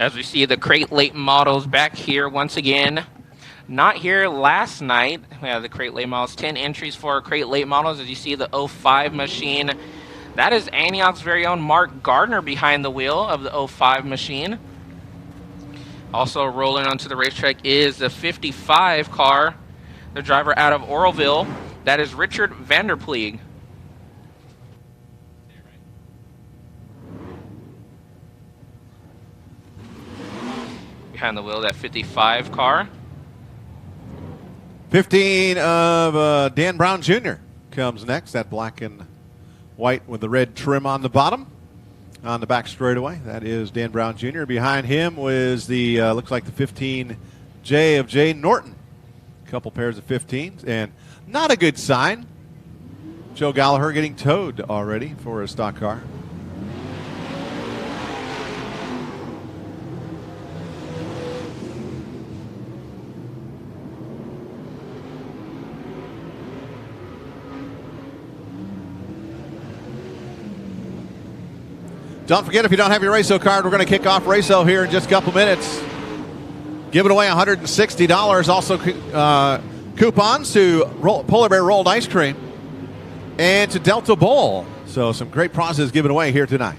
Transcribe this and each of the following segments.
As we see the crate late models back here once again. Not here last night. We have the crate late models, 10 entries for crate late models. As you see the 05 machine. That is Antioch's very own Mark Gardner behind the wheel of the 05 machine. Also rolling onto the racetrack is the 55 car, the driver out of Oroville. That is Richard Vanderpleeg. Behind the wheel, that 55 car. 15 of Dan Brown Jr. comes next. That black and white with the red trim on the bottom. On the back straightaway, that is Dan Brown Jr. Behind him was the, looks like the 15J of Jay Norton. A couple pairs of 15s, and not a good sign. Joe Gallagher getting towed already for a stock car. Don't forget, if you don't have your RACO card, we're going to kick off RACO here in just a couple minutes. Giving away $160. Also coupons to Polar Bear Rolled Ice Cream and to Delta Bowl. So some great prizes given away here tonight.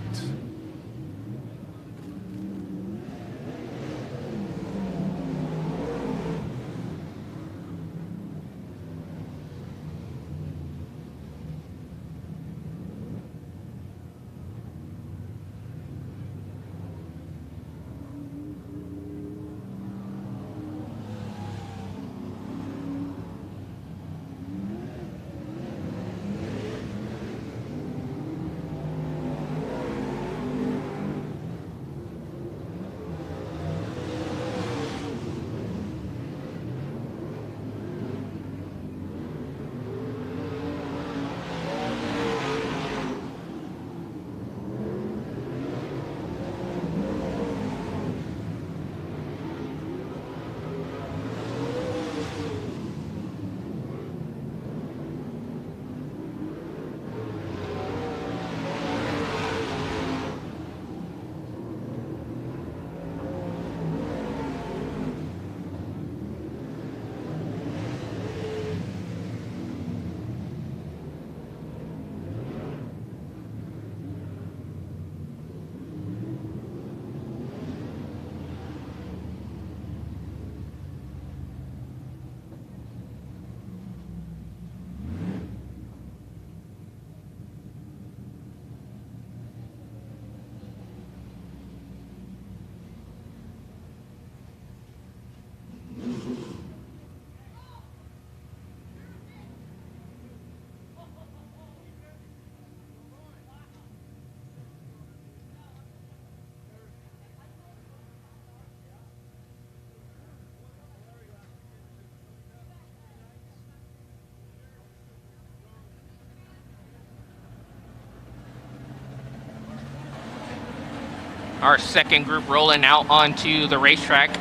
Our second group rolling out onto the racetrack.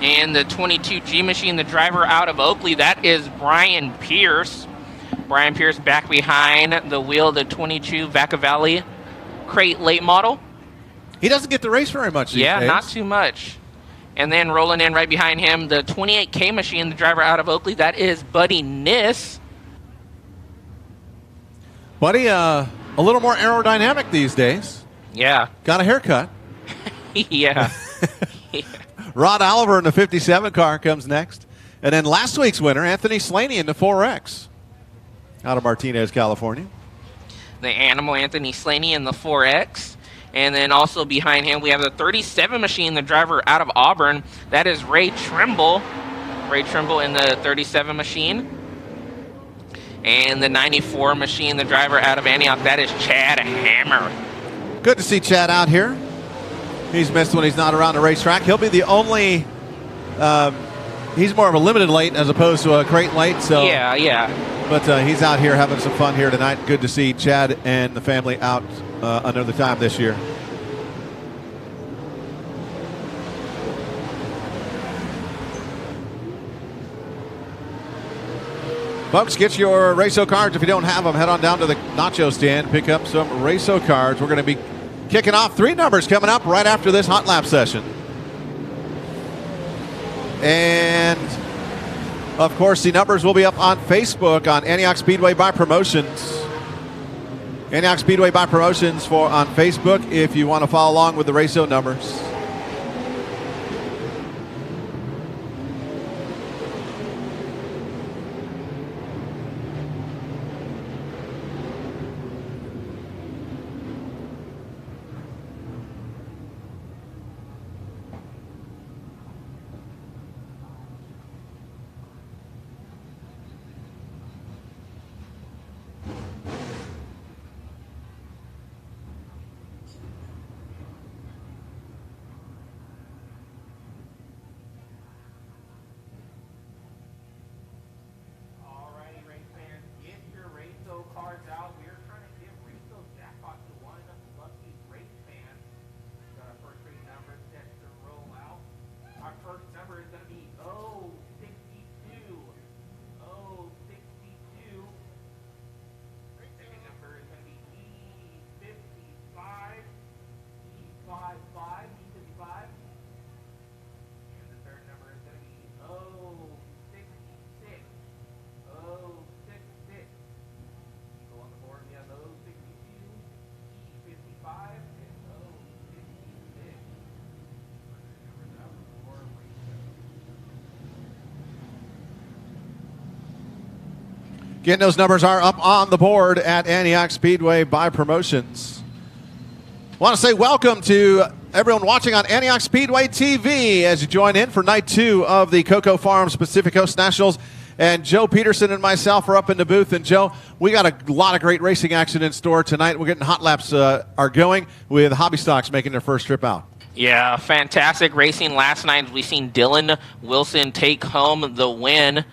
And the 22G machine, the driver out of Oakley, that is Brian Pierce. Brian Pierce back behind the wheel, the 22 Vaca Valley crate late model. He doesn't get to race very much these days. Not too much. And then rolling in right behind him, the 28K machine, the driver out of Oakley, that is Buddy Niss. Buddy, a little more aerodynamic these days. Yeah. Got a haircut. Yeah. Rod Oliver in the 57 car comes next. And then last week's winner, Anthony Slaney in the 4X out of Martinez, California. The Animal Anthony Slaney in the 4X. And then also behind him, we have the 37 machine, the driver out of Auburn. That is Ray Trimble. Ray Trimble in the 37 machine. And the 94 machine, the driver out of Antioch. That is Chad Hammer. Good to see Chad out here. He's missed when he's not around the racetrack. He'll be the only, he's more of a limited late as opposed to a crate late. So yeah. But he's out here having some fun here tonight. Good to see Chad and the family out another time this year. Folks, get your RACO cards. If you don't have them, head on down to the nacho stand, pick up some RACO cards. We're going to be kicking off 3 numbers coming up right after this hot lap session. And, of course, the numbers will be up on Facebook on Antioch Speedway by Promotions. Antioch Speedway by Promotions on Facebook if you want to follow along with the ratio numbers. Again, those numbers are up on the board at Antioch Speedway by Promotions. I want to say welcome to everyone watching on Antioch Speedway TV as you join in for night 2 of the Cocoa Farms Pacific Coast Nationals. And Joe Peterson and myself are up in the booth. And Joe, we got a lot of great racing action in store tonight. We're getting hot laps are going with Hobby Stocks making their first trip out. Yeah, fantastic racing last night. We've seen Dylan Wilson take home the win.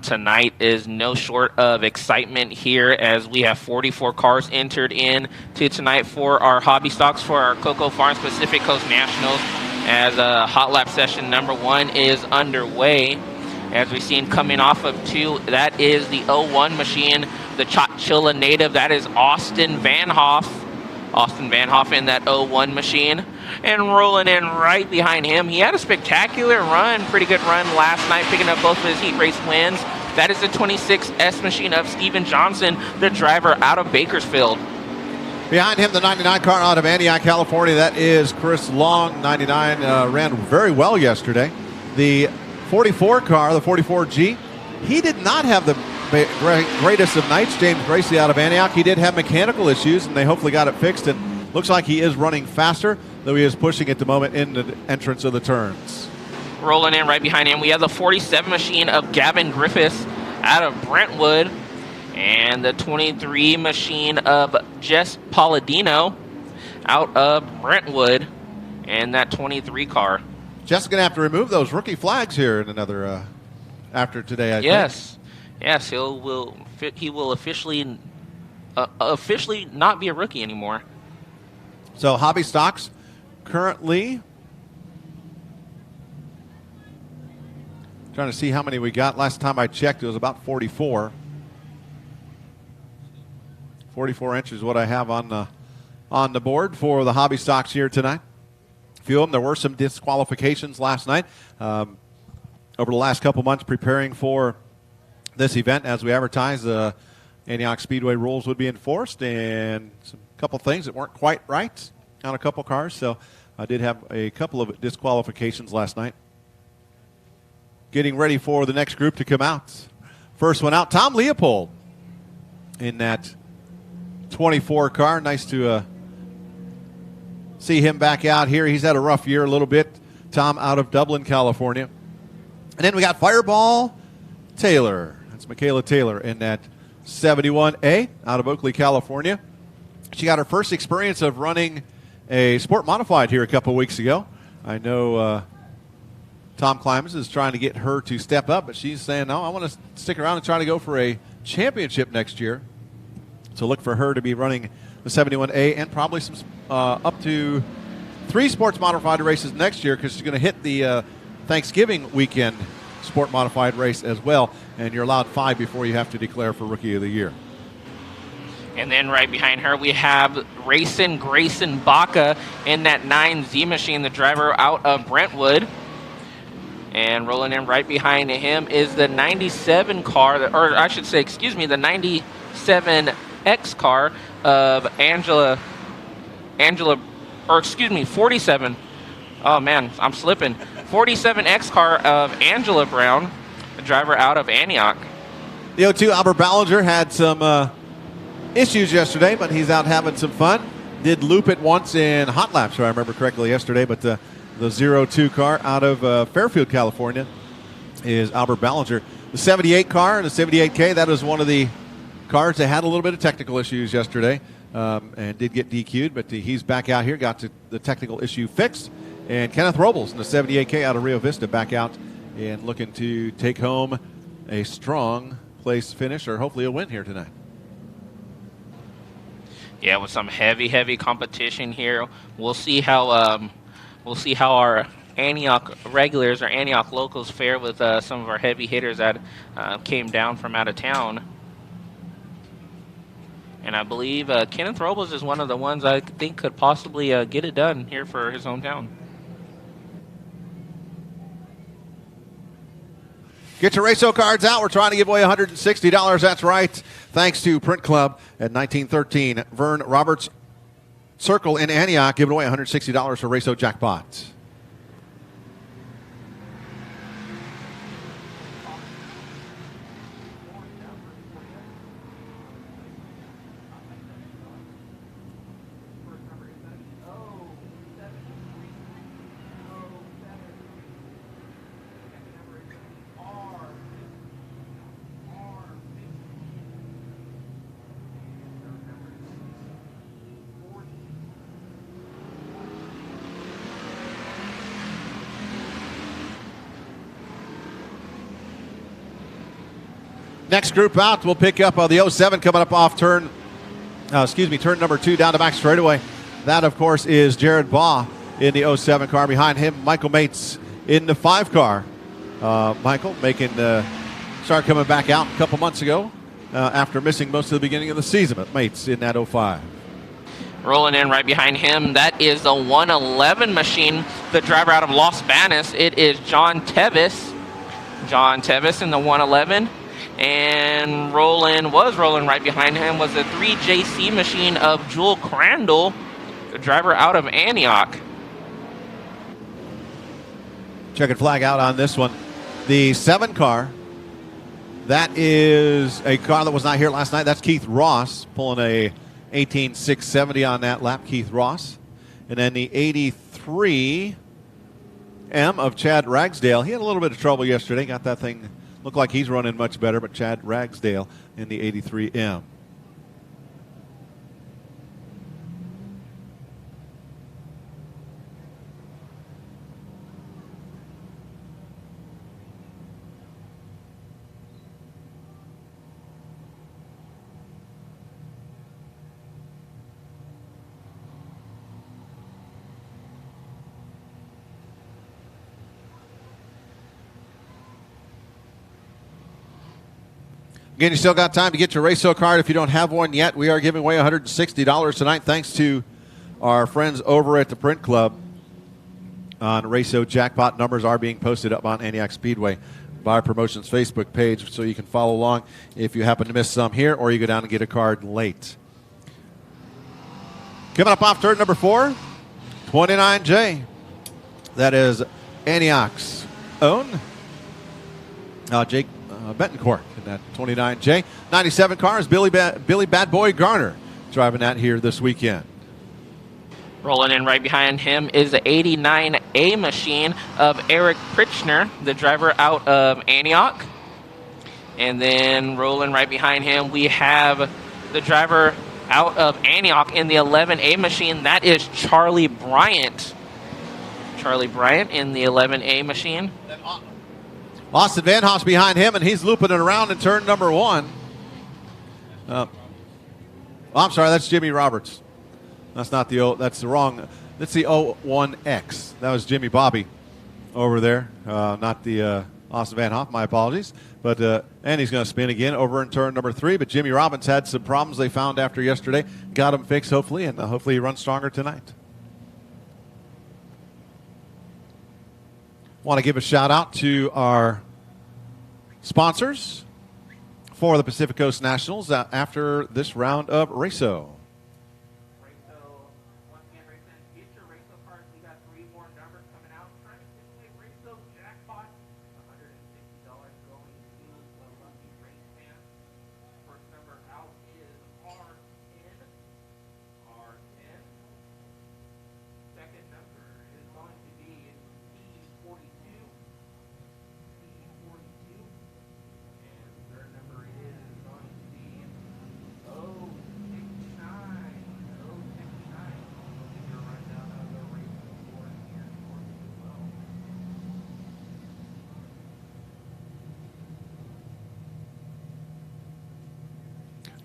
Tonight is no short of excitement here as we have 44 cars entered in to tonight for our Hobby Stocks for our Cocoa Farms Pacific Coast Nationals as hot lap session number 1 is underway. As we've seen coming off of 2, that is the 01 machine, the Chotchilla native, that is Austin Van Hoff. Austin Van Hoff in that 01 machine. And rolling in right behind him, he had a spectacular run, pretty good run last night, picking up both of his heat race wins. That is the 26S machine of Steven Johnson, the driver out of Bakersfield. Behind him, the 99 car out of Antioch, California, that is Chris Long. 99 ran very well yesterday. The 44 car, the 44G, he did not have the greatest of nights. James Gracie out of Antioch, he did have mechanical issues, and they hopefully got it fixed. And looks like he is running faster, though he is pushing at the moment in the entrance of the turns. Rolling in right behind him, we have the 47 machine of Gavin Griffiths out of Brentwood, and the 23 machine of Jess Palladino out of Brentwood, and that 23 car. Jess is going to have to remove those rookie flags here in another after today. I think. Yes, he will officially not be a rookie anymore. So Hobby Stocks currently trying to see how many we got. Last time I checked, it was about 44. 44 inches is what I have on the board for the Hobby Stocks here tonight. A few of them, there were some disqualifications last night. Over the last couple months preparing for this event, as we advertised, the Antioch Speedway rules would be enforced, and a couple things that weren't quite right on a couple cars. So I did have a couple of disqualifications last night. Getting ready for the next group to come out. First one out, Tom Leopold in that 24 car. Nice to see him back out here. He's had a rough year a little bit. Tom out of Dublin, California. And then we got Fireball Taylor. That's Michaela Taylor in that 71A out of Oakley, California. She got her first experience of running a Sport Modified here a couple weeks ago. I know Tom Climans is trying to get her to step up, but she's saying, no, I want to stick around and try to go for a championship next year. So look for her to be running the 71A and probably some up to 3 Sports Modified races next year, because she's going to hit the Thanksgiving weekend Sport Modified race as well, and you're allowed 5 before you have to declare for Rookie of the Year. And then right behind her, we have Grayson Baca in that 9Z machine, the driver out of Brentwood. And rolling in right behind him is the 97 car, or I should say, excuse me, the 97X car of Angela, or excuse me, 47. Oh man, I'm slipping. 47X car of Angela Brown, a driver out of Antioch. The 02 Albert Ballinger had some issues yesterday, but he's out having some fun. Did loop it once in hot laps, if I remember correctly, yesterday, but the 02 car out of Fairfield, California is Albert Ballinger. The 78 car, the 78K, that was one of the cars that had a little bit of technical issues yesterday and did get DQ'd, but he's back out here, got the technical issue fixed. And Kenneth Robles in the 78K out of Rio Vista back out and looking to take home a strong place finish or hopefully a win here tonight. Yeah, with some heavy competition here. We'll see how our Antioch regulars or Antioch locals fare with some of our heavy hitters that came down from out of town. And I believe Kenneth Robles is one of the ones I think could possibly get it done here for his hometown. Get your Raceho cards out. We're trying to give away $160. That's right. Thanks to Print Club at 1913 Vern Roberts Circle in Antioch, giving away $160 for Raceho Jackpot. Next group out, we'll pick up the 07 coming up off turn number 2 down the back straightaway. That, of course, is Jared Baugh in the 07 car. Behind him, Michael Mates in the 5 car. Michael making start coming back out a couple months ago after missing most of the beginning of the season. But Mates in that 05. Rolling in right behind him, that is the 111 machine, the driver out of Los Banos. It is John Tevis. John Tevis in the 111. And rolling right behind him was the 3JC machine of Jewel Crandall, the driver out of Antioch. Checkered flag out on this one. The 7 car, that is a car that was not here last night. That's Keith Ross pulling a 18.670 on that lap, Keith Ross. And then the 83 M of Chad Ragsdale. He had a little bit of trouble yesterday, got that thing. Looked like he's running much better, but Chad Ragsdale in the 83M. Again, you still got time to get your Raceho card. If you don't have one yet, we are giving away $160 tonight thanks to our friends over at the Print Club on Raceho Jackpot. Numbers are being posted up on Antioch Speedway by our promotions Facebook page, so you can follow along if you happen to miss some here or you go down and get a card late. Coming up off turn number 4, 29J. That is Antioch's own Jake Betancourt in that 29J. 97 car is Billy Bad Boy Garner driving that here this weekend. Rolling in right behind him is the 89A machine of Eric Pritchner, the driver out of Antioch. And then rolling right behind him, we have the driver out of Antioch in the 11A machine. That is Charlie Bryant. Charlie Bryant in the 11A machine. Austin Van Hoff's behind him, and he's looping it around in turn number 1. I'm sorry, that's Jimmy Roberts. That's not that's the wrong. That's the 01X. That was Jimmy Bobby over there, not the Austin Van Hoff. My apologies. But and he's going to spin again over in turn number 3. But Jimmy Robbins had some problems they found after yesterday. Got him fixed, hopefully, and hopefully he runs stronger tonight. Want to give a shout out to our sponsors for the Pacific Coast Nationals after this round of RACO. Once again, RACO, get your RACO cards. We got 3 more numbers coming out. Trying to get a RACO jackpot. $160 going to the lucky race fan. First number out is R10. R10. Second number is going to be P42. P42. And third number is going to be O69. O69. We'll give you a rundown of the race board here shortly as well.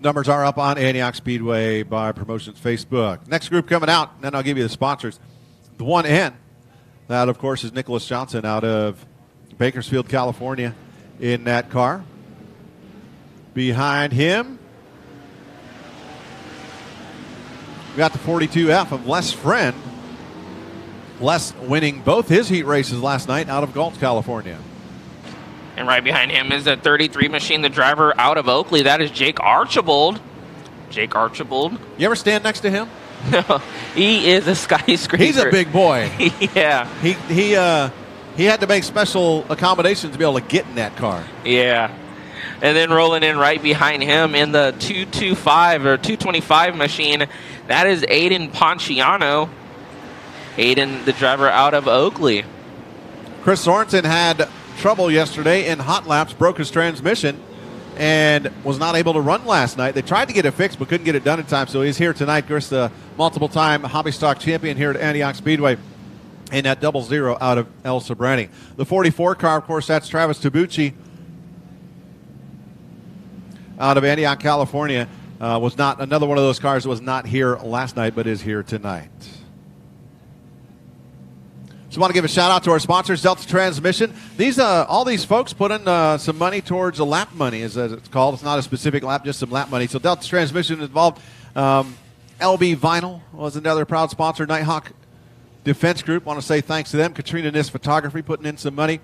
Numbers are up on Antioch Speedway by Promotions Facebook. Next group coming out, then I'll give you the sponsors. The 1N, that of course is Nicholas Johnson out of Bakersfield, California in that car. Behind him, we got the 42F of Les Friend. Les winning both his heat races last night out of Galt, California. And right behind him is the 33 machine, the driver out of Oakley. That is Jake Archibald. Jake Archibald. You ever stand next to him? No, he is a skyscraper. He's a big boy. Yeah. He had to make special accommodations to be able to get in that car. Yeah. And then rolling in right behind him in the 225 or 225 machine, that is Aiden Ponciano. Aiden, the driver out of Oakley. Chris Sorensen had trouble yesterday in hot laps, broke his transmission, and was not able to run last night. They tried to get it fixed, but couldn't get it done in time. So he's here tonight. Chris, the multiple-time hobby stock champion here at Antioch Speedway in that 00 out of El Sobrante. The 44 car, of course, that's Travis Tabucci out of Antioch, California. Was not another one of those cars that was not here last night, but is here tonight. Just want to give a shout out to our sponsors, Delta Transmission. These all these folks put in some money towards a lap money, as it's called. It's not a specific lap, just some lap money. So Delta Transmission is involved. LB Vinyl was another proud sponsor. Nighthawk Defense Group, want to say thanks to them. Katrina Nis Photography putting in some money.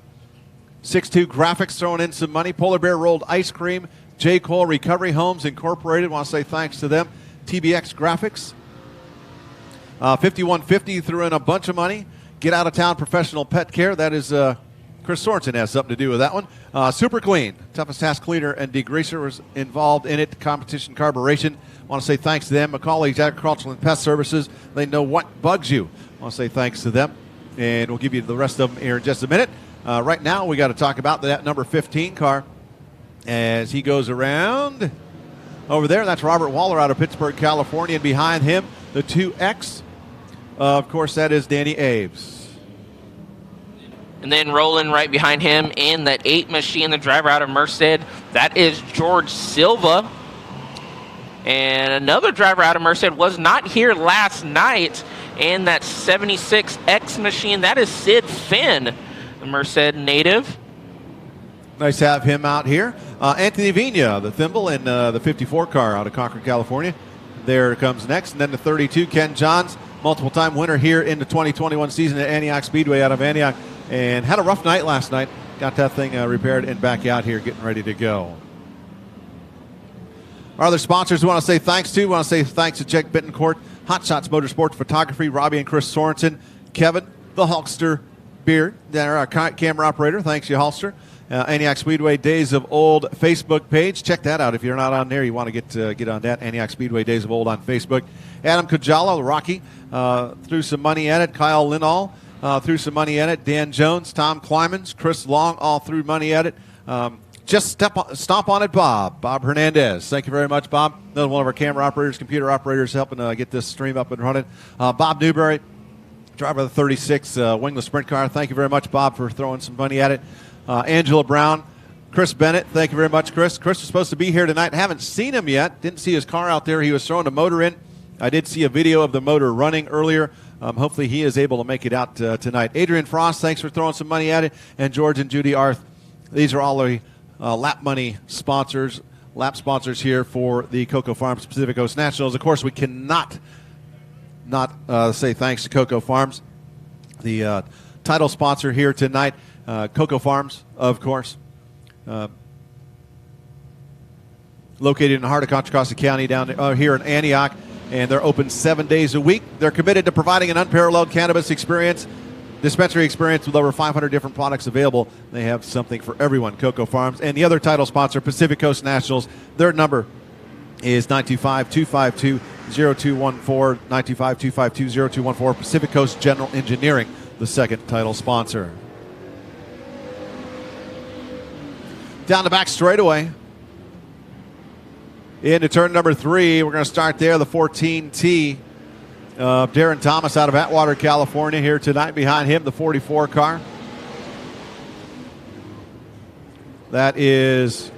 6'2 Graphics throwing in some money. Polar Bear Rolled Ice Cream. J. Cole Recovery Homes Incorporated, want to say thanks to them. TBX Graphics. 5150 threw in a bunch of money. Get Out of Town Professional Pet Care. That is Chris Sorensen has something to do with that one. Super Clean, Toughest Task Cleaner and Degreaser was involved in it. Competition Carburation. Want to say thanks to them. McCauley's Agricultural and Pest Services. They know what bugs you. Want to say thanks to them. And we'll give you the rest of them here in just a minute. Right now, we got to talk about that number 15 car as he goes around over there. That's Robert Waller out of Pittsburgh, California. And behind him, the 2X. Of course, that is Danny Aves. And then rolling right behind him in that 8 machine, the driver out of Merced, that is George Silva. And another driver out of Merced was not here last night in that 76X machine. That is Sid Finn, the Merced native. Nice to have him out here. Anthony Vina, the thimble in the 54 car out of Concord, California. There comes next. And then the 32, Ken Johns, multiple-time winner here in the 2021 season at Antioch Speedway out of Antioch. And had a rough night last night. Got that thing repaired and back out here getting ready to go. Our other sponsors we want to say thanks to. We want to say thanks to Jake Bittencourt, Hot Shots Motorsports Photography, Robbie and Chris Sorensen, Kevin, the Hulkster Beard, they're our camera operator. Thanks, you, Hulkster. Antioch Speedway Days of Old Facebook page. Check that out. If you're not on there, you want to get on that. Antioch Speedway Days of Old on Facebook. Adam Kajala, the Rocky, threw some money at it. Kyle Linall threw some money at it. Dan Jones, Tom Klymans, Chris Long all threw money at it. Just stomp on it, Bob. Bob Hernandez. Thank you very much, Bob. Another one of our camera operators, computer operators helping get this stream up and running. Bob Newberry, driver of the 36 wingless sprint car. Thank you very much, Bob, for throwing some money at it. Angela Brown, Chris Bennett. Thank you very much, Chris. Chris was supposed to be here tonight. Haven't seen him yet. Didn't see his car out there. He was throwing a motor in. I did see a video of the motor running earlier. Hopefully he is able to make it out tonight. Adrian Frost, thanks for throwing some money at it. And George and Judy Arth. These are all the lap money sponsors, lap sponsors here for the Cocoa Farms Pacific Coast Nationals. Of course, we cannot not say thanks to Cocoa Farms, the title sponsor here tonight Cocoa Farms, of course. Located in the heart of Contra Costa County down here in Antioch, and they're open 7 days a week. They're committed to providing an unparalleled cannabis dispensary experience with over 500 different products available. They have something for everyone, Cocoa Farms. And the other title sponsor, Pacific Coast Nationals, their number is 925-252-0214, 925-252-0214, Pacific Coast General Engineering, the second title sponsor. Down the back straightaway. Into turn number 3, we're going to start there, the 14T. Darren Thomas out of Atwater, California here tonight. Behind him, the 44 car. That is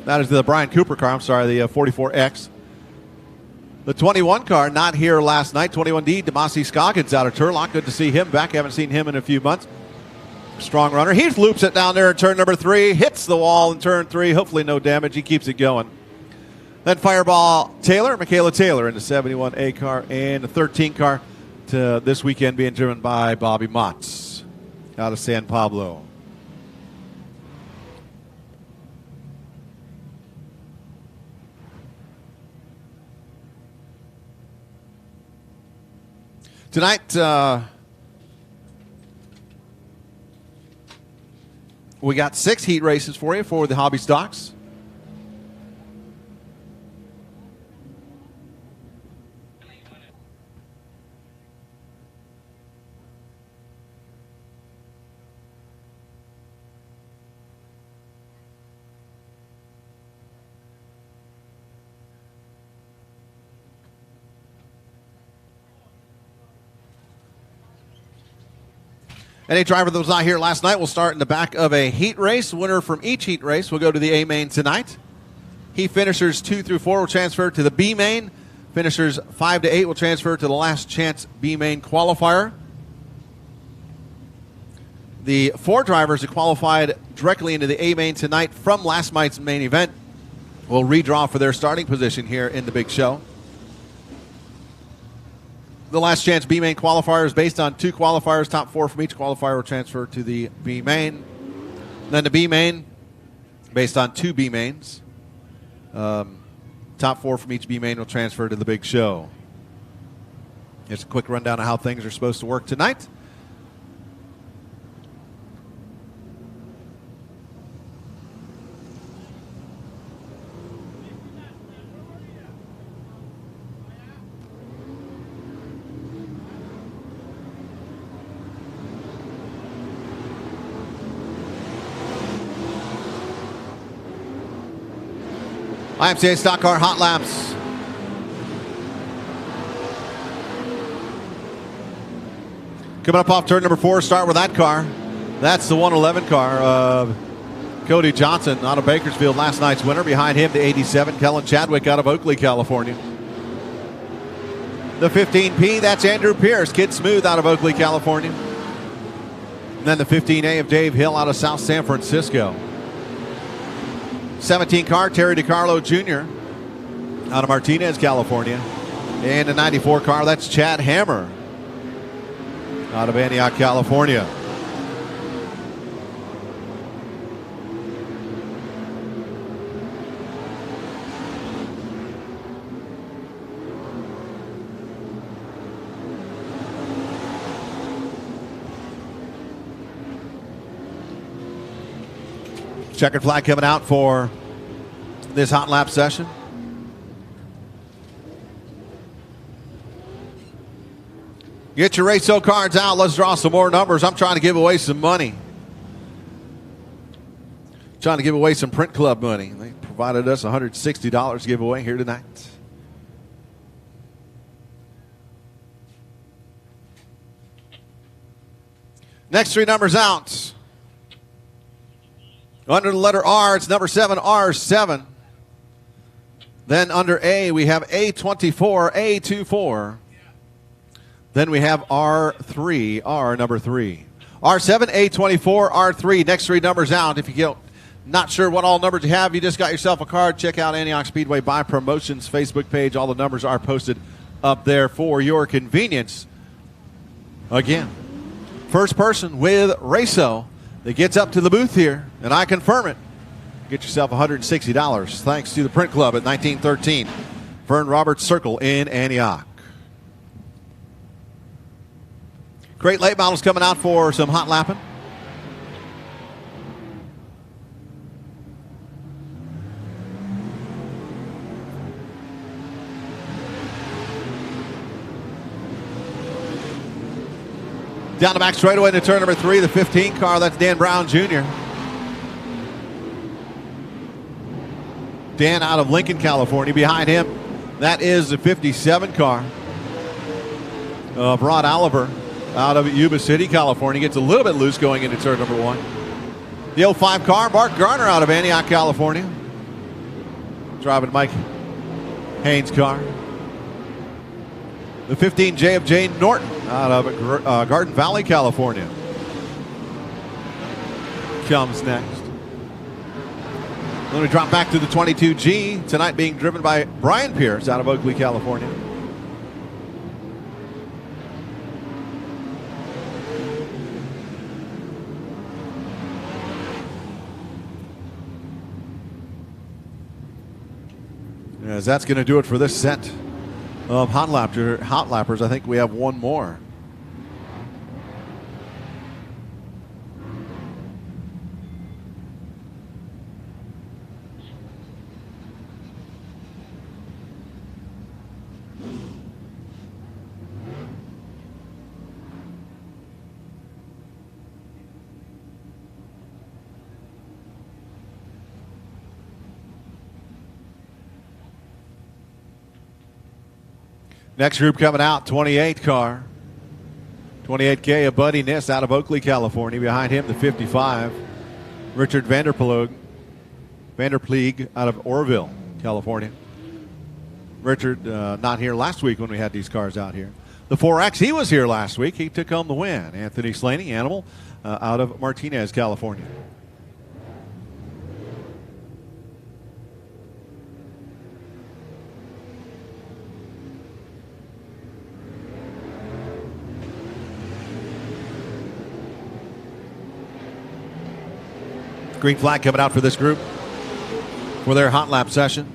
the Brian Cooper car, I'm sorry, the 44X. The 21 car, not here last night. 21D, Demasi Scoggins out of Turlock. Good to see him back. Haven't seen him in a few months. Strong runner. He loops it down there in turn number 3. Hits the wall in turn 3. Hopefully no damage. He keeps it going. Then Fireball Taylor, Michaela Taylor in the 71A car, and the 13 car to this weekend being driven by Bobby Motts out of San Pablo. Tonight, we got 6 heat races for you for the Hobby Stocks. Any driver that was not here last night will start in the back of a heat race. Winner from each heat race will go to the A main tonight. Heat finishers 2 through 4 will transfer to the B main. Finishers 5 to 8 will transfer to the last chance B main qualifier. The 4 drivers that qualified directly into the A main tonight from last night's main event will redraw for their starting position here in the big show. The last chance B main qualifier is based on 2 qualifiers. Top 4 from each qualifier will transfer to the B main. Then the B main, based on 2 B mains. Top 4 from each B main will transfer to the big show. Here's a quick rundown of how things are supposed to work tonight. IMCA Stock Car Hot Laps. Coming up off turn number 4, start with that car. That's the 111 car of Cody Johnson out of Bakersfield, last night's winner. Behind him, the 87, Kellen Chadwick out of Oakley, California. The 15P, that's Andrew Pierce, Kid Smooth out of Oakley, California. And then the 15A of Dave Hill out of South San Francisco. 17 car, Terry DiCarlo Jr. out of Martinez, California. And the 94 car, that's Chad Hammer out of Antioch, California. Checkered flag coming out for this hot lap session. Get your Raceho cards out. Let's draw some more numbers. I'm trying to give away some money. Trying to give away some Print Club money. They provided us $160 giveaway here tonight. Next 3 numbers out. Under the letter R, it's number 7, R7. Then under A, we have A24, A24. Then we have R3, R number 3. R7, A24, R3. Next 3 numbers out. If you get not sure what all numbers you have, you just got yourself a card. Check out Antioch Speedway Buy Promotions Facebook page. All the numbers are posted up there for your convenience. Again, First person with Raceau that gets up to the booth here, and I confirm it, get yourself $160 thanks to the Print Club at 1913 Vern Roberts Circle in Antioch. Great late models coming out for some hot lapping. Down the back straightaway into turn number 3, the 15 car. That's Dan Brown Jr. Dan out of Lincoln, California. Behind him, that is the 57 car of Rod Oliver out of Yuba City, California. Gets a little bit loose going into turn number 1. The 05 car, Mark Garner out of Antioch, California. Driving Mike Haynes' car. The 15J of Jay Norton out of Garden Valley, California comes next. Then we drop back to the 22G, tonight being driven by Brian Pierce out of Oakley, California. As that's going to do it for this set of hot lappers. I think we have one more. Next group coming out, 28 car. 28K of Buddy Niss out of Oakley, California. Behind him, the 55, Richard Vanderploeg out of Orville, California. Richard not here last week when we had these cars out here. The 4X, he was here last week. He took home the win. Anthony Slaney, Animal, out of Martinez, California. Green flag coming out for this group for their hot lap session.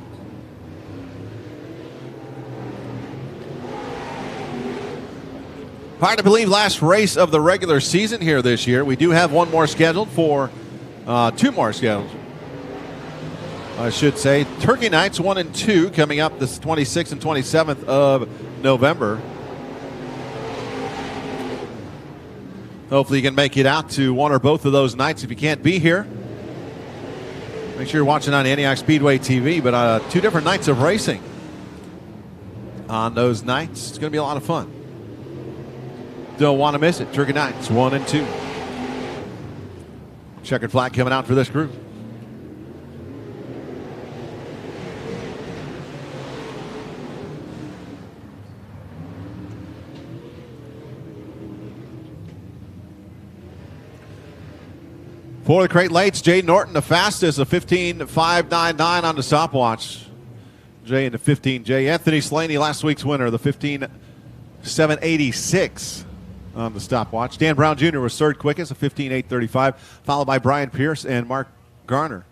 Hard to believe, last race of the regular season here this year. We do have one more scheduled for, two more scheduled, I should say. Turkey Nights 1 and 2 coming up this 26th and 27th of November. Hopefully you can make it out to one or both of those nights. If you can't be here, make sure you're watching on Antioch Speedway TV, but two different nights of racing on those nights. It's going to be a lot of fun. Don't want to miss it. Turkey Nights 1 and 2. Checkered flag coming out for this group. For the Crate Lights, Jay Norton, the fastest, a 15.599 on the stopwatch. Jay in the 15J. Anthony Slaney, last week's winner, the 15.786 on the stopwatch. Dan Brown Jr. was third quickest, a 15.835, followed by Brian Pierce and Mark Garner.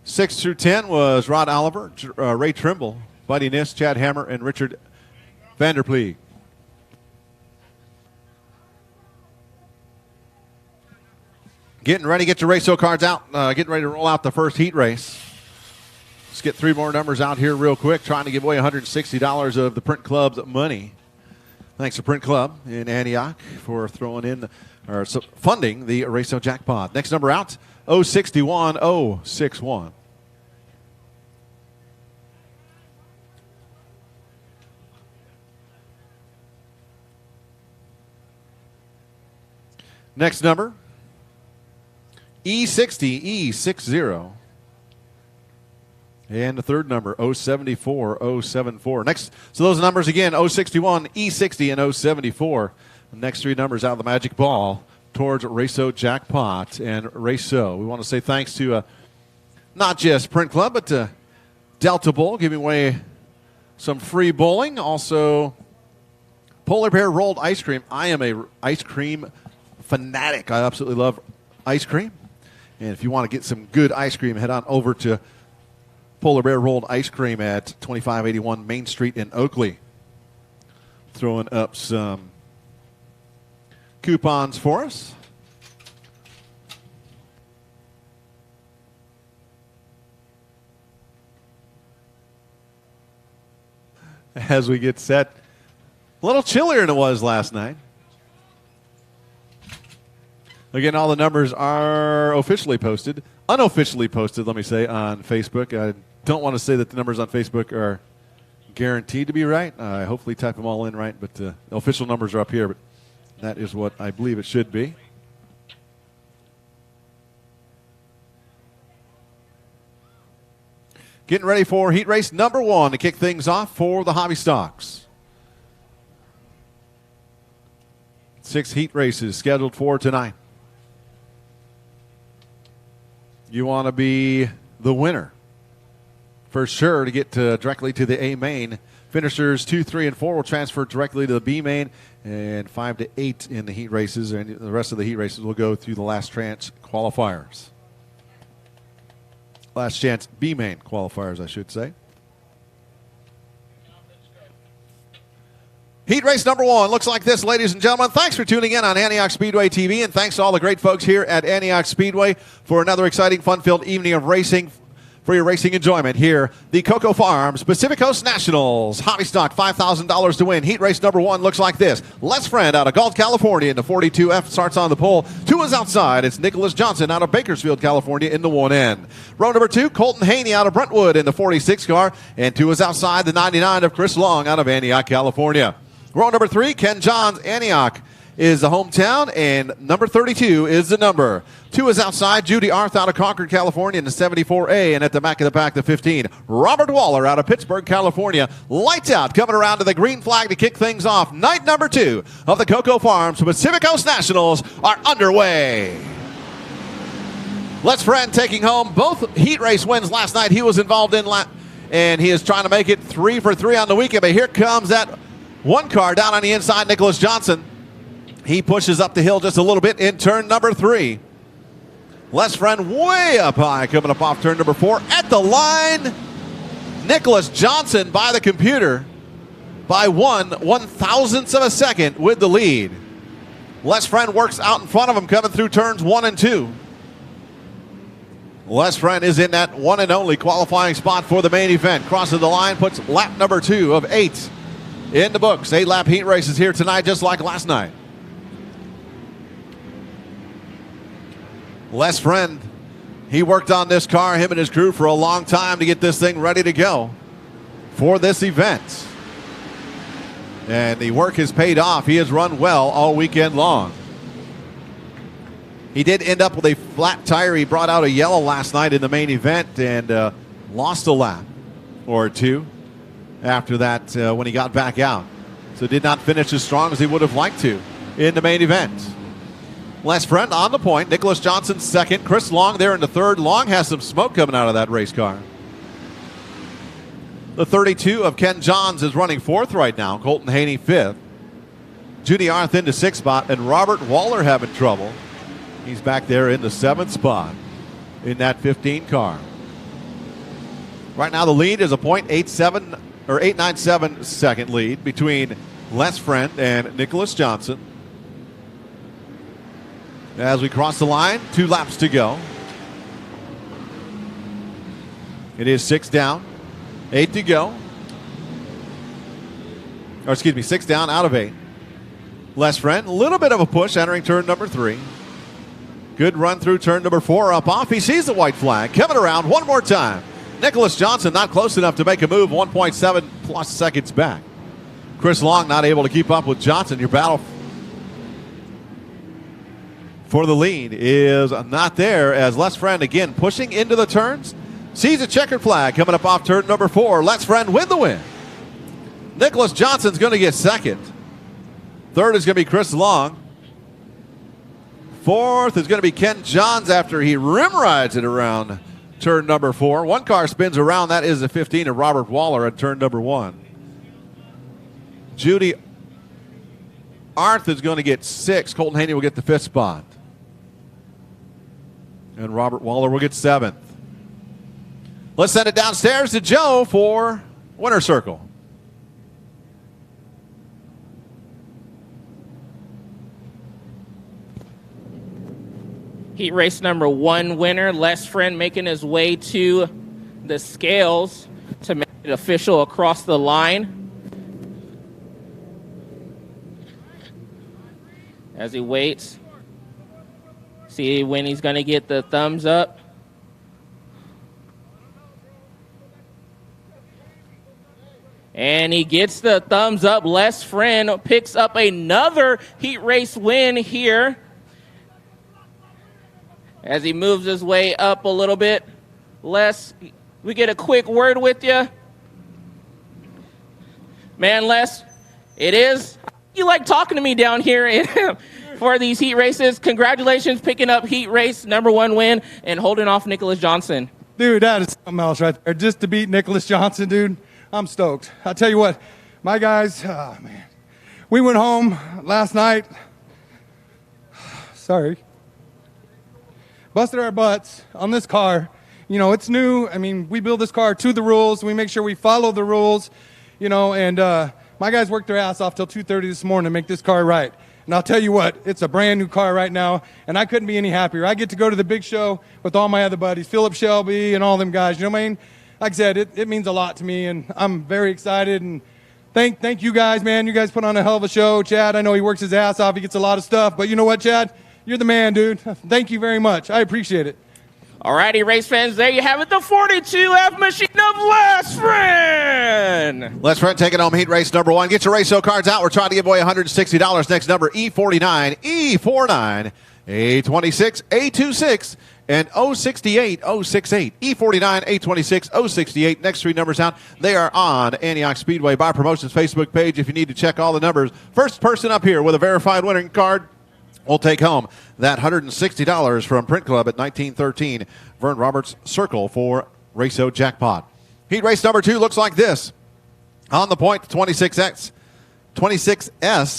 6 through 10 was Rod Oliver, Ray Trimble, Buddy Niss, Chad Hammer, and Richard Vanderploeg. Getting ready, get your Raceau cards out. Getting ready to roll out the first heat race. Let's get three more numbers out here real quick. Trying to give away $160 of the Print Club's money. Thanks to Print Club in Antioch for throwing in or funding the Raceau jackpot. Next number out, 061061. Next number, E60E60. And the third number, 074074. Next, so those numbers again, 061, E60, and 074. The next three numbers out of the magic ball towards Raceau Jackpot and Raceau. We want to say thanks to not just Print Club, but to Delta Bowl, giving away some free bowling. Also, Polar Bear rolled ice cream. I am a ice cream fanatic. I absolutely love ice cream. And if you want to get some good ice cream, head on over to Polar Bear Rolled Ice Cream at 2581 Main Street in Oakley. Throwing up some coupons for us. As we get set, a little chillier than it was last night. Again, all the numbers are officially posted. Unofficially posted, let me say, on Facebook. I don't want to say that the numbers on Facebook are guaranteed to be right. I hopefully type them all in right, but the official numbers are up here. But that is what I believe it should be. Getting ready for heat race number 1 to kick things off for the Hobby Stocks. 6 heat races scheduled for tonight. You want to be the winner for sure to get directly to the A main. Finishers 2, 3, and 4 will transfer directly to the B main, and 5 to 8 in the heat races, and the rest of the heat races will go through the last chance qualifiers. Last chance B main qualifiers, I should say. Heat race number 1 looks like this, ladies and gentlemen. Thanks for tuning in on Antioch Speedway TV, and thanks to all the great folks here at Antioch Speedway for another exciting, fun-filled evening of racing for your racing enjoyment here. The Coco Farms Pacific Coast Nationals Hobby Stock, $5,000 to win. Heat race number 1 looks like this. Les Friend out of Galt, California in the 42F starts on the pole. 2 is outside. It's Nicholas Johnson out of Bakersfield, California in the 1N. Row number 2, Colton Haney out of Brentwood in the 46 car. And 2 is outside, the 99 of Chris Long out of Antioch, California. Row number 3, Ken Johns, Antioch is the hometown, and number 32 is the number. 2 is outside, Judy Arth out of Concord, California in the 74A, and at the back of the pack, the 15, Robert Waller out of Pittsburgh, California. Lights out, coming around to the green flag to kick things off. Night number 2 of the Coco Farms Pacific Coast Nationals are underway. Les Friend taking home both heat race wins last night. He was involved in, and he is trying to make it 3 for 3 on the weekend, but here comes that one car down on the inside, Nicholas Johnson. He pushes up the hill just a little bit in turn number 3. Les Friend way up high, coming up off turn number 4. At the line, Nicholas Johnson by the computer by 1/1000th of a second with the lead. Les Friend works out in front of him coming through turns 1 and 2. Les Friend is in that one and only qualifying spot for the main event. Crosses the line, puts lap number 2 of 8 in the books. 8-lap heat races here tonight, just like last night. Les Friend, he worked on this car, him and his crew, for a long time to get this thing ready to go for this event. And the work has paid off. He has run well all weekend long. He did end up with a flat tire. He brought out a yellow last night in the main event and lost a lap or 2 after that when he got back out. So did not finish as strong as he would have liked to in the main event. Les Friend on the point. Nicholas Johnson second. Chris Long there in the third. Long has some smoke coming out of that race car. The 32 of Ken Johns is running 4th right now. Colton Haney 5th. Judy Arth into 6th spot. And Robert Waller having trouble. He's back there in the 7th spot in that 15 car. Right now the lead is a .87 or 897 second lead between Les Friend and Nicholas Johnson. As we cross the line, 2 laps to go. It is 6 down, 8 to go. Or excuse me, 6 down out of 8. Les Friend, a little bit of a push entering turn number 3. Good run through turn number 4, up off. He sees the white flag. Coming around one more time. Nicholas Johnson not close enough to make a move, 1.7 plus seconds back. Chris Long not able to keep up with Johnson. Your battle for the lead is not there as Les Friend again pushing into the turns. Sees a checkered flag coming up off turn number 4. Les Friend with the win. Nicholas Johnson's going to get second. Third is going to be Chris Long. Fourth is going to be Ken Johns after he rim rides it around turn number 4. One car spins around. That is the 15 of Robert Waller at turn number 1. Judy Arth is going to get 6. Colton Haney will get the 5th spot. And Robert Waller will get 7th. Let's send it downstairs to Joe for winner's circle. Heat race number 1 winner, Les Friend, making his way to the scales to make it official across the line. As he waits, see when he's going to get the thumbs up. And he gets the thumbs up. Les Friend picks up another heat race win here. As he moves his way up a little bit. Les, we get a quick word with you. Man, Les, it is. You like talking to me down here for these heat races. Congratulations picking up heat race number 1 win and holding off Nicholas Johnson. Dude, that is something else right there. Just to beat Nicholas Johnson, dude, I'm stoked. I'll tell you what, my guys, oh, man. We went home last night. Sorry. Busted our butts on this car. You know, it's new. I mean, we build this car to the rules. We make sure we follow the rules, you know, and my guys worked their ass off till 2:30 this morning to make this car right. And I'll tell you what, it's a brand new car right now, and I couldn't be any happier. I get to go to the big show with all my other buddies, Philip Shelby and all them guys. You know what I mean? Like I said, it means a lot to me, and I'm very excited. And thank you guys, man. You guys put on a hell of a show. Chad, I know he works his ass off. He gets a lot of stuff. But you know what, Chad? You're the man, dude. Thank you very much. I appreciate it. All righty, race fans, there you have it, the 42F machine of Les Friend. Les Friend taking home heat race number 1. Get your race show cards out. We're trying to give away $160. Next number, E49, E49, A26, A26, and 068, 068. E49, A26, 068. Next 3 numbers out. They are on Antioch Speedway Buy Promotions Facebook page if you need to check all the numbers. First person up here with a verified winning card will take home that $160 from Print Club at 1913 Vern Roberts Circle for Race-O Jackpot. Heat race number 2 looks like this. On the point, 26S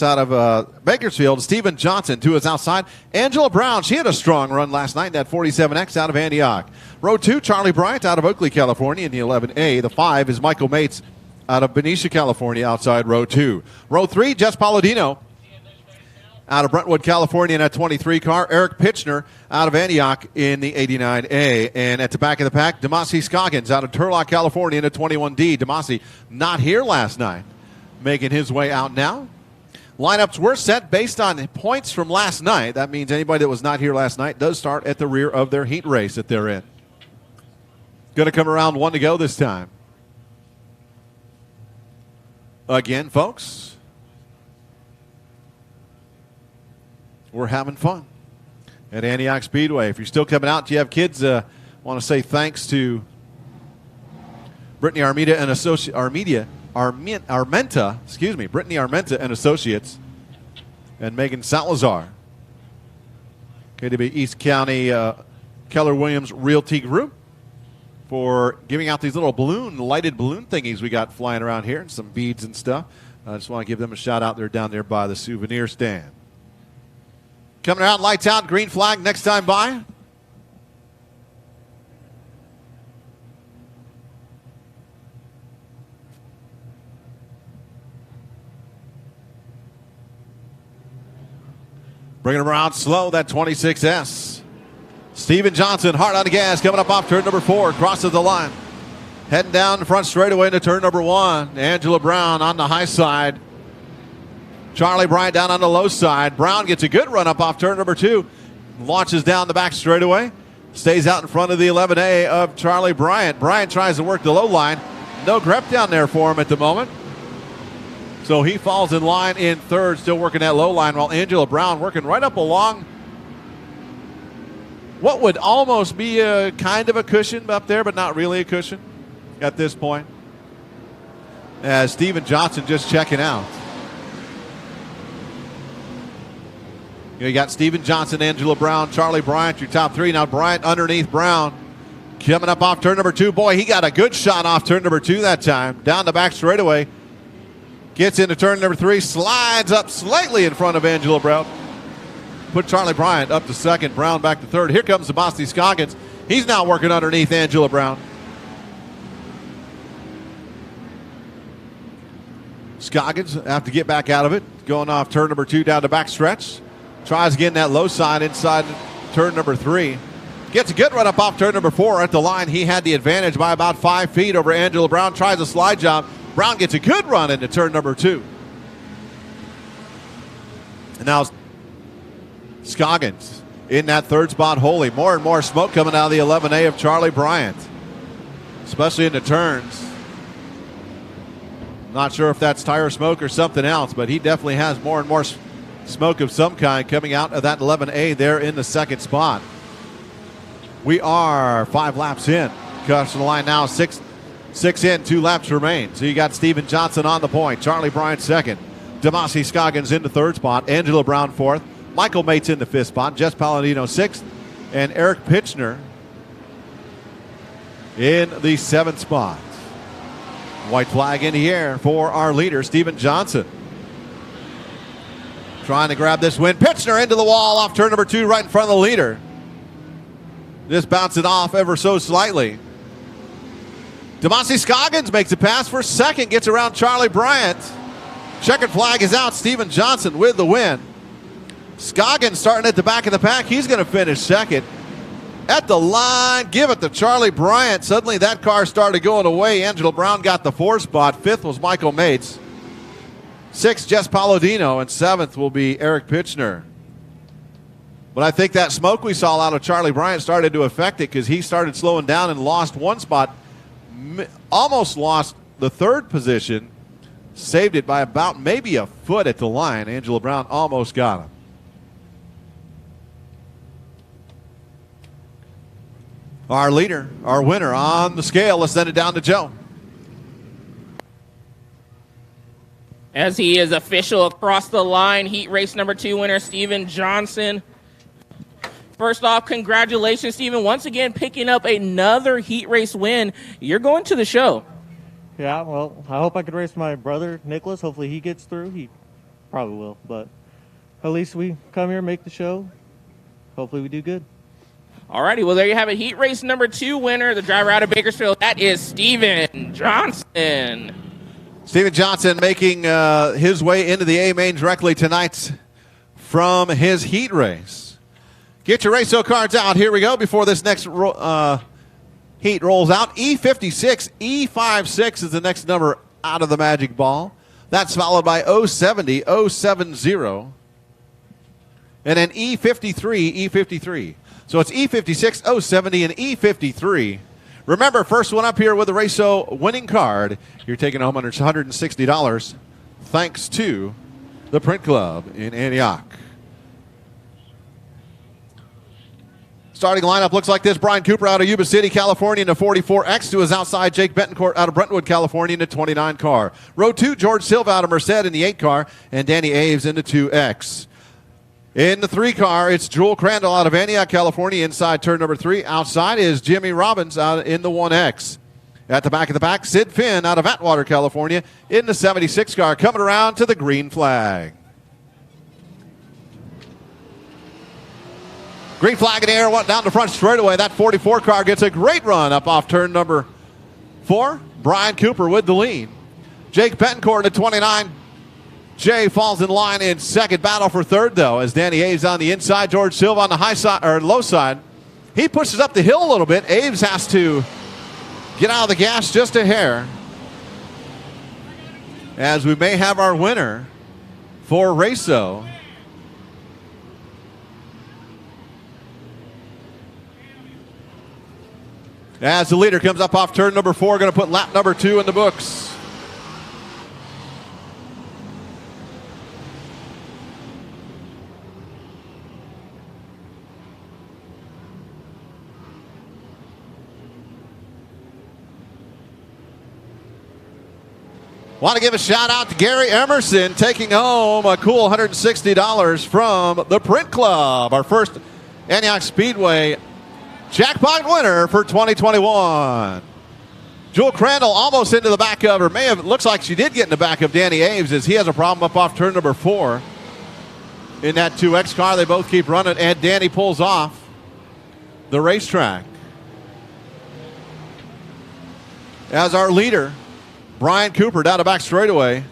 out of Bakersfield. Steven Johnson to his outside. Angela Brown, she had a strong run last night in that 47X out of Antioch. Row 2, Charlie Bryant out of Oakley, California in the 11A. The 5 is Michael Mates out of Benicia, California outside row 2. Row 3, Jess Palladino out of Brentwood, California in a 23 car. Eric Pitchner out of Antioch in the 89A. And at the back of the pack, Demasi Scoggins out of Turlock, California in a 21D. Demasi not here last night, making his way out now. Lineups were set based on points from last night. That means anybody that was not here last night does start at the rear of their heat race that they're in. Going to come around 1 to go this time. Again, folks, we're having fun at Antioch Speedway. If you're still coming out, do you have kids? I want to say thanks to Brittany Armenta and Brittany Armenta and Associates, and Megan Salazar. KW East County Keller Williams Realty Group for giving out these little lighted balloon thingies we got flying around here and some beads and stuff. I just want to give them a shout out. They're down there by the souvenir stand. Coming out, lights out, green flag next time by. Bringing them around slow, that 26S. Steven Johnson, hard on the gas, coming up off turn number 4, crosses the line. Heading down the front straightaway into turn number 1. Angela Brown on the high side. Charlie Bryant down on the low side. Brown gets a good run up off turn number 2. Launches down the back straightaway. Stays out in front of the 11A of Charlie Bryant. Bryant tries to work the low line. No grep down there for him at the moment. So he falls in line in third, still working that low line, while Angela Brown working right up along what would almost be a kind of a cushion up there, but not really a cushion at this point. As Steven Johnson just checking out. You got Steven Johnson, Angela Brown, Charlie Bryant, your top 3. Now Bryant underneath Brown. Coming up off turn number 2. Boy, he got a good shot off turn number 2 that time. Down the back straightaway. Gets into turn number 3, slides up slightly in front of Angela Brown. Put Charlie Bryant up to second, Brown back to third. Here comes Demasi Scoggins. He's now working underneath Angela Brown. Scoggins have to get back out of it. Going off turn number 2 down the backstretch. Tries again that low side inside turn number 3. Gets a good run up off turn number 4 at the line. He had the advantage by about 5 feet over Angela Brown. Tries a slide job. Brown gets a good run into turn number 2. And now Scoggins in that third spot wholly. More and more smoke coming out of the 11A of Charlie Bryant, especially in the turns. Not sure if that's tire smoke or something else, but he definitely has more and more smoke of some kind coming out of that 11A there in the second spot. We are 5 laps in. Cuts to the line now, six in, 2 laps remain. So you got Steven Johnson on the point. Charlie Bryant second. Demasi Scoggins in the third spot. Angela Brown fourth. Michael Mates in the fifth spot. Jess Palladino sixth. And Eric Pitchner in the seventh spot. White flag in the air for our leader, Steven Johnson. Trying to grab this win. Pitchner into the wall off turn number 2 right in front of the leader. Just bounce it off ever so slightly. Demasi Scoggins makes a pass for second. Gets around Charlie Bryant. Checkered flag is out. Steven Johnson with the win. Scoggins starting at the back of the pack. He's going to finish second. At the line, give it to Charlie Bryant. Suddenly that car started going away. Angela Brown got the 4th spot. 5th was Michael Mates. 6th, Jess Palladino. And 7th will be Eric Pitchner. But I think that smoke we saw out of Charlie Bryant started to affect it because he started slowing down and lost 1 spot. Almost lost the 3rd position. Saved it by about maybe a foot at the line. Angela Brown almost got him. Our leader, our winner on the scale. Let's send it down to Joe. As he is official across the line, heat race number 2 winner, Steven Johnson. First off, congratulations, Steven. Once again, picking up another heat race win. You're going to the show. Yeah, well, I hope I could race my brother, Nicholas. Hopefully he gets through. He probably will. But at least we come here, make the show. Hopefully we do good. Alrighty, well, there you have it. Heat race number 2 winner, the driver out of Bakersfield. That is Steven Johnson. Steven Johnson making his way into the A main directly tonight from his heat race. Get your RACO cards out. Here we go before this next heat rolls out. E56, E56 is the next number out of the magic ball. That's followed by 070, 070, and then E53, E53. So it's E56, 070, and E53. Remember, first one up here with the RACO winning card, you're taking home $160 thanks to the Print Club in Antioch. Starting lineup looks like this. Brian Cooper out of Yuba City, California in the 44X to his outside. Jake Betancourt out of Brentwood, California in the 29 car. Row 2, George Silva out of Merced in the 8 car, and Danny Aves in the 2X. In the 3 car, it's Jewel Crandall out of Antioch, California, inside turn number 3. Outside is Jimmy Robbins out in the 1X. At the back of the pack, Sid Finn out of Atwater, California, in the 76 car, coming around to the green flag. Green flag in the air, went down the front straightaway. That 44 car gets a great run up off turn number 4. Brian Cooper with the lead. Jake Betancourt at 29. Jay falls in line in second. Battle for third, though, as Danny Aves on the inside. George Silva on the high side or low side. He pushes up the hill a little bit. Aves has to get out of the gas just a hair, as we may have our winner for RACO. As the leader comes up off turn number 4, going to put lap number 2 in the books. Want to give a shout out to Gary Emerson taking home a cool $160 from the Print Club, our first Antioch Speedway jackpot winner for 2021. Jewel Crandall almost into the back of, or may have, looks like she did get in the back of Danny Aves as he has a problem up off turn number 4. In that 2X car, they both keep running, and Danny pulls off the racetrack. As our leader, Brian Cooper, down the back straightaway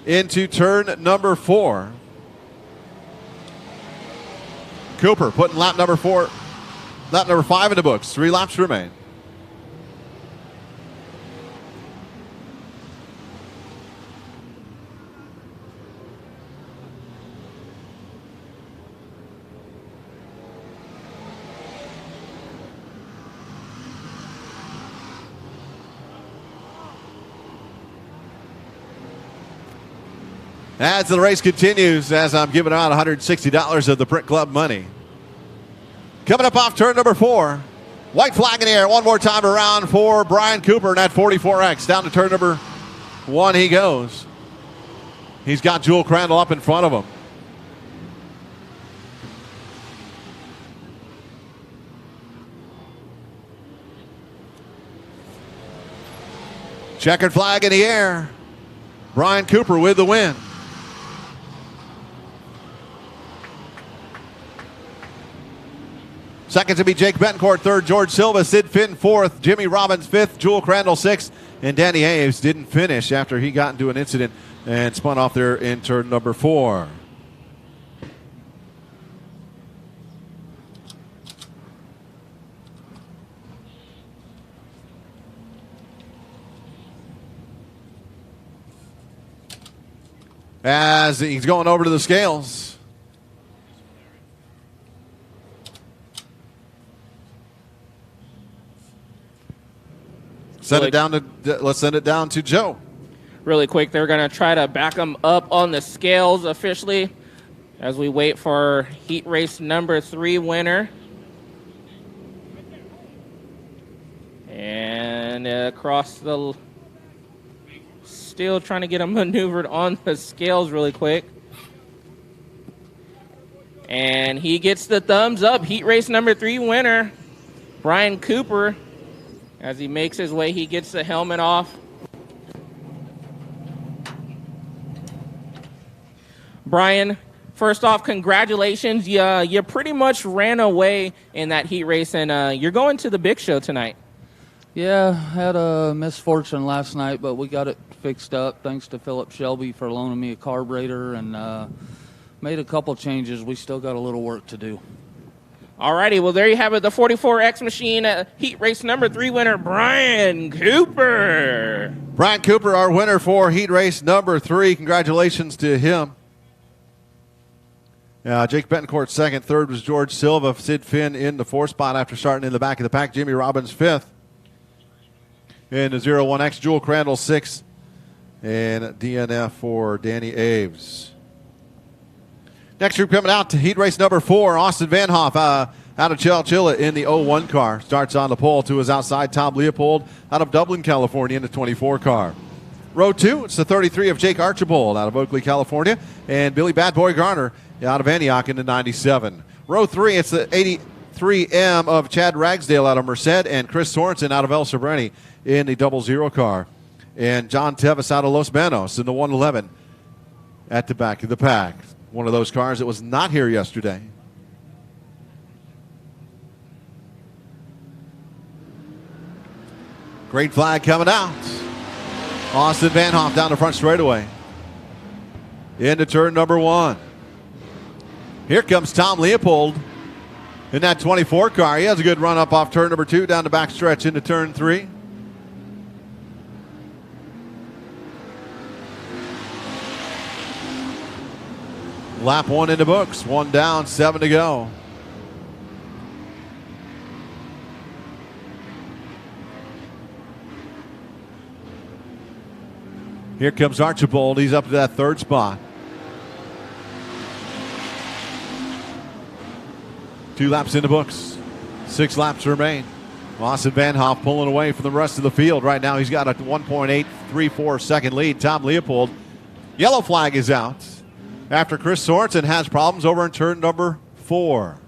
into turn number 4. Cooper putting lap number 5 in the books. 3 laps remain. As the race continues, as I'm giving out $160 of the Print Club money. Coming up off turn number 4. White flag in the air. One more time around for Brian Cooper in that 44X. Down to turn number 1 he goes. He's got Jewel Crandall up in front of him. Checkered flag in the air. Brian Cooper with the win. Second to be Jake Betancourt, third George Silva, Sid Finn fourth, Jimmy Robbins fifth, Jewel Crandall sixth, and Danny Aves didn't finish after he got into an incident and spun off there in turn number 4. As he's going over to the scales. Let's send it down to Joe. Really quick, they're going to try to back him up on the scales officially as we wait for heat race number 3 winner. And across the... Still trying to get him maneuvered on the scales really quick. And he gets the thumbs up. Heat race number 3 winner, Brian Cooper. As he makes his way, he gets the helmet off. Brian, first off, congratulations. You pretty much ran away in that heat race, and you're going to the big show tonight. Yeah, had a misfortune last night, but we got it fixed up. Thanks to Philip Shelby for loaning me a carburetor, and made a couple changes. We still got a little work to do. Alrighty, well, there you have it. The 44X machine heat race number 3 winner, Brian Cooper. Brian Cooper, our winner for heat race number 3. Congratulations to him. Jake Betancourt second. Third was George Silva. Sid Finn in the 4th spot after starting in the back of the pack. Jimmy Robbins 5th. In the 01X, Jewel Crandall 6th. And DNF for Danny Aves. Next group coming out to heat race number 4, Austin Van Hoff out of Chowchilla in the 01 car. Starts on the pole to his outside, Tom Leopold out of Dublin, California in the 24 car. Row 2, it's the 33 of Jake Archibald out of Oakley, California, and Billy Bad Boy Garner out of Antioch in the 97. Row 3, it's the 83M of Chad Ragsdale out of Merced, and Chris Sorensen out of El Sobrani in the 00 car. And John Tevis out of Los Banos in the 111 at the back of the pack. One of those cars that was not here yesterday. Great flag coming out. Austin Van Hoff down the front straightaway. Into turn number 1. Here comes Tom Leopold in that 24 car. He has a good run up off turn number 2 down the back stretch into turn 3. Lap 1 in the books. 1 down, 7 to go. Here comes Archibald. He's up to that 3rd spot. 2 laps in the books. 6 laps remain. Austin Van Hoff pulling away from the rest of the field. Right now he's got a 1.834 second lead. Tom Leopold. Yellow flag is out after Chris Sorensen has problems over in turn number 4.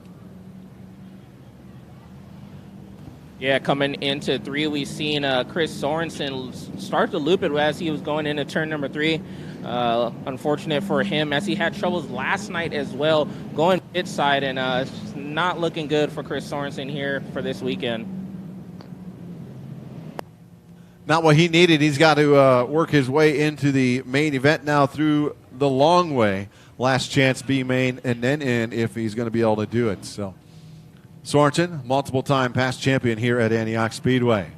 Yeah, coming into 3, we've seen Chris Sorensen start to loop it as he was going into turn number 3. Unfortunate for him as he had troubles last night as well, going pit side, and it's not looking good for Chris Sorensen here for this weekend. Not what he needed. He's got to work his way into the main event now through the long way. Last chance B main and then in if he's going to be able to do it. So Sorensen, multiple-time past champion here at Antioch Speedway.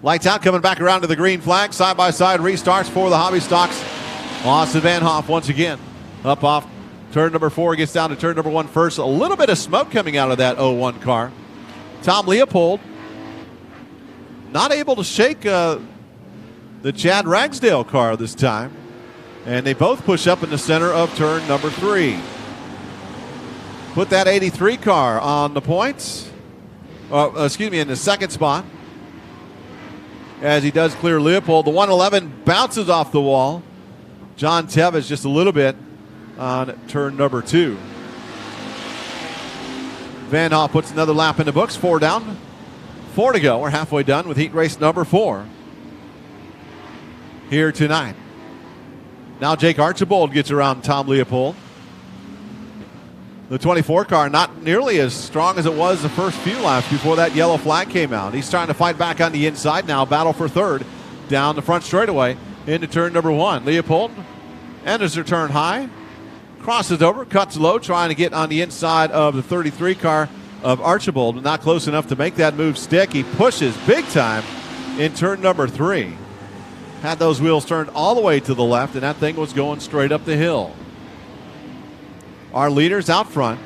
Lights out, coming back around to the green flag. Side-by-side restarts for the Hobby Stocks. Austin Van Hoff once again up off turn number 4, gets down to turn number 1 first. A little bit of smoke coming out of that 01 car. Tom Leopold not able to shake the Chad Ragsdale car this time. And they both push up in the center of turn number 3. Put that 83 car on the points. In the second spot. As he does clear Leopold. The 111 bounces off the wall. John Tevis just a little bit on turn number 2. Van Hoff puts another lap in the books. 4 down. 4 to go. We're halfway done with heat race number 4 here tonight. Now Jake Archibald gets around Tom Leopold. The 24 car not nearly as strong as it was the first few laps before that yellow flag came out. He's trying to fight back on the inside now. Battle for third down the front straightaway into turn number 1. Leopold enters the turn high, crosses over, cuts low, trying to get on the inside of the 33 car of Archibald, but not close enough to make that move stick. He pushes big time in turn number 3. Had those wheels turned all the way to the left, and that thing was going straight up the hill. Our leaders out front.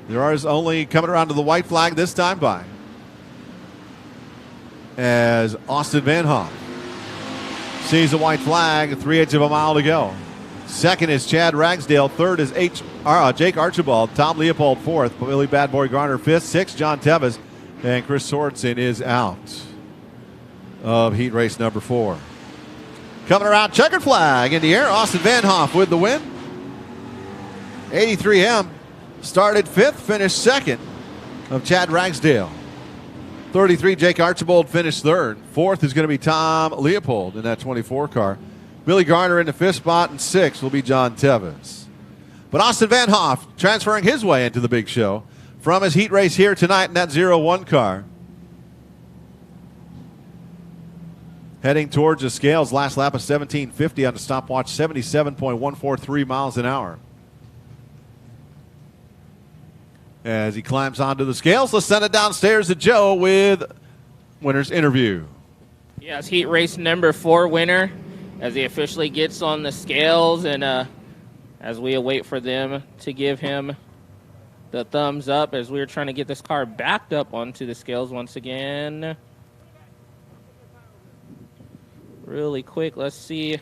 There is only coming around to the white flag this time by as Austin Van Hoff sees the white flag, 3/8 of a mile to go. Second is Chad Ragsdale. Third is Jake Archibald. Tom Leopold fourth. Billy Bad Boy Garner fifth. Sixth, John Tevis. And Chris Sorensen is out of heat race number 4. Coming around, checkered flag in the air. Austin Van Hoff with the win. 83M started 5th, finished 2nd of Chad Ragsdale. 33, Jake Archibald finished 3rd. 4th is going to be Tom Leopold in that 24 car. Billy Garner in the 5th spot, and 6th will be John Tevis. But Austin Van Hoff transferring his way into the big show from his heat race here tonight in that 01 car. Heading towards the scales, last lap of 17:50 on the stopwatch, 77.143 miles an hour. As he climbs onto the scales, let's send it downstairs to Joe with winner's interview. Yes, heat race number 4 winner as he officially gets on the scales, and as we await for them to give him the thumbs up as we're trying to get this car backed up onto the scales once again. Really quick, let's see.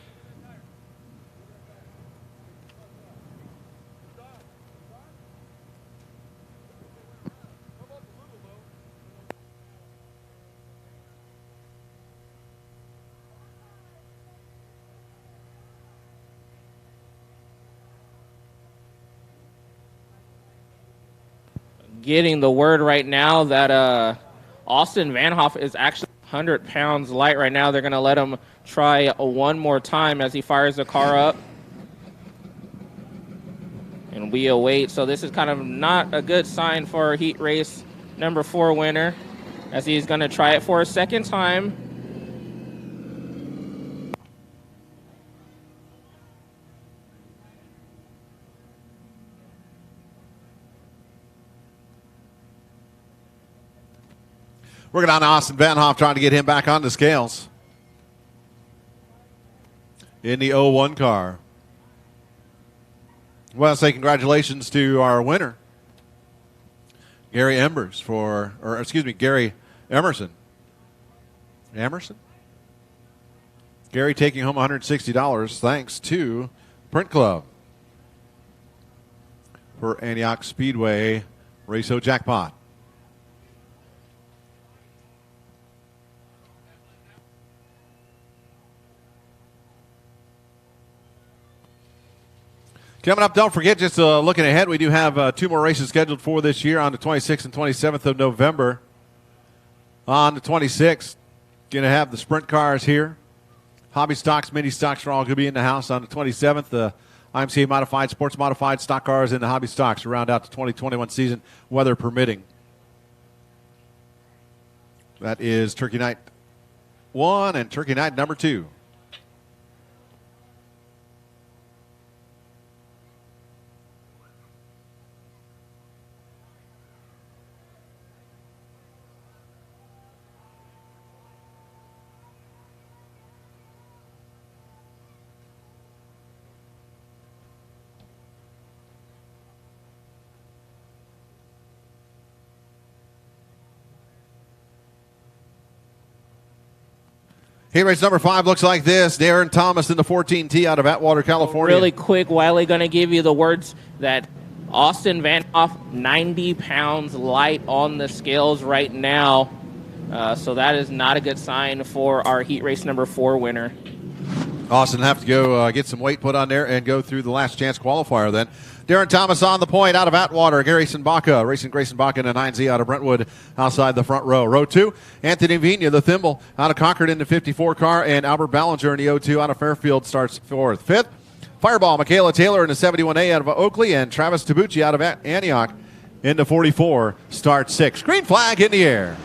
Getting the word right now that Austin Van Hoff is actually 100 pounds light right now. They're going to let him try one more time as he fires the car up. And we await. So this is kind of not a good sign for heat race number 4 winner as he's going to try it for a second time. Working on Austin Van Hoff, trying to get him back on the scales in the 01 car. I want to say congratulations to our winner, Gary Emerson. Gary taking home $160 thanks to Print Club for Antioch Speedway Race-O Jackpot. Coming up, don't forget, just looking ahead, we do have 2 more races scheduled for this year on the 26th and 27th of November. On the 26th, going to have the sprint cars here. Hobby stocks, mini stocks are all going to be in the house on the 27th. The IMCA modified, sports modified stock cars and the hobby stocks to round out the 2021 season, weather permitting. That is Turkey Night 1 and Turkey Night number 2. Heat race number 5 looks like this. Darren Thomas in the 14T out of Atwater, California. Really quick, Wiley going to give you the words that Austin Vanhoff, 90 pounds light on the scales right now. So that is not a good sign for our heat race number 4 winner. Austin will have to go get some weight put on there and go through the last chance qualifier then. Darren Thomas on the point out of Atwater. Grayson Baca racing Grayson Baca in a 9Z out of Brentwood outside the front row. Row 2, Anthony Vina, the thimble, out of Concord in the 54 car, and Albert Ballinger in the 02 out of Fairfield starts 4th. 5th, Fireball, Michaela Taylor in the 71A out of Oakley, and Travis Tabucci out of Antioch in the 44 starts 6th. Green flag in the air.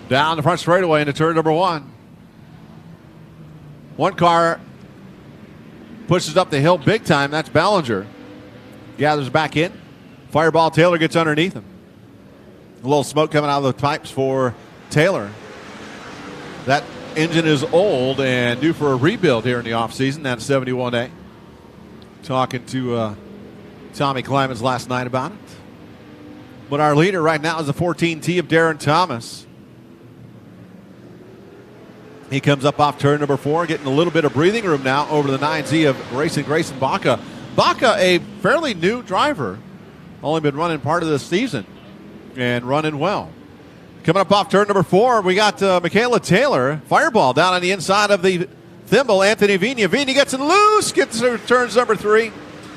Down the front straightaway into turn number 1. One car pushes up the hill big time. That's Ballinger. Gathers back in. Fireball Taylor gets underneath him. A little smoke coming out of the pipes for Taylor. That engine is old and due for a rebuild here in the offseason. That's 71A. Talking to Tommy Clemens last night about it. But our leader right now is the 14T of Darren Thomas. He comes up off turn number 4, getting a little bit of breathing room now over the 9Z of racing Grayson Baca. Baca, a fairly new driver, only been running part of the season and running well. Coming up off turn number 4, we got Michaela Taylor, Fireball down on the inside of the thimble. Anthony Vina. Vina gets it loose, gets to turns number 3.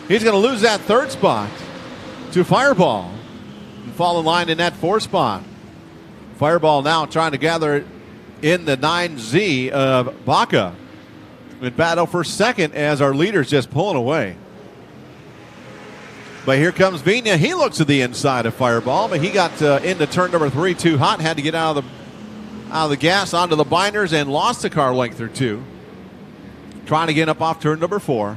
He's going to lose that 3rd spot to Fireball and fall in line in that 4th spot. Fireball now trying to gather it in the 9Z of Baca in battle for 2nd as our leader's just pulling away. But here comes Vina. He looks to the inside of Fireball, but he got into turn number 3 too hot. Had to get out of the gas onto the binders and lost a car length or 2. Trying to get up off turn number 4.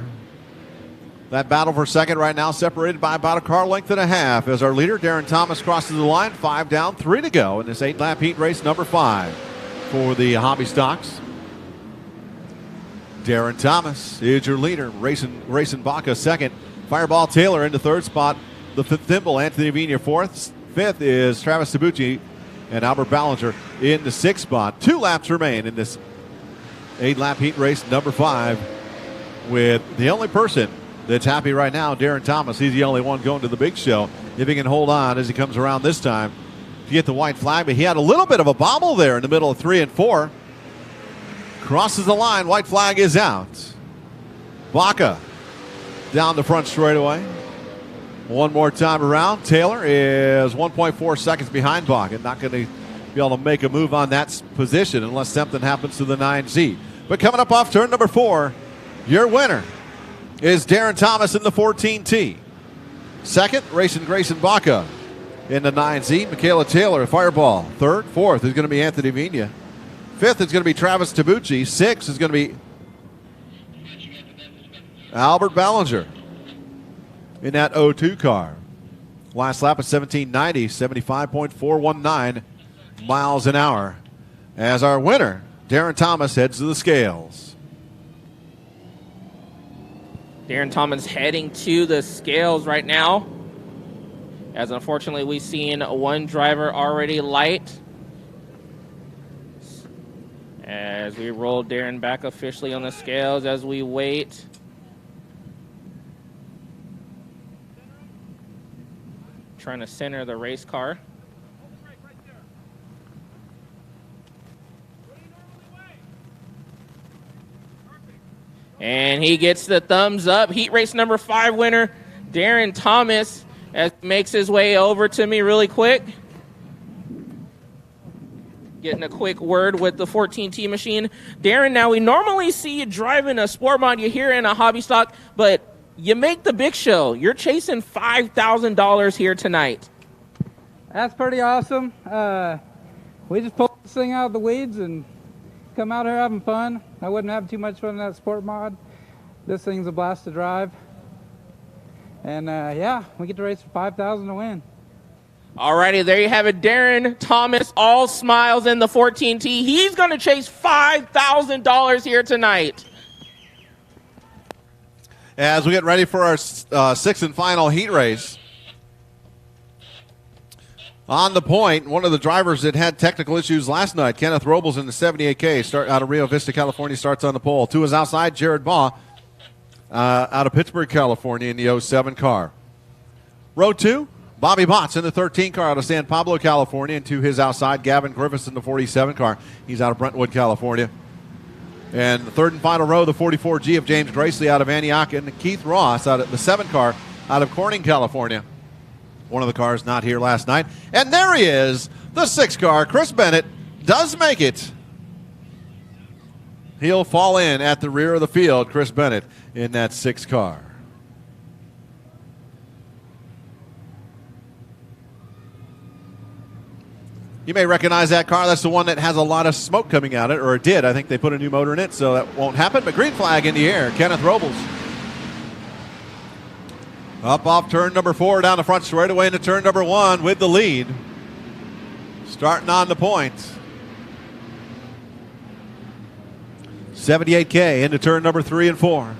That battle for 2nd right now separated by about a car length and a half as our leader, Darren Thomas, crosses the line. 5 down, 3 to go in this 8-lap heat race number 5. For the hobby stocks, Darren Thomas is your leader. Racing Baca 2nd. Fireball Taylor in the 3rd spot. The thimble, Anthony Vina 4th. 5th is Travis Tabucci and Albert Ballinger in the 6th spot. 2 laps remain in this 8-lap heat race number 5 with the only person that's happy right now, Darren Thomas. He's the only one going to the big show. If he can hold on as he comes around this time to get the white flag, but he had a little bit of a bobble there in the middle of 3 and 4. Crosses the line, white flag is out. Baca down the front straightaway. One more time around. Taylor is 1.4 seconds behind Baca. Not going to be able to make a move on that position unless something happens to the 9Z. But coming up off turn number 4, your winner is Darren Thomas in the 14T. 2nd, racing Grayson Baca. In the 9Z, Michaela Taylor, Fireball. 3rd, 4th is going to be Anthony Vina. 5th is going to be Travis Tabucci. 6th is going to be Albert Ballinger in that 02 car. Last lap at 1790, 75.419 miles an hour. As our winner, Darren Thomas, heads to the scales. Darren Thomas heading to the scales right now, as unfortunately we've seen one driver already light. As we roll Darren back officially on the scales as we wait. Trying to center the race car. And he gets the thumbs up. Heat race number 5 winner, Darren Thomas, as he makes his way over to me really quick. Getting a quick word with the 14T machine. Darren, now we normally see you driving a sport mod. You hear in a hobby stock, but you make the big show. You're chasing $5,000 here tonight. That's pretty awesome. We just pulled this thing out of the weeds and come out here having fun. I wouldn't have too much fun in that sport mod. This thing's a blast to drive. And yeah, we get to race for $5,000 to win. Alrighty, there you have it. Darren Thomas, all smiles in the 14T. He's going to chase $5,000 here tonight. As we get ready for our sixth and final heat race. On the point, one of the drivers that had technical issues last night, Kenneth Robles in the 78K, start out of Rio Vista, California, starts on the pole. To his outside, Jared Baugh out of Pittsburgh, California in the 07 car. Row 2, Bobby Botts in the 13 car out of San Pablo, California. And to his outside, Gavin Griffiths in the 47 car. He's out of Brentwood, California. And the third and final row, the 44G of James Gracely out of Antioch. And Keith Ross out of the 7 car out of Corning, California. One of the cars not here last night. And there he is, the 6 car. Chris Bennett does make it. He'll fall in at the rear of the field, Chris Bennett, in that 6 car. You may recognize that car. That's the one that has a lot of smoke coming out of it, or it did. I think they put a new motor in it, so that won't happen. But green flag in the air, Kenneth Robles. Up off turn number 4 down the front straightaway into turn number 1 with the lead. Starting on the point. 78K into turn number 3 and 4.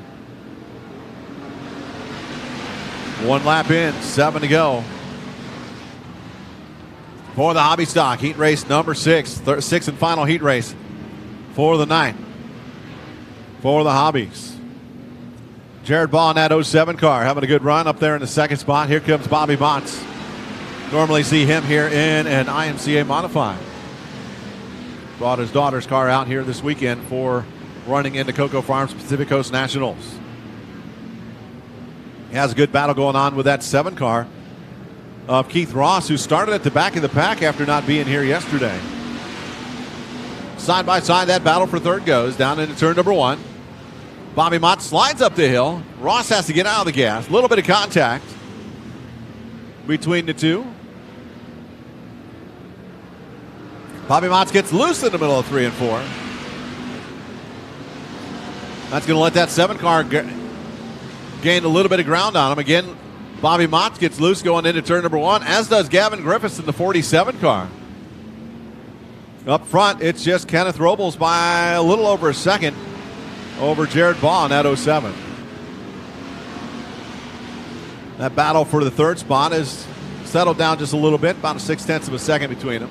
1 lap in, 7 to go. For the hobby stock, heat race number 6. Sixth and final heat race for the night. For the hobbies. Jared Baugh in that 07 car having a good run up there in the 2nd spot. Here comes Bobby Botts. Normally see him here in an IMCA modified. Brought his daughter's car out here this weekend for running into Coco Farms Pacific Coast Nationals. He has a good battle going on with that 7 car of Keith Ross, who started at the back of the pack after not being here yesterday. Side by side, that battle for third goes down into turn number 1. Bobby Mott slides up the hill. Ross has to get out of the gas. A little bit of contact between the two. Bobby Mott gets loose in the middle of 3 and 4. That's going to let that 7 car gain a little bit of ground on him. Again, Bobby Mott gets loose going into turn number 1, as does Gavin Griffiths in the 47 car. Up front, it's just Kenneth Robles by a little over a second over Jared Baugh in that 07. That battle for the 3rd spot has settled down just a little bit, about a 0.6 of a second between them.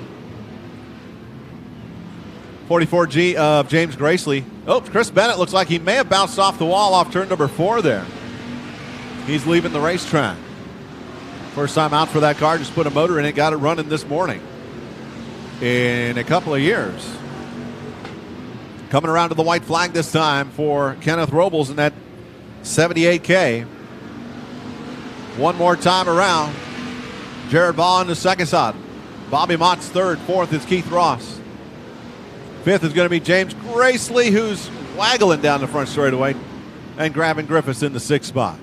44G of James Gracely. Oh, Chris Bennett looks like he may have bounced off the wall off turn number 4 there. He's leaving the racetrack. First time out for that car, just put a motor in it, got it running this morning in a couple of years. Coming around to the white flag this time for Kenneth Robles in that 78K. One more time around. Jared Baugh in the 2nd spot. Bobby Mott's 3rd. 4th is Keith Ross. 5th is going to be James Gracely, who's waggling down the front straightaway, and Gavin Griffiths in the 6th spot.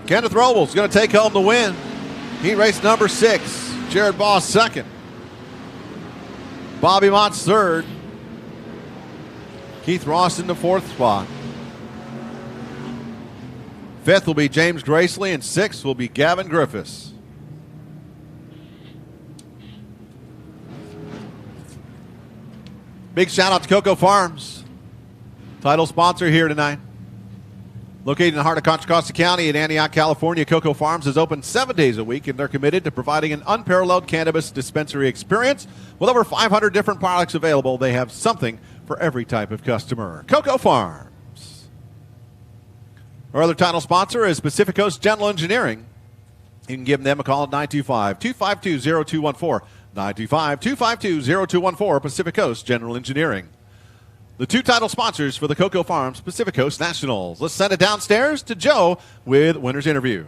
Kenneth Robles going to take home the win. Heat race number 6. Jared Baugh 2nd. Bobby Mott's 3rd. Keith Ross in the 4th spot. 5th will be James Gracely, and 6th will be Gavin Griffiths. Big shout out to Coco Farms, title sponsor here tonight. Located in the heart of Contra Costa County in Antioch, California, Coco Farms is open 7 days a week, and they're committed to providing an unparalleled cannabis dispensary experience. With over 500 different products available, they have something for every type of customer. Coco Farms. Our other title sponsor is Pacific Coast General Engineering. You can give them a call at 925-252-0214. 925-252-0214, Pacific Coast General Engineering. The 2 title sponsors for the Coco Farms Pacific Coast Nationals. Let's send it downstairs to Joe with winner's interview.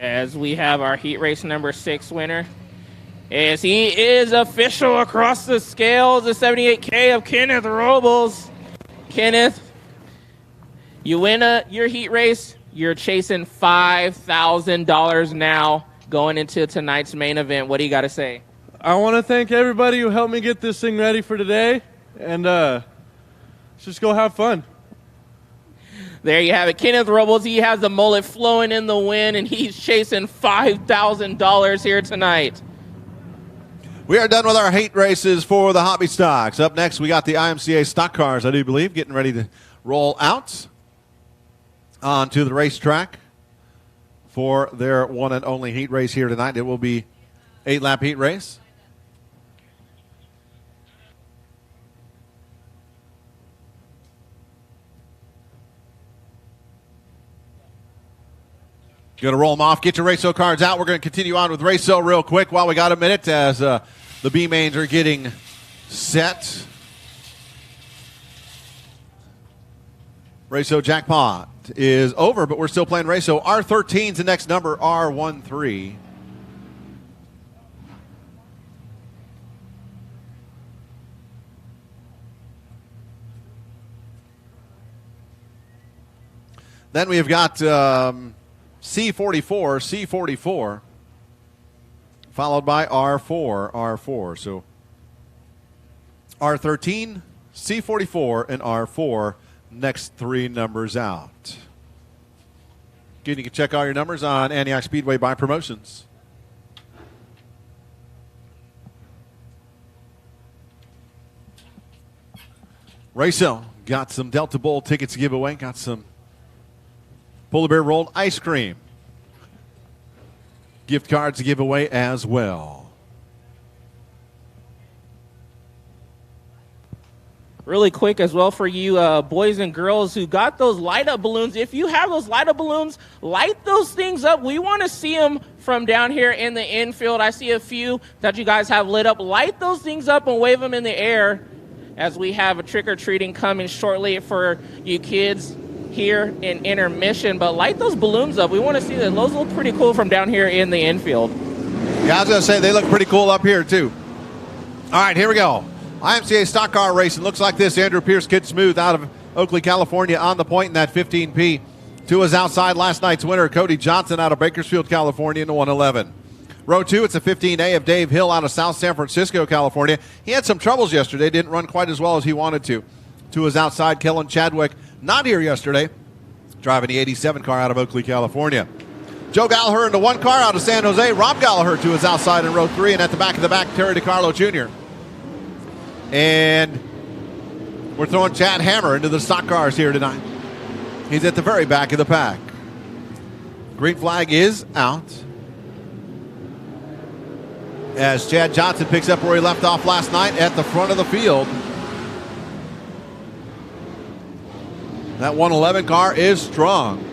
As we have our heat race number 6 winner, as he is official across the scales, the 78K of Kenneth Robles. Kenneth, you win your heat race. You're chasing $5,000 now going into tonight's main event. What do you got to say? I want to thank everybody who helped me get this thing ready for today, and let's just go have fun. There you have it. Kenneth Robles, he has the mullet flowing in the wind, and he's chasing $5,000 here tonight. We are done with our heat races for the hobby stocks. Up next, we got the IMCA stock cars, I do believe, getting ready to roll out onto the racetrack for their one and only heat race here tonight. It will be 8-lap heat race. Going to roll them off. Get your Raceho cards out. We're going to continue on with Raceho real quick while we got a minute as the B-mains are getting set. Raceho jackpot is over, but we're still playing Raceho. R13's the next number, R13. Then we've got C44, followed by R4. So R13, C44, and R4, next 3 numbers out. Again, you can check all your numbers on Antioch Speedway by Promotions. Raceho got some Delta Bowl tickets to give away, got some Polar Bear rolled ice cream. Gift cards to give away as well. Really quick as well for you boys and girls who got those light-up balloons. If you have those light-up balloons, light those things up. We want to see them from down here in the infield. I see a few that you guys have lit up. Light those things up and wave them in the air as we have a trick-or-treating coming shortly for you kids here in intermission. But light those balloons up. We want to see that. Those look pretty cool from down here in the infield. Yeah, I was going to say they look pretty cool up here too. All right, here we go. IMCA stock car racing looks like this. Andrew Pierce, Kid Smooth out of Oakley, California, on the point in that 15P. To his outside, last night's winner, Cody Johnson out of Bakersfield, California, in the 111. Row 2, it's a 15A of Dave Hill out of South San Francisco, California. He had some troubles yesterday, didn't run quite as well as he wanted to. To his outside, Kellen Chadwick, not here yesterday, driving the 87 car out of Oakley, California. Joe Gallagher in the 1 car out of San Jose. Rob Gallagher to his outside in row 3, and at the back of the back, Terry DiCarlo Jr. And we're throwing Chad Hammer into the stock cars here tonight. He's at the very back of the pack. Green flag is out as Chad Johnson picks up where he left off last night at the front of the field. That 111 car is strong.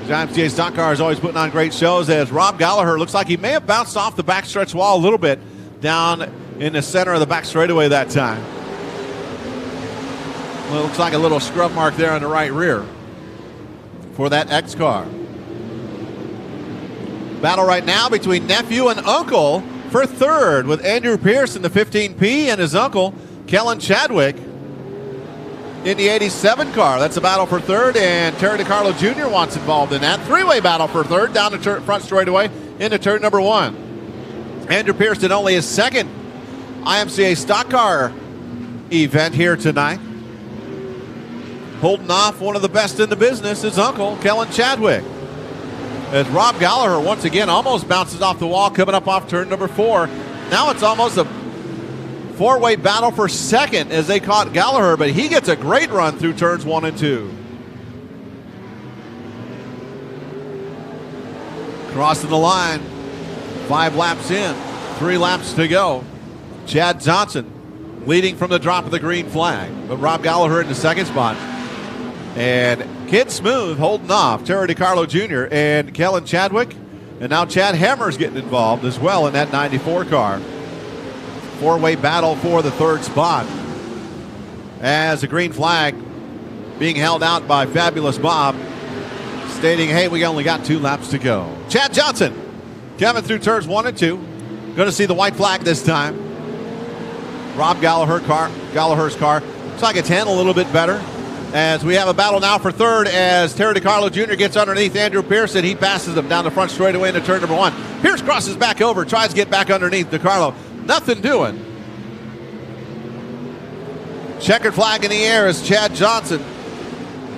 IMCA stock car is always putting on great shows as Rob Gallagher looks like he may have bounced off the backstretch wall a little bit down in the center of the back straightaway that time. Well, it looks like a little scrub mark there on the right rear for that X car. Battle right now between nephew and uncle for third, with Andrew Pierce in the 15P and his uncle, Kellen Chadwick, in the 87 car. That's a battle for third, and Terry DiCarlo Jr. wants involved in that. 3-way battle for third down the front straightaway into turn number 1. Andrew Pierce in only his second IMCA stock car event here tonight. Holding off one of the best in the business, his uncle, Kellen Chadwick. As Rob Gallagher once again almost bounces off the wall coming up off turn number 4. Now it's almost a 4-way battle for second as they caught Gallagher, but he gets a great run through turns 1 and 2. Crossing the line, 5 laps in, 3 laps to go. Chad Johnson leading from the drop of the green flag, but Rob Gallagher in the second spot. And Kid Smooth holding off Terry DiCarlo Jr. and Kellen Chadwick. And now Chad Hammer's getting involved as well in that 94 car. 4-way battle for the third spot. As the green flag being held out by Fabulous Bob. stating, hey, we only got 2 laps to go. Chad Johnson coming through turns 1 and 2. Going to see the white flag this time. Rob Gallagher's car. Looks like it's handled a little bit better. As we have a battle now for third as Terry DiCarlo Jr. gets underneath Andrew Pierce, and he passes him down the front straightaway into turn number 1. Pierce crosses back over, tries to get back underneath DiCarlo. Nothing doing. Checkered flag in the air as Chad Johnson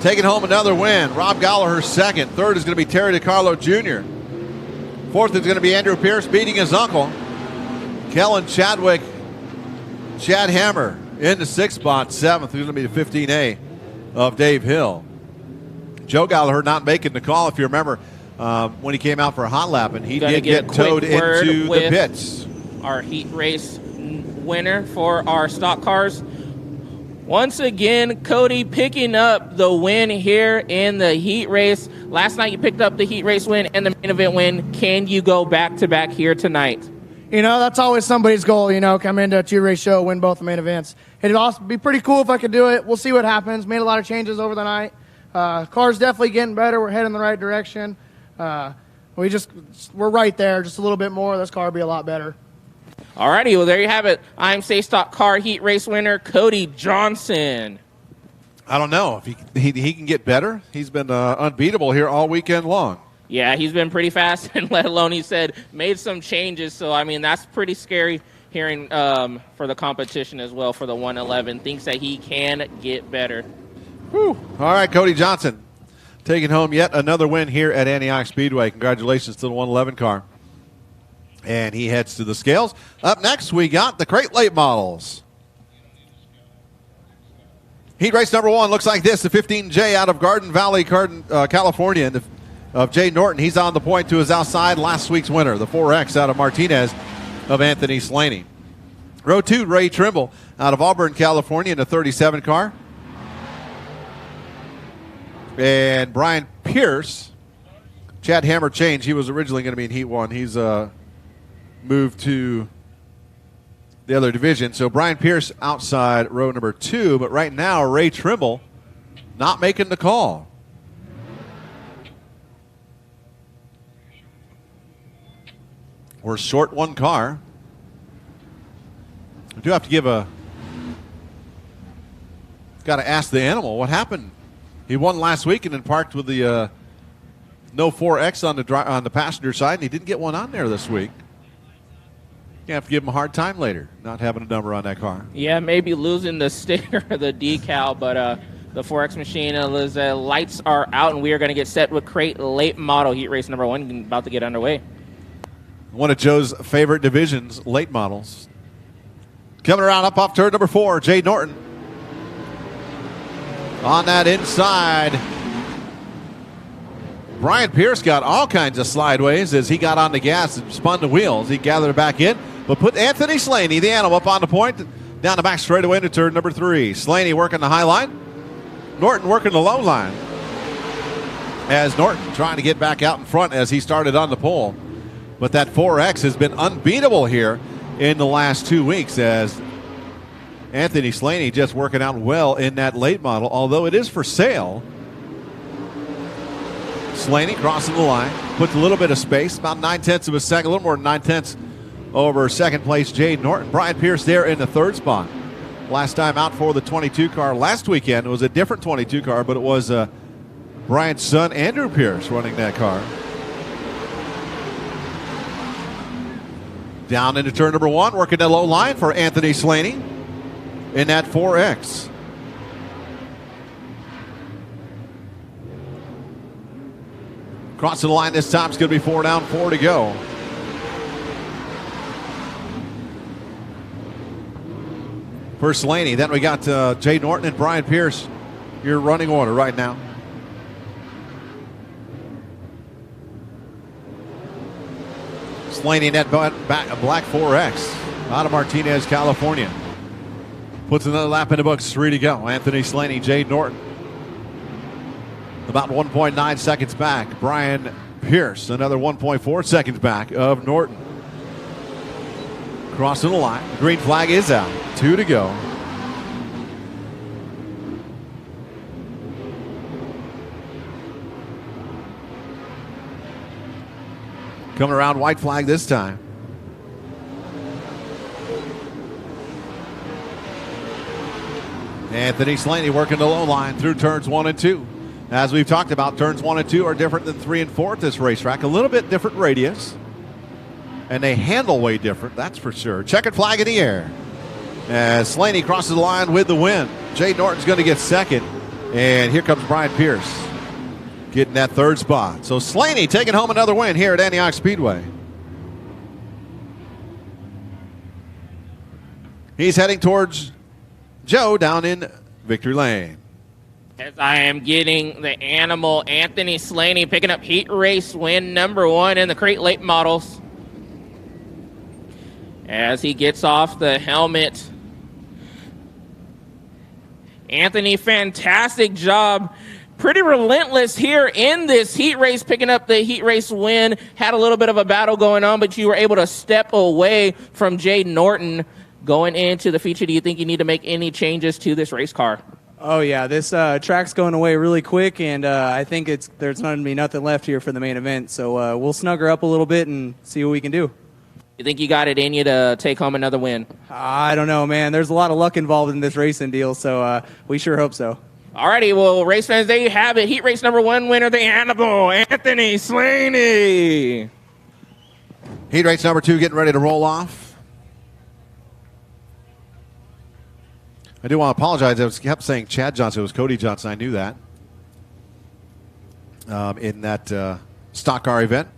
taking home another win. Rob Gallagher second. Third is going to be Terry DiCarlo Jr. Fourth is going to be Andrew Pierce beating his uncle. Kellen Chadwick, Chad Hammer in the 6th spot. 7th is going to be the 15A of Dave Hill. Joe Gallagher not making the call, if you remember, when he came out for a hot lap, and he did get towed into the pits. Our heat race winner for our stock cars. Once again, Cody picking up the win here in the heat race. Last night you picked up the heat race win and the main event win. Can you go back-to-back here tonight? You know, that's always somebody's goal, come into a 2-race show, win both the main events. It'd also be pretty cool if I could do it. We'll see what happens. Made a lot of changes over the night. Car's definitely getting better. We're heading in the right direction. We're right there, just a little bit more. This car will be a lot better. Alrighty, well, there you have it. IMSA Stock Car Heat Race winner, Cody Johnson. I don't know if he can get better. He's been unbeatable here all weekend long. Yeah, he's been pretty fast, and let alone, he said, made some changes. So, I mean, that's pretty scary hearing for the competition as well for the 111. Thinks that he can get better. Whew. All right, Cody Johnson taking home yet another win here at Antioch Speedway. Congratulations to the 111 car. And he heads to the scales. Up next, we got the Crate Late Models. Heat race number 1 looks like this. The 15J out of Garden Valley, California. And of Jay Norton, he's on the point to his outside. Last week's winner, the 4X out of Martinez of Anthony Slaney. Row 2, Ray Trimble out of Auburn, California in the 37 car. And Brian Pierce, Chad Hammer changed. He was originally going to be in Heat 1. He's moved to the other division. So Brian Pierce outside row number 2. But right now, Ray Trimble not making the call. We're short 1 car. We do have to give got to ask the animal what happened. He won last week and then parked with the no 4X on the passenger side, and he didn't get one on there this week. You have to give him a hard time later, not having a number on that car. Yeah, maybe losing the sticker or the decal, but the 4X machine, lights are out, and we are going to get set with Crate Late Model Heat Race number 1, about to get underway. One of Joe's favorite divisions, late models. Coming around up off turn number 4, Jay Norton. On that inside, Brian Pierce got all kinds of slideways as he got on the gas and spun the wheels. He gathered it back in, but put Anthony Slaney, the animal, up on the point, down the back straightaway into turn number 3. Slaney working the high line, Norton working the low line. As Norton trying to get back out in front as he started on the pole. But that 4X has been unbeatable here in the last 2 weeks as Anthony Slaney just working out well in that late model, although it is for sale. Slaney crossing the line, puts a little bit of space, about 9/10 of a second, a little more than 9/10 over second place Jade Norton. Brian Pierce there in the 3rd spot. Last time out for the 22 car last weekend, it was a different 22 car, but it was Brian's son Andrew Pierce running that car. Down into turn number 1, working that low line for Anthony Slaney in that 4X. Crossing the line this time, it's going to be 4 down, 4 to go. For Slaney. Then we got Jay Norton and Brian Pierce. Your running order right now. Slaney in that black 4X out of Martinez, California. Puts another lap in the books, 3 to go. Anthony Slaney, Jay Norton. About 1.9 seconds back. Brian Pierce, another 1.4 seconds back of Norton. Crossing the line. The green flag is out. 2 to go. Coming around white flag this time. Anthony Slaney working the low line through turns 1 and 2. As we've talked about, turns 1 and 2 are different than 3 and 4 at this racetrack. A little bit different radius. And they handle way different, that's for sure. Checkered flag in the air. As Slaney crosses the line with the win. Jay Norton's going to get second. And here comes Brian Pierce getting that third spot. So Slaney taking home another win here at Antioch Speedway. He's heading towards Joe down in Victory Lane. As I am getting the animal, Anthony Slaney picking up heat race win number 1 in the Crate Late Models. As he gets off the helmet. Anthony, fantastic job. Pretty relentless here in this heat race, picking up the heat race win. Had a little bit of a battle going on, but you were able to step away from Jay Norton going into the feature. Do you think you need to make any changes to this race car? Oh, yeah. This track's going away really quick, and I think there's going to be nothing left here for the main event. So we'll snug her up a little bit and see what we can do. You think you got it in you to take home another win? I don't know, man. There's a lot of luck involved in this racing deal, so we sure hope so. Alrighty, well, race fans, there you have it. Heat race number 1 winner, the animal, Anthony Slaney. Heat race number 2 getting ready to roll off. I do want to apologize. I kept saying Chad Johnson. It was Cody Johnson. I knew that. In that stock car event.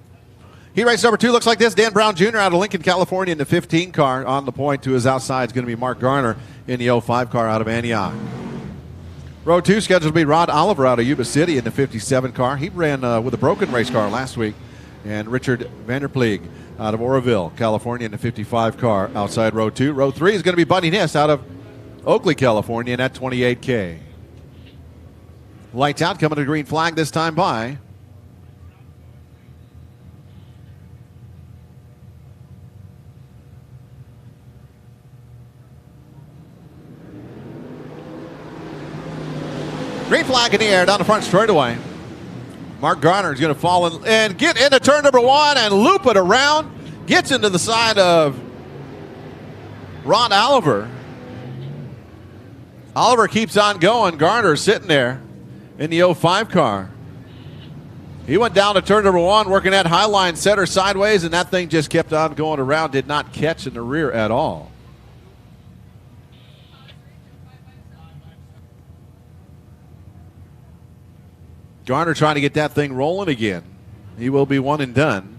Heat race number 2 looks like this. Dan Brown Jr. out of Lincoln, California in the 15 car. On the point to his outside is going to be Mark Garner in the 05 car out of Antioch. Row 2 scheduled to be Rod Oliver out of Yuba City in the 57 car. He ran with a broken race car last week. And Richard Vanderpleeg out of Oroville, California in the 55 car outside row 2. Row 3 is going to be Buddy Niss out of Oakley, California in that 28K. Lights out, coming to the green flag this time by green flag in the air down the front straightaway. Mark Garner is going to fall in and get into turn number 1 and loop it around. Gets into the side of Ron Oliver. Oliver keeps on going. Garner sitting there in the 05 car. He went down to turn number 1, working that high line center sideways, and that thing just kept on going around. Did not catch in the rear at all. Garner trying to get that thing rolling again. He will be one and done.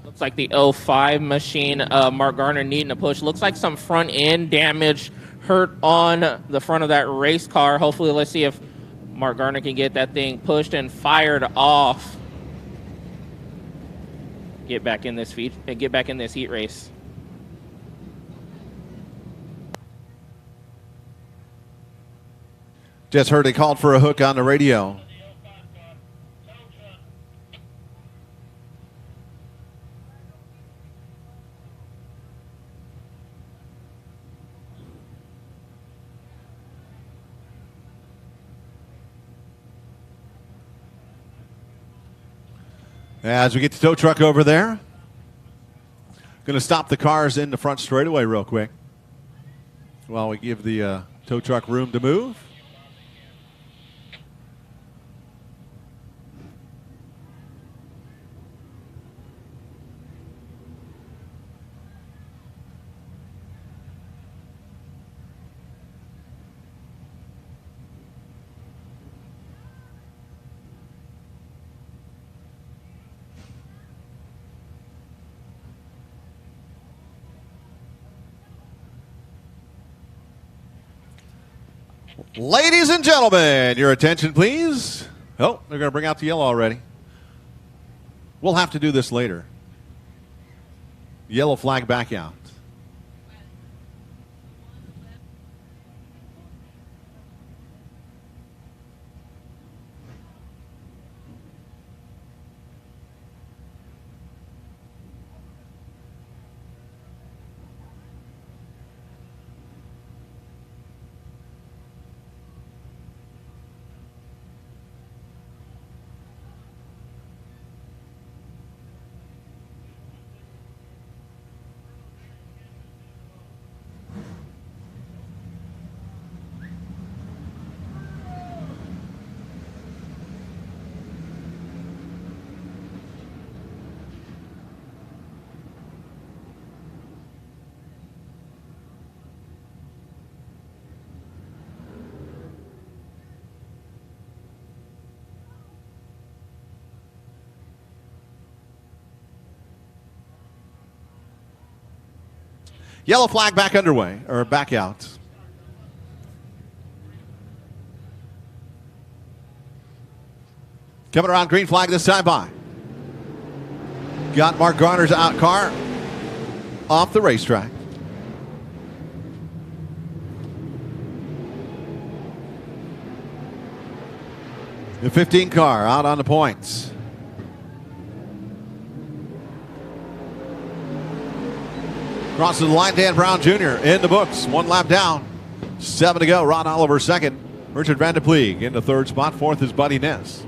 Looks like the 05 machine, Mark Garner needing a push. Looks like some front end damage hurt on the front of that race car. Hopefully, let's see if Mark Garner can get that thing pushed and fired off. Get back in this heat race. Just heard they called for a hook on the radio. As we get the tow truck over there, going to stop the cars in the front straightaway real quick while we give the tow truck room to move. Ladies and gentlemen, your attention, please. Oh, they're going to bring out the yellow already. We'll have to do this later. Yellow flag back out. Yellow flag back underway, or back out. Coming around, green flag this time by. Got Mark Garner's out car off the racetrack. The 15 car out on the points. Crosses the line, Dan Brown Jr. in the books. 1 lap down. 7 to go. Ron Oliver second. Richard Van de Pleeg in the third spot. Fourth is Buddy Ness.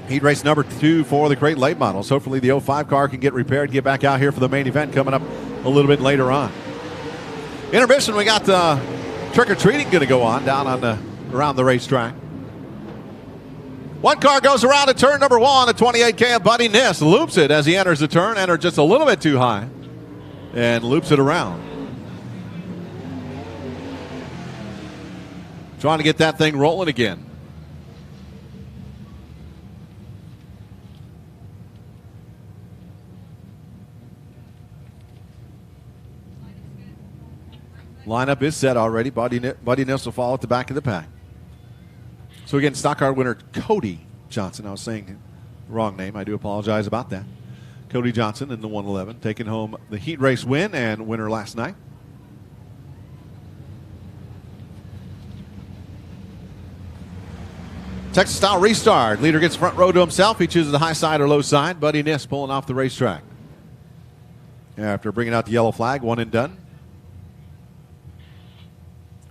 Heat race number 2 for the Crate Late Models. Hopefully the 05 car can get repaired, get back out here for the main event coming up a little bit later on. Intermission, we got trick-or-treating going to go on down on around the racetrack. One car goes around at turn number 1 at 28K of Buddy Ness. Loops it as he enters the turn. Entered just a little bit too high. And loops it around. Trying to get that thing rolling again. Lineup is set already. Buddy Ness will fall at the back of the pack. So again, stock car winner Cody Johnson. I was saying the wrong name. I do apologize about that. Cody Johnson in the 111, taking home the heat race win and winner last night. Texas style restart. Leader gets front row to himself. He chooses the high side or low side. Buddy Ness pulling off the racetrack. After bringing out the yellow flag, 1 and done.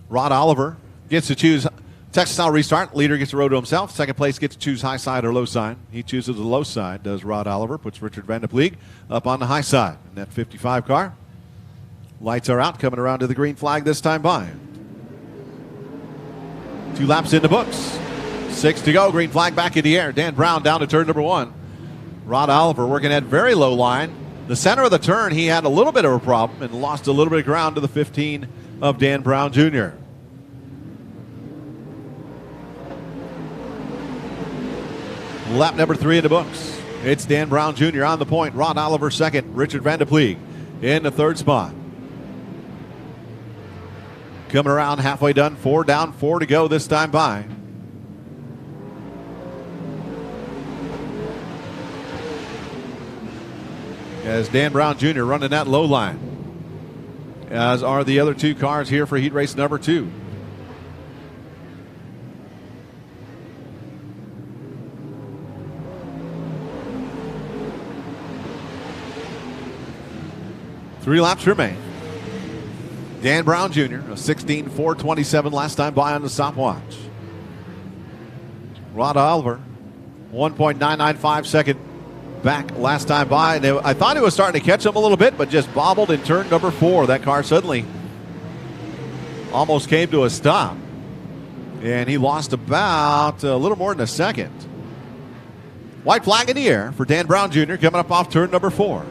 Rod Oliver gets to choose Texas style restart. Leader gets the row to himself. Second place gets to choose high side or low side. He chooses the low side, does Rod Oliver. Puts Richard Van de Pleeg up on the high side. In that 55 car. Lights are out, coming around to the green flag this time by. 2 laps in the books. 6 to go. Green flag back in the air. Dan Brown down to turn number 1. Rod Oliver working at very low line. The center of the turn, he had a little bit of a problem and lost a little bit of ground to the 15 of Dan Brown Jr. Lap number 3 in the books. It's Dan Brown Jr. on the point. Rod Oliver second. Richard Van de Pleeg in the third spot. Coming around halfway done. 4 down, 4 to go this time by. As Dan Brown Jr. running that low line. As are the other 2 cars here for heat race number 2. Three laps remain. Dan Brown Jr., a 16.427 last time by on the stopwatch. Rod Oliver, 1.995 second back last time by. And I thought it was starting to catch him a little bit, but just bobbled in turn number 4. That car suddenly almost came to a stop. And he lost about a little more than a second. White flag in the air for Dan Brown Jr. coming up off turn number 4.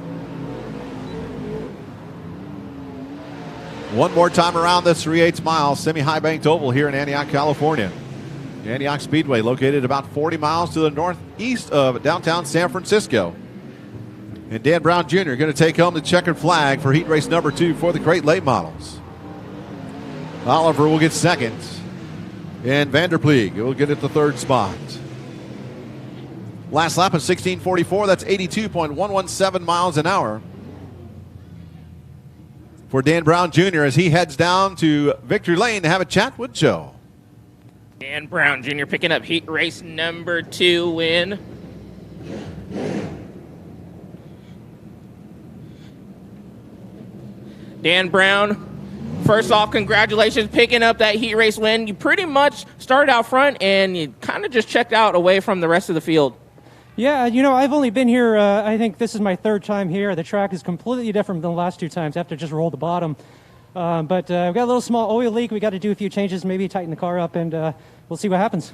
One more time around this 3/8 mile semi-high banked oval here in Antioch, California. Antioch Speedway located about 40 miles to the northeast of downtown San Francisco. And Dan Brown Jr. going to take home the checkered flag for heat race number 2 for the Crate Late Models. Oliver will get second. And Van der Pleeg will get it the third spot. Last lap of 16:44. That's 82.117 miles an hour for Dan Brown Jr. as he heads down to Victory Lane to have a chat with Joe. Dan Brown Jr. picking up heat race number 2 win. Dan Brown, first off, congratulations picking up that heat race win. You pretty much started out front and you kind of just checked out away from the rest of the field. Yeah, I've only been here, I think this is my 3rd time here. The track is completely different than the last 2 times. I have to just roll the bottom. But we've got a little small oil leak. We got to do a few changes, maybe tighten the car up, and we'll see what happens.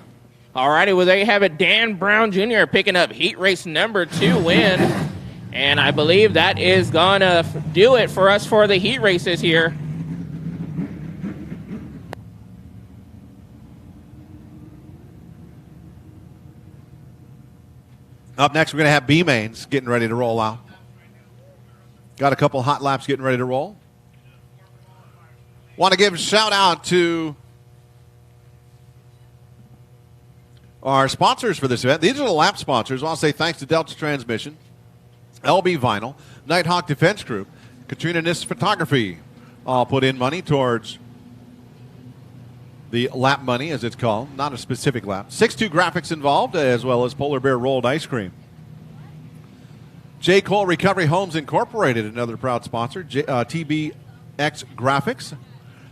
All righty, well, there you have it. Dan Brown Jr. picking up heat race number 2 win. And I believe that is going to do it for us for the heat races here. Up next, we're going to have B-Mains getting ready to roll out. Got a couple hot laps getting ready to roll. Want to give a shout out to our sponsors for this event. These are the lap sponsors. I want to say thanks to Delta Transmission, LB Vinyl, Nighthawk Defense Group, Katrina Niss Photography. All put in money towards the lap money, as it's called, not a specific lap. 6-2 Graphics involved, as well as Polar Bear Rolled Ice Cream. J. Cole Recovery Homes Incorporated, another proud sponsor. TBX Graphics.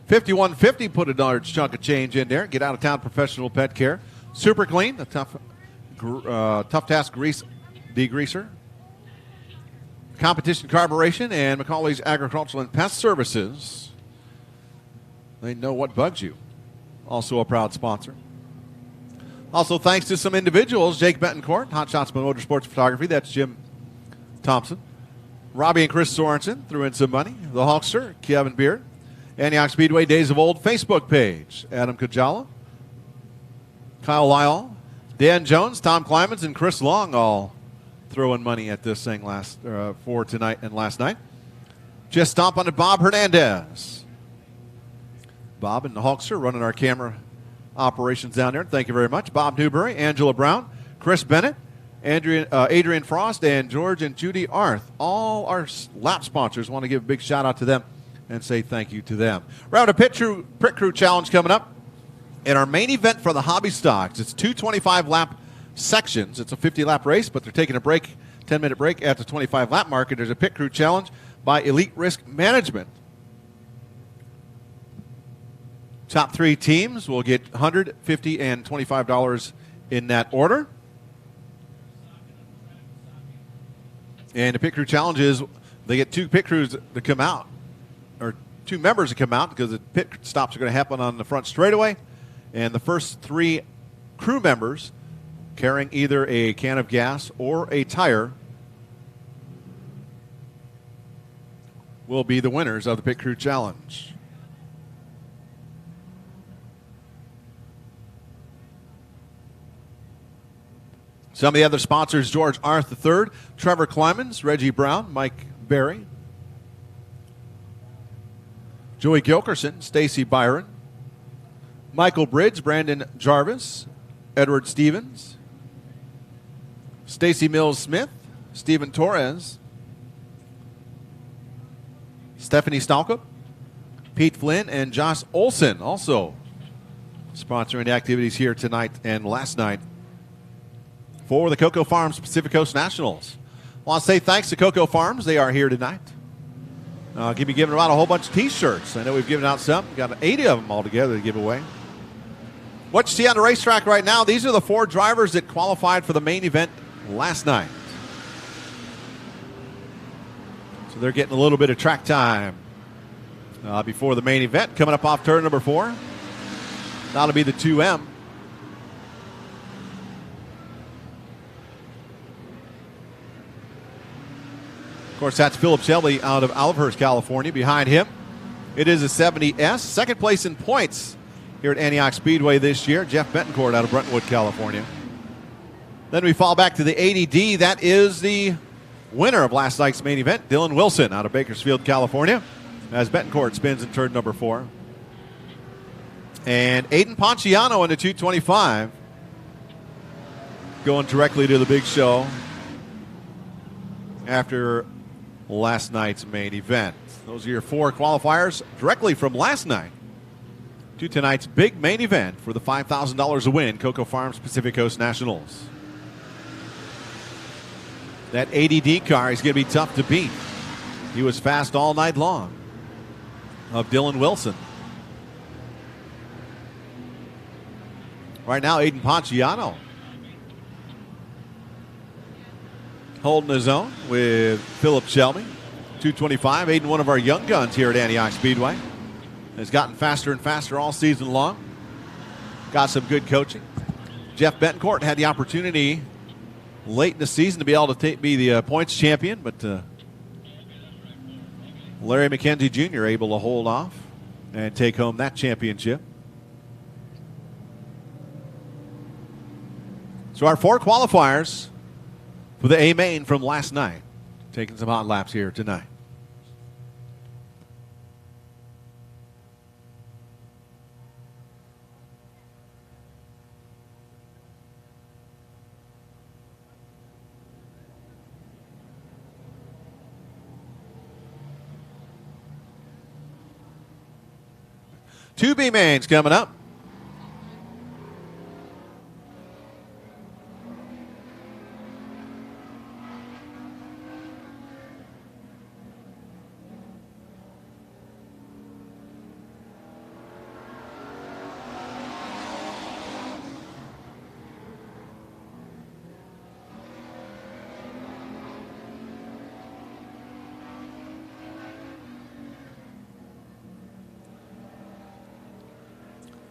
5150 put a large chunk of change in there. Get out of town professional pet care. Super Clean, the Tough Task Grease Degreaser. Competition Carburation and McCauley's Agricultural and Pest Services. They know what bugs you. Also a proud sponsor. Also thanks to some individuals, Jake Betancourt, Hot Shots Motorsports Photography, that's Jim Thompson. Robbie and Chris Sorensen threw in some money. The Hulkster, Kevin Beard. Antioch Speedway Days of Old Facebook page. Adam Kajala. Kyle Lyle. Dan Jones, Tom Climans, and Chris Long all throwing money at this thing for tonight and last night. Just stomp on it, Bob Hernandez. Bob and the Hulkster running our camera operations down there. Thank you very much. Bob Newberry, Angela Brown, Chris Bennett, Adrian Frost, and George and Judy Arth. All our lap sponsors. Want to give a big shout out to them and say thank you to them. Round of Pit Crew Challenge coming up. And our main event for the hobby stocks. It's 2 25-lap sections. It's a 50-lap race, but they're taking a break, 10-minute break at the 25-lap mark. And there's a Pit Crew Challenge by Elite Risk Management. Top 3 teams will get $100, $50, and $25 in that order. And the Pit Crew Challenge is they get 2 pit crews to come out, or 2 members to come out, because the pit stops are going to happen on the front straightaway. And the first 3 crew members carrying either a can of gas or a tire will be the winners of the Pit Crew Challenge. Some of the other sponsors: George Arth III, Trevor Climans, Reggie Brown, Mike Berry, Joey Gilkerson, Stacy Byron, Michael Bridge, Brandon Jarvis, Edward Stevens, Stacy Mills Smith, Stephen Torres, Stephanie Stalkup, Pete Flynn, and Josh Olson, also sponsoring the activities here tonight and last night for the Cocoa Farms Pacific Coast Nationals. I want to say thanks to Cocoa Farms. They are here tonight. I'll be giving out a whole bunch of T-shirts. I know we've given out some. We've got 80 of them all together to give away. What you see on the racetrack right now, these are the 4 drivers that qualified for the main event last night. So they're getting a little bit of track time before the main event. Coming up off turn number 4. That'll be the 2M. Of course, that's Philip Shelby out of Olivehurst, California. Behind him, it is a 70S. Second place in points here at Antioch Speedway this year, Jeff Betancourt out of Brentwood, California. Then we fall back to the 80D. That is the winner of last night's main event, Dylan Wilson out of Bakersfield, California, as Betancourt spins in turn number 4. And Aiden Ponciano in the 225 going directly to the big show after last night's main event. Those are your 4 qualifiers directly from last night to tonight's big main event for the $5,000 a win, Cocoa Farms Pacific Coast Nationals. That 80D car is going to be tough to beat. He was fast all night long of Dylan Wilson. Right now, Aiden Ponciano holding his own with Philip Shelby. 225. Aiden, one of our young guns here at Antioch Speedway, has gotten faster and faster all season long. Got some good coaching. Jeff Betancourt had the opportunity late in the season to be able to be the points champion, but Larry McKenzie Jr. able to hold off and take home that championship. So our 4 qualifiers for the A main from last night, taking some hot laps here tonight. Two B mains coming up.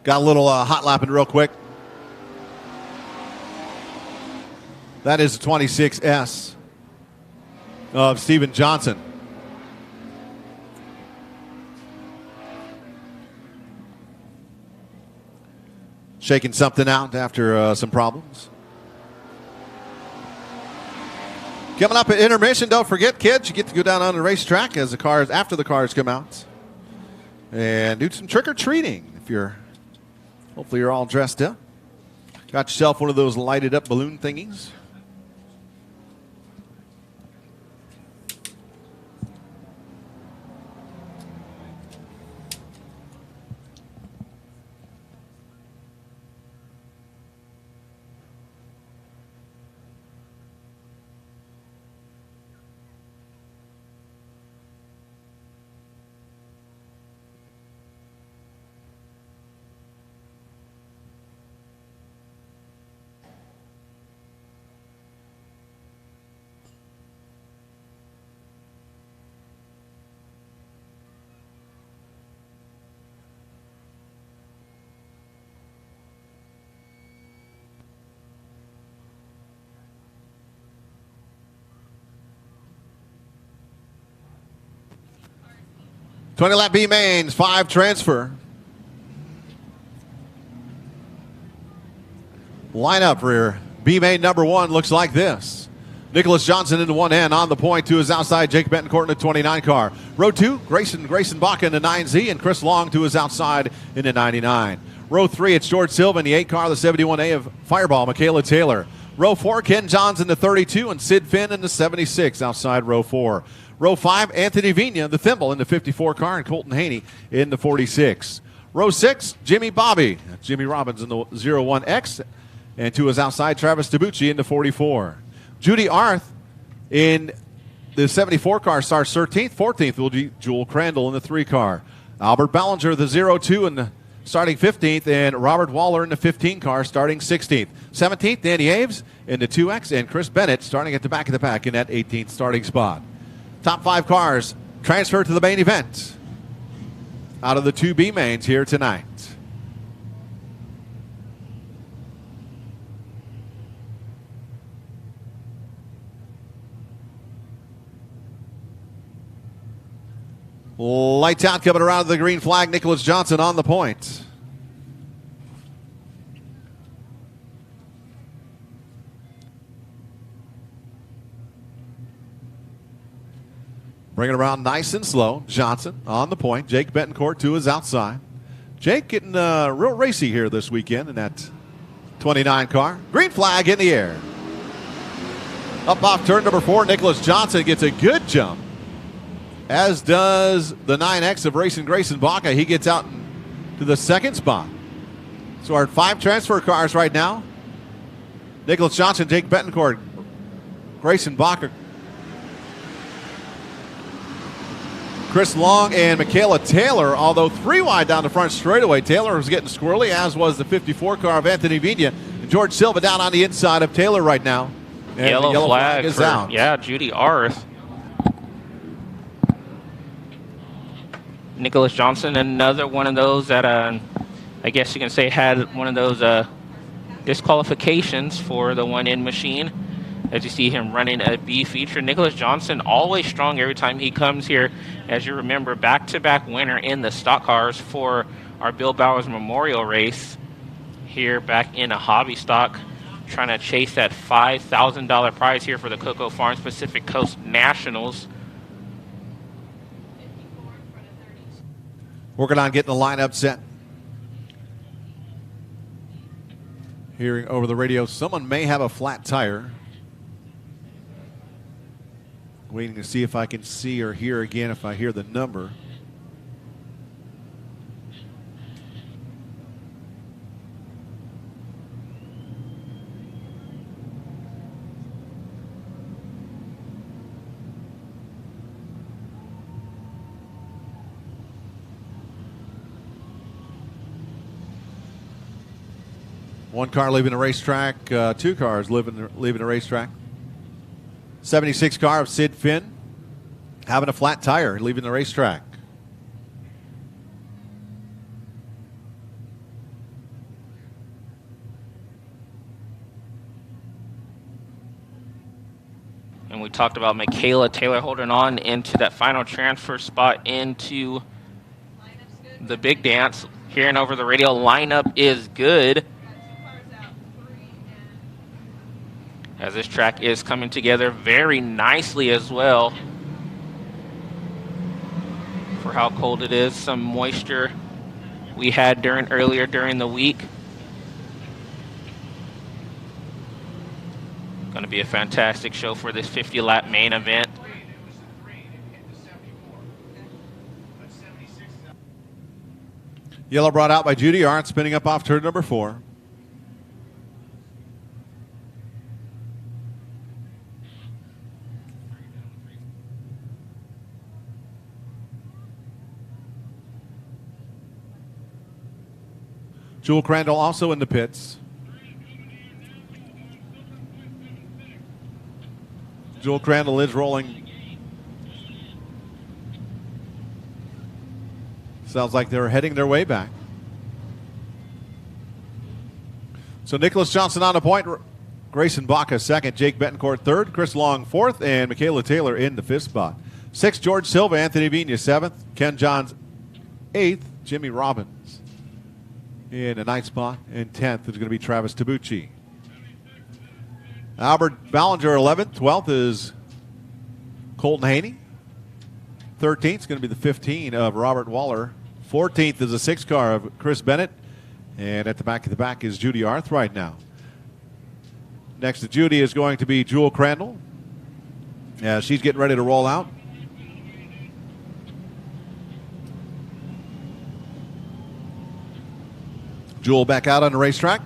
Got a little hot lapping real quick. That is the 26S of Steven Johnson. Shaking something out after some problems. Coming up at intermission, don't forget, kids, you get to go down on the racetrack as the cars, after the cars come out, and do some trick-or-treating if you're. Hopefully you're all dressed up. Got yourself one of those lighted up balloon thingies. Lap B mains, 5 transfer. Lineup for B main number 1 looks like this. Nicholas Johnson into one end on the point to his outside. Jake Betancourt in the 29 car. Row 2, Grayson Baca in the 9Z and Chris Long to his outside in the 99. Row 3, it's George Silva in the 8 car, the 71A of Fireball, Michaela Taylor. Row 4, Ken Johns in the 32 and Sid Finn in the 76 outside row 4. Row 5, Anthony Vina, the Thimble in the 54 car, and Colton Haney in the 46. Row 6, Jimmy Bobby. Jimmy Robbins in the 01X. And to his outside, Travis Tabucci in the 44. Judy Arth in the 74 car starts 13th. 14th will be Jewel Crandall in the 3 car. Albert Ballinger, the 02 in the starting 15th, and Robert Waller in the 15 car starting 16th. 17th, Danny Aves in the 2X, and Chris Bennett starting at the back of the pack in that 18th starting spot. Top 5 cars transfer to the main event out of the 2B mains here tonight. Lights out coming around the green flag. Nicholas Johnson on the point. Bring it around nice and slow. Johnson on the point. Jake Betancourt to his outside. Jake getting real racy here this weekend in that 29 car. Green flag in the air. Up off turn number 4, Nicholas Johnson gets a good jump, as does the 9X of Racing Grayson Baca. He gets out to the 2nd spot. So our 5 transfer cars right now. Nicholas Johnson, Jake Betancourt, Grayson Baca, Chris Long, and Michaela Taylor, although 3 wide down the front straightaway. Taylor was getting squirrely, as was the 54 car of Anthony Vina. George Silva down on the inside of Taylor right now. And yellow the yellow flag is for, out. Yeah, Judy Arth. Nicholas Johnson, another one of those that I guess you can say had one of those disqualifications for the one-in machine. As you see him running a B feature. Nicholas Johnson always strong every time he comes here. As you remember, back-to-back winner in the stock cars for our Bill Bowers Memorial race here back in a hobby stock, trying to chase that $5,000 prize here for the Cocoa Farms Pacific Coast Nationals. Working on getting the lineup set. Hearing over the radio, someone may have a flat tire. Waiting to see if I can see or hear again if I hear the number. One car leaving the racetrack, two cars leaving the racetrack. 76 car of Sid Finn having a flat tire leaving the racetrack. And we talked about Michaela Taylor holding on into that final transfer spot into the big dance. Hearing over the radio, lineup is good. As this track is coming together very nicely as well. For how cold it is, some moisture we had earlier during the week. Going to be a fantastic show for this 50-lap main event. Yellow brought out by Judy Arndt, spinning up off turn number 4. Jewel Crandall also in the pits. Jewel Crandall is rolling. Sounds like they're heading their way back. So Nicholas Johnson on the point. Grayson Baca second. Jake Betancourt third. Chris Long fourth. And Michaela Taylor in the fifth spot. Sixth, George Silva. Anthony Vigna seventh. Ken Johns eighth. Jimmy Robbins in the ninth spot. And 10th is going to be Travis Tabucci. Albert Ballinger 11th. 12th is Colton Haney. 13th is going to be the 15 of Robert Waller. 14th is a 6 car of Chris Bennett. And at the back of the back is Judy Arth right now. Next to Judy is going to be Jewel Crandall. She's getting ready to roll out. Jewel back out on the racetrack.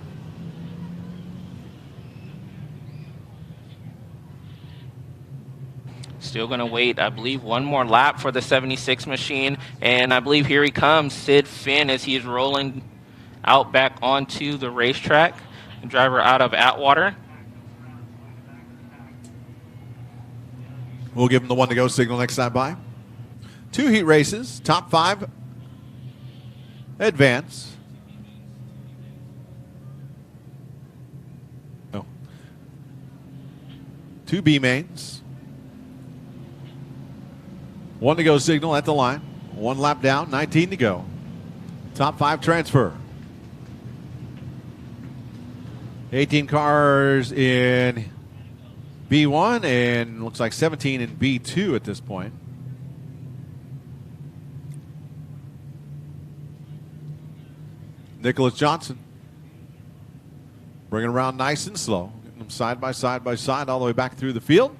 Still going to wait, I believe, one more lap for the 76 machine. And I believe here he comes, Sid Finn, as he's rolling out back onto the racetrack. The driver out of Atwater. We'll give him the one to go signal next time by. 2 heat races, top 5 advance. No. 2 B mains. 1 to go signal at the line. 1 lap down, 19 to go. Top 5 transfer. 18 cars in B1 and looks like 17 in B2 at this point. Nicholas Johnson bringing around nice and slow. Getting them side by side by side all the way back through the field.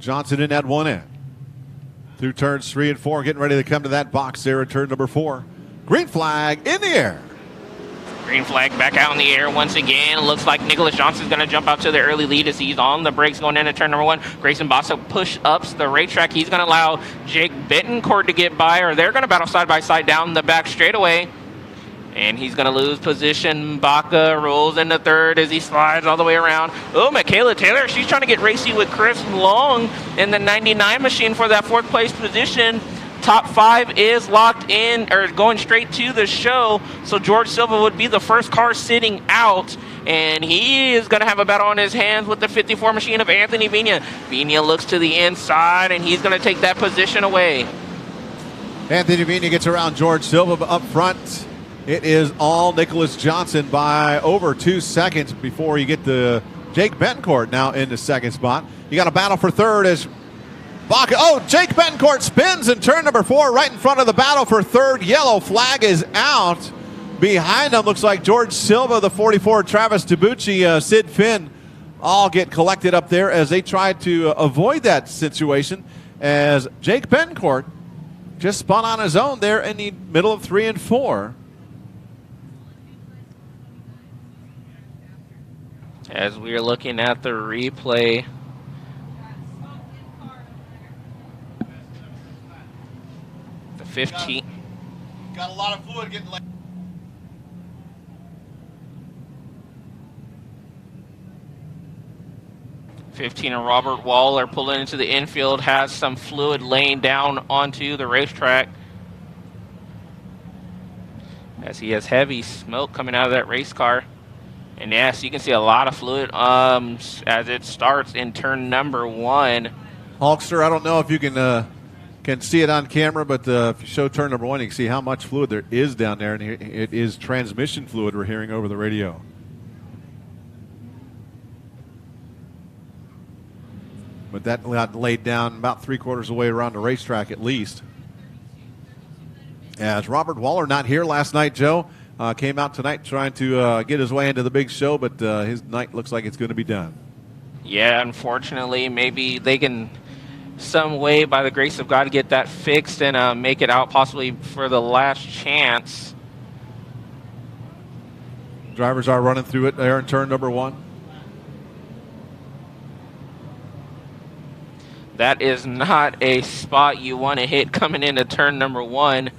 Johnson in at one end. Through turns 3 and 4, getting ready to come to that box there at turn number 4. Green flag in the air. Green flag back out in the air once again. Looks like Nicholas Johnson's going to jump out to the early lead as he's on the brakes going into turn number 1. Grayson Baca push-ups the racetrack. He's going to allow Jake Betancourt to get by, or they're going to battle side by side down the back straightaway. And he's going to lose position. Baca rolls into third as he slides all the way around. Oh, Michaela Taylor, she's trying to get racy with Chris Long in the 99 machine for that 4th place position. Top 5 is locked in, or going straight to the show. So George Silva would be the first car sitting out. And he is going to have a battle on his hands with the 54 machine of Anthony Vigna. Vigna looks to the inside, and he's going to take that position away. Anthony Vigna gets around George Silva up front. It is all Nicholas Johnson by over 2 seconds before you get to Jake Betancourt now in the 2nd spot. You got a battle for 3rd as Baca. Oh, Jake Betancourt spins in turn number 4 right in front of the battle for 3rd. Yellow flag is out. Behind him looks like George Silva, the 44, Travis Tabucci, Sid Finn all get collected up there as they try to avoid that situation as Jake Betancourt just spun on his own there in the middle of 3 and 4. As we are looking at the replay, the 15. Got a lot of fluid getting late. 15 and Robert Waller pulling into the infield, has some fluid laying down onto the racetrack, as he has heavy smoke coming out of that race car. And yes, you can see a lot of fluid as it starts in turn number 1. Hulkster, I don't know if you can see it on camera, but if you show turn number 1, you can see how much fluid there is down there, and it is transmission fluid we're hearing over the radio. But that got laid down about 3/4 of the way around the racetrack at least. As Robert Waller not here last night, Joe, came out tonight trying to get his way into the big show, but his night looks like it's going to be done. Yeah, unfortunately, maybe they can some way, by the grace of God, get that fixed and make it out possibly for the last chance. Drivers are running through it there in turn number 1. That is not a spot you want to hit coming into turn number 1.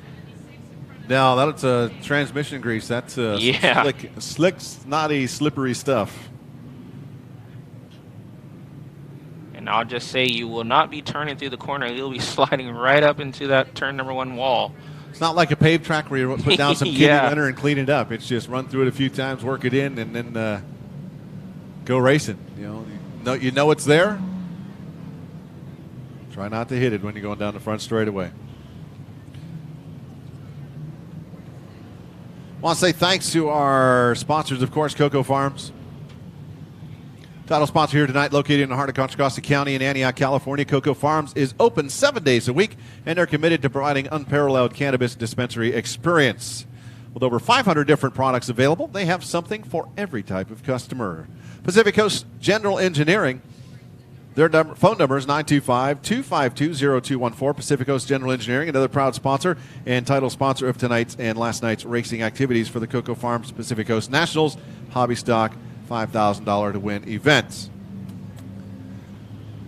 No, that's a transmission grease. That's slick, snotty, slippery stuff. And I'll just say you will not be turning through the corner. You'll be sliding right up into that turn number 1 wall. It's not like a paved track where you put down some kitty Yeah. litter and clean it up. It's just run through it a few times, work it in, and then go racing. You know it's there. Try not to hit it when you're going down the front straightaway. I want to say thanks to our sponsors, of course, Cocoa Farms. Title sponsor here tonight, located in the heart of Contra Costa County in Antioch, California. Cocoa Farms is open 7 days a week, and they're committed to providing unparalleled cannabis dispensary experience. With over 500 different products available, they have something for every type of customer. Pacific Coast General Engineering. Their phone number is 925-252-0214. Pacific Coast General Engineering, another proud sponsor and title sponsor of tonight's and last night's racing activities for the Cocoa Farms Pacific Coast Nationals Hobby Stock $5,000 to win events.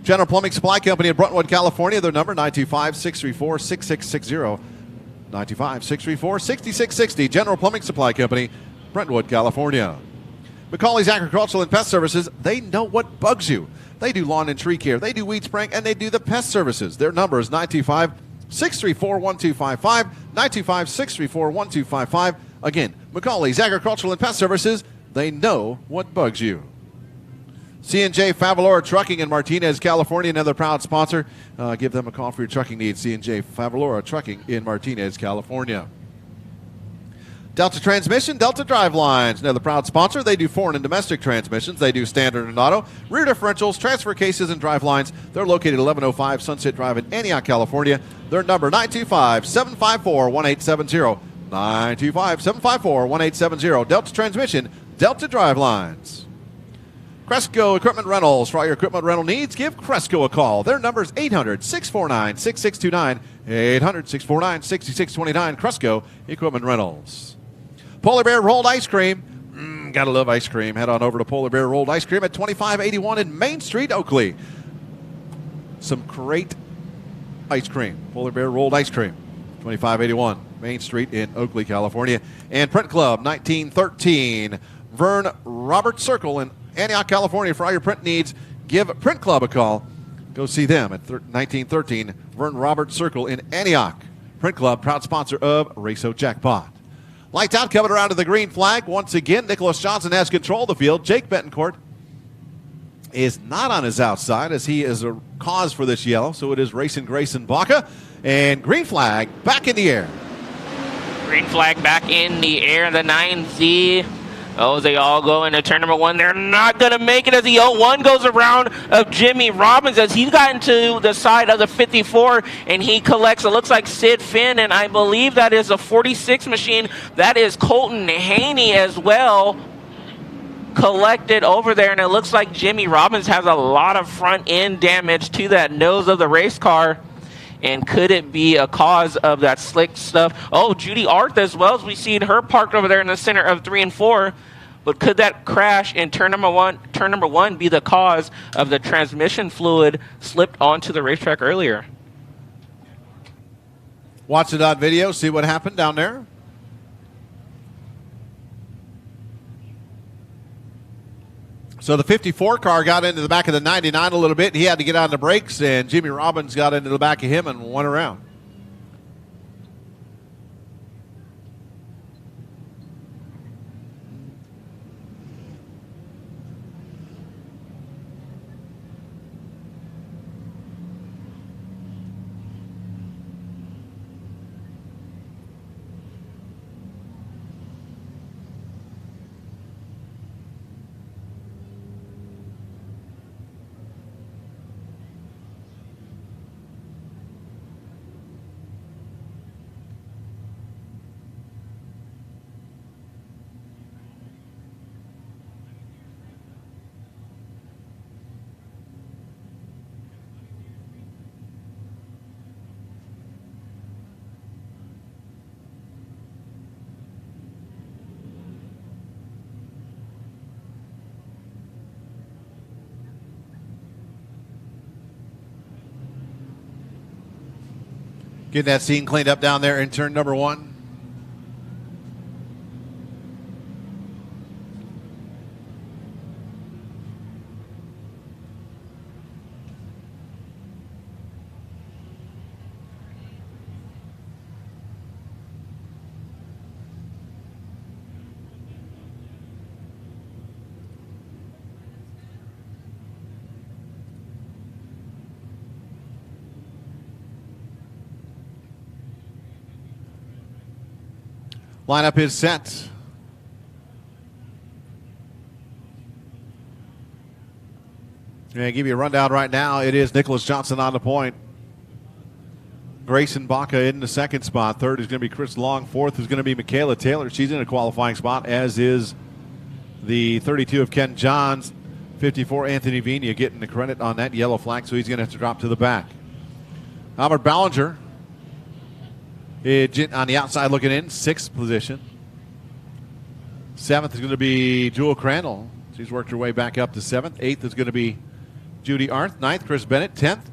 General Plumbing Supply Company in Brentwood, California. Their number 925-634-6660. 925-634-6660. General Plumbing Supply Company, Brentwood, California. McCauley's Agricultural and Pest Services. They know what bugs you. They do lawn and tree care. They do weed spraying, and they do the pest services. Their number is 925-634-1255. 925-634-1255. Again, McCauley's Agricultural and Pest Services. They know what bugs you. C&J Favalora Trucking in Martinez, California, another proud sponsor. Give them a call for your trucking needs. C&J Favalora Trucking in Martinez, California. Delta Transmission, Delta Drivelines, another proud sponsor. They do foreign and domestic transmissions. They do standard and auto, rear differentials, transfer cases, and drivelines. They're located at 1105 Sunset Drive in Antioch, California. Their number 925-754-1870. 925-754-1870. Delta Transmission, Delta Drivelines. Cresco Equipment Rentals. For all your equipment rental needs, give Cresco a call. Their number is 800-649-6629. 800-649-6629. Cresco Equipment Rentals. Polar Bear Rolled Ice Cream. Gotta love ice cream. Head on over to Polar Bear Rolled Ice Cream at 2581 in Main Street, Oakley. Some great ice cream. Polar Bear Rolled Ice Cream. 2581 Main Street in Oakley, California. And Print Club, 1913 Vern Robert Circle in Antioch, California. For all your print needs, give Print Club a call. Go see them at 1913 Vern Robert Circle in Antioch. Print Club, proud sponsor of Race-O Jackpot. Lights out, coming around to the green flag. Once again, Nicholas Johnson has control of the field. Jake Betancourt is not on his outside as he is a cause for this yellow. So it is Racing Grayson Baca. And green flag back in the air. Green flag back in the air. The 9Z. Oh, they all go into turn number 1. They're not going to make it as the 0-1 goes around of Jimmy Robbins as he's gotten to the side of the 54 and he collects, it looks like Sid Finn, and I believe that is a 46 machine. That is Colton Haney as well collected over there, and it looks like Jimmy Robbins has a lot of front end damage to that nose of the race car. And could it be a cause of that slick stuff? Oh, Judy Arth as well, as we see her parked over there in the center of 3 and 4. But could that crash in turn number one be the cause of the transmission fluid slipped onto the racetrack earlier? Watch it on video, see what happened down there. So the 54 car got into the back of the 99 a little bit. He had to get on the brakes, and Jimmy Robbins got into the back of him and went around. Getting that scene cleaned up down there in turn number 1. Lineup is set. And give you a rundown right now. It is Nicholas Johnson on the point. Grayson Baca in the second spot. Third is going to be Chris Long. Fourth is going to be Michaela Taylor. She's in a qualifying spot, as is the 32 of Ken Johns. 54, Anthony Vina getting the credit on that yellow flag, so he's going to have to drop to the back. Albert Ballinger on the outside looking in, 6th position. 7th is going to be Jewel Crandall. She's worked her way back up to 7th. 8th is going to be Judy Arndt. 9th, Chris Bennett. 10th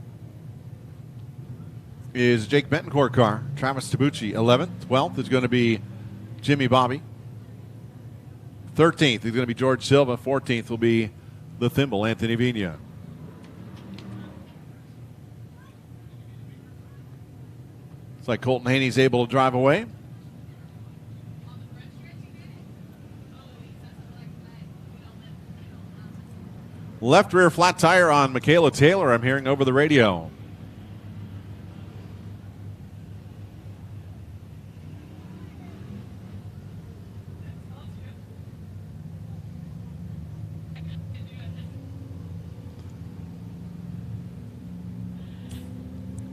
is Jake Betancourt car. Travis Tabucci, 11th. 12th is going to be Jimmy Bobby. 13th is going to be George Silva. 14th will be the Thimble, Anthony Vina. It's like Colton Haney's able to drive away. Left rear flat tire on Michaela Taylor, I'm hearing over the radio.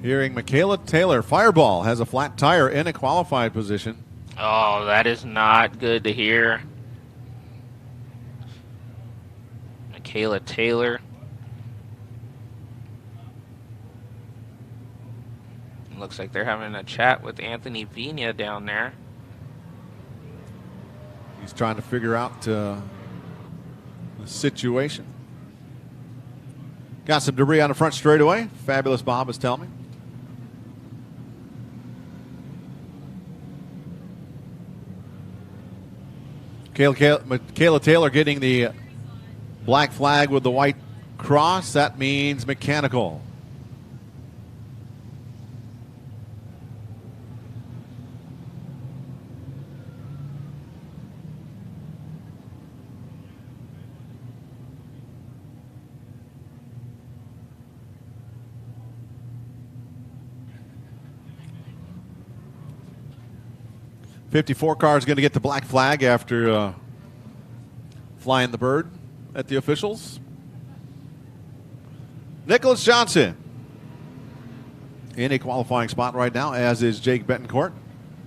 Hearing Michaela Taylor, Fireball has a flat tire in a qualified position. Oh, that is not good to hear. Michaela Taylor. Looks like they're having a chat with Anthony Vina down there. He's trying to figure out the situation. Got some debris on the front straightaway. Fabulous Bob is telling me. Michaela Taylor getting the black flag with the white cross. That means mechanical. '54 car is going to get the black flag after flying the bird at the officials. Nicholas Johnson in a qualifying spot right now, as is Jake Betancourt.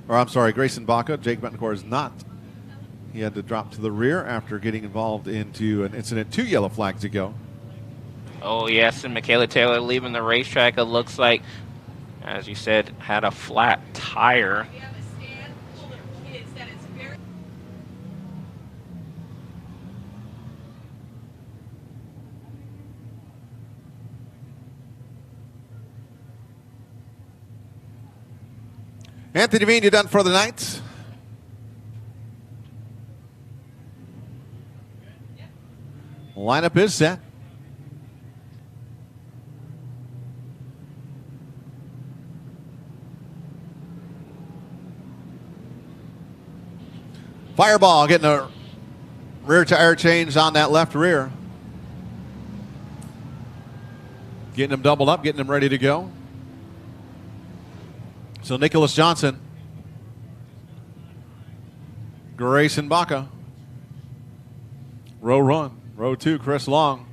Or I'm sorry, Grayson Baca. Jake Betancourt is not. He had to drop to the rear after getting involved into an incident. 2 yellow flags to go. Oh, yes, and Michaela Taylor leaving the racetrack. It looks like, as you said, had a flat tire. Anthony Vina done for the night. lineup is set. Fireball getting a rear tire change on that left rear. Getting them doubled up, getting them ready to go. So Nicholas Johnson, Grayson Baca. Row 1. Row 2, Chris Long.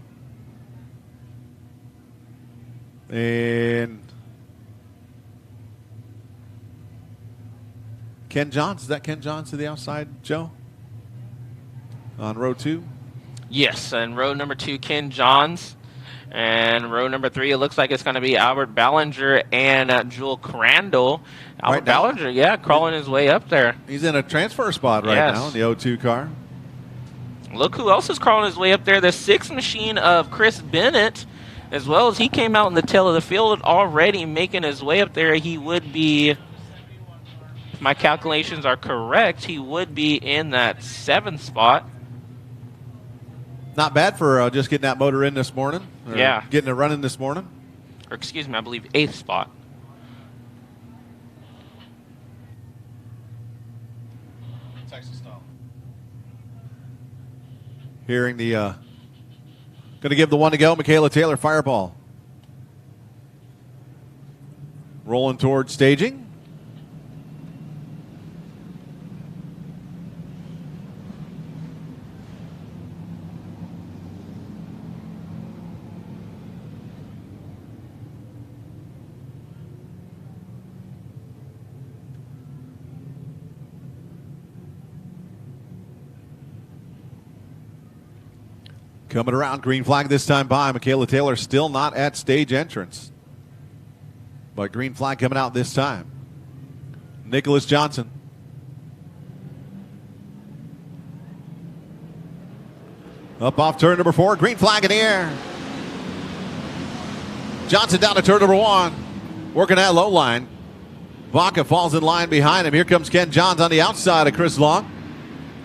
And Ken Johns. Is that Ken Johns to the outside, Joe? On row 2? Yes, and row number 2, Ken Johns. And row number 3, it looks like it's going to be Albert Ballinger and Jewel Crandall. Albert Right now. Ballinger, crawling his way up there. He's in a transfer spot right now in the 02 car. Look who else is crawling his way up there. The 6 machine of Chris Bennett, as well as he came out in the tail of the field already making his way up there. He would be, if my calculations are correct, he would be in that 7th spot. Not bad for just getting that motor in this morning. Or Yeah. Getting it running this morning. Or excuse me, I believe 8th spot. Hearing the, going to give the one to go, Michaela Taylor, Fireball. Rolling towards staging. Coming around, green flag this time by. Michaela Taylor still not at stage entrance. But green flag coming out this time. Nicholas Johnson. Up off turn number 4, green flag in the air. Johnson down to turn number 1. Working that low line. Baca falls in line behind him. Here comes Ken Johns on the outside of Chris Long.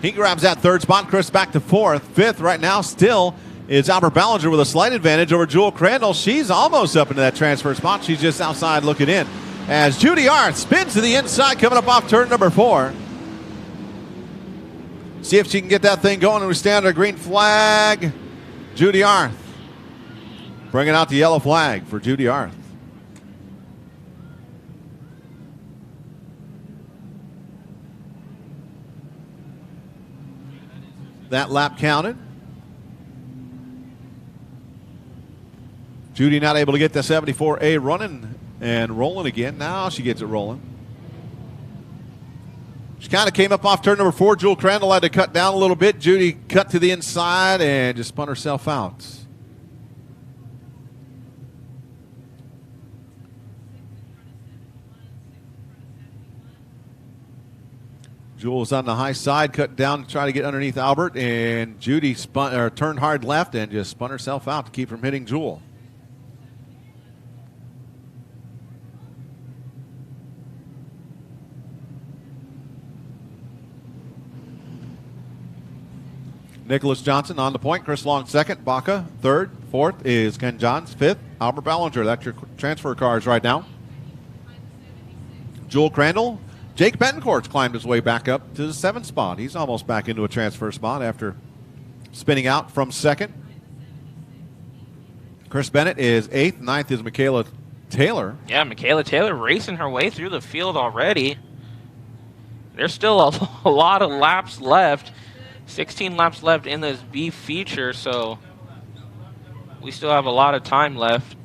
He grabs that 3rd spot. Chris back to 4th. 5th right now still is Albert Ballinger with a slight advantage over Jewel Crandall. She's almost up into that transfer spot. She's just outside looking in. As Judy Arth spins to the inside coming up off turn number 4. See if she can get that thing going and we stand under green flag. Judy Arth bringing out the yellow flag for Judy Arth. That lap counted. Judy not able to get the 74A running and rolling again. Now she gets it rolling. She kind of came up off turn number 4. Jewel Crandall had to cut down a little bit. Judy cut to the inside and just spun herself out. Jewel was on the high side, cut down to try to get underneath Albert, and Judy turned hard left and just spun herself out to keep from hitting Jewel. Nicholas Johnson on the point. Chris Long 2nd. Baca 3rd. 4th is Ken Johns. 5th, Albert Ballinger. That's your transfer cars right now. Jewel Crandall. Jake Betancourt's climbed his way back up to the 7th spot. He's almost back into a transfer spot after spinning out from 2nd. Chris Bennett is 8th. 9th is Michaela Taylor. Yeah, Michaela Taylor racing her way through the field already. There's still a lot of laps left. 16 laps left in this B feature, so we still have a lot of time left.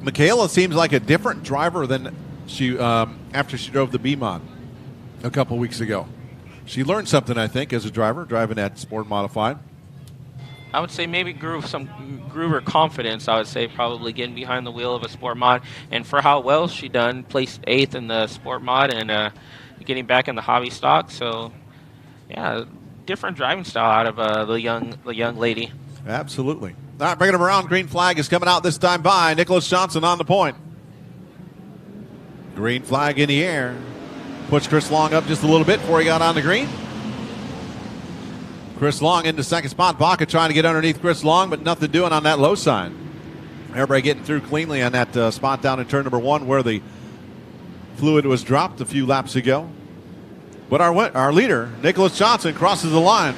Michaela seems like a different driver than she after she drove the B-Mod a couple weeks ago. She learned something, I think, as a driver, driving that Sport Modified. I would say maybe grew her confidence, I would say, probably getting behind the wheel of a Sport Mod. And for how well she done, placed 8th in the Sport Mod and getting back in the hobby stock. So, yeah, different driving style out of the young lady. Absolutely. All right, bringing them around. Green flag is coming out this time by Nicholas Johnson on the point. Green flag in the air. Puts Chris Long up just a little bit before he got on the green. Chris Long into second spot. Baca trying to get underneath Chris Long, but nothing doing on that low side. Everybody getting through cleanly on that spot down in turn number 1 where the fluid was dropped a few laps ago. But our leader, Nicholas Johnson, crosses the line.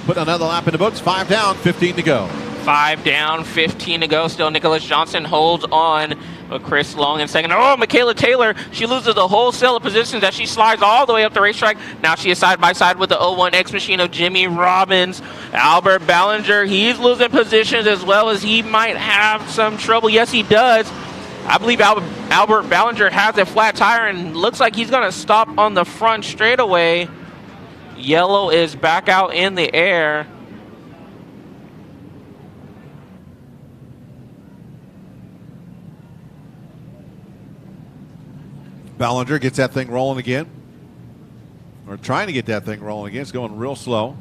Put another lap in the books. 5 down, 15 to go. 5 down, 15 to go. Still Nicholas Johnson holds on. But Chris Long in second. Oh, Michaela Taylor. She loses the whole cell of positions as she slides all the way up the racetrack. Now she is side by side with the 01X machine of Jimmy Robbins. Albert Ballinger, he's losing positions as well as he might have some trouble. Yes, he does. I believe Albert Ballinger has a flat tire and looks like he's going to stop on the front straightaway. Yellow is back out in the air. Ballinger gets that thing rolling again. Or trying to get that thing rolling again. It's going real slow.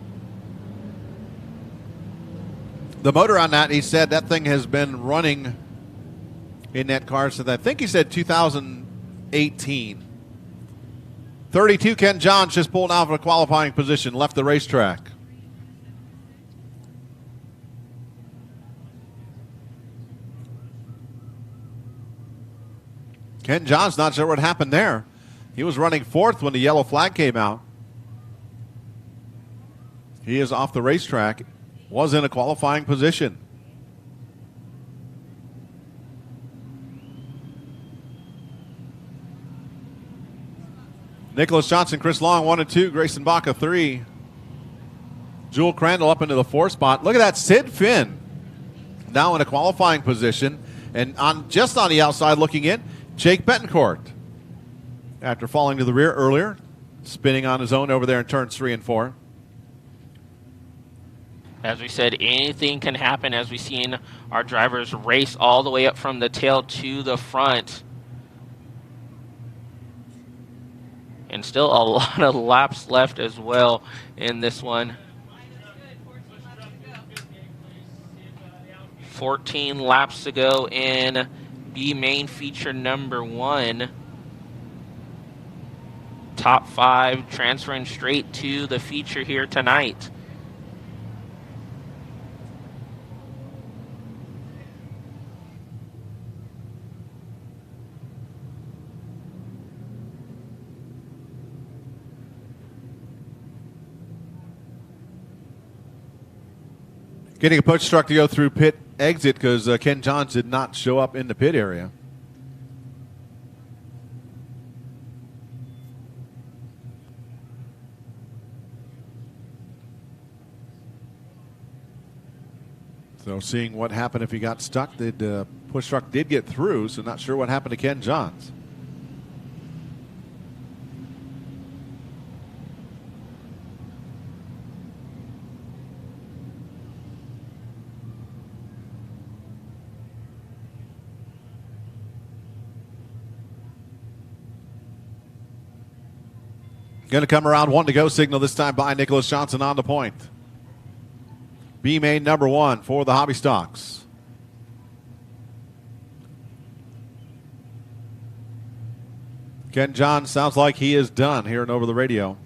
The motor on that, he said that thing has been running in that car since I think he said 2018. 32, Ken Johns just pulled out of a qualifying position, left the racetrack. Ken Johns not sure what happened there. He was running 4th when the yellow flag came out. He is off the racetrack, was in a qualifying position. Nicholas Johnson, Chris Long, 1 and 2. Grayson Baca, 3. Jewel Crandall up into the 4th spot. Look at that, Sid Finn now in a qualifying position. And just on the outside looking in, Jake Betancourt, after falling to the rear earlier, spinning on his own over there in turns 3 and 4. As we said, anything can happen as we've seen our drivers race all the way up from the tail to the front. And still a lot of laps left as well in this one. 14 laps to go in B main feature number 1. Top 5 transferring straight to the feature here tonight. Getting a push truck to go through pit exit because Ken Johns did not show up in the pit area. So seeing what happened if he got stuck, the push truck did get through, so not sure what happened to Ken Johns. Going to come around, 1 to go signal this time by Nicholas Johnson on the point. B main number 1 for the Hobby Stocks. Ken Johns sounds like he is done hearing over the radio.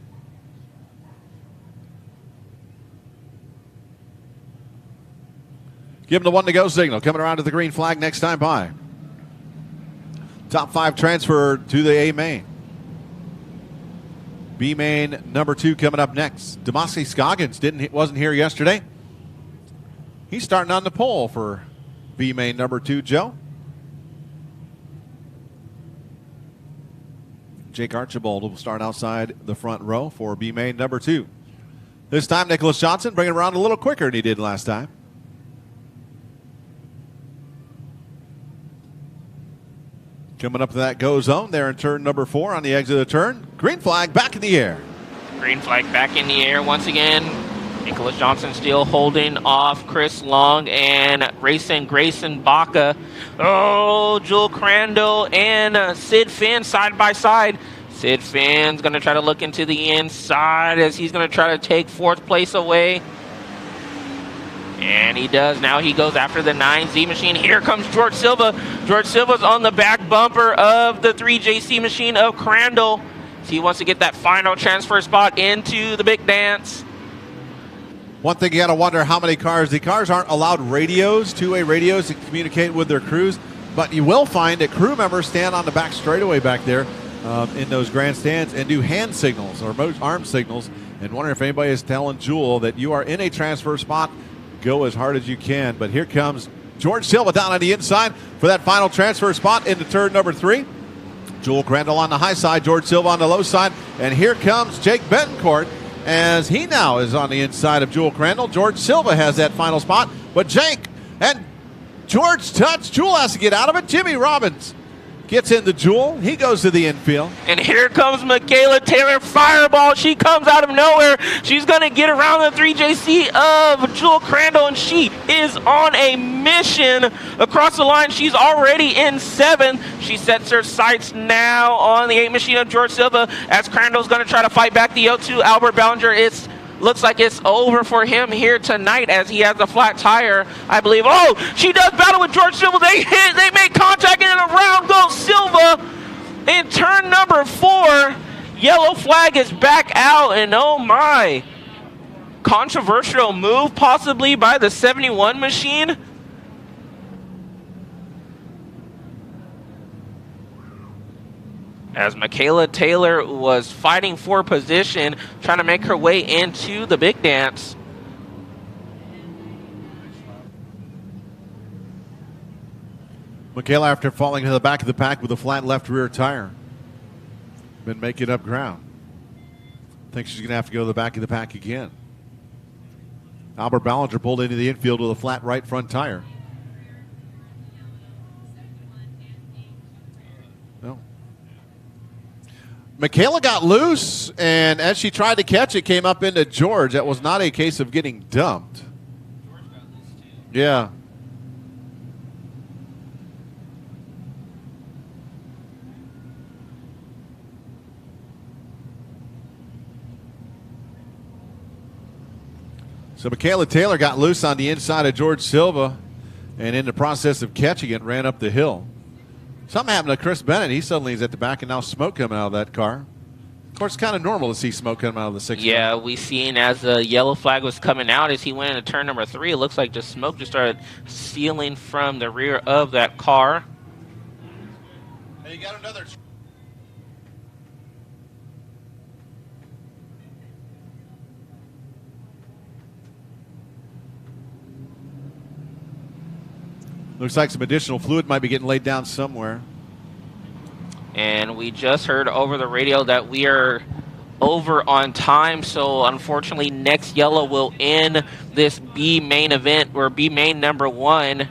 Give him the 1 to go signal. Coming around to the green flag next time by. Top 5 transfer to the A main. B main number 2 coming up next. Demasi Scoggins wasn't here yesterday. He's starting on the pole for B main number 2, Joe. Jake Archibald will start outside the front row for B main number 2. This time Nicholas Johnson bringing it around a little quicker than he did last time. Coming up to that go zone there in turn number 4 on the exit of the turn. Green flag back in the air. Green flag back in the air once again. Nicholas Johnson still holding off Chris Long and racing Grayson Baca. Oh, Jewel Crandall and Sid Finn side by side. Sid Finn's going to try to look into the inside as he's going to try to take 4th place away. And he does. Now he goes after the 9Z machine. Here comes George Silva. George Silva's on the back bumper of the 3JC machine of Crandall. He wants to get that final transfer spot into the big dance. One thing you got to wonder, how many cars? The cars aren't allowed radios, two-way radios to communicate with their crews, but you will find that crew members stand on the back straightaway back there in those grandstands and do hand signals or arm signals, and wonder if anybody is telling Jewel that you are in a transfer spot. Go as hard as you can. But here comes George Silva down on the inside for that final transfer spot into turn number 3. Jewel Crandall on the high side, George Silva on the low side, and here comes Jake Betancourt as he now is on the inside of Jewel Crandall. George Silva has that final spot, but Jake and George touch. Jewel has to get out of it. Jimmy Robbins gets into Jewel. He goes to the infield. And here comes Michaela Taylor, fireball. She comes out of nowhere. She's going to get around the 3JC of Jewel Crandall, and she is on a mission across the line. She's already in 7th. She sets her sights now on the 8 machine of George Silva as Crandall's going to try to fight back the 0-2. Albert Ballinger, looks like it's over for him here tonight as he has a flat tire, I believe. Oh, she does battle with George Silva. They make contact, and around goes Silva in turn number 4. Yellow flag is back out, and oh my. Controversial move possibly by the 71 machine. As Michaela Taylor was fighting for position, trying to make her way into the big dance. Michaela, after falling to the back of the pack with a flat left rear tire, been making up ground. Think she's going to have to go to the back of the pack again. Albert Ballinger pulled into the infield with a flat right front tire. No. Michaela got loose, and as she tried to catch it, came up into George. That was not a case of getting dumped. George got loose too. Yeah. So Michaela Taylor got loose on the inside of George Silva, and in the process of catching it, ran up the hill. Something happened to Chris Bennett. He suddenly is at the back, and now smoke coming out of that car. Of course, it's kind of normal to see smoke coming out of the 6 Yeah, car. we seen as the yellow flag was coming out, as he went into turn number 3, it looks like just smoke just started sealing from the rear of that car. Hey, you got another. Looks like some additional fluid might be getting laid down somewhere. And we just heard over the radio that we are over on time, so unfortunately next yellow will end this B main event, or B main number 1.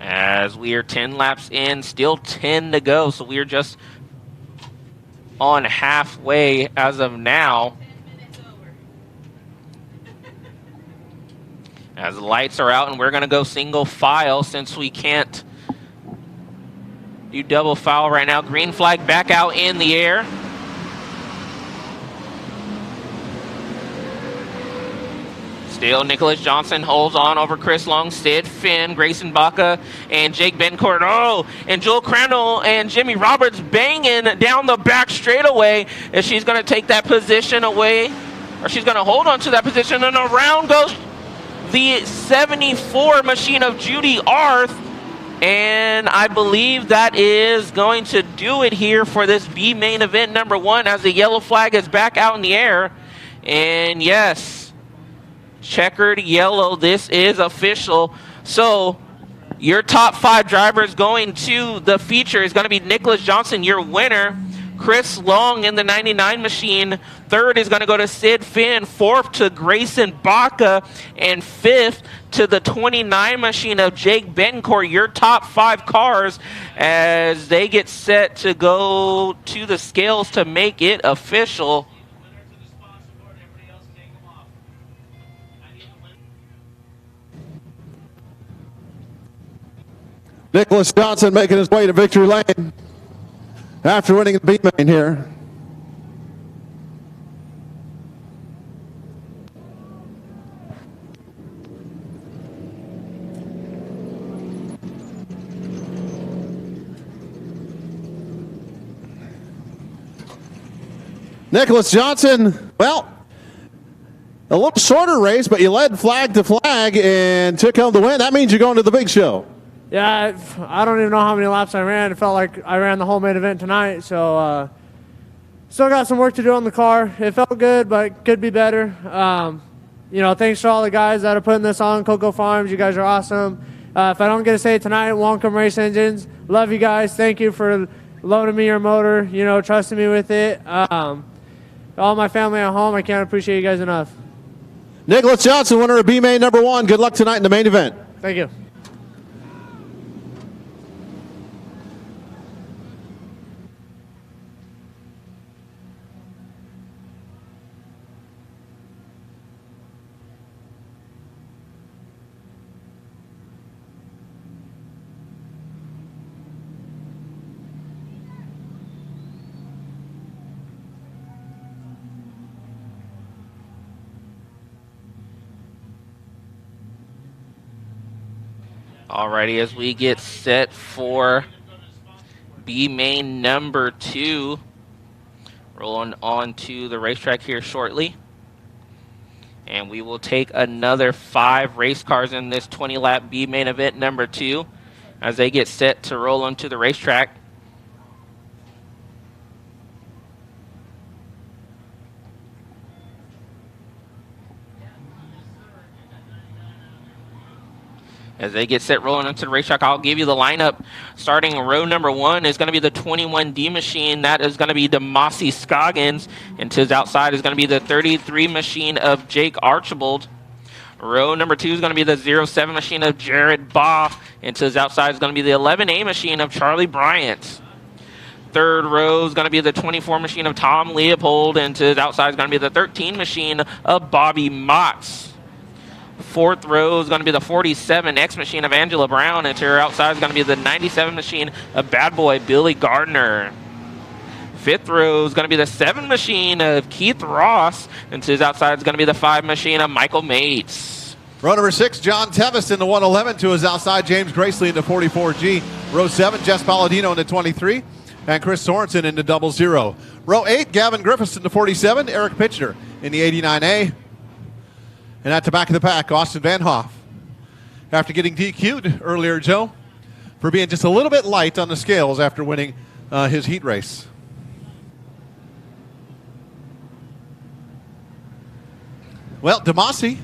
As we are 10 laps in, still 10 to go, so we are just on halfway as of now. As the lights are out, and we're going to go single file since we can't do double file right now. Green flag back out in the air. Still, Nicholas Johnson holds on over Chris Long, Sid Finn, Grayson Baca, and Jake Betancourt. Oh, and Jewel Crandall and Jimmy Roberts banging down the back straightaway as she's going to take that position away, or she's going to hold on to that position, and around goes the 74 machine of Judy Arth, and I believe that is going to do it here for this B main event number 1 as the yellow flag is back out in the air. And yes, checkered yellow, this is official. So your top 5 drivers going to the feature is going to be Nicholas Johnson, your winner. Chris Long in the 99 machine. 3rd is going to go to Sid Finn. 4th to Grayson Baca. And 5th to the 29 machine of Jake Betancourt. Your top 5 cars as they get set to go to the scales to make it official. Nicholas Johnson making his way to victory lane after winning the B main here. Nicholas Johnson, well, a little shorter race, but you led flag to flag and took home the win. That means you're going to the big show. Yeah, I don't even know how many laps I ran. It felt like I ran the whole main event tonight, so still got some work to do on the car. It felt good, but could be better. Thanks to all the guys that are putting this on, Coco Farms. You guys are awesome. If I don't get to say it tonight, Wonkum Race Engines, love you guys. Thank you for loaning me your motor, trusting me with it. All my family at home, I can't appreciate you guys enough. Nicholas Johnson, winner of B-Main number 1. Good luck tonight in the main event. Thank you. Alrighty, as we get set for B-Main number 2, rolling on to the racetrack here shortly. And we will take another 5 race cars in this 20-lap B-Main event number 2 as they get set to roll onto the racetrack. As they get set rolling into the racetrack, I'll give you the lineup. Starting row number 1 is going to be the 21D machine. That is going to be Demasi Scoggins. And to his outside is going to be the 33 machine of Jake Archibald. Row number 2 is going to be the 07 machine of Jared Baugh. And to his outside is going to be the 11A machine of Charlie Bryant. Third row is going to be the 24 machine of Tom Leopold. And to his outside is going to be the 13 machine of Bobby Motts. Fourth row is going to be the 47 X machine of Angela Brown, and to her outside is going to be the 97 machine of Bad Boy Billy Gardner. Fifth row is going to be the 7 machine of Keith Ross, and to his outside is going to be the 5 machine of Michael Mates. Row number 6, John Tevis in the 111. To his outside, James Gracely in the 44G. Row 7, Jess Palladino in the 23, and Chris Sorensen in the 00. Row 8, Gavin Griffiths in the 47, Eric Pitchner in the 89A. And at the back of the pack, Austin Van Hoff. After getting DQ'd earlier, Joe, for being just a little bit light on the scales after winning his heat race. Well, Demasi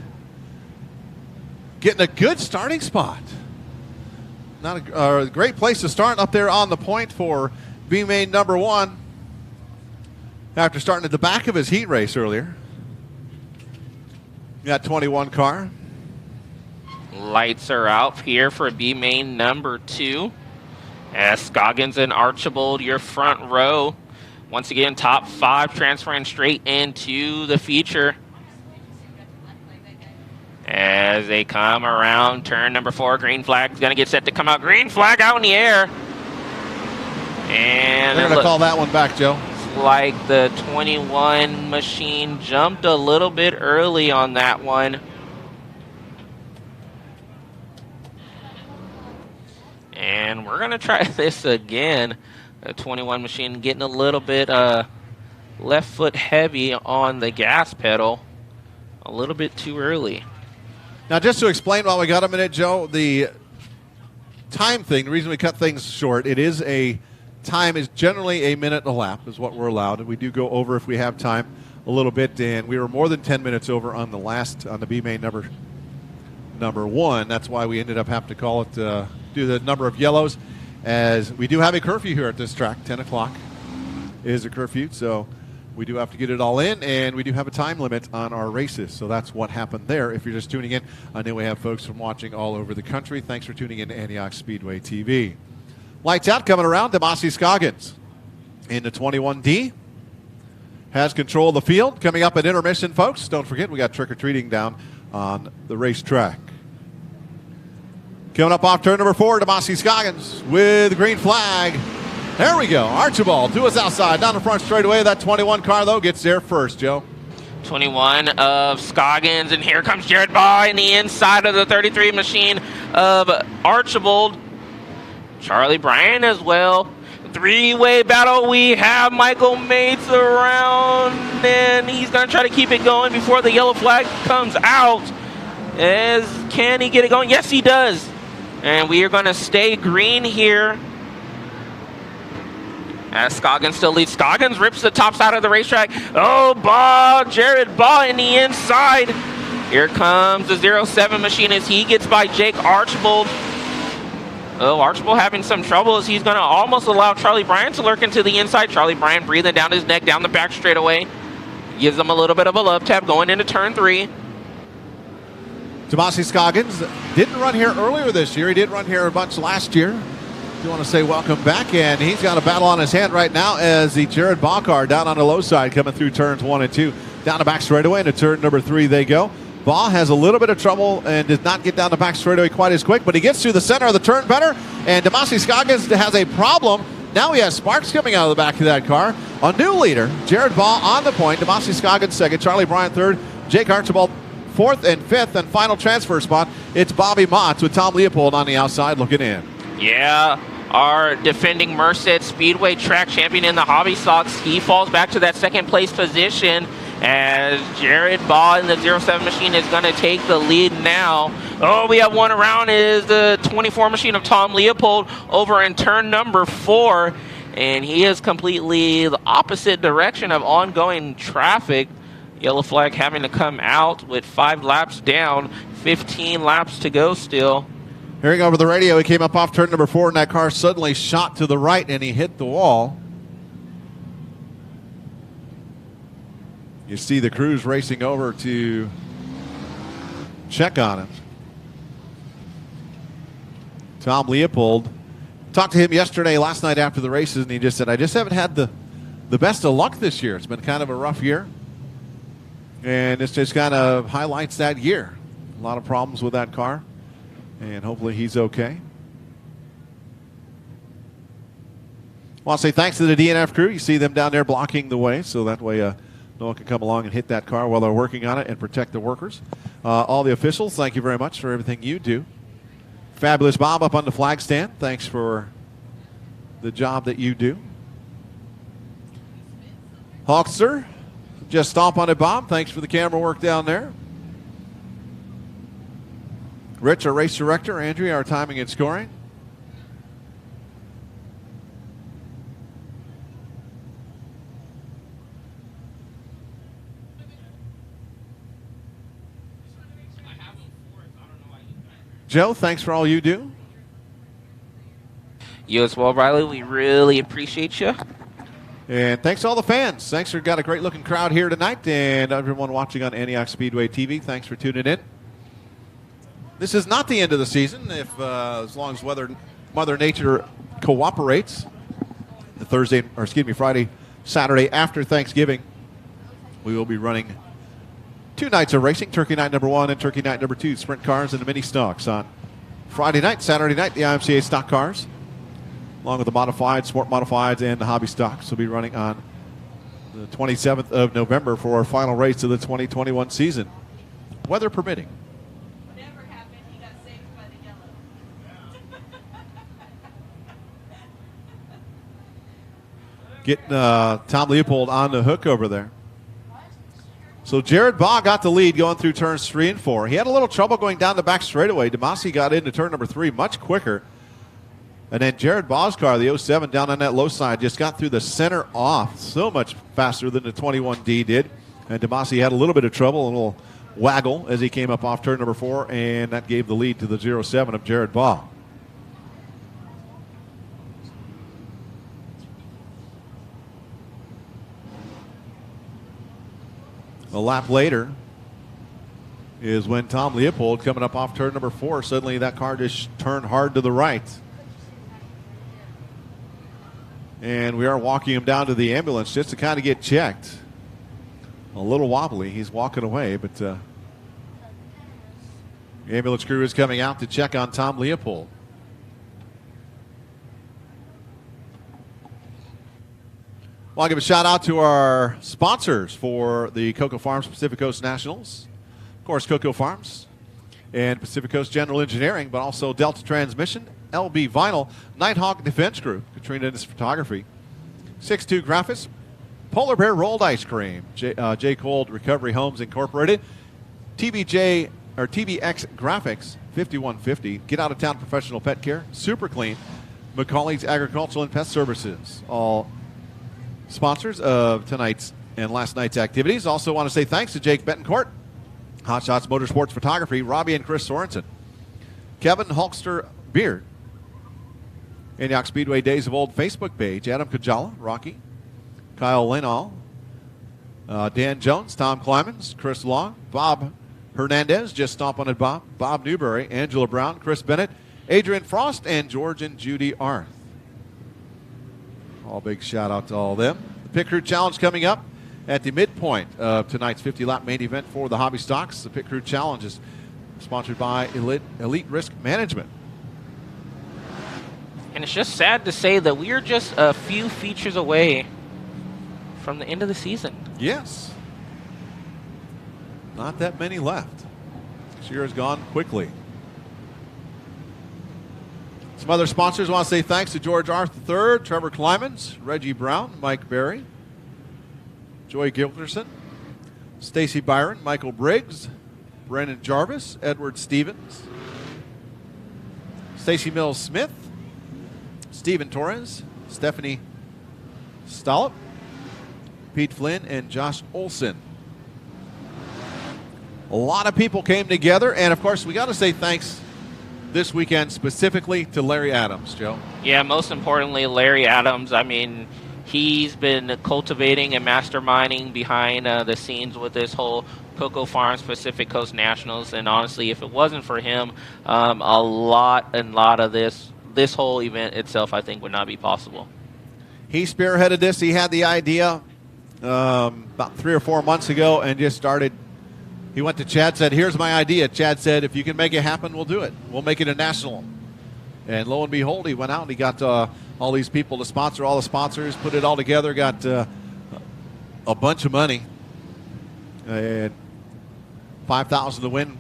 getting a good starting spot. Not a great place to start up there on the point for B-Main number 1 after starting at the back of his heat race earlier. Got 21 car. Lights are out here for B-Main number 2. As Scoggins and Archibald, your front row. Once again, top 5 transferring straight into the feature. As they come around turn number 4, green flag is going to get set to come out. Green flag out in the air. And they're going to call that one back, Joe. Like the 21 machine jumped a little bit early on that one. And we're going to try this again. The 21 machine getting a little bit left foot heavy on the gas pedal. A little bit too early. Now, just to explain while we got a minute, Joe, the time thing, the reason we cut things short, it is a time is generally a minute and a lap is what we're allowed. And we do go over if we have time a little bit. And we were more than 10 minutes over on the B-Main number 1. That's why we ended up having to call it, do the number of yellows, as we do have a curfew here at this track. 10 o'clock is a curfew. So we do have to get it all in, and we do have a time limit on our races. So that's what happened there. If you're just tuning in, I know we have folks from watching all over the country. Thanks for tuning in to Antioch Speedway TV. Lights out coming around. Demasi Scoggins in the 21D has control of the field. Coming up at intermission, folks. Don't forget, we got trick-or-treating down on the racetrack. Coming up off turn number 4, Demasi Scoggins with the green flag. There we go. Archibald to his outside. Down the front straightaway. That 21 car, though, gets there first, Joe. 21 of Scoggins, and here comes Jared Baugh in the inside of the 33 machine of Archibald. Charlie Bryan as well. three-way battle. We have Michael Mates around, and he's going to try to keep it going before the yellow flag comes out. Can he get it going? Yes, he does. And we are going to stay green here. As Scoggins still leads. Scoggins rips the top side of the racetrack. Oh, Jared Baugh in the inside. Here comes the 07 machine as he gets by Jake Archibald. Oh, Archibald having some trouble as he's going to almost allow Charlie Bryan to lurk into the inside. Charlie Bryan breathing down his neck, down the back straightaway. Gives him a little bit of a love tap going into turn 3. Tomasi Scoggins didn't run here earlier this year. He did run here a bunch last year. You want to say welcome back, and he's got a battle on his hand right now as the Jared Baugh car down on the low side coming through turns 1 and 2. Down the back straightaway into turn number 3 they go. Baugh has a little bit of trouble and does not get down the back straightaway quite as quick, but he gets through the center of the turn better, and Tomasi Scoggins has a problem. Now he has sparks coming out of the back of that car. A new leader, Jared Baugh on the point, Tomasi Scoggins second, Charlie Bryan third, Jake Archibald fourth and fifth, and final transfer spot, it's Bobby Motts with Tom Leopold on the outside looking in. Yeah, our defending Merced Speedway track champion in the Hobby Stocks, he falls back to that second place position as Jared Baugh in the 07 machine is going to take the lead now. Oh, we have one around is the 24 machine of Tom Leopold over in turn number 4, and he is completely the opposite direction of ongoing traffic. Yellow flag having to come out with 5 laps down, 15 laps to go still. Hearing over the radio, he came up off turn number 4, and that car suddenly shot to the right, and he hit the wall. You see the crews racing over to check on him. Tom Leopold, talked to him last night after the races, and he just said, I just haven't had the best of luck this year. It's been kind of a rough year. And this just kind of highlights that year. A lot of problems with that car, and hopefully he's okay. I want to say thanks to the DNF crew. You see them down there blocking the way, so that way no one can come along and hit that car while they're working on it and protect the workers. All the officials, thank you very much for everything you do. Fabulous Bob up on the flag stand. Thanks for the job that you do. Hawkster, just stomp on it, Bob. Thanks for the camera work down there. Rich, our race director. Andrea, our timing and scoring. Joe, thanks for all you do. You as well, Riley. We really appreciate you. And thanks to all the fans. Thanks for got a great looking crowd here tonight, and everyone watching on Antioch Speedway TV. Thanks for tuning in. This is not the end of the season, as long as Mother Nature cooperates. The Friday, Saturday after Thanksgiving, we will be running 2 nights of racing, Turkey Night number 1 and Turkey Night number 2, sprint cars and the mini stocks on Friday night, Saturday night, the IMCA stock cars, along with the modified, sport modifieds, and the hobby stocks will be running on the 27th of November for our final race of the 2021 season, weather permitting. Whatever happened, he got saved by the yellow. Getting Tom Leopold on the hook over there. So Jared Baugh got the lead going through turns 3 and 4. He had a little trouble going down the back straightaway. Tomasi got into turn number 3 much quicker. And then Jared Baugh's car, the 07, down on that low side, just got through the center off so much faster than the 21D did. And Tomasi had a little bit of trouble, a little waggle as he came up off turn number 4, and that gave the lead to the 07 of Jared Baugh. A lap later is when Tom Leopold, coming up off turn number 4, suddenly that car just turned hard to the right. And we are walking him down to the ambulance just to kind of get checked. A little wobbly. He's walking away, but the ambulance crew is coming out to check on Tom Leopold. Well, I'll give a shout out to our sponsors for the Cocoa Farms Pacific Coast Nationals. Of course, Cocoa Farms and Pacific Coast General Engineering, but also Delta Transmission, LB Vinyl, Nighthawk Defense Group, Katrina Innes Photography, 6'2 Graphics, Polar Bear Rolled Ice Cream, J. Cold Recovery Homes Incorporated, TBX Graphics, 5150, Get Out of Town Professional Pet Care, Super Clean, McCauley's Agricultural and Pest Services, all sponsors of tonight's and last night's activities. Also want to say thanks to Jake Betancourt, Hot Shots Motorsports Photography, Robbie and Chris Sorensen, Kevin Hulkster Beard, Antioch Speedway Days of Old Facebook page, Adam Kajala, Rocky, Kyle Linall, Dan Jones, Tom Clemens, Chris Long, Bob Hernandez, just stomp on it, Bob Newberry, Angela Brown, Chris Bennett, Adrian Frost, and George and Judy Arth. All big shout out to all of them. The Pit Crew Challenge coming up at the midpoint of tonight's 50-lap main event for the Hobby Stocks. The Pit Crew Challenge is sponsored by Elite Risk Management. And it's just sad to say that we are just a few features away from the end of the season. Yes. Not that many left. This year has gone quickly. Some other sponsors want to say thanks to George Arth III, Trevor Klimans, Reggie Brown, Mike Berry, Joy Gilderson, Stacy Byron, Michael Briggs, Brennan Jarvis, Edward Stevens, Stacy Mills Smith, Stephen Torres, Stephanie Stollop, Pete Flynn, and Josh Olson. A lot of people came together, and of course, we got to say thanks this weekend specifically to Larry Adams, Joe. Yeah, most importantly, Larry Adams. I mean, he's been cultivating and masterminding behind the scenes with this whole Cocoa Farms Pacific Coast Nationals, and honestly, if it wasn't for him, a lot of this whole event itself, I think, would not be possible. He spearheaded this. He had the idea about 3 or 4 months ago and just started. He went to Chad, said, here's my idea. Chad said, if you can make it happen, we'll do it. We'll make it a national. And lo and behold, he went out and he got all these people to sponsor, all the sponsors, put it all together, got a bunch of money. And $5,000 to win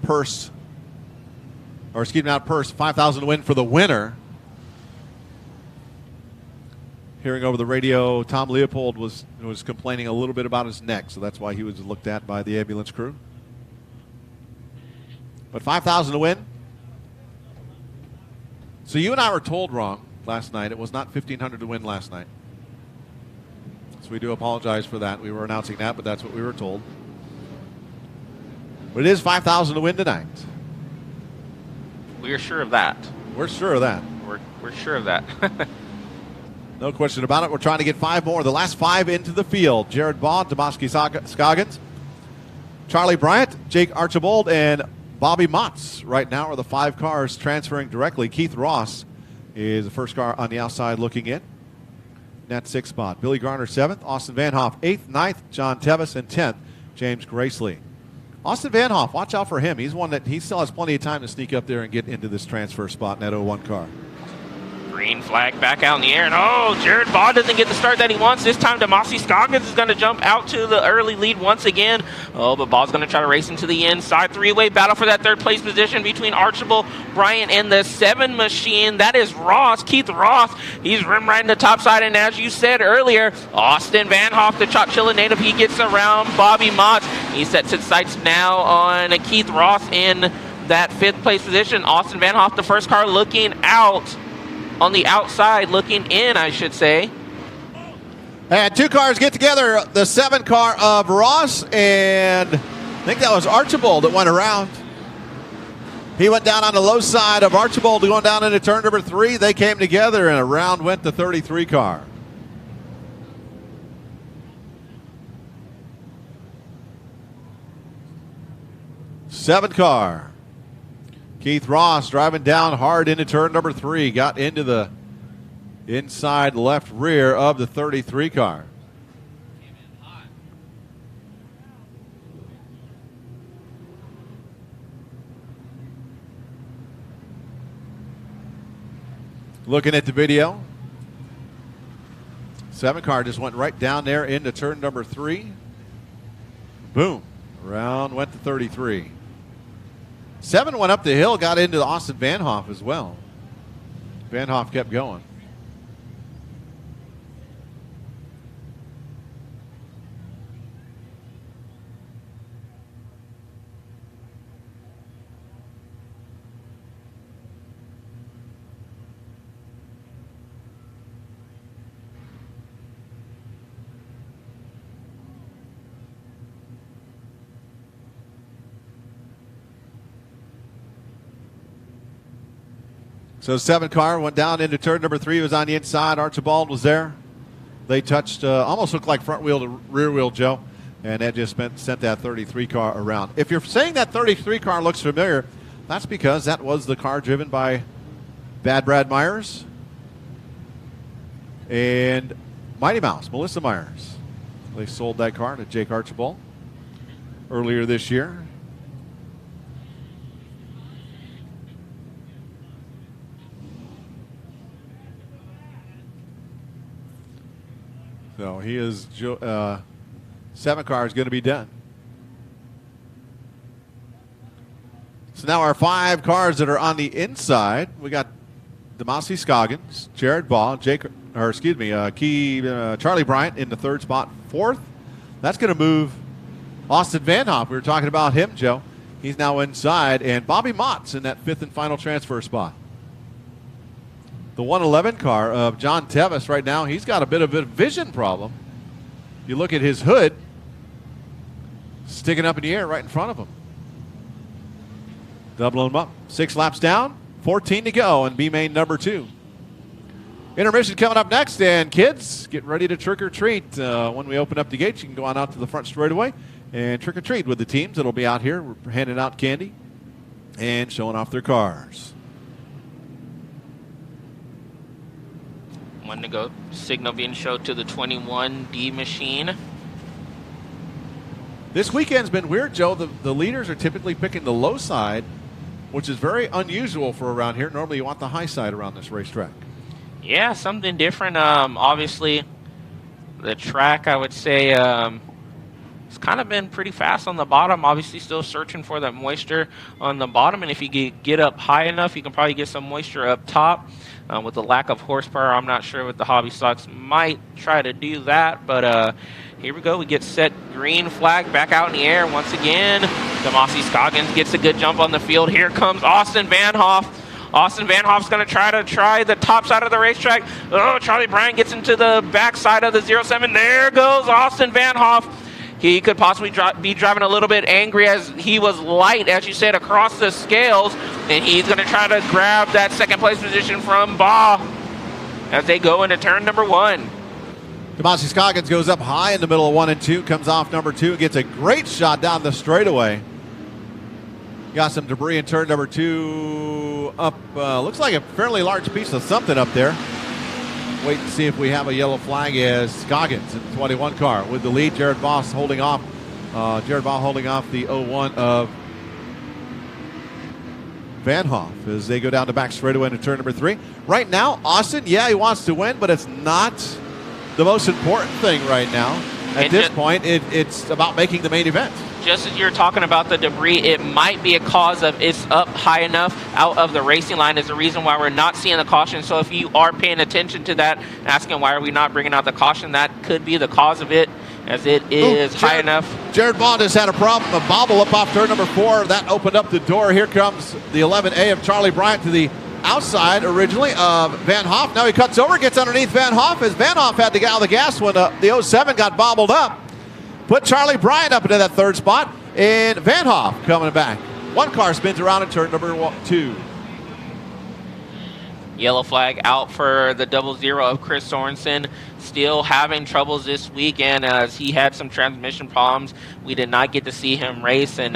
purse. Or excuse me, not purse, $5,000 to win for the winner. Hearing over the radio, Tom Leopold was complaining a little bit about his neck, so that's why he was looked at by the ambulance crew. But $5,000 to win. So you and I were told wrong last night. It was not $1,500 to win last night. So we do apologize for that. We were announcing that, but that's what we were told. But it is $5,000 to win tonight. We're sure of that. We're sure of that. We're sure of that. No question about it. We're trying to get 5 more. The last 5 into the field. Jared Baugh, Tomaski Scoggins, Charlie Bryant, Jake Archibald, and Bobby Motts. Right now are the 5 cars transferring directly. Keith Ross is the first car on the outside looking in. Net 6th spot. Billy Garner 7th. Austin Van Hoff 8th, 9th. John Tevis, and 10th. James Gracely. Austin Van Hoff, watch out for him. He's one that he still has plenty of time to sneak up there and get into this transfer spot in that 01 car. Green flag back out in the air, and Jared Baugh doesn't get the start that he wants. This time, Tomaski Scoggins is going to jump out to the early lead once again. But Baugh's going to try to race into the inside. 3-way battle for that 3rd place position between Archibald, Bryant, and the 7 machine. That is Ross, Keith Ross. He's rim riding the top side, and as you said earlier, Austin Van Hoff, the Chowchilla native, he gets around Bobby Motts. He sets his sights now on Keith Ross in that 5th place position. Austin Van Hoff, the first car looking out. On the outside, looking in, I should say. And 2 cars get together. The 7 car of Ross, and I think that was Archibald that went around. He went down on the low side of Archibald going down into turn number 3. They came together, and around went the 33 car. Seven car. Keith Ross driving down hard into turn number 3. Got into the inside left rear of the 33 car. Looking at the video. 7 car just went right down there into turn number 3. Boom. Around went the 33. 7 went up the hill, got into the Austin Van Hoff as well. Van Hoff kept going. So 7 car went down into turn number 3. It was on the inside. Archibald was there. They touched, almost looked like front wheel to rear wheel, Joe. And that just sent that 33 car around. If you're saying that 33 car looks familiar, that's because that was the car driven by Bad Brad Myers and Mighty Mouse, Melissa Myers. They sold that car to Jake Archibald earlier this year. So he is 7 cars going to be done. So now our 5 cars that are on the inside, we got Demasi Scoggins, Jared Baugh, Charlie Bryant in the 3rd spot. 4th, that's going to move Austin Van Hoff. We were talking about him, Joe. He's now inside, and Bobby Mott's in that 5th and final transfer spot. The 111 car of John Tevis right now, he's got a bit of a vision problem. You look at his hood sticking up in the air right in front of him. Doubling him up. 6 laps down, 14 to go in B-Main number 2. Intermission coming up next, and kids, get ready to trick or treat. When we open up the gates, you can go on out to the front straightaway and trick or treat with the teams that'll be out here. We're handing out candy and showing off their cars. One to go. Signal being showed to the 21D machine. This weekend's been weird, Joe. The leaders are typically picking the low side, which is very unusual for around here. Normally you want the high side around this racetrack. Yeah, something different. Obviously, the track, I would say, it's kind of been pretty fast on the bottom. Obviously, still searching for that moisture on the bottom. And if you get up high enough, you can probably get some moisture up top. With the lack of horsepower, I'm not sure what the hobby stocks might try to do that. But here we go. We get set green flag back out in the air once again. Demasi Scoggins gets a good jump on the field. Here comes Austin Van Hoff. Austin Van Hoff's going to try the top side of the racetrack. Oh, Charlie Bryant gets into the back side of the 07. There goes Austin Van Hoff. He could possibly be driving a little bit angry as he was light, as you said, across the scales. And he's going to try to grab that 2nd place position from Baugh as they go into turn number 1. Demasi Scoggins goes up high in the middle of 1 and 2, comes off number 2, gets a great shot down the straightaway. Got some debris in turn number 2 up. Looks like a fairly large piece of something up there. Wait and see if we have a yellow flag as Scoggins in the 21 car with the lead. Jared Baugh holding off. Jared Baugh holding off the 01 of Van Hoff as they go down the back straightaway into turn number 3. Right now, Austin, yeah, he wants to win, but it's not the most important thing right now. At this point, it's about making the main event. Just as you're talking about the debris, it might be a cause of it's up high enough out of the racing line is the reason why we're not seeing the caution. So if you are paying attention to that, asking why are we not bringing out the caution, that could be the cause of it, as it is high enough. Jared Baugh has had a problem, a bobble up off turn number 4. That opened up the door. Here comes the 11A of Charlie Bryant to the outside originally of Van Hoff. Now he cuts over, gets underneath Van Hoff as Van Hoff had to get out of the gas when the 07 got bobbled up. Put Charlie Bryant up into that 3rd spot, and Van Hoff coming back. 1 car spins around in turn number 2. Yellow flag out for the 00 of Chris Sorensen. Still having troubles this weekend as he had some transmission problems. We did not get to see him race and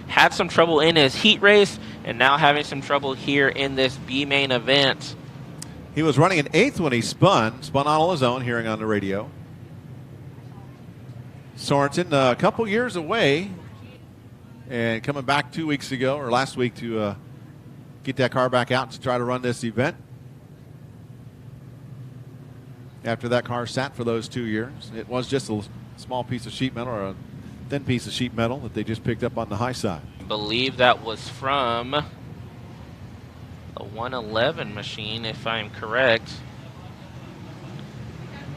had some trouble in his heat race and now having some trouble here in this B-Main event. He was running an 8th when he spun on his own, hearing on the radio. Sorensen, a couple years away and coming back 2 weeks ago or last week to get that car back out to try to run this event. After that car sat for those 2 years. It was just a small piece of sheet metal or a thin piece of sheet metal that they just picked up on the high side. I believe that was from The 111 machine, if I'm correct,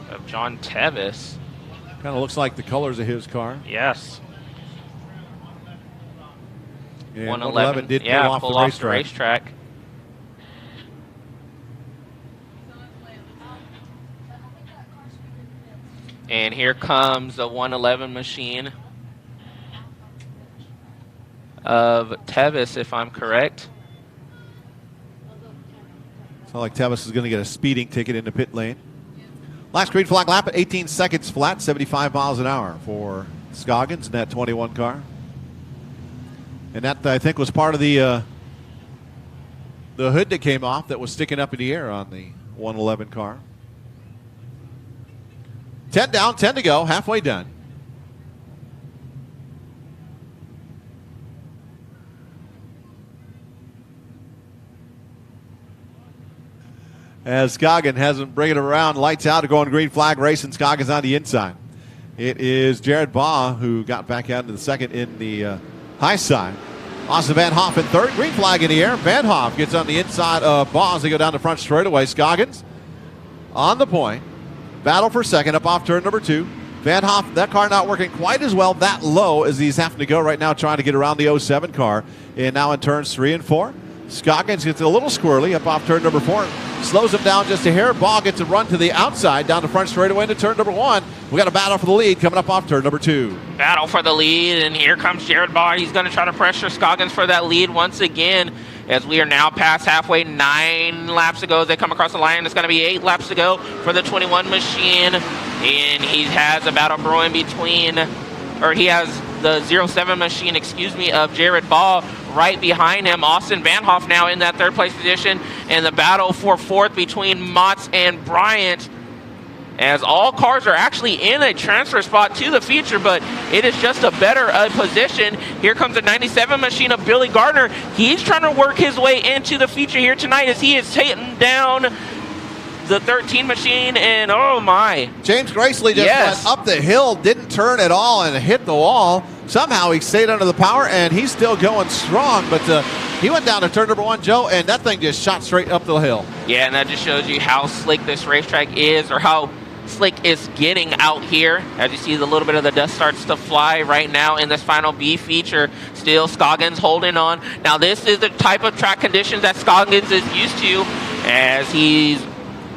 of John Tevis. Kind of looks like the colors of his car. Yes. And 111 did yeah, pull off the racetrack. And here comes the 111 machine of Tevis, if I'm correct. It's not like Tevis is going to get a speeding ticket in the pit lane. Last green flag lap at 18 seconds flat, 75 miles an hour for Scoggins in that 21 car. And that, I think, was part of the hood that came off that was sticking up in the air on the 111 car. 10 down, 10 to go, halfway done. As Scoggin has him bringing it around, lights out to go on green flag race, and Scoggins on the inside. It is Jared Baugh who got back out into the second in the high side. Austin Van Hoff in third, green flag in the air. Van Hoff gets on the inside of Baugh as they go down the front straightaway. Scoggins on the point. Battle for second up off turn number 2. Van Hoff, that car not working quite as well that low as he's having to go right now trying to get around the 07 car. And now in turns 3 and 4. Scoggins gets a little squirrely up off turn number 4. Slows him down just a hair. Baugh gets a run to the outside down the front straightaway into turn number 1. We got a battle for the lead coming up off turn number 2. Battle for the lead, and here comes Jared Baugh. He's going to try to pressure Scoggins for that lead once again. As we are now past halfway, 9 laps to go as they come across the line. It's going to be 8 laps to go for the 21 machine. And he has a battle brewing between, or he has the 07 machine, of Jared Baugh right behind him. Austin Van Hoff now in that third place position. And the battle for fourth between Motts and Bryant, as all cars are actually in a transfer spot to the future, but it is just a better position. Here comes the 97 machine of Billy Gardner. He's trying to work his way into the future here tonight as he is taking down the 13 machine, and oh my. James Gracely just went up the hill, didn't turn at all, and hit the wall. Somehow he stayed under the power, and he's still going strong, but he went down to turn number 1, Joe, and that thing just shot straight up the hill. Yeah, and that just shows you how slick this racetrack is, or how slick it's getting out here. As you see, the little bit of the dust starts to fly right now in this final B feature. Still Scoggins holding on. Now this is the type of track conditions that Scoggins is used to, as he's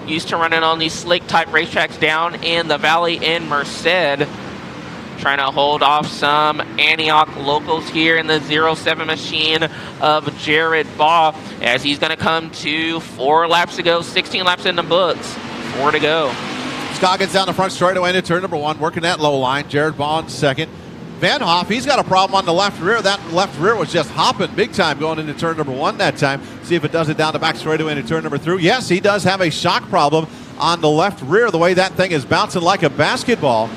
used to running on these slick type racetracks down in the valley in Merced. Trying to hold off some Antioch locals here in the 07 machine of Jared Baugh, as he's going to come to 4 laps to go, 16 laps in the books, 4 to go. Scoggins down the front straightaway into turn number 1, working that low line. Jared Baugh in second. Van Hoff, he's got a problem on the left rear. That left rear was just hopping big time going into turn number 1 that time. See if it does it down the back straightaway into turn number 3. Yes, he does have a shock problem on the left rear, the way that thing is bouncing like a basketball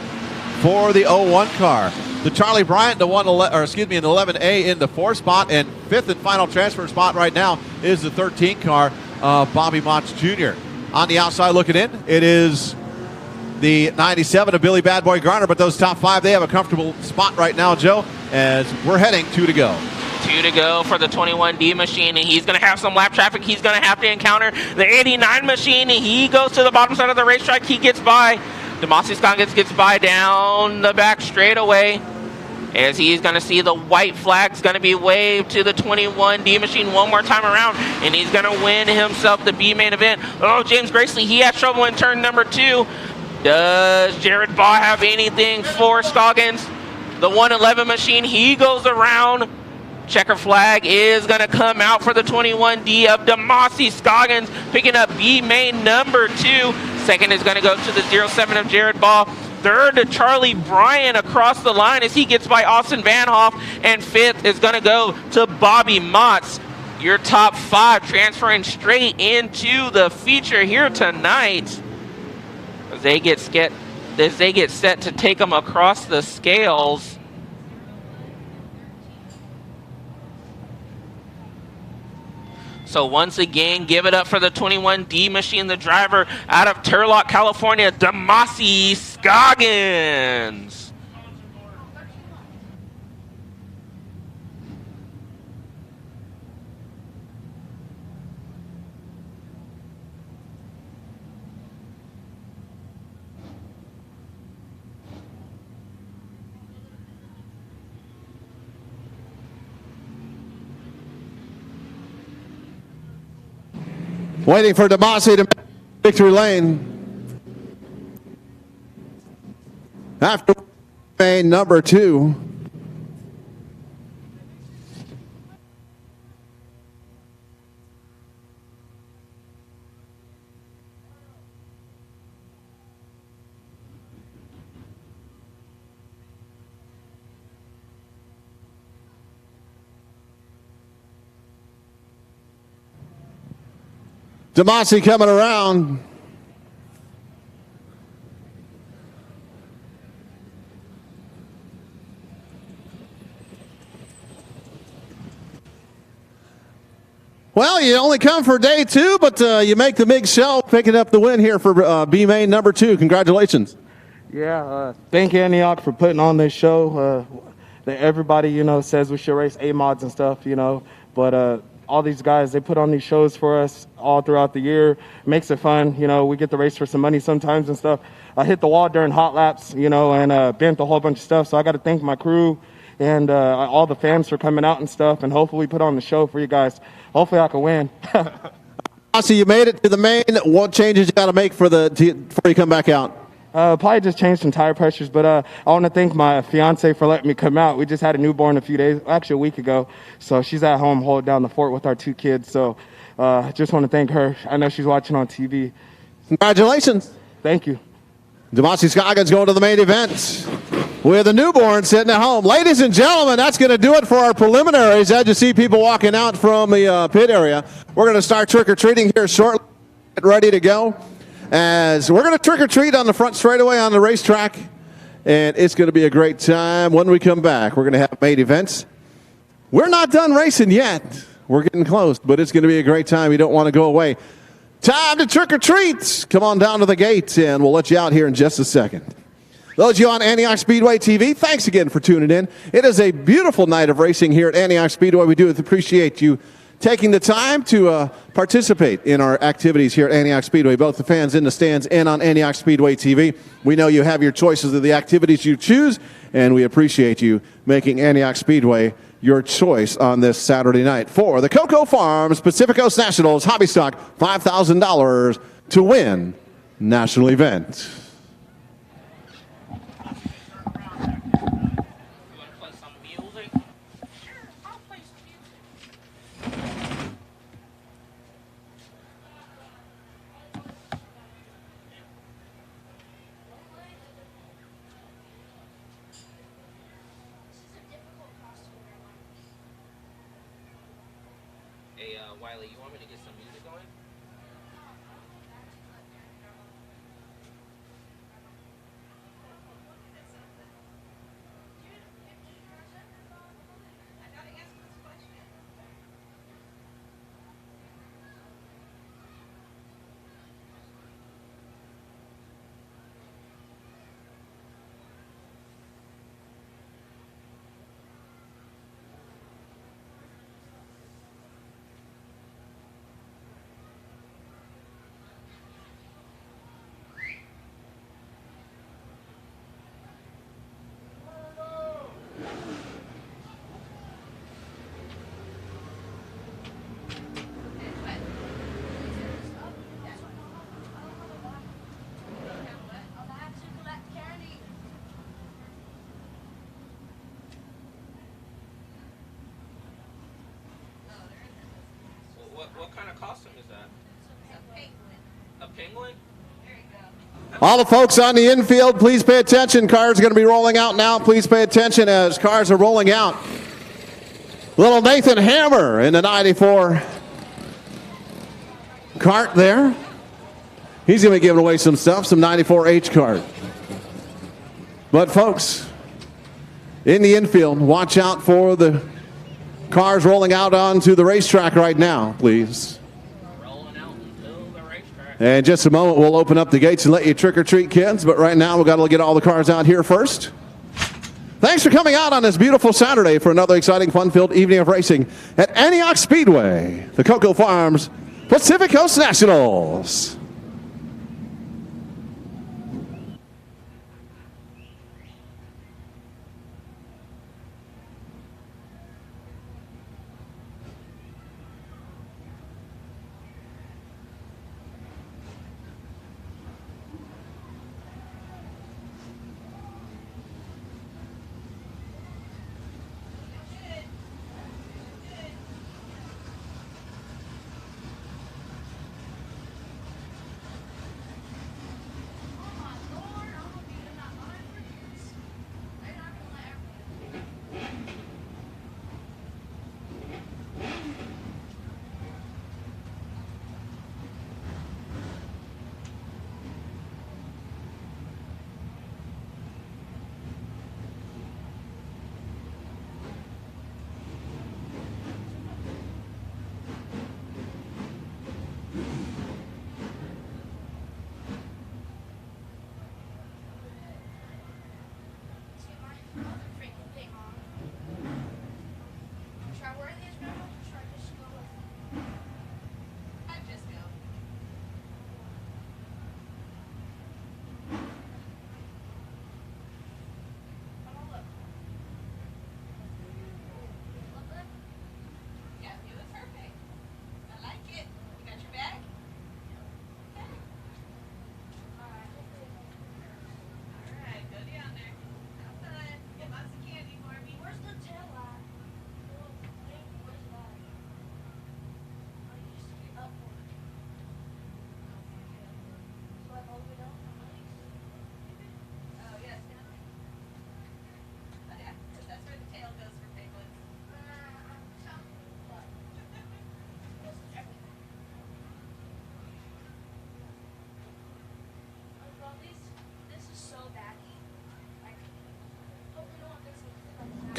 for the 01 car. The Charlie Bryant, in the 11A in the 4th spot, and 5th and final transfer spot right now is the 13 car, Bobby Motts Jr. On the outside looking in, it is the 97 of Billy Bad Boy Garner, but those top 5, they have a comfortable spot right now, Joe, as we're heading 2 to go. 2 to go for the 21D machine, and he's going to have some lap traffic. He's going to have to encounter the 89 machine, and he goes to the bottom side of the racetrack. He gets by. Demasi Scoggins gets by down the back straightaway, as he's going to see the white flag's going to be waved to the 21D machine one more time around, and he's going to win himself the B main event. Oh, James Gracely, he has trouble in turn number 2. Does Jared Baugh have anything for Scoggins? The 111 machine, he goes around. Checker flag is going to come out for the 21D of Demasi Scoggins, picking up B main number 2. Second is going to go to the 07 of Jared Baugh. Third to Charlie Bryan across the line as he gets by Austin Van Hoff. And 5th is going to go to Bobby Motts. Your top 5 transferring straight into the feature here tonight. As they get set to take them across the scales. So once again, give it up for the 21D machine, the driver out of Turlock, California, Demasi Scoggins. Waiting for Demasi to make victory lane. After main number 2. Demasi coming around. Well, you only come for day 2, but you make the big show, picking up the win here for B main number 2. Congratulations. Yeah, thank you, Antioch, for putting on this show. That everybody, says we should race A mods and stuff, but all these guys, they put on these shows for us all throughout the year. Makes it fun. We get to race for some money sometimes and stuff. I hit the wall during hot laps, and bent a whole bunch of stuff. So I got to thank my crew and all the fans for coming out and stuff. And hopefully we put on the show for you guys. Hopefully I can win. So you made it to the main. What changes you got to make before you come back out? Probably just changed some tire pressures, but I want to thank my fiance for letting me come out. We just had a newborn a week ago, so she's at home holding down the fort with our 2 kids. So just want to thank her. I know she's watching on TV. Congratulations. Thank you. Demasi Scoggins going to the main event with a newborn sitting at home. Ladies and gentlemen, that's going to do it for our preliminaries. As you see people walking out from the pit area, we're going to start trick-or-treating here shortly. Get ready to go. As we're going to trick-or-treat on the front straightaway on the racetrack, and it's going to be a great time. When we come back, we're going to have main events. We're not done racing yet. We're getting close, but it's going to be a great time. You don't want to go away. Time to trick-or-treat. Come on down to the gate, and we'll let you out here in just a second. Those of you on Antioch Speedway TV, thanks again for tuning in. It is a beautiful night of racing here at Antioch Speedway. We do appreciate you taking the time to participate in our activities here at Antioch Speedway, both the fans in the stands and on Antioch Speedway TV. We know you have your choices of the activities you choose, and we appreciate you making Antioch Speedway your choice on this Saturday night for the Coco Farms Pacific Coast Nationals Hobby Stock $5,000 to win national event. Wiley, you want me to get some music going? What kind of costume is that? A penguin. A penguin? There you go. All the folks on the infield, please pay attention. Cars are going to be rolling out now. Please pay attention as cars are rolling out. Little Nathan Hammer in the 94 cart there. He's going to be giving away some stuff, some 94H cart. But folks, in the infield, watch out for the cars rolling out onto the racetrack right now, please. Rolling out into the racetrack. And in just a moment, we'll open up the gates and let you trick-or-treat, kids. But right now, we've got to get all the cars out here first. Thanks for coming out on this beautiful Saturday for another exciting, fun-filled evening of racing at Antioch Speedway, the Coco Farms Pacific Coast Nationals.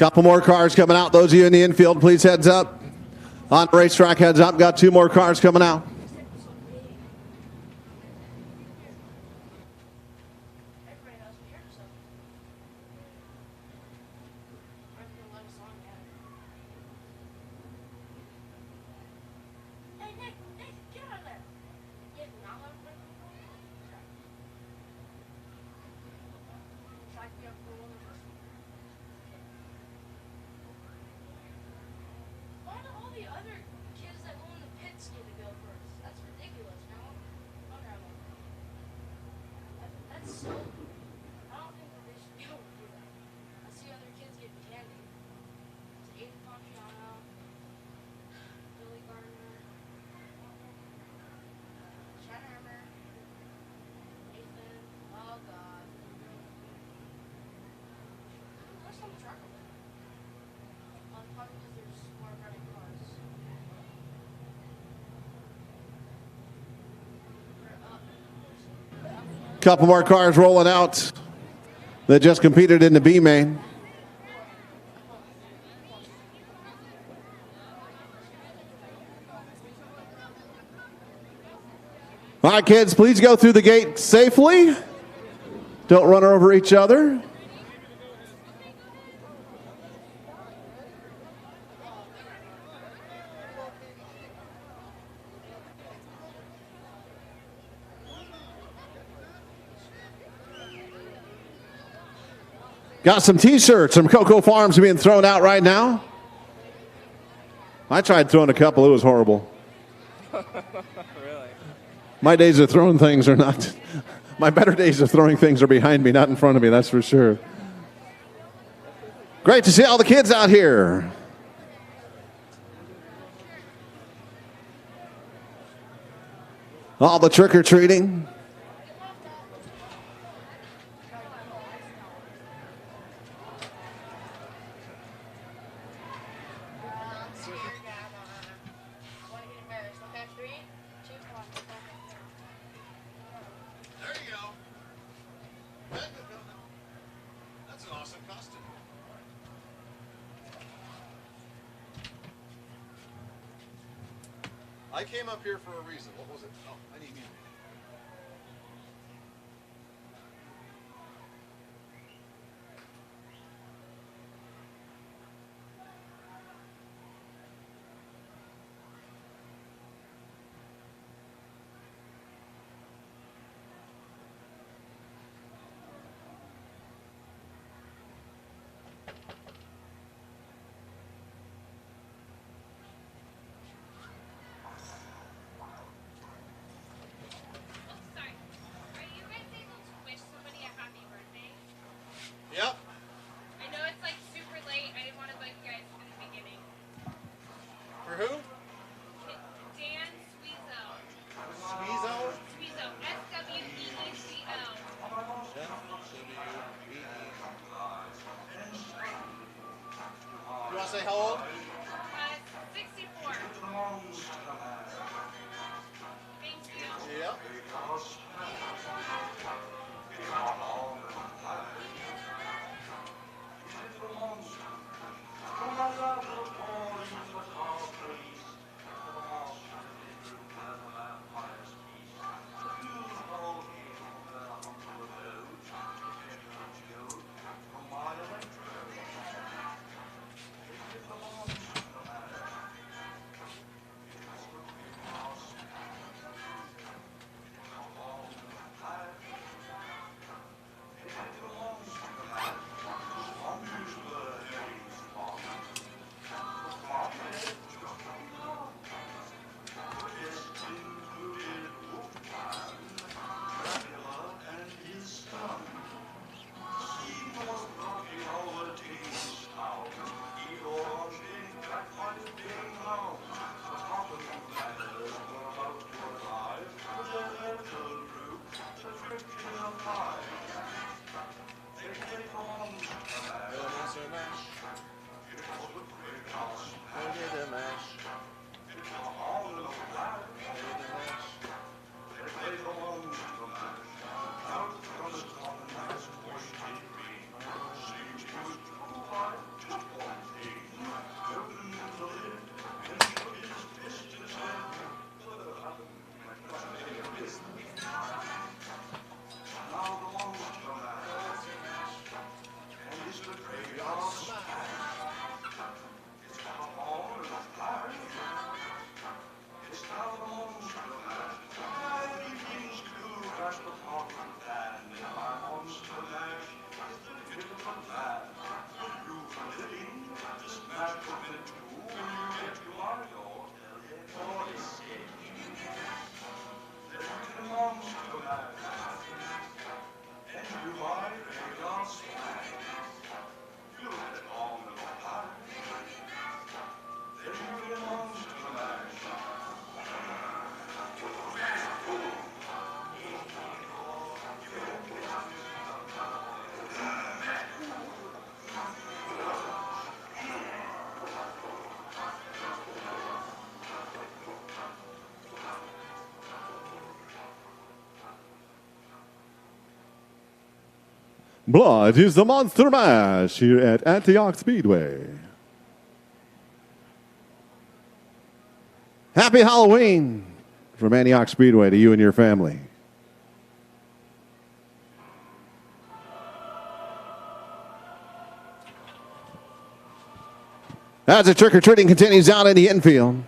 Couple more cars coming out. Those of you in the infield, please heads up. On the racetrack, heads up. Got 2 more cars coming out. Couple more cars rolling out that just competed in the B main. All right, kids, please go through the gate safely. Don't run over each other. Got some T-shirts from Cocoa Farms being thrown out right now. I tried throwing a couple. It was horrible. Really? My days of throwing things are not. My better days of throwing things are behind me, not in front of me, that's for sure. Great to see all the kids out here. All the trick-or-treating. I came up here for a reason. What was it? Oh, I need you. Blood is the Monster Mash here at Antioch Speedway. Happy Halloween from Antioch Speedway to you and your family. As the trick-or-treating continues out in the infield.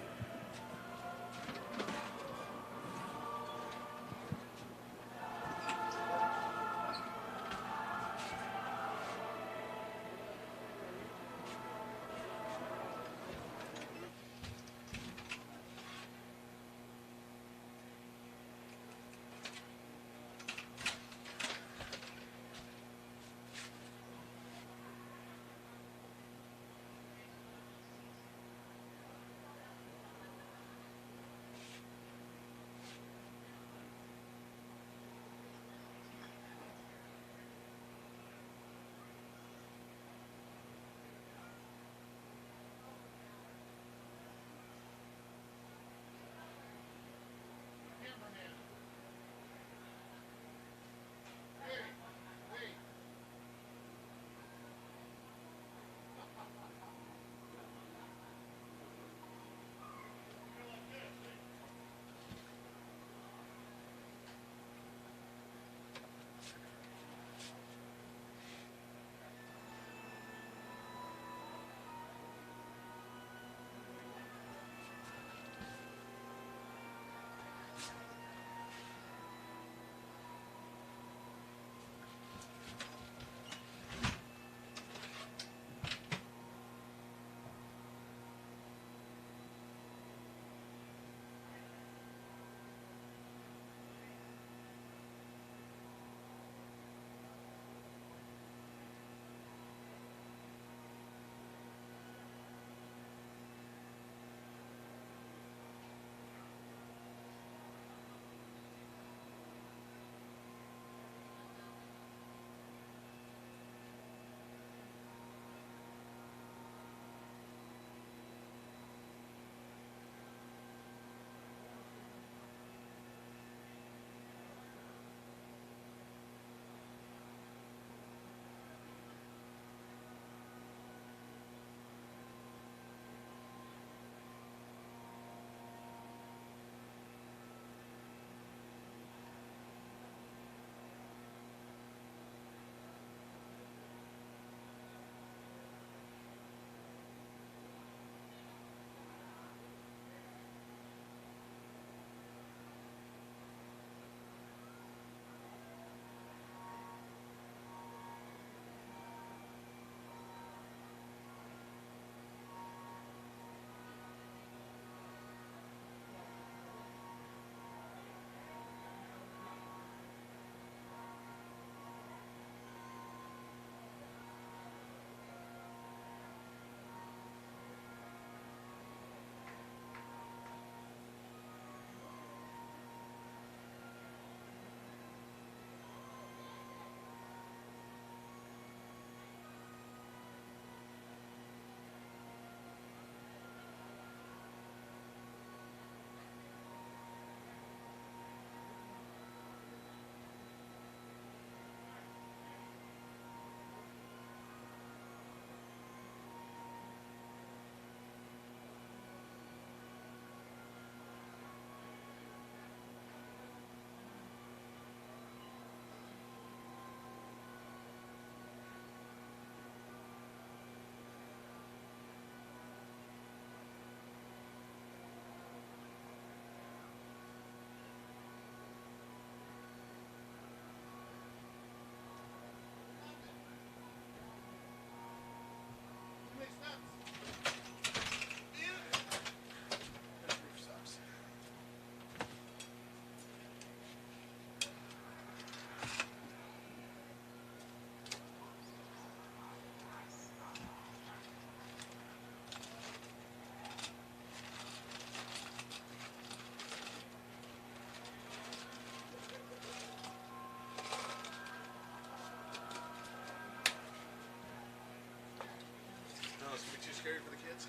scary for the kids?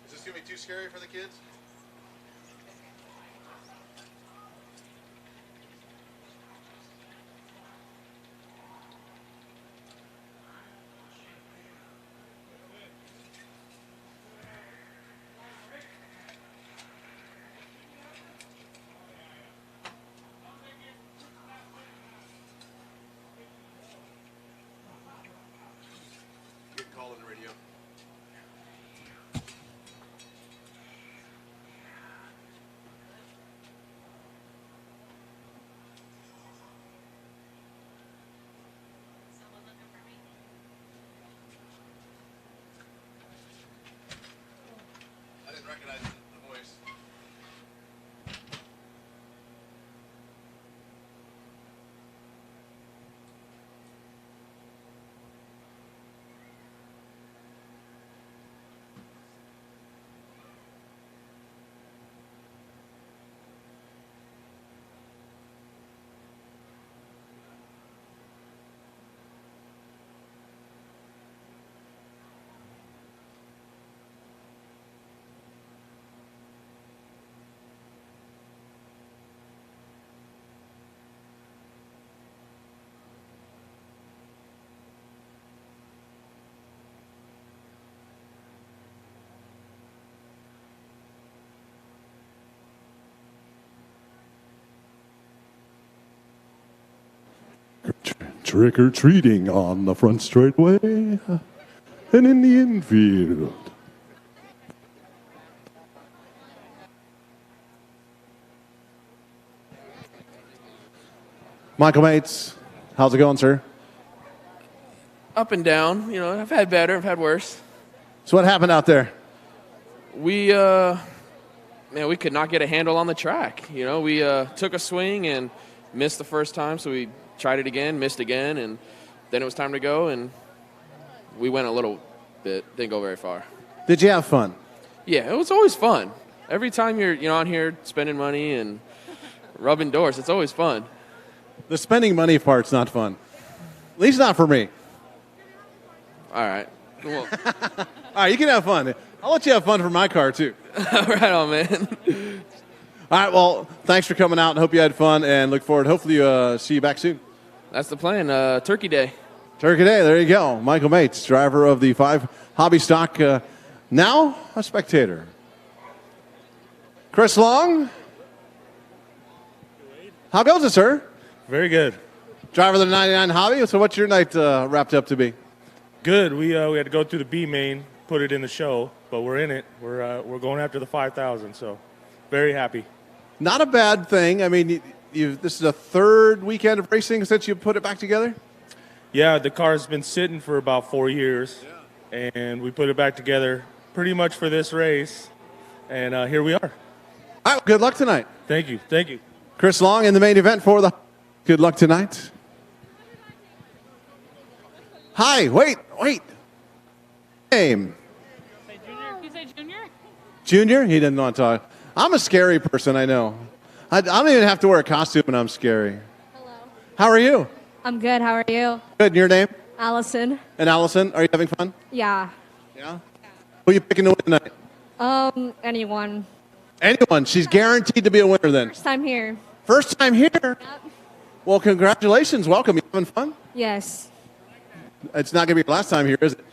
Is this going to be too scary for the kids? Trick-or-treating on the front straightaway and in the infield. Michael Mates, how's it going, sir? Up and down. You know, I've had better, I've had worse. So what happened out there? We could not get a handle on the track. You know, we took a swing and missed the first time, so we tried it again, missed again, and then it was time to go, and we went a little bit, didn't go very far. Did you have fun? Yeah, it was always fun. Every time you're on here spending money and rubbing doors, it's always fun. The spending money part's not fun. At least not for me. All right. Well, all right, you can have fun. I'll let you have fun for my car, too. right on, man. All right, well, thanks for coming out and hope you had fun and look forward. Hopefully, see you back soon. That's the plan. Turkey Day. Turkey Day, there you go. Michael Mates, driver of the 5 Hobby Stock, now a spectator. Chris Long. How goes it, sir? Very good. Driver of the 99 Hobby. So what's your night wrapped up to be? Good. We had to go through the B main, put it in the show, but we're in it. We're going after the 5,000, so very happy. Not a bad thing. I mean, this is the third weekend of racing since you put it back together? Yeah, the car's been sitting for about 4 years, and we put it back together pretty much for this race, and here we are. All right, good luck tonight. Thank you. Thank you. Chris Long in the main event for the... Good luck tonight. Hi, wait. Name? You say Junior? Junior? He didn't want to talk. I'm a scary person, I know. I don't even have to wear a costume when I'm scary. Hello. How are you? I'm good. How are you? Good. And your name? Allison. And Allison, are you having fun? Yeah. Yeah? Who are you picking to win tonight? Anyone. Anyone. She's guaranteed to be a winner then. First time here. First time here? Yep. Well, congratulations. Welcome. You having fun? Yes. It's not going to be your last time here, is it?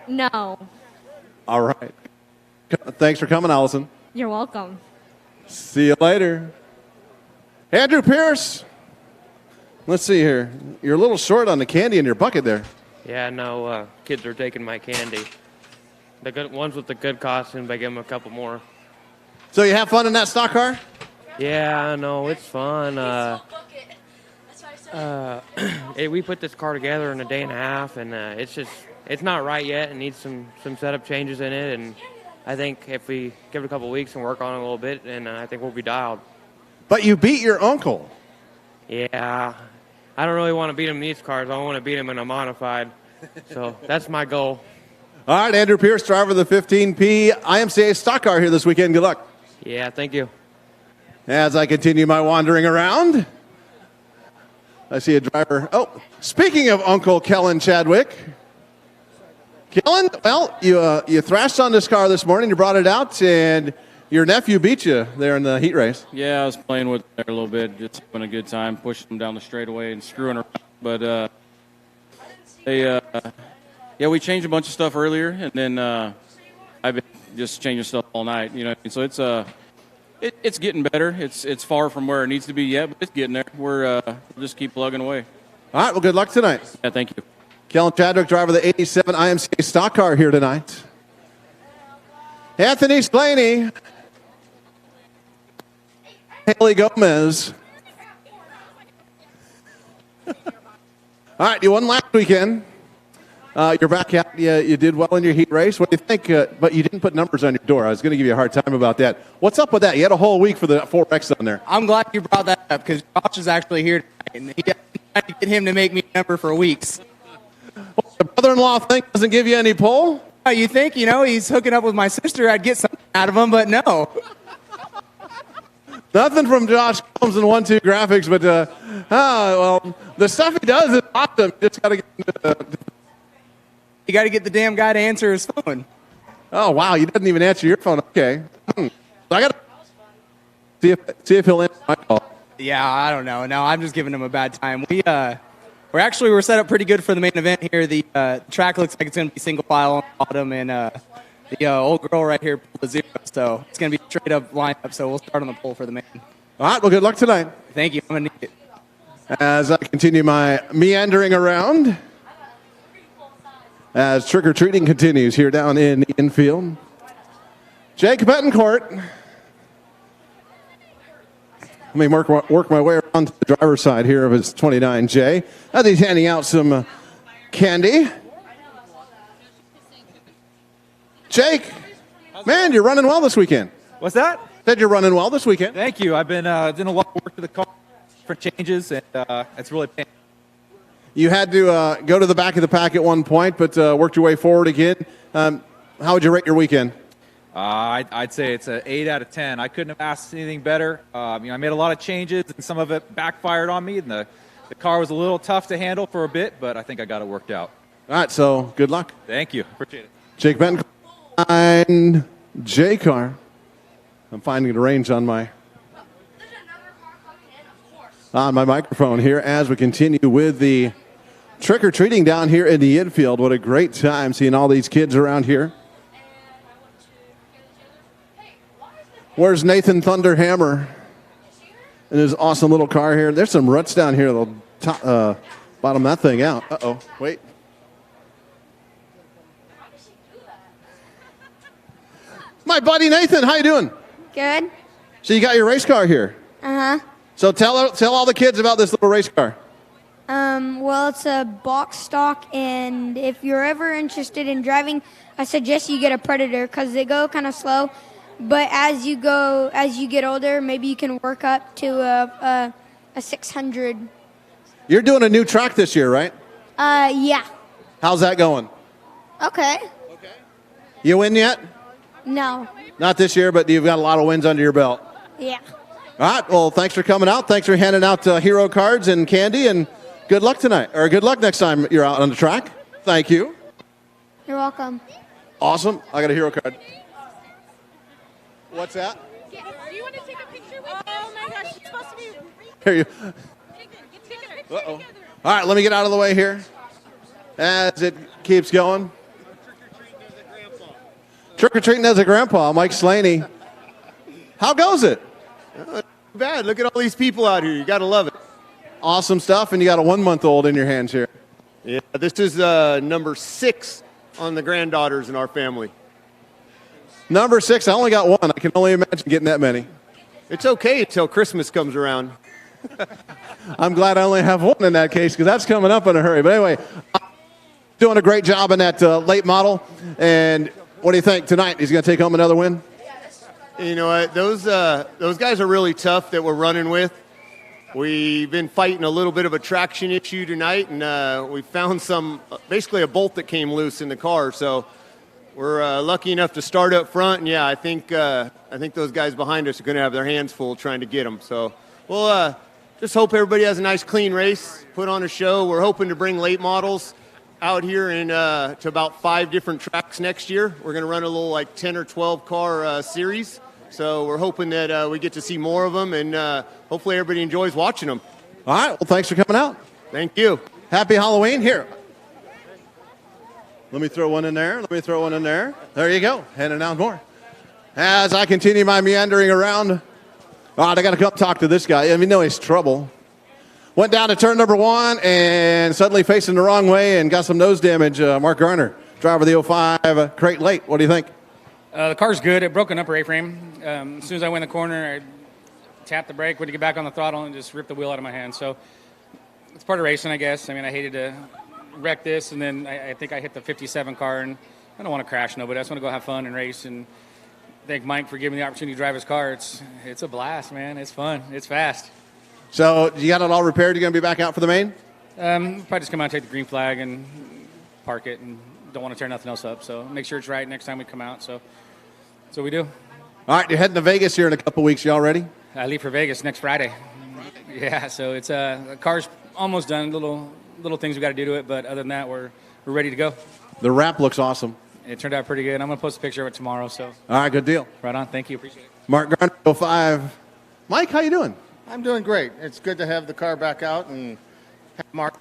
No. All right. Thanks for coming, Allison. You're welcome. See you later. Andrew Pierce. Let's see here. You're a little short on the candy in your bucket there. Yeah, no, kids are taking my candy. The good ones with the good costumes, I give them a couple more. So you have fun in that stock car? Yeah, no, it's fun. We put this car together in a day and a half, and it's not right yet. It needs some setup changes in it, and I think if we give it a couple weeks and work on it a little bit, and I think we'll be dialed. But you beat your uncle. Yeah, I don't really want to beat him in these cars. I want to beat him in a modified. So that's my goal. All right, Andrew Pierce, driver of the 15P IMCA stock car here this weekend. Good luck. Yeah, thank you. As I continue my wandering around, I see a driver. Oh, speaking of Uncle Kellen Chadwick. Kellen, well, you thrashed on this car this morning. You brought it out, and your nephew beat you there in the heat race. Yeah, I was playing with it there a little bit, just having a good time, pushing them down the straightaway and screwing around. But we changed a bunch of stuff earlier, and then I've been just changing stuff all night. You know, so it's getting better. It's far from where it needs to be yet, but it's getting there. We'll just keep plugging away. All right, well, good luck tonight. Yeah, thank you. Kellen Chadwick, driver of the 87 IMCA stock car here tonight. Anthony Slaney. Haley Gomez. All right, you won last weekend. You're back out. You did well in your heat race. What do you think? But you didn't put numbers on your door. I was going to give you a hard time about that. What's up with that? You had a whole week for the 4X on there. I'm glad you brought that up because Josh is actually here tonight, and he tried to get him to make me a number for weeks. Well, the brother-in-law thing doesn't give you any pull? You think, he's hooking up with my sister, I'd get something out of him, but no. Nothing from Josh Combs in 1-2 graphics, but well, the stuff he does is awesome. You just got to get. You got to get the damn guy to answer his phone. Oh wow, you didn't even answer your phone. Okay, so I got to see if he'll answer my call. Yeah, I don't know. No, I'm just giving him a bad time. We're set up pretty good for the main event here. The track looks like it's going to be single file on the bottom, and the old girl right here pulled a 0, so it's going to be straight up lineup. So we'll start on the pole for the main. All right, well, good luck tonight. Thank you. I'm going to need it. As I continue my meandering around, as trick-or-treating continues here down in the infield. Jake Betancourt. Let me work my way around to the driver's side here of his 29J. As he's handing out some candy. Jake, man, you're running well this weekend. What's that? Said you're running well this weekend. Thank you. I've been doing a lot of work to the car, different changes, and it's really paying. You had to go to the back of the pack at one point, but worked your way forward again. How would you rate your weekend? I'd say it's an 8 out of 10. I couldn't have asked anything better. I made a lot of changes, and some of it backfired on me, and the car was a little tough to handle for a bit, but I think I got it worked out. All right, so good luck. Thank you. Appreciate it. Jake Benton and J Car. I'm finding it arranged on my microphone here as we continue with the trick-or-treating down here in the infield. What a great time seeing all these kids around here. Where's Nathan Thunderhammer in his awesome little car here? There's some ruts down here that'll bottom that thing out. Uh-oh, wait. My buddy Nathan, how you doing? Good. So you got your race car here. Uh-huh. So tell all the kids about this little race car. Well, it's a box stock, and if you're ever interested in driving, I suggest you get a Predator because they go kind of slow. But as you get older, maybe you can work up to a 600. You're doing a new track this year, right? Yeah. How's that going? Okay. You win yet? No. Not this year, but you've got a lot of wins under your belt. Yeah. All right. Well, thanks for coming out. Thanks for handing out hero cards and candy, and good luck tonight, or good luck next time you're out on the track. Thank you. You're welcome. Awesome. I got a hero card. What's that? Do you want to take a picture with Oh my gosh, she's supposed to be. Here you. Uh-oh. All right, let me get out of the way here as it keeps going. Trick-or-treating as a grandpa, Mike Slaney. How goes it? Bad. Look at all these people out here. You got to love it. Awesome stuff, and you got a 1-month-old in your hands here. Yeah, this is number 6 on the granddaughters in our family. Number 6, I only got 1. I can only imagine getting that many. It's okay until Christmas comes around. I'm glad I only have 1 in that case because that's coming up in a hurry. But anyway, doing a great job in that late model. And what do you think tonight? He's going to take home another win? You know what? Those guys are really tough that we're running with. We've been fighting a little bit of a traction issue tonight, and we found basically a bolt that came loose in the car. So we're lucky enough to start up front, and yeah, I think those guys behind us are going to have their hands full trying to get them. So we'll just hope everybody has a nice, clean race, put on a show. We're hoping to bring late models out here to about 5 different tracks next year. We're going to run a little like 10 or 12 car series. So we're hoping that we get to see more of them, and hopefully everybody enjoys watching them. All right. Well, thanks for coming out. Thank you. Happy Halloween. Here. Let me throw one in there. There you go. Handing out more. As I continue my meandering around, I got to come talk to this guy. I mean, no, he's trouble. Went down to turn number 1 and suddenly facing the wrong way and got some nose damage. Mark Garner, driver of the 05 Crate Late. What do you think? The car's good. It broke an upper A-frame. As soon as I went in the corner, I tapped the brake, went to get back on the throttle, and just ripped the wheel out of my hand. So it's part of racing, I guess. I mean, I hated to wreck this, and then I think I hit the 57 car, and I don't want to crash nobody. I just want to go have fun and race, and thank Mike for giving me the opportunity to drive his car. It's a blast, man. It's fun. It's fast. So you got it all repaired? You're going to be back out for the main? Probably just come out and take the green flag and park it, and don't want to tear nothing else up. So make sure it's right next time we come out. So we do. All right, you're heading to Vegas here in a couple weeks. You all ready? I leave for Vegas next Friday. Yeah, so it's the car's almost done. Little things we got to do to it, but other than that, we're ready to go. The wrap looks awesome. It turned out pretty good. I'm going to post a picture of it tomorrow. So. All right, good deal. Right on. Thank you. Appreciate it. Mark Garner, 05. Mike, how you doing? I'm doing great. It's good to have the car back out and have Mark.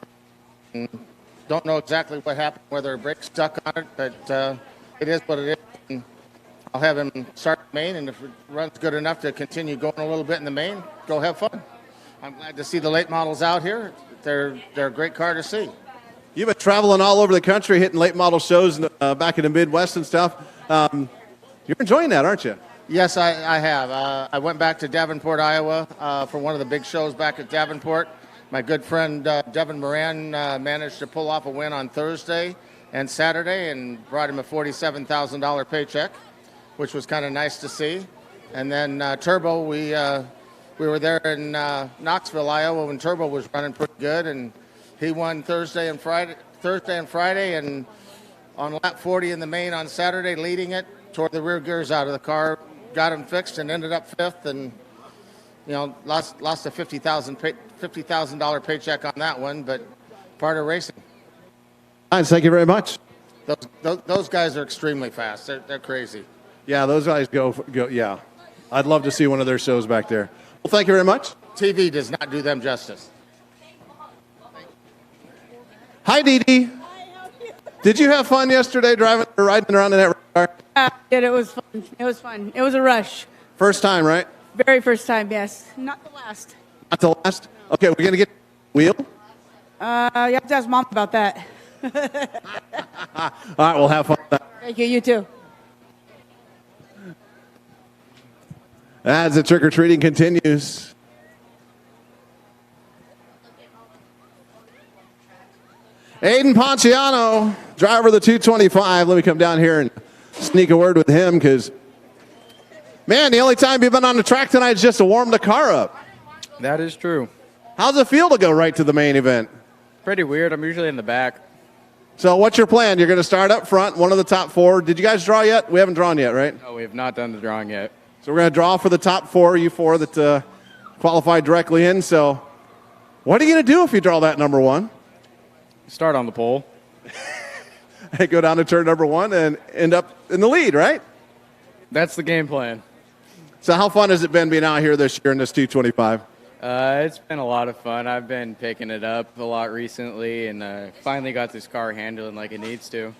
Don't know exactly what happened, whether a brake stuck on it, but it is what it is. And I'll have him start the main, and if it runs good enough to continue going a little bit in the main, go have fun. I'm glad to see the late models out here. They're a great car to see. You've been traveling all over the country, hitting late model shows back in the Midwest and stuff. You're enjoying that, aren't you? Yes, I have. I went back to Davenport, Iowa for one of the big shows back at Davenport. My good friend Devin Moran managed to pull off a win on Thursday and Saturday and brought him a $47,000 paycheck, which was kind of nice to see. And then Turbo, we were there in Knoxville, Iowa, when Turbo was running pretty good, and he won Thursday and Friday, and on lap 40 in the main on Saturday, leading it, tore the rear gears out of the car, got him fixed, and ended up fifth, and lost a $50,000 paycheck on that one, but part of racing. Thank you very much. Those guys are extremely fast. They're crazy. Yeah, those guys go. Yeah, I'd love to see one of their shows back there. Well, thank you very much. TV does not do them justice. Hi, Dee Dee. Did you have fun yesterday riding around in that car? Yeah, I did. It was fun. It was fun. It was a rush. First time, right? Very first time, yes. Not the last. Not the last? Okay, we're going to get wheel. You have to ask Mom about that. All right, we'll have fun. Thank you. You too. As the trick-or-treating continues. Aiden Ponciano, driver of the 225. Let me come down here and sneak a word with him because, man, the only time you've been on the track tonight is just to warm the car up. That is true. How's it feel to go right to the main event? Pretty weird. I'm usually in the back. So what's your plan? You're going to start up front, one of the top four. Did you guys draw yet? We haven't drawn yet, right? No, we have not done the drawing yet. So we're going to draw for the top four, you four that qualified directly in. So what are you going to do if you draw that number one? Start on the pole. And go down to turn number one and end up in the lead, right? That's the game plan. So how fun has it been being out here this year in this 225? It's been a lot of fun. I've been picking it up a lot recently and finally got this car handling like it needs to.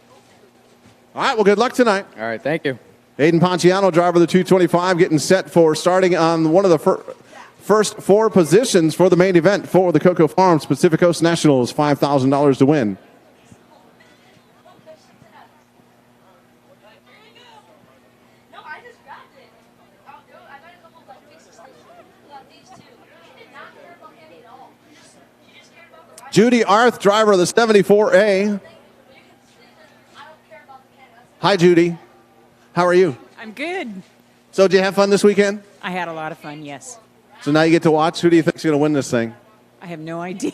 All right, well, good luck tonight. All right, thank you. Aiden Ponciano, driver of the 225, getting set for starting on one of the first four positions for the main event for the Cocoa Farms Pacific Coast Nationals, $5,000 to win. Judy Arth, driver of the 74A. Hi, Judy. How are you? I'm good. So, did you have fun this weekend? I had a lot of fun, yes. So now you get to watch. Who do you think's going to win this thing? I have no idea.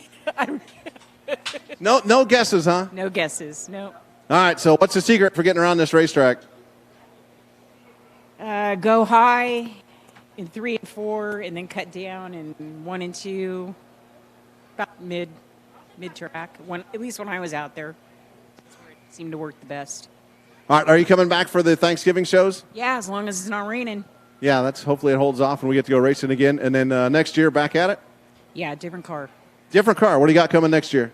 No guesses, huh? No guesses, no. All right, so what's the secret for getting around this racetrack? Go high in 3 and 4, and then cut down in 1 and 2, about mid-track. At least when I was out there, that's where it seemed to work the best. All right, are you coming back for the Thanksgiving shows? Yeah, as long as it's not raining. Yeah, hopefully it holds off and we get to go racing again. And then next year, back at it? Yeah, different car. Different car. What do you got coming next year?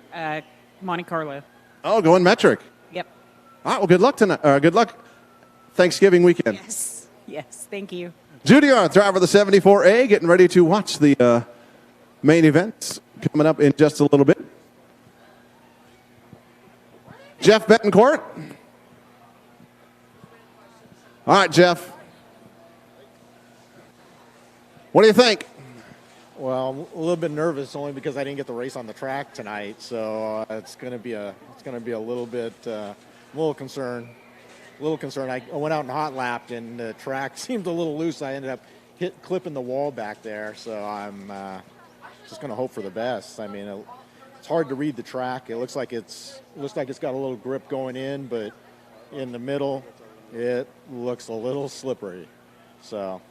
Monte Carlo. Oh, going metric. Yep. All right, well, good luck tonight. Good luck Thanksgiving weekend. Yes, thank you. Judy Arth, driver of the 74A, getting ready to watch the main events coming up in just a little bit. Jeff Betancourt. All right, Jeff. What do you think? Well, I'm a little bit nervous only because I didn't get the race on the track tonight, so it's going to be a little bit a little concerned. I went out and hot lapped, and the track seemed a little loose. I ended up clipping the wall back there, so I'm just going to hope for the best. I mean, it's hard to read the track. It looks like it's got a little grip going in, but in the middle, it looks a little slippery. So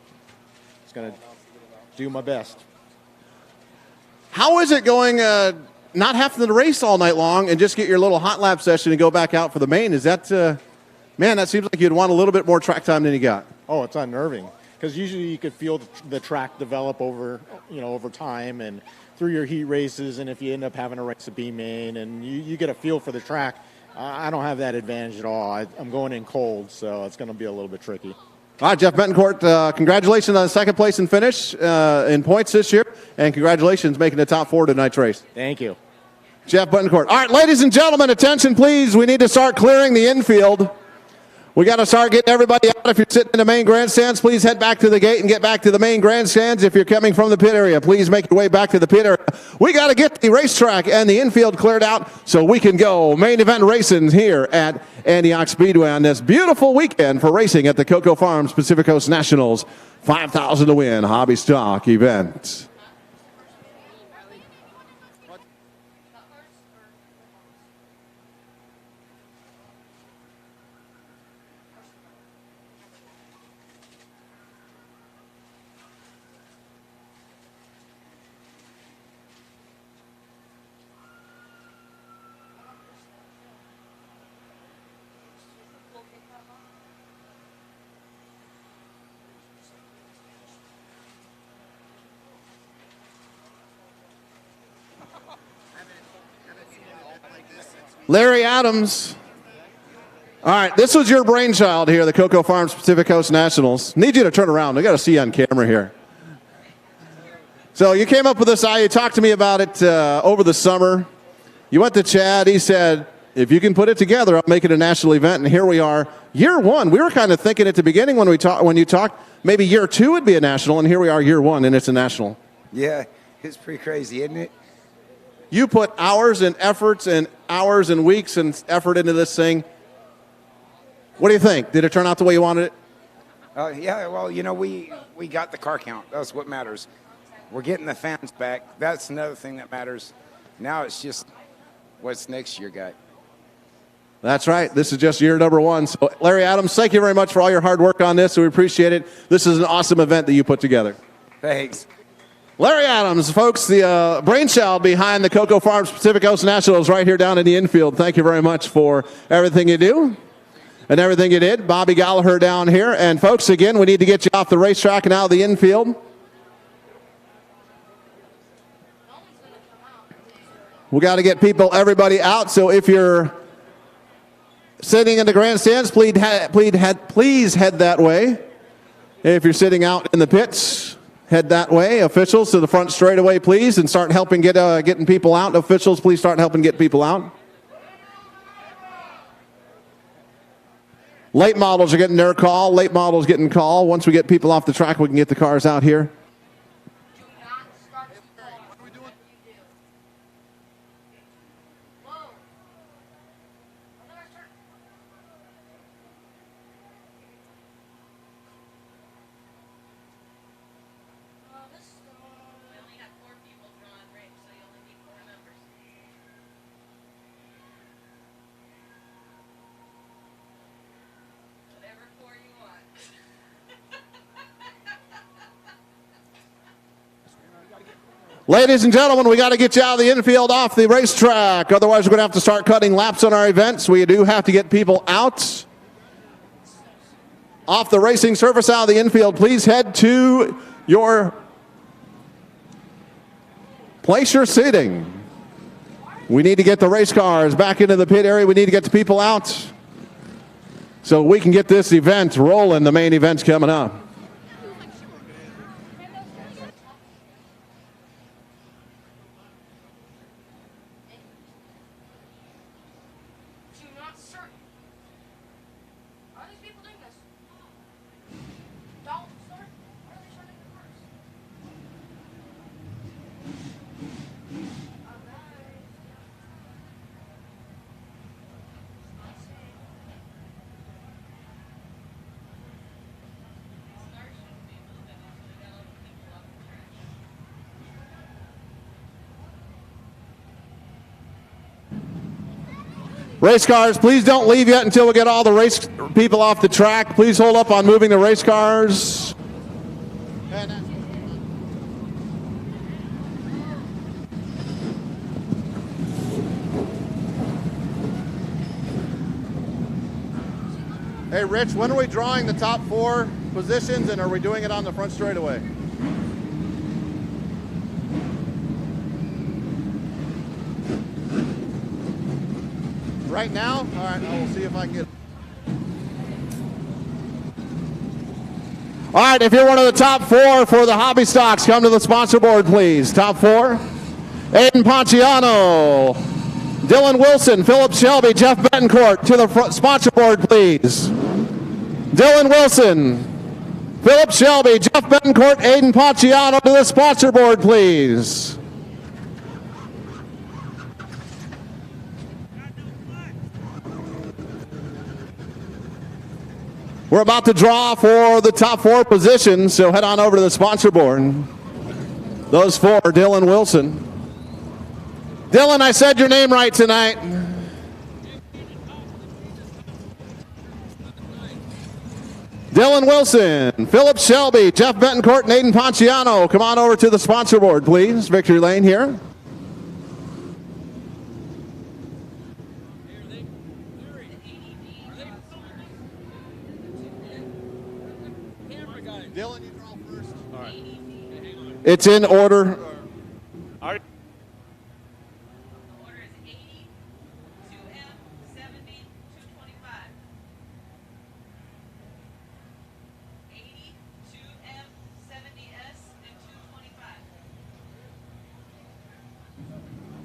it's going to do my best. How is it going not having to race all night long and just get your little hot lap session and go back out for the main? Is that, man, that seems like you'd want a little bit more track time than you got. Oh, it's unnerving because usually you could feel the track develop over time and through your heat races, and if you end up having to race a B main and you get a feel for the track. I don't have that advantage at all. I'm going in cold, so it's going to be a little bit tricky. All right, Jeff Betancourt, congratulations on the second place and finish in points this year, and congratulations making the top 4 tonight's race. Thank you. Jeff Betancourt. All right, ladies and gentlemen, attention, please. We need to start clearing the infield. We got to start getting everybody out. If you're sitting in the main grandstands, please head back to the gate and get back to the main grandstands. If you're coming from the pit area, please make your way back to the pit area. We got to get the racetrack and the infield cleared out so we can go main event racing here at Antioch Speedway on this beautiful weekend for racing at the Cocoa Farms Pacific Coast Nationals 5,000 to win hobby stock event. Larry Adams. All right, this was your brainchild here, the Cocoa Farms Pacific Coast Nationals. Need you to turn around. I got to see you on camera here. So you came up with this idea. You talked to me about it over the summer. You went to Chad. He said, if you can put it together, I'll make it a national event. And here we are, year 1. We were kind of thinking at the beginning when you talked, maybe year 2 would be a national, and here we are, year 1, and it's a national. Yeah, it's pretty crazy, isn't it? You put hours and efforts and hours and weeks and effort into this thing. What do you think? Did it turn out the way you wanted it? Yeah, well, you know, we got the car count. That's what matters. We're getting the fans back. That's another thing that matters. Now it's just what's next year, guy. That's right. This is just year number 1. So, Larry Adams, thank you very much for all your hard work on this. We appreciate it. This is an awesome event that you put together. Thanks. Larry Adams, folks, the brainchild behind the Cocoa Farms Pacific Coast Nationals right here down in the infield. Thank you very much for everything you do and everything you did. Bobby Gallagher down here. And, folks, again, we need to get you off the racetrack and out of the infield. We got to get everybody out. So if you're sitting in the grandstands, please head that way. If you're sitting out in the pits, head that way. Officials to the front straightaway, please, and start helping getting people out. Officials, please start helping get people out. Late models are getting their call. Late models getting call. Once we get people off the track, we can get the cars out here. Ladies and gentlemen, we got to get you out of the infield off the racetrack. Otherwise, we're going to have to start cutting laps on our events. We do have to get people out off the racing surface out of the infield. Please head to your place you're sitting. We need to get the race cars back into the pit area. We need to get the people out so we can get this event rolling. The main event's coming up. Race cars, please don't leave yet until we get all the race people off the track. Please hold up on moving the race cars. Hey, Rich, when are we drawing the top 4 positions, and are we doing it on the front straightaway? Right now? All right, I will see if I can get... All right, if you're one of the top 4 for the hobby stocks, come to the sponsor board, please. Top 4. Aiden Ponciano, Dylan Wilson, Philip Shelby, Jeff Betancourt to the sponsor board, please. Dylan Wilson, Philip Shelby, Jeff Betancourt, Aiden Ponciano to the sponsor board, please. We're about to draw for the top 4 positions, so head on over to the sponsor board. Those 4, Dylan Wilson. Dylan, I said your name right tonight. Dylan Wilson, Philip Shelby, Jeff Betancourt, and Aiden Ponciano. Come on over to the sponsor board, please. Victory lane here. Dylan, you draw first. All right. It's in order. All right.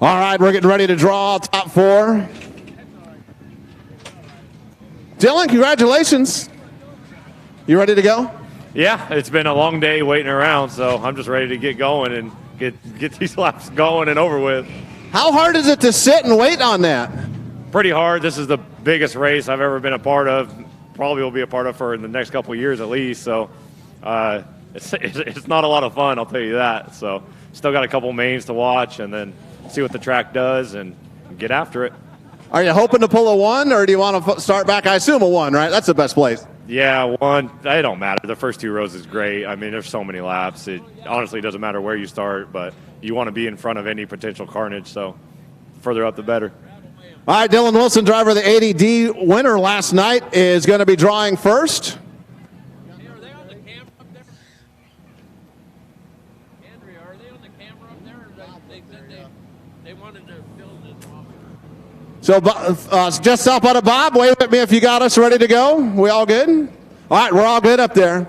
All right, we're getting ready to draw top 4. Dylan, congratulations. You ready to go? Yeah, it's been a long day waiting around, so I'm just ready to get going and get these laps going and over with. How hard is it to sit and wait on that? Pretty hard. This is the biggest race I've ever been a part of. Probably will be a part of for the next couple of years at least. So it's not a lot of fun, I'll tell you that. So still got a couple mains to watch and then see what the track does and get after it. Are you hoping to pull a 1, or do you want to start back? I assume a 1, right? That's the best place. Yeah, 1. It don't matter. The first 2 rows is great. I mean, there's so many laps. It honestly doesn't matter where you start, but you want to be in front of any potential carnage, so further up the better. All right, Dylan Wilson, driver of the 80D winner last night, is going to be drawing first. So just stop out of Bob. Wave at me if you got us ready to go. We all good? All right, we're all good up there.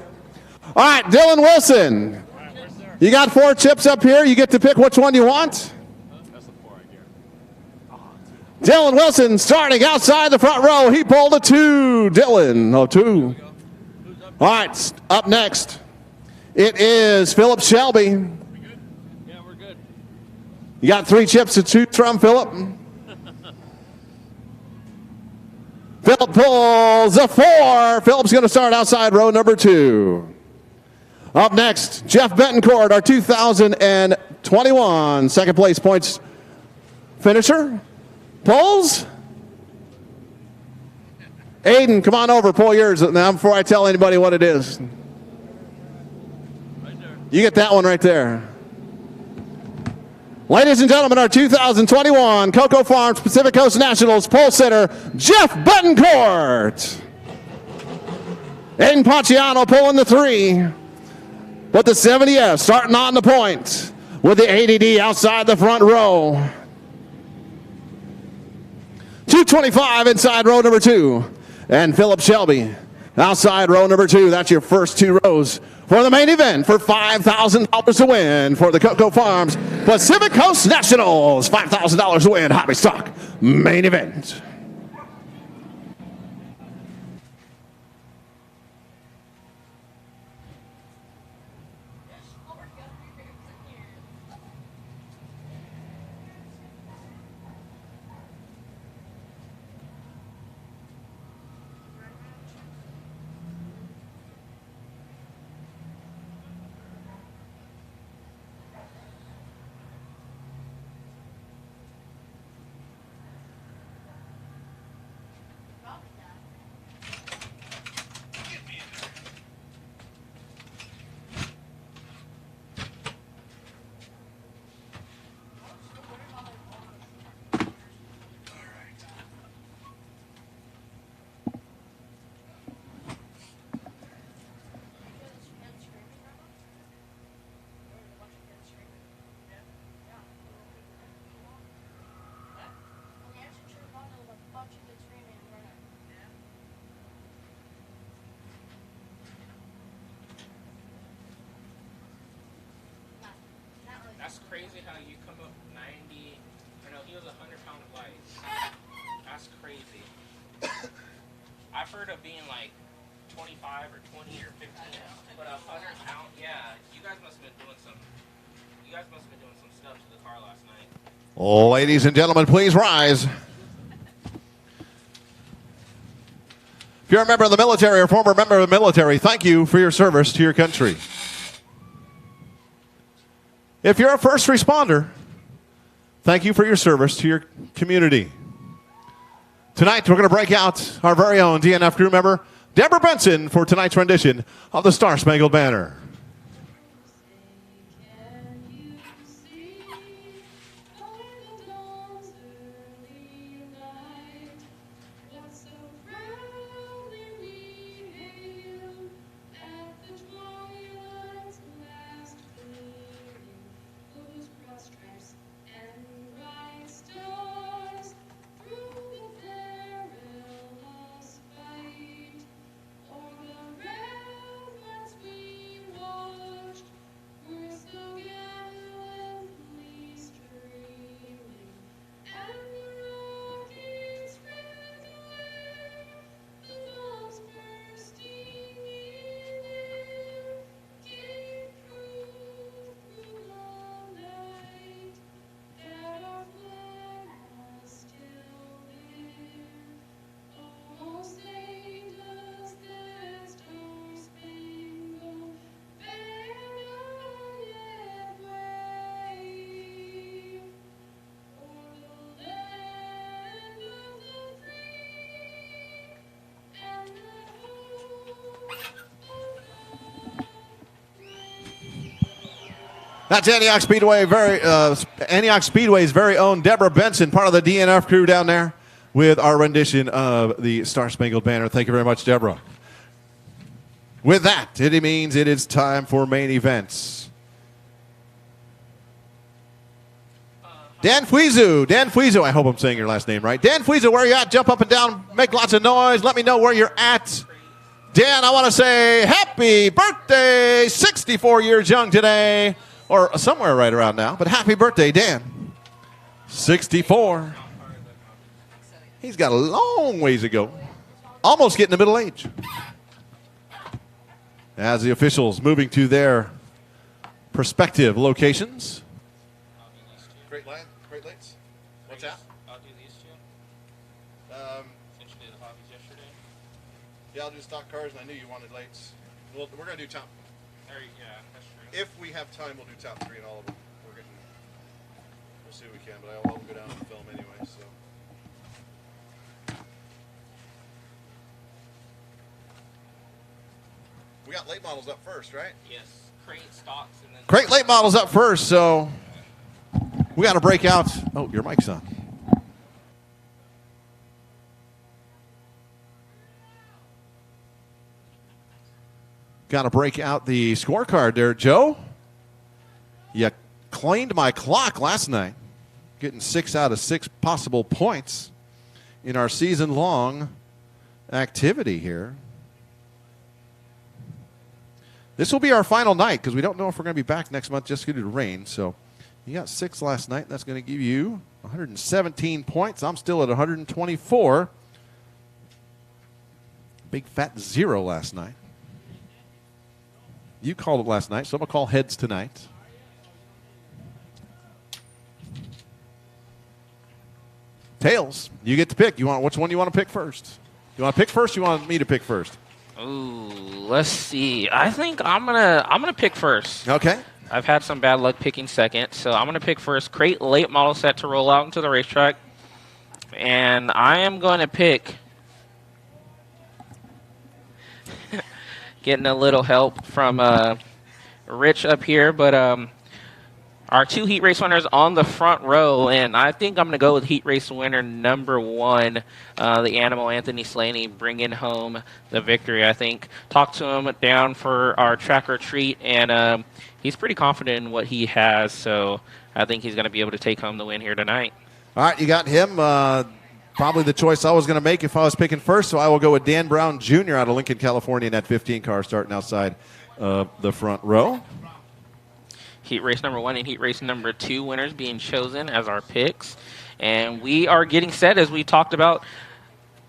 All right, Dylan Wilson. You got 4 chips up here. You get to pick which one you want. Dylan Wilson starting outside the front row. He pulled a 2. Dylan, 2. All right, up next, it is Philip Shelby. Yeah, we're good. You got 3 chips to choose from, Philip. Philip pulls a 4. Philip's going to start outside row number 2. Up next, Jeff Betancourt, our 2021 second place points finisher. Pulls. Aiden, come on over. Pull yours now before I tell anybody what it is. You get that one right there. Ladies and gentlemen, our 2021 Cocoa Farms Pacific Coast Nationals pole sitter, Jeff Betancourt. Aiden Ponciano pulling the 3. With the 70F starting on the point. With the 80D outside the front row. 225 inside row number 2. And Philip Shelby outside row number 2. That's your first 2 rows for the main event for $5,000 to win for the Cocoa Farms Pacific Coast Nationals. $5,000 to win hobby stock main event. crazy how you come up 90, he was 100-pound light. That's crazy. I've heard of being like 25 or 20 or 15, but 100-pound, yeah, you guys must have been doing some stuff to the car last night. Ladies and gentlemen, please rise. If you're a member of the military or former member of the military, thank you for your service to your country. If you're a first responder, thank you for your service to your community. Tonight, we're going to break out our very own DNF crew member, Deborah Benson, for tonight's rendition of the Star Spangled Banner. That's Antioch Speedway's very own Deborah Benson, part of the DNF crew down there, with our rendition of the Star Spangled Banner. Thank you very much, Deborah. With that, it means it is time for main events. Dan Fuizu, I hope I'm saying your last name right. Dan Fuizu, where are you at? Jump up and down, make lots of noise. Let me know where you're at. Dan, I want to say happy birthday, 64 years young today. Or somewhere right around now. But happy birthday, Dan. 64. He's got a long ways to go. Almost getting to middle age. As the officials moving to their prospective locations. Great Lakes. What's that? I'll do these two. Since you did the hobbies yesterday. Yeah, I'll do stock cars, and I knew you wanted Lates. Well, we're going to do top. Yeah, that's true. If we have time, we'll do top 3 in all of them. We'll see what we can, but I'll go down and film anyway. So. We got late models up first, right? Yes, crate stocks and then Crate late models up first, so we got to break out. Oh, your mic's on. Got to break out the scorecard there, Joe. You cleaned my clock last night, getting 6 out of 6 possible points in our season-long activity here. This will be our final night because we don't know if we're going to be back next month just due to rain. So you got 6 last night. That's going to give you 117 points. I'm still at 124. Big fat 0 last night. You called it last night, so I'm going to call heads tonight. Tails, you get to pick. Which one you want to pick first? You want to pick first? Or you want me to pick first? Ooh, let's see. I think I'm gonna pick first. Okay. I've had some bad luck picking second, so I'm gonna pick first. Crate late model set to roll out into the racetrack, and I am going to pick. Getting a little help from Rich up here, but our 2 heat race winners on the front row, and I think I'm going to go with heat race winner number 1, the Animal Anthony Slaney, bringing home the victory, I think. Talked to him down for our track or treat, and he's pretty confident in what he has, so I think he's going to be able to take home the win here tonight. All right, you got him. Probably the choice I was going to make if I was picking first, so I will go with Dan Brown Jr. out of Lincoln, California in that 15 car starting outside the front row. heat race number 1 and heat race number 2 winners being chosen as our picks. And we are getting set, as we talked about,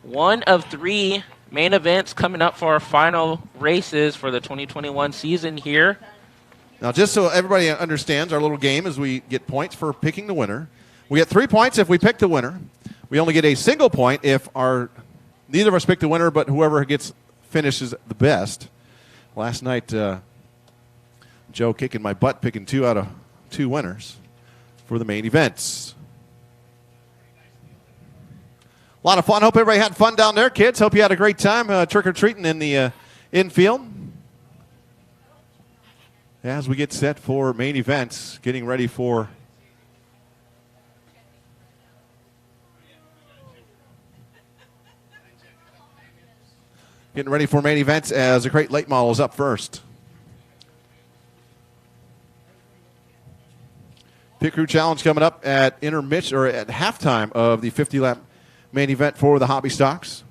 one of 3 main events coming up for our final races for the 2021 season here. Now, just so everybody understands our little game is we get points for picking the winner. We get 3 points if we pick the winner. We only get a single point if neither of us pick the winner, but whoever finishes the best. Last night, Joe kicking my butt, picking 2 out of 2 winners for the main events. A lot of fun. Hope everybody had fun down there, kids. Hope you had a great time trick-or-treating in the infield. As we get set for main events, getting ready for main events as the Crate Late Model is up first. Pit Crew Challenge coming up at intermission or at halftime of the 50-lap main event for the Hobby Stocks.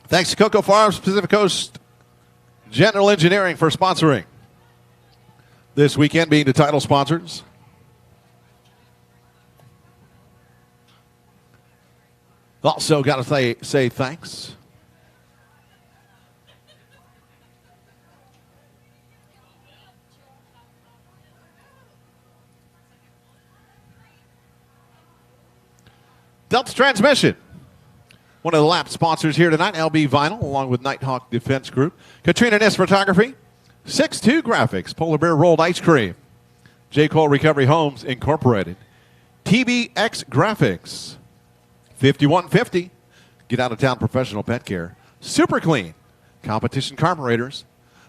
Thanks to Cocoa Farms, Pacific Coast General Engineering for sponsoring this weekend, being the title sponsors. Also got to say thanks Delta Transmission, one of the lap sponsors here tonight, LB Vinyl, along with Nighthawk Defense Group, Katrina Ness Photography, 6'2 Graphics, Polar Bear Rolled Ice Cream, J. Cole Recovery Homes Incorporated, TBX Graphics, 5150, Get Out of Town Professional Pet Care, Super Clean, Competition Carburetors,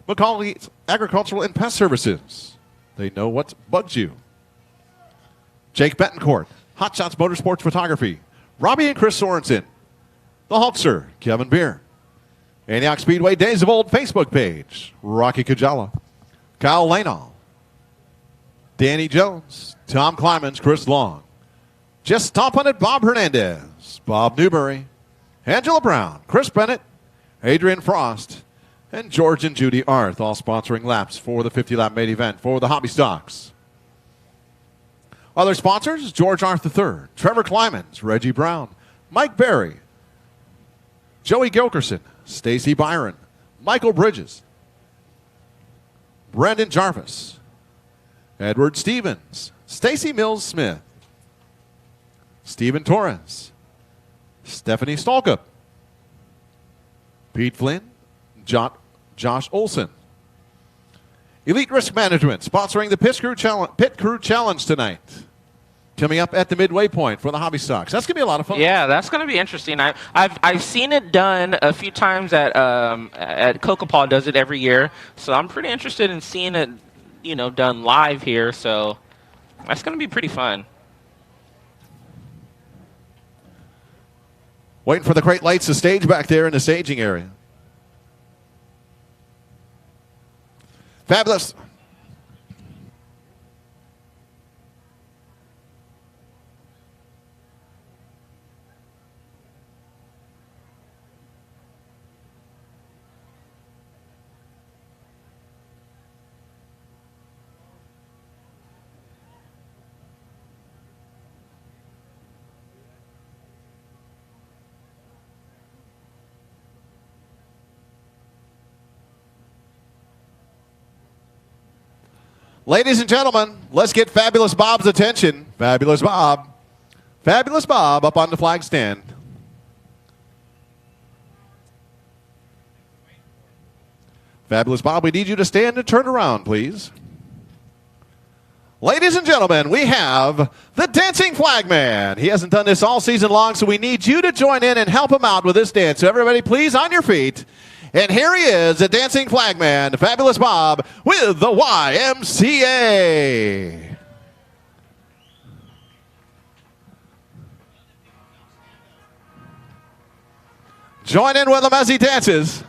McCauley's Agricultural and Pest Services. They know what bugs you. Jake Betancourt, Hot Shots Motorsports Photography, Robbie and Chris Sorensen, The Hulkster, Kevin Beer, Antioch Speedway Days of Old Facebook page, Rocky Kajala, Kyle Lanall, Danny Jones, Tom Climans, Chris Long, Just Stomping It, Bob Hernandez, Bob Newberry, Angela Brown, Chris Bennett, Adrian Frost, and George and Judy Arth, all sponsoring laps for the 50-lap main event for the Hobby Stocks. Other sponsors, George Arth III, Trevor Climans, Reggie Brown, Mike Berry, Joey Gilkerson, Stacy Byron, Michael Bridges, Brendan Jarvis, Edward Stevens, Stacy Mills Smith, Stephen Torres, Stephanie Stolkup, Pete Flynn, Josh Olson. Elite Risk Management sponsoring the Pit Crew Challenge tonight. Coming up at the midway point for the Hobby Stocks. That's going to be a lot of fun. Yeah, that's going to be interesting. I've seen it done a few times at Coca Paw does it every year. So I'm pretty interested in seeing it, done live here. So that's going to be pretty fun. Waiting for the Crate Lights to stage back there in the staging area. Fabulous. Ladies and gentlemen, let's get Fabulous Bob's attention. Fabulous Bob. Fabulous Bob up on the flag stand. Fabulous Bob, we need you to stand and turn around, please. Ladies and gentlemen, we have the Dancing Flag Man. He hasn't done this all season long, so we need you to join in and help him out with this dance. So everybody, please, on your feet. And here he is, the Dancing Flag Man, Fabulous Bob, with the YMCA. Join in with him as he dances.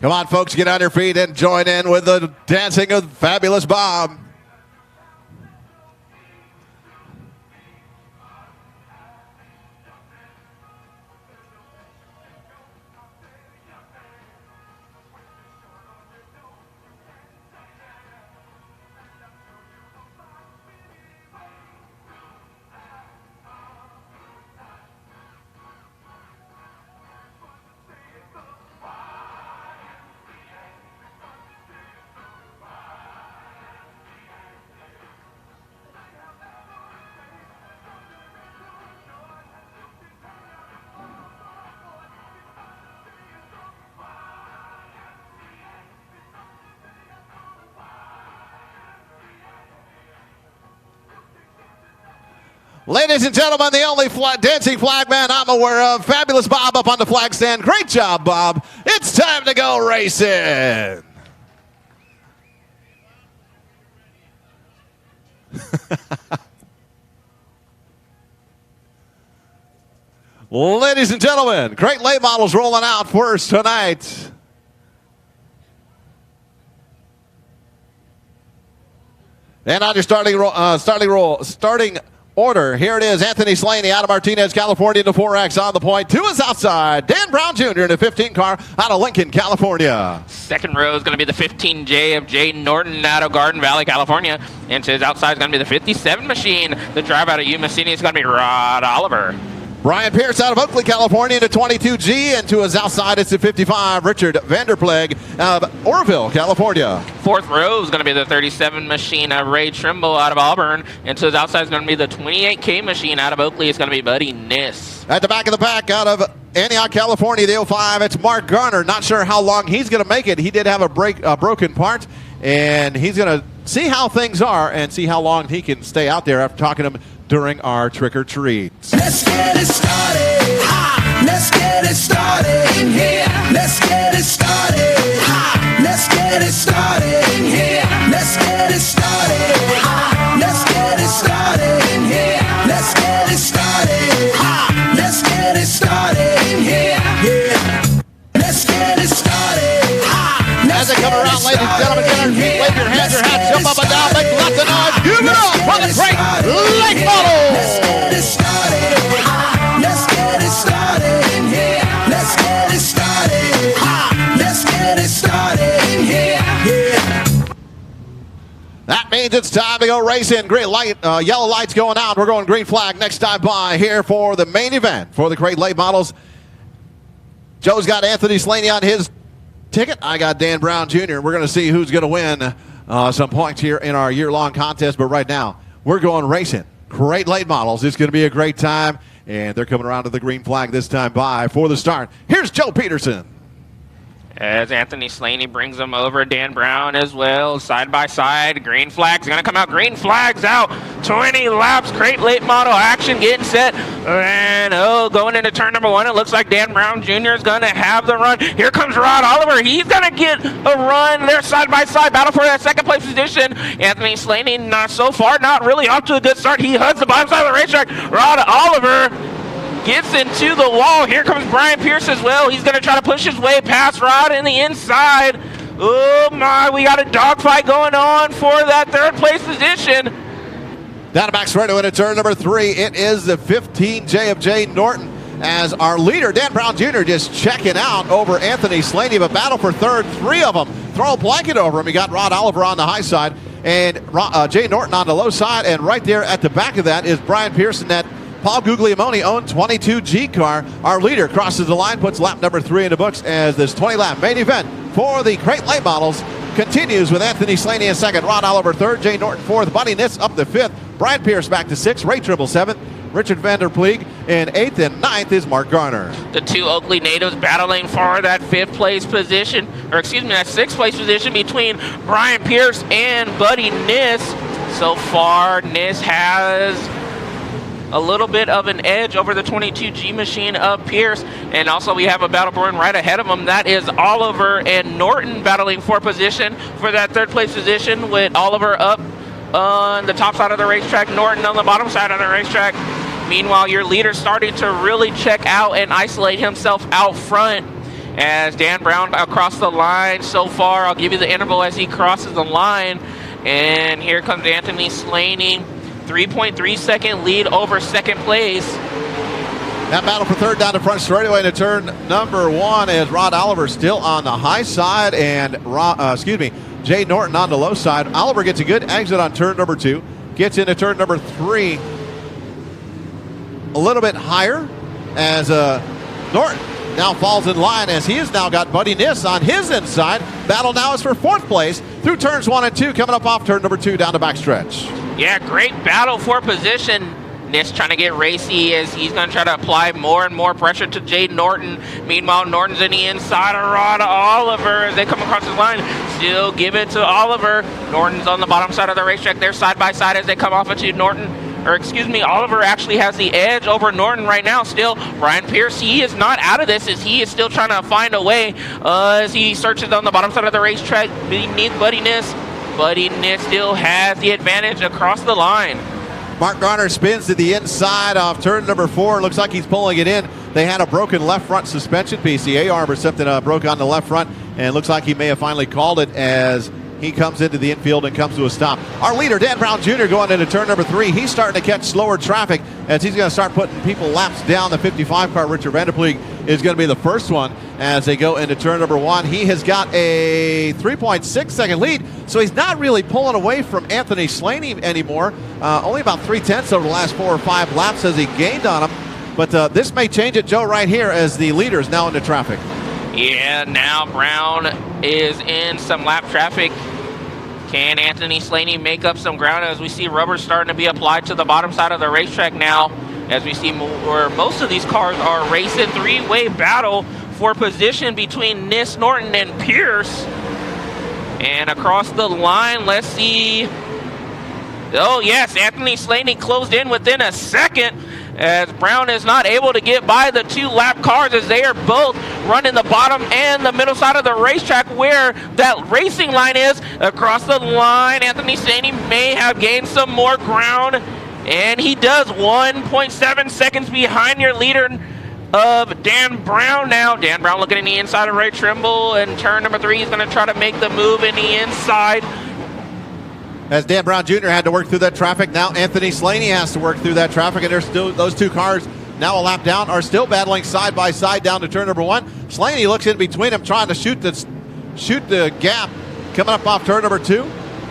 Come on, folks, get on your feet and join in with the dancing of Fabulous Bob. Ladies and gentlemen, the only dancing flag man I'm aware of, Fabulous Bob up on the flag stand. Great job, Bob. It's time to go racing. Ladies and gentlemen, great late models rolling out first tonight. And on your starting order, here it is. Anthony Slaney out of Martinez, California, in the 4X on the point. To his outside, Dan Brown Jr. in a 15 car out of Lincoln, California. Second row is going to be the 15J of Jay Norton out of Garden Valley, California. And to his outside is going to be the 57 machine. The drive out of Yuma City is going to be Rod Oliver. Brian Pierce out of Oakley, California, in a 22G, and to his outside it's the 55, Richard Vanderpleg of Oroville, California. Fourth row is going to be the 37 machine of Ray Trimble out of Auburn, and to his outside is going to be the 28K machine out of Oakley. It's going to be Buddy Niss. At the back of the pack out of Antioch, California, the 05, it's Mark Garner. Not sure how long he's going to make it. He did have a broken part, and he's going to see how things are and see how long he can stay out there after talking to him during our trick or treat. Let's get it started. Ha! Let's get it started in here. Let's get it started. Ha! Let's get it started in here. Let's get it started. Ha! Let's get it started in here. Let's get it started. Ha! Let's get it started in here. Yeah. Let's get it started. Ha! As they come around, ladies and gentlemen, get on your feet, wave your hands, your hats, jump up and down, make lots of noise. Give it up for the great late model. Let's get it started. Let's get it started in here. Let's get it started. Let's get it started in here. Yeah. That means it's time to go racing. Green light, yellow lights going out. We're going green flag next time by here for the main event for the Great Late Models. Joe's got Anthony Slaney on his ticket. I got Dan Brown Jr. We're going to see who's going to win some points here in our year-long contest. But right now, we're going racing. Great Late Models. It's going to be a great time. And they're coming around to the green flag this time by for the start. Here's Joe Peterson. As Anthony Slaney brings them over, Dan Brown as well, side by side. Green flag's going to come out. Green flag's out. 20 laps. Great late model action getting set. And going into turn number one, it looks like Dan Brown Jr. is going to have the run. Here comes Rod Oliver. He's going to get a run. They're side by side. Battle for that second place position. Anthony Slaney, so far, not really off to a good start. He hugs the bottom side of the racetrack. Rod Oliver gets into the wall. Here comes Brian Pierce as well. He's going to try to push his way past Rod in the inside. Oh, my. We got a dogfight going on for that third place position. Down the back straightaway into turn number 3. It is the 15J of Jay Norton as our leader, Dan Brown Jr., just checking out over Anthony Slaney. But battle for third. 3 of them throw a blanket over him. He got Rod Oliver on the high side. and Jay Norton on the low side. And right there at the back of that is Brian Pearson, that Paul Guglielmone owned 22G car. Our leader crosses the line, puts lap number 3 in the books as this 20-lap main event for the Crate Late Models continues with Anthony Slaney in second, Ron Oliver third, Jay Norton fourth, Buddy Nitz up to fifth, Brian Pierce back to sixth, Ray Trimble seventh, Richard Vanderpleeg in eighth, and ninth is Mark Garner. The two Oakley natives battling for that fifth place position, or excuse me, that sixth place position between Brian Pierce and Buddy Nitz. So far, Nitz has a little bit of an edge over the 22G machine of Pierce. And also we have a battle brewing right ahead of them. That is Oliver and Norton battling for position for that third place position, with Oliver up on the top side of the racetrack, Norton on the bottom side of the racetrack. Meanwhile, your leader starting to really check out and isolate himself out front as Dan Brown across the line so far. I'll give you the interval as he crosses the line. And here comes Anthony Slaney. 3.3 second lead over second place. That battle for third down the front straightaway into turn number 1 as Rod Oliver still on the high side and Jay Norton on the low side. Oliver gets a good exit on turn number 2, gets into turn number 3 a little bit higher as Norton now falls in line as he has now got Buddy Nitz on his inside. Battle now is for fourth place through turns 1 and 2, coming up off turn number 2 down the backstretch. Yeah, great battle for position. Nitz trying to get racy as he's going to try to apply more and more pressure to Jay Norton. Meanwhile, Norton's in the inside of Rod Oliver as they come across his line. Still give it to Oliver. Norton's on the bottom side of the racetrack. They're side by side as they come off into Oliver actually has the edge over Norton right now. Still, Brian Pierce, he is not out of this as he is still trying to find a way as he searches on the bottom side of the racetrack beneath Buddy Nitz. Buddy Nitz still has the advantage across the line. Mark Garner spins to the inside off turn number 4. Looks like he's pulling it in. They had a broken left front suspension piece. The A-arm or something broke on the left front, and looks like he may have finally called it as he comes into the infield and comes to a stop. Our leader, Dan Brown Jr., going into turn number 3. He's starting to catch slower traffic as he's going to start putting people laps down. The 55 car, Richard Vanderpleeg, is going to be the first one as they go into turn number 1. He has got a 3.6 second lead, so he's not really pulling away from Anthony Slaney anymore. Only about 0.3 over the last 4 or 5 laps as he gained on him. But this may change it, Joe, right here as the leader is now into traffic. Yeah, now Brown is in some lap traffic. Can Anthony Slaney make up some ground as we see rubber starting to be applied to the bottom side of the racetrack now, as we see most of these cars are racing. Three-way battle for position between Nitz, Norton, and Pierce. And across the line, let's see. Oh, yes, Anthony Slaney closed in within a second as Brown is not able to get by the 2 lap cars as they are both running the bottom and the middle side of the racetrack where that racing line is. Across the line, Anthony Slaney may have gained some more ground, and he does. 1.7 seconds behind your leader of Dan Brown now. Dan Brown looking in the inside of Ray Trimble, and turn number 3, he's going to try to make the move in the inside. As Dan Brown Jr. had to work through that traffic, now Anthony Slaney has to work through that traffic, and there's still those 2 cars now a lap down are still battling side by side down to turn number 1. Slaney looks in between them trying to shoot the gap coming up off turn number 2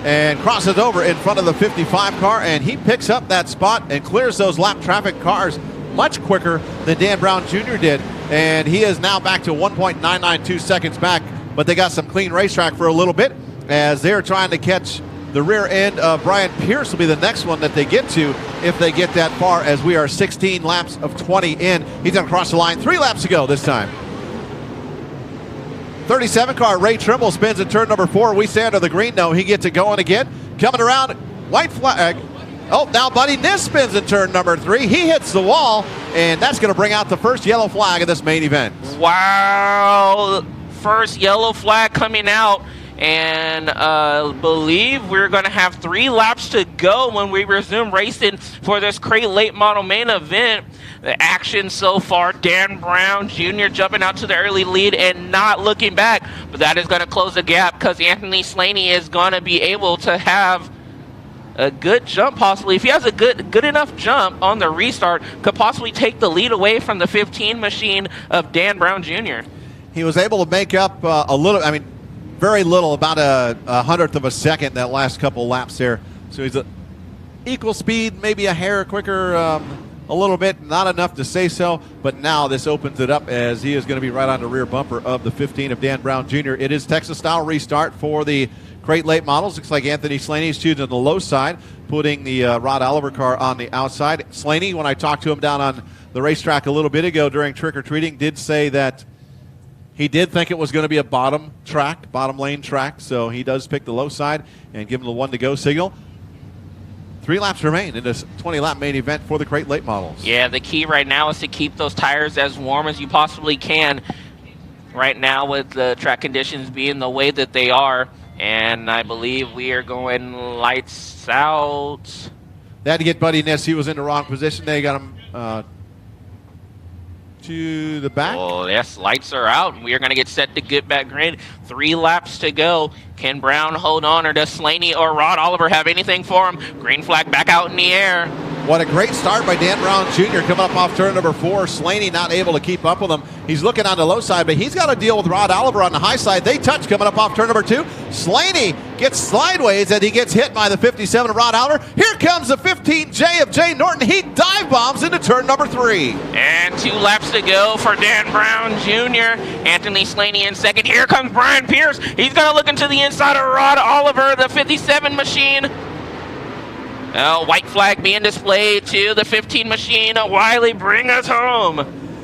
and crosses over in front of the 55 car, and he picks up that spot and clears those lap traffic cars much quicker than Dan Brown Jr. did, and he is now back to 1.992 seconds back, but they got some clean racetrack for a little bit as they're trying to catch the rear end of Brian Pierce. Will be the next one that they get to if they get that far, as we are 16 laps of 20 in. He's going to cross the line 3 laps to go this time. 37 car Ray Trimble spins at turn number 4. We stay under the green. No, he gets it going again. Coming around, white flag. Oh, now Buddy Nitz spins in turn number 3. He hits the wall, and that's going to bring out the first yellow flag of this main event. Wow. First yellow flag coming out. And believe we're going to have 3 laps to go when we resume racing for this Crate Late Model main event. The action so far, Dan Brown Jr. jumping out to the early lead and not looking back. But that is going to close the gap because Anthony Slaney is going to be able to have a good jump possibly. If he has a good enough jump on the restart, could possibly take the lead away from the 15 machine of Dan Brown Jr. He was able to make up a little, very little, about a hundredth of a second that last couple laps there. So he's equal speed, maybe a hair quicker, a little bit, not enough to say so. But now this opens it up as he is going to be right on the rear bumper of the 15 of Dan Brown Jr. It is Texas-style restart for the Crate Late models. Looks like Anthony Slaney is choosing the low side, putting the Rod Oliver car on the outside. Slaney, when I talked to him down on the racetrack a little bit ago during trick-or-treating, did say that he did think it was going to be a bottom lane track, so he does pick the low side and give him the 1-to-go signal. 3 laps remain in this 20-lap main event for the Crate Late models. Yeah, the key right now is to keep those tires as warm as you possibly can. Right now, with the track conditions being the way that they are, and I believe we are going lights out. They had to get Buddy Ness. He was in the wrong position. They got him to the back. Oh, yes, lights are out. We are going to get set to get back green. 3 laps to go. Can Brown hold on, or does Slaney or Rod Oliver have anything for him? Green flag back out in the air. What a great start by Dan Brown Jr. coming up off turn number 4. Slaney not able to keep up with him. He's looking on the low side, but he's got to deal with Rod Oliver on the high side. They touch coming up off turn number 2. Slaney gets sideways and he gets hit by the 57 of Rod Oliver. Here comes the 15J of Jay Norton. He dive bombs into turn number 3. And 2 laps to go for Dan Brown Jr. Anthony Slaney in second. Here comes Brian Pierce. He's going to look into the inside of Rod Oliver, the 57 machine. White flag being displayed to the 15 machine. Wiley, bring us home.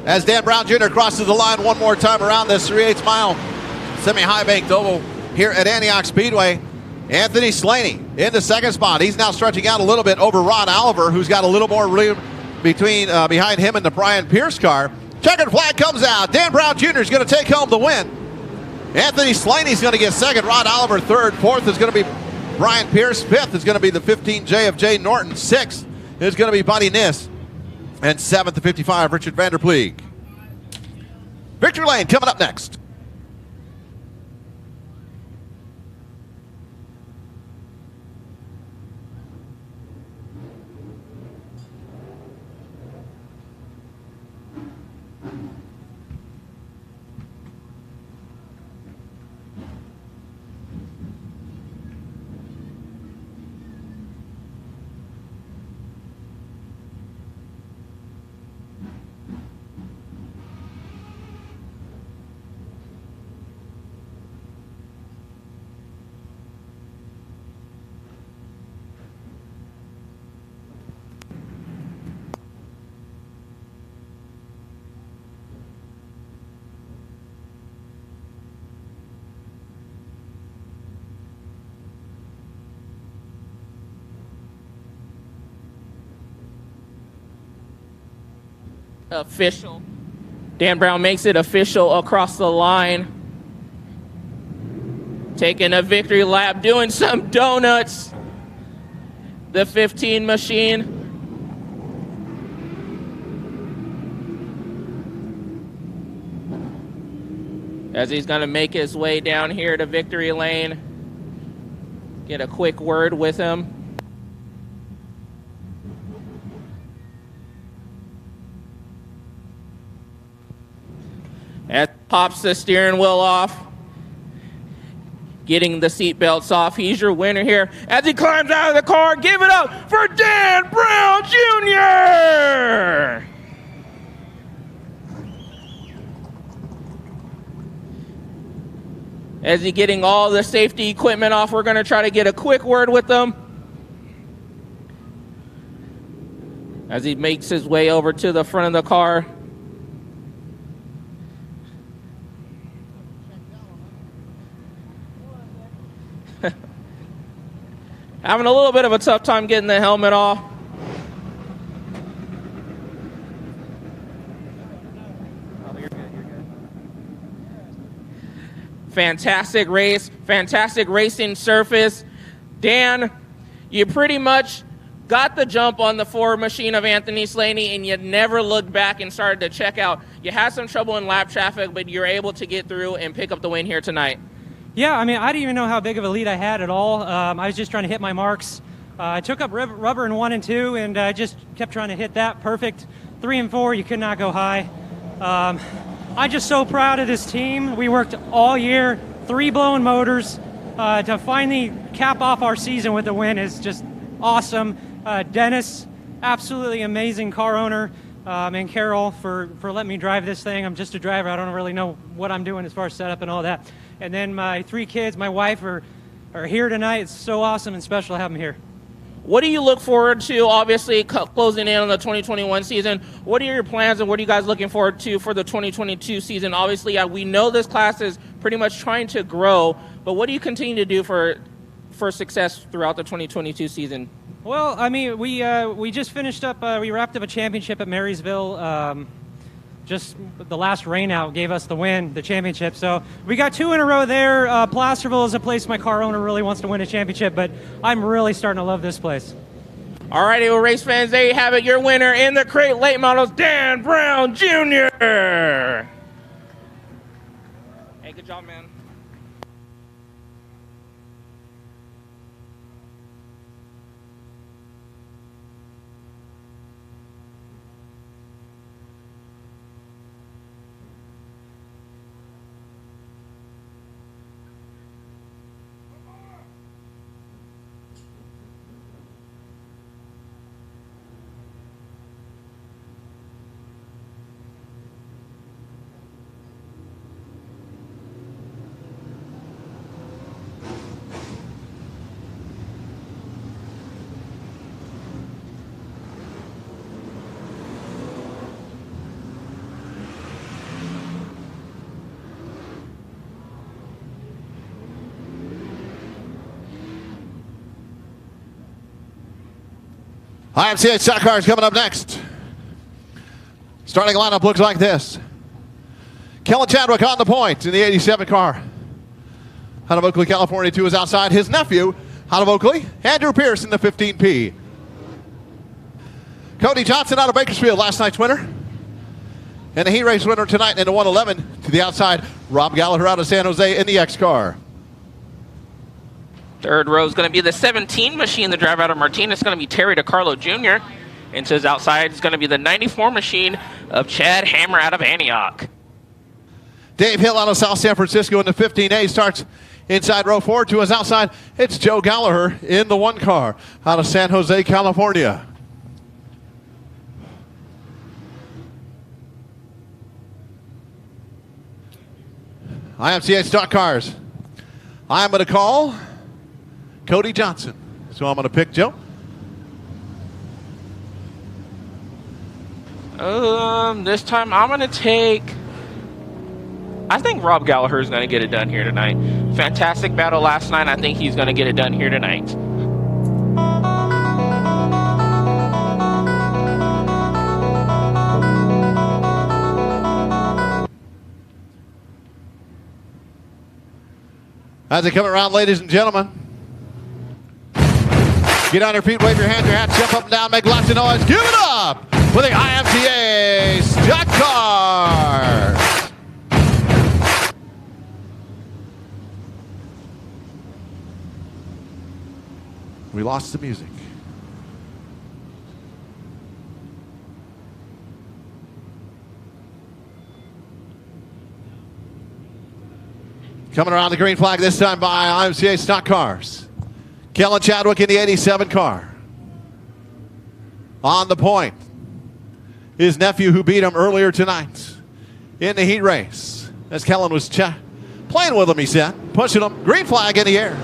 As Dan Brown Jr. crosses the line one more time around this 3/8 mile semi-high banked oval here at Antioch Speedway, Anthony Slaney in the second spot. He's now stretching out a little bit over Rod Oliver, who's got a little more room behind him and the Brian Pierce car. Checkered flag comes out. Dan Brown Jr. is going to take home the win. Anthony Slaney's going to get second. Rod Oliver third. Fourth is going to be Brian Pierce. Fifth is going to be the 15J of Jay Norton. Sixth is going to be Buddy Niss. And seventh, the 55, Richard Vanderpleeg. Victory Lane coming up next. Official. Dan Brown makes it official across the line. Taking a victory lap, doing some donuts. The 15 machine. As he's going to make his way down here to victory lane. Get a quick word with him. As pops the steering wheel off, getting the seat belts off. He's your winner here. As he climbs out of the car, give it up for Dan Brown Jr. As he's getting all the safety equipment off, we're going to try to get a quick word with them. As he makes his way over to the front of the car. Having a little bit of a tough time getting the helmet off. Fantastic race, fantastic racing surface. Dan, you pretty much got the jump on the Ford machine of Anthony Slaney, and you never looked back and started to check out. You had some trouble in lap traffic, but you're able to get through and pick up the win here tonight. Yeah, I mean, I didn't even know how big of a lead I had at all. I was just trying to hit my marks. I took up rubber in 1 and 2, and I just kept trying to hit that perfect. 3 and 4, you could not go high. I'm just so proud of this team. We worked all year 3 blown motors. To finally cap off our season with a win is just awesome. Dennis, absolutely amazing car owner, and Carol for letting me drive this thing. I'm just a driver. I don't really know what I'm doing as far as setup and all that. And then my 3 kids, my wife are here tonight. It's so awesome and special to have them here. What do you look forward to, obviously, closing in on the 2021 season? What are your plans and what are you guys looking forward to for the 2022 season? Obviously, we know this class is pretty much trying to grow, but what do you continue to do for success throughout the 2022 season? Well, I mean, we just finished up, we wrapped up a championship at Marysville. Just the last rain out gave us the championship. So we got 2 in a row there. Placerville is a place my car owner really wants to win a championship, but I'm really starting to love this place. All righty, well, race fans, there you have it. Your winner in the crate late models, Dan Brown Jr. Hey, good job, man. IMCA stock cars coming up next. Starting lineup looks like this. Kellen Chadwick on the point in the 87 car. Out of Oakley, California, to his outside. His nephew, out of Oakley, Andrew Pierce in the 15P. Cody Johnson out of Bakersfield, last night's winner. And the heat race winner tonight in the 111 to the outside. Rob Gallagher out of San Jose in the X car. Third row is going to be the 17 machine, the driver out of Martinez. It's going to be Terry DeCarlo Jr. And to his outside is going to be the 94 machine of Chad Hammer out of Antioch. Dave Hill out of South San Francisco in the 15A starts inside row 4. To his outside, it's Joe Gallagher in the 1 car out of San Jose, California. IMCA stock cars. I'm going to call Cody Johnson. So I'm going to pick Joe. This time I'm going to take... I think Rob Gallagher is going to get it done here tonight. Fantastic battle last night. I think he's going to get it done here tonight. As they come around, ladies and gentlemen, get on your feet, wave your hands, your hats, jump up and down, make lots of noise. Give it up for the IMCA stock cars. We lost the music. Coming around the green flag this time by IMCA stock cars. Kellen Chadwick in the 87 car. On the point. His nephew who beat him earlier tonight in the heat race. As Kellen was playing with him, he said. Pushing him. Green flag in the air.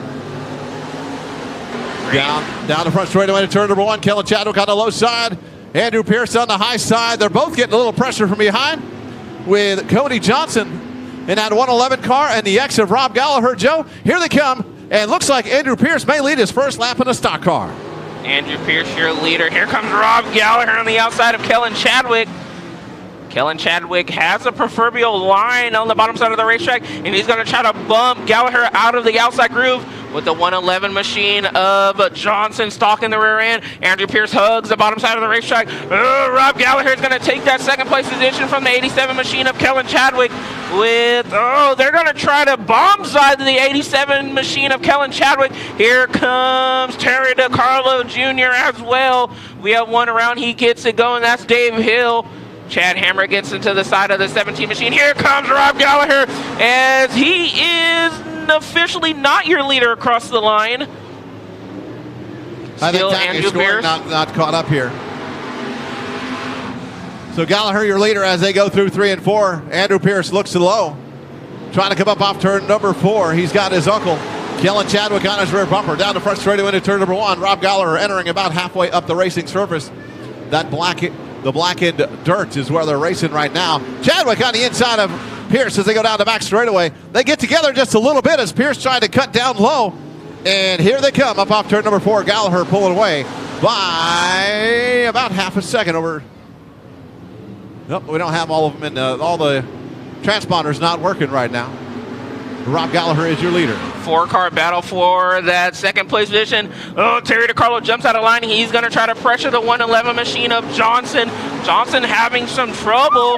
Down the front straightaway to turn number 1. Kellen Chadwick on the low side. Andrew Pierce on the high side. They're both getting a little pressure from behind with Cody Johnson in that 111 car and the X of Rob Gallagher. Joe, here they come. And looks like Andrew Pierce may lead his first lap in a stock car. Andrew Pierce, your leader. Here comes Rob Gallagher on the outside of Kellen Chadwick. Kellen Chadwick has a proverbial line on the bottom side of the racetrack, and he's going to try to bump Gallagher out of the outside groove with the 111 machine of Johnson stalking the rear end. Andrew Pierce hugs the bottom side of the racetrack. Rob Gallagher is going to take that second place position from the 87 machine of Kellen Chadwick with, they're going to try to bomb side the 87 machine of Kellen Chadwick. Here comes Terry DeCarlo Jr. as well. We have one around. He gets it going. That's Dave Hill. Chad Hammer gets into the side of the 17 machine. Here comes Rob Gallagher as he is and officially not your leader across the line. I think Still Tackett Andrew scoring Pierce. not caught up here. So Gallagher, your leader as they go through 3 and 4. Andrew Pierce looks low. Trying to come up off turn number 4. He's got his uncle, Kellen Chadwick, on his rear bumper. Down the front straightaway into turn number 1. Rob Gallagher entering about halfway up the racing surface. The blackened dirt is where they're racing right now. Chadwick on the inside of Pierce as they go down the back straightaway. They get together just a little bit as Pierce trying to cut down low. And here they come up off turn number 4. Gallagher pulling away by about half a second over. Nope, we don't have all of them in all the transponders not working right now. Rob Gallagher is your leader. 4-car battle for that second place position. Oh, Terry DiCarlo jumps out of line. He's going to try to pressure the 111 machine of Johnson. Johnson having some trouble.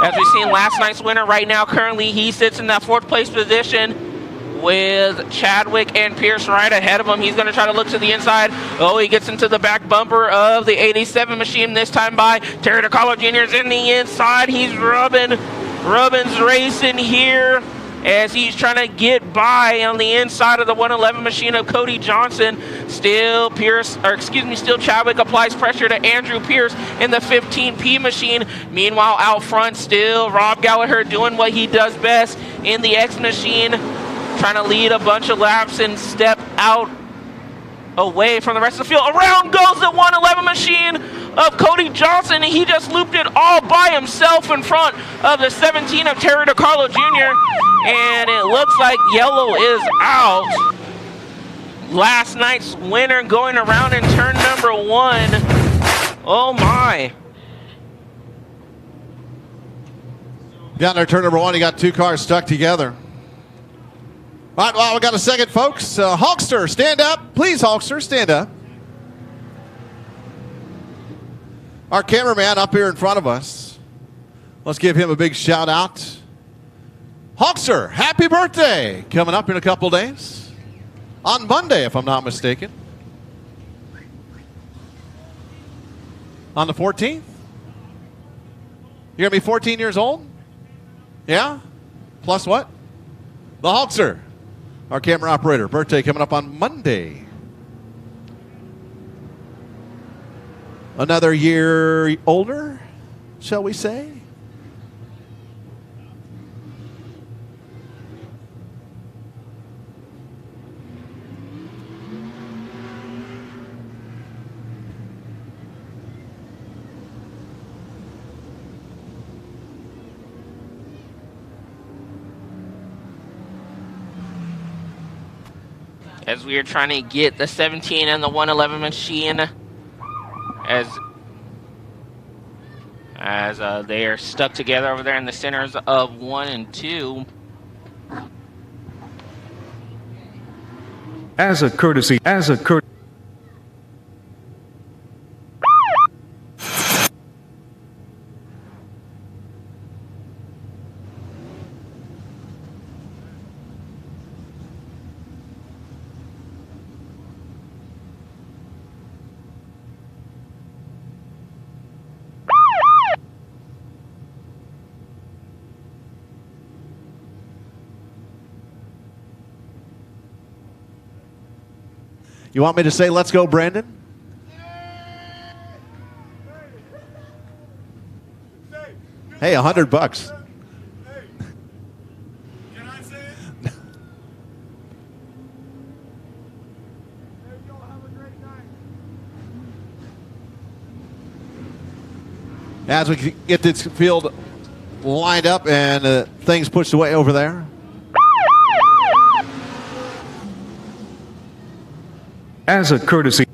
As we've seen last night's winner right now, currently he sits in that 4th place position with Chadwick and Pierce right ahead of him. He's going to try to look to the inside. Oh, he gets into the back bumper of the 87 machine this time by Terry DiCarlo Jr. is in the inside. He's rubbing. Rubbin's racing here as he's trying to get by on the inside of the 111 machine of Cody Johnson. Still Chadwick applies pressure to Andrew Pierce in the 15P machine. Meanwhile, out front still Rob Gallagher doing what he does best in the X machine, trying to lead a bunch of laps and step out away from the rest of the field. Around goes the 111 machine of Cody Johnson, and he just looped it all by himself in front of the 17 of Terry DiCarlo Jr. And it looks like yellow is out. Last night's winner going around in turn number 1. Oh my. Down there, turn number 1, you got 2 cars stuck together. All right, well, we got a second, folks. Hulkster, stand up. Please, Hulkster, stand up. Our cameraman up here in front of us. Let's give him a big shout out. Hulkster, happy birthday. Coming up in a couple days. On Monday, if I'm not mistaken. On the 14th? You're going to be 14 years old? Yeah? Plus what? The Hulkster. Our camera operator. Birthday coming up on Monday. Another year older, shall we say? As we are trying to get the 17 and the 111 machine as they are stuck together over there in the centers of 1 and 2. As a courtesy. You want me to say, let's go, Brandon? Hey, $100. As we get this field lined up and things pushed away over there. As a courtesy.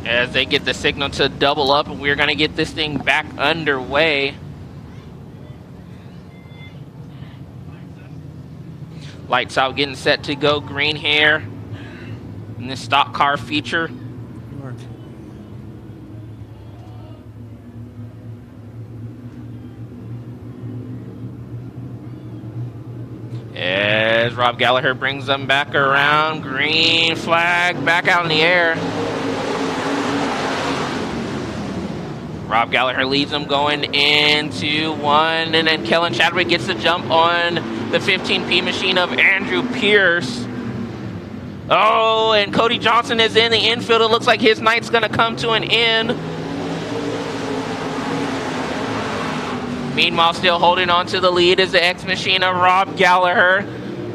As they get the signal to double up, and we're going to get this thing back underway. Lights out, getting set to go. Green hair in this stock car feature. As Rob Gallagher brings them back around. Green flag back out in the air. Rob Gallagher leads them going into one, and then Kellen Chadwick gets the jump on the 15P machine of Andrew Pierce. Oh, and Cody Johnson is in the infield. It looks like his night's going to come to an end. Meanwhile, still holding on to the lead is the X machine of Rob Gallagher,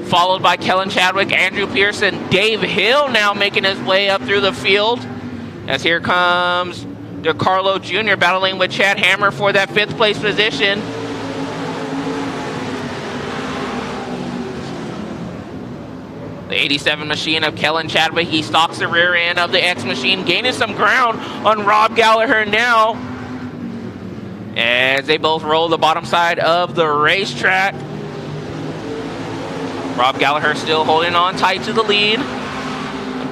followed by Kellen Chadwick, Andrew Pierce, and Dave Hill now making his way up through the field. As here comes DeCarlo Jr. battling with Chad Hammer for that 5th place position. The 87 machine of Kellen Chadwick, he stalks the rear end of the X machine, gaining some ground on Rob Gallagher now, as they both roll the bottom side of the racetrack. Rob Gallagher still holding on tight to the lead.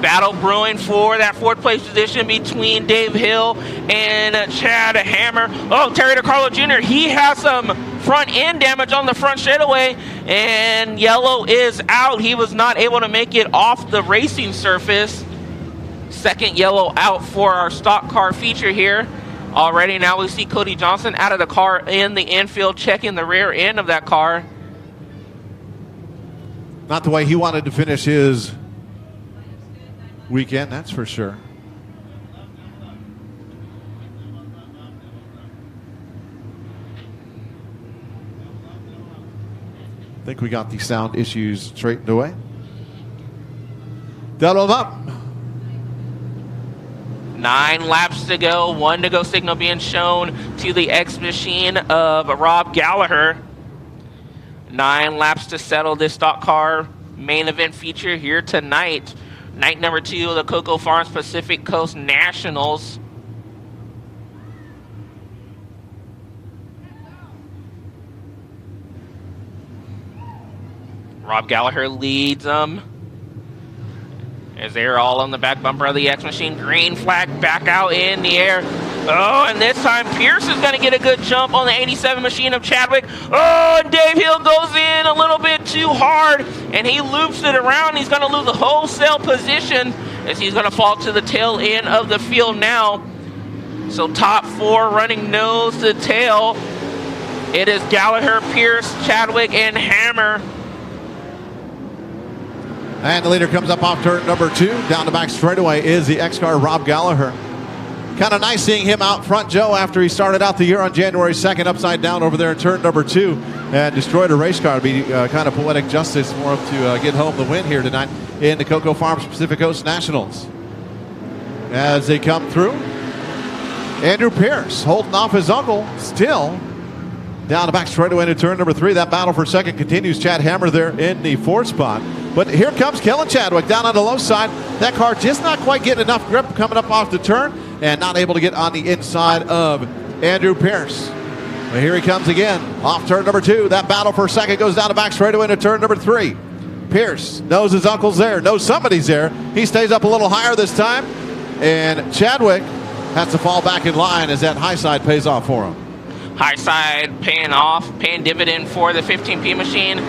Battle brewing for that 4th place position between Dave Hill and Chad Hammer. Oh, Terry DeCarlo Jr., he has some front end damage on the front straightaway, and yellow is out. He was not able to make it off the racing surface. 2nd yellow out for our stock car feature here. Already now we see Cody Johnson out of the car in the infield, checking the rear end of that car. Not the way he wanted to finish his weekend, that's for sure. I think we got the sound issues straightened away. Double them up. 9 laps to go, 1 to go signal being shown to the X machine of Rob Gallagher. 9 laps to settle this stock car main event feature here tonight. Night number 2 of the Coco Farms Pacific Coast Nationals. Rob Gallagher leads them as they're all on the back bumper of the X machine. Green flag back out in the air. Oh, and this time Pierce is going to get a good jump on the 87 machine of Chadwick. Oh, and Dave Hill goes in a little bit too hard, and he loops it around. He's going to lose a wholesale position as he's going to fall to the tail end of the field now. So top 4 running nose to tail. It is Gallagher, Pierce, Chadwick, and Hammer. And the leader comes up off turn number 2. Down the back straightaway is the X-Car Rob Gallagher. Kind of nice seeing him out front, Joe, after he started out the year on January 2nd upside down over there in turn number 2 and destroyed a race car. It'd be kind of poetic justice for him to get home the win here tonight in the Coco Farms Pacific Coast Nationals. As they come through, Andrew Pierce holding off his uncle, still down the back straightaway into turn number 3. That battle for second continues. Chad Hammer there in the 4th spot. But here comes Kellen Chadwick down on the low side. That car just not quite getting enough grip coming up off the turn and not able to get on the inside of Andrew Pierce. But here he comes again off turn number 2. That battle for second goes down the back straightaway into turn number 3. Pierce knows his uncle's there, knows somebody's there. He stays up a little higher this time, and Chadwick has to fall back in line as that high side pays off for him. High side paying off, paying dividend for the 15P machine.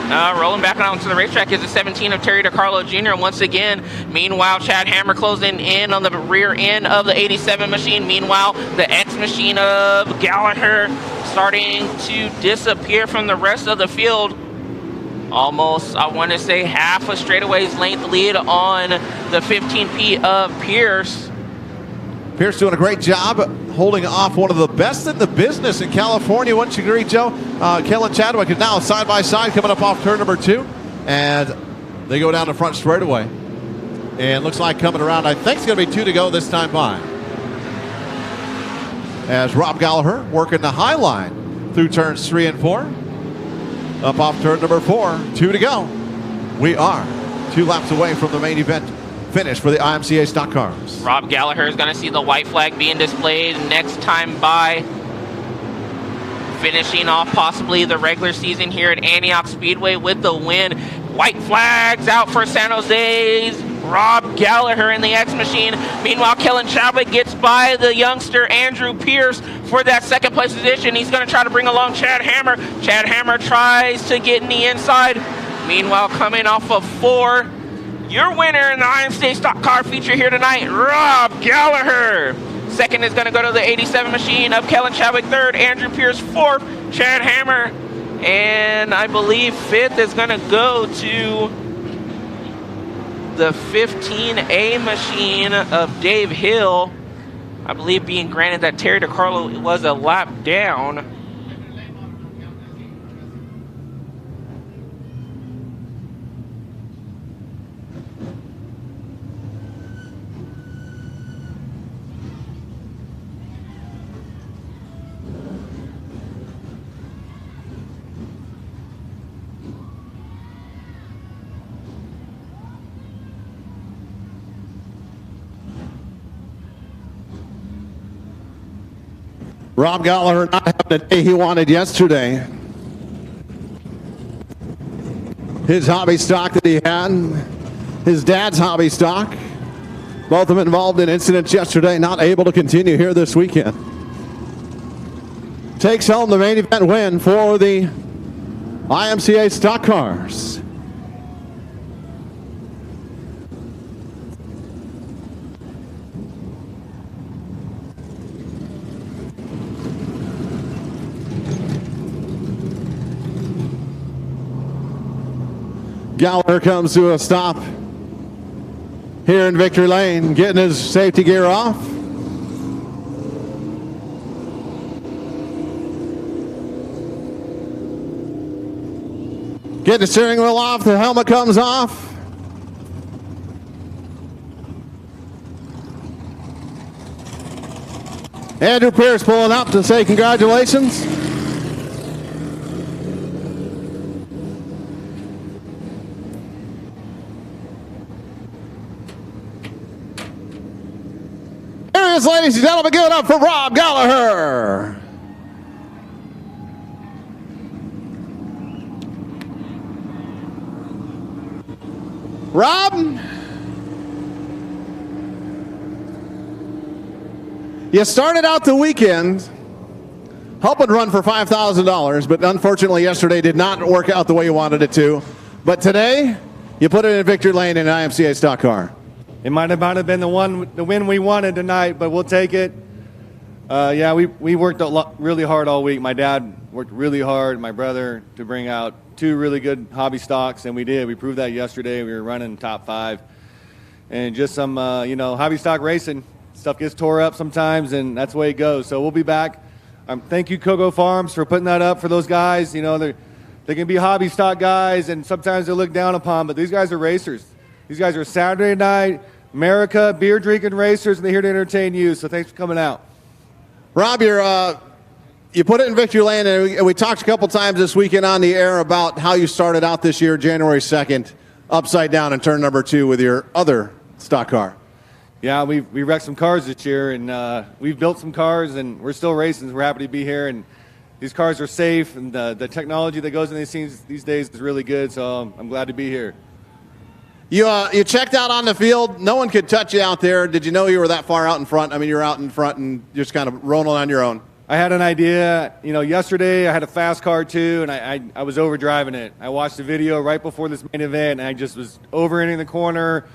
Rolling back onto the racetrack is the 17 of Terry DeCarlo Jr. once again. Meanwhile, Chad Hammer closing in on the rear end of the 87 machine. Meanwhile, the X machine of Gallagher starting to disappear from the rest of the field. Almost, I want to say, half a straightaway's length lead on the 15P of Pierce. Pierce doing a great job holding off one of the best in the business in California. Wouldn't you agree, Joe? Kellen Chadwick is now side by side coming up off turn number 2. And they go down the front straightaway. And looks like coming around, I think it's going to be 2 to go this time by. As Rob Gallagher working the high line through turns 3 and 4. Up off turn number 4, 2 to go. We are 2 laps away from the main event finish for the IMCA stock cars. Rob Gallagher is going to see the white flag being displayed next time by, finishing off possibly the regular season here at Antioch Speedway with the win. White flags out for San Jose's Rob Gallagher in the X Machine. Meanwhile, Kellen Chadwick gets by the youngster Andrew Pierce for that second place position. He's going to try to bring along Chad Hammer. Chad Hammer tries to get in the inside. Meanwhile, coming off of 4, your winner in the IMCA stock car feature here tonight, Rob Gallagher. Second is going to go to the 87 machine of Kellen Chadwick. Third, Andrew Pierce. Fourth, Chad Hammer. And I believe fifth is going to go to the 15A machine of Dave Hill. I believe being granted that Terry DiCarlo was a lap down. Rob Gallagher not having the day he wanted yesterday. His hobby stock that he had, his dad's hobby stock, both of them involved in incidents yesterday, not able to continue here this weekend. Takes home the main event win for the IMCA stock cars. Gallagher comes to a stop here in Victory Lane, getting his safety gear off. Getting the steering wheel off, the helmet comes off. Andrew Pierce pulling up to say congratulations. Ladies and gentlemen, give it up for Rob Gallagher. Rob, you started out the weekend hoping to run for $5,000, but unfortunately yesterday did not work out the way you wanted it to. But today, you put it in Victory Lane in an IMCA stock car. It might have been the win we wanted tonight, but we'll take it. Yeah, we worked really hard all week. My dad worked really hard, my brother, to bring out 2 really good hobby stocks, and we did. We proved that yesterday. We were running top 5. And just some, hobby stock racing. Stuff gets tore up sometimes, and that's the way it goes. So we'll be back. Thank you, Coco Farms, for putting that up for those guys. You know, they can be hobby stock guys, and sometimes they're looked down upon, but these guys are racers. These guys are Saturday night America, beer drinking racers, and they're here to entertain you. So thanks for coming out. Rob, you put it in Victory Lane, and we talked a couple times this weekend on the air about how you started out this year, January 2nd, upside down in turn number 2 with your other stock car. Yeah, we wrecked some cars this year, and we've built some cars, and we're still racing. We're happy to be here, and these cars are safe, and the technology that goes in these scenes these days is really good. So I'm glad to be here. You checked out on the field. No one could touch you out there. Did you know you were that far out in front? I mean, you're out in front and just kind of rolling on your own. I had an idea. You know, yesterday I had a fast car too, and I was overdriving it. I watched the video right before this main event, and I just was over-ending the corner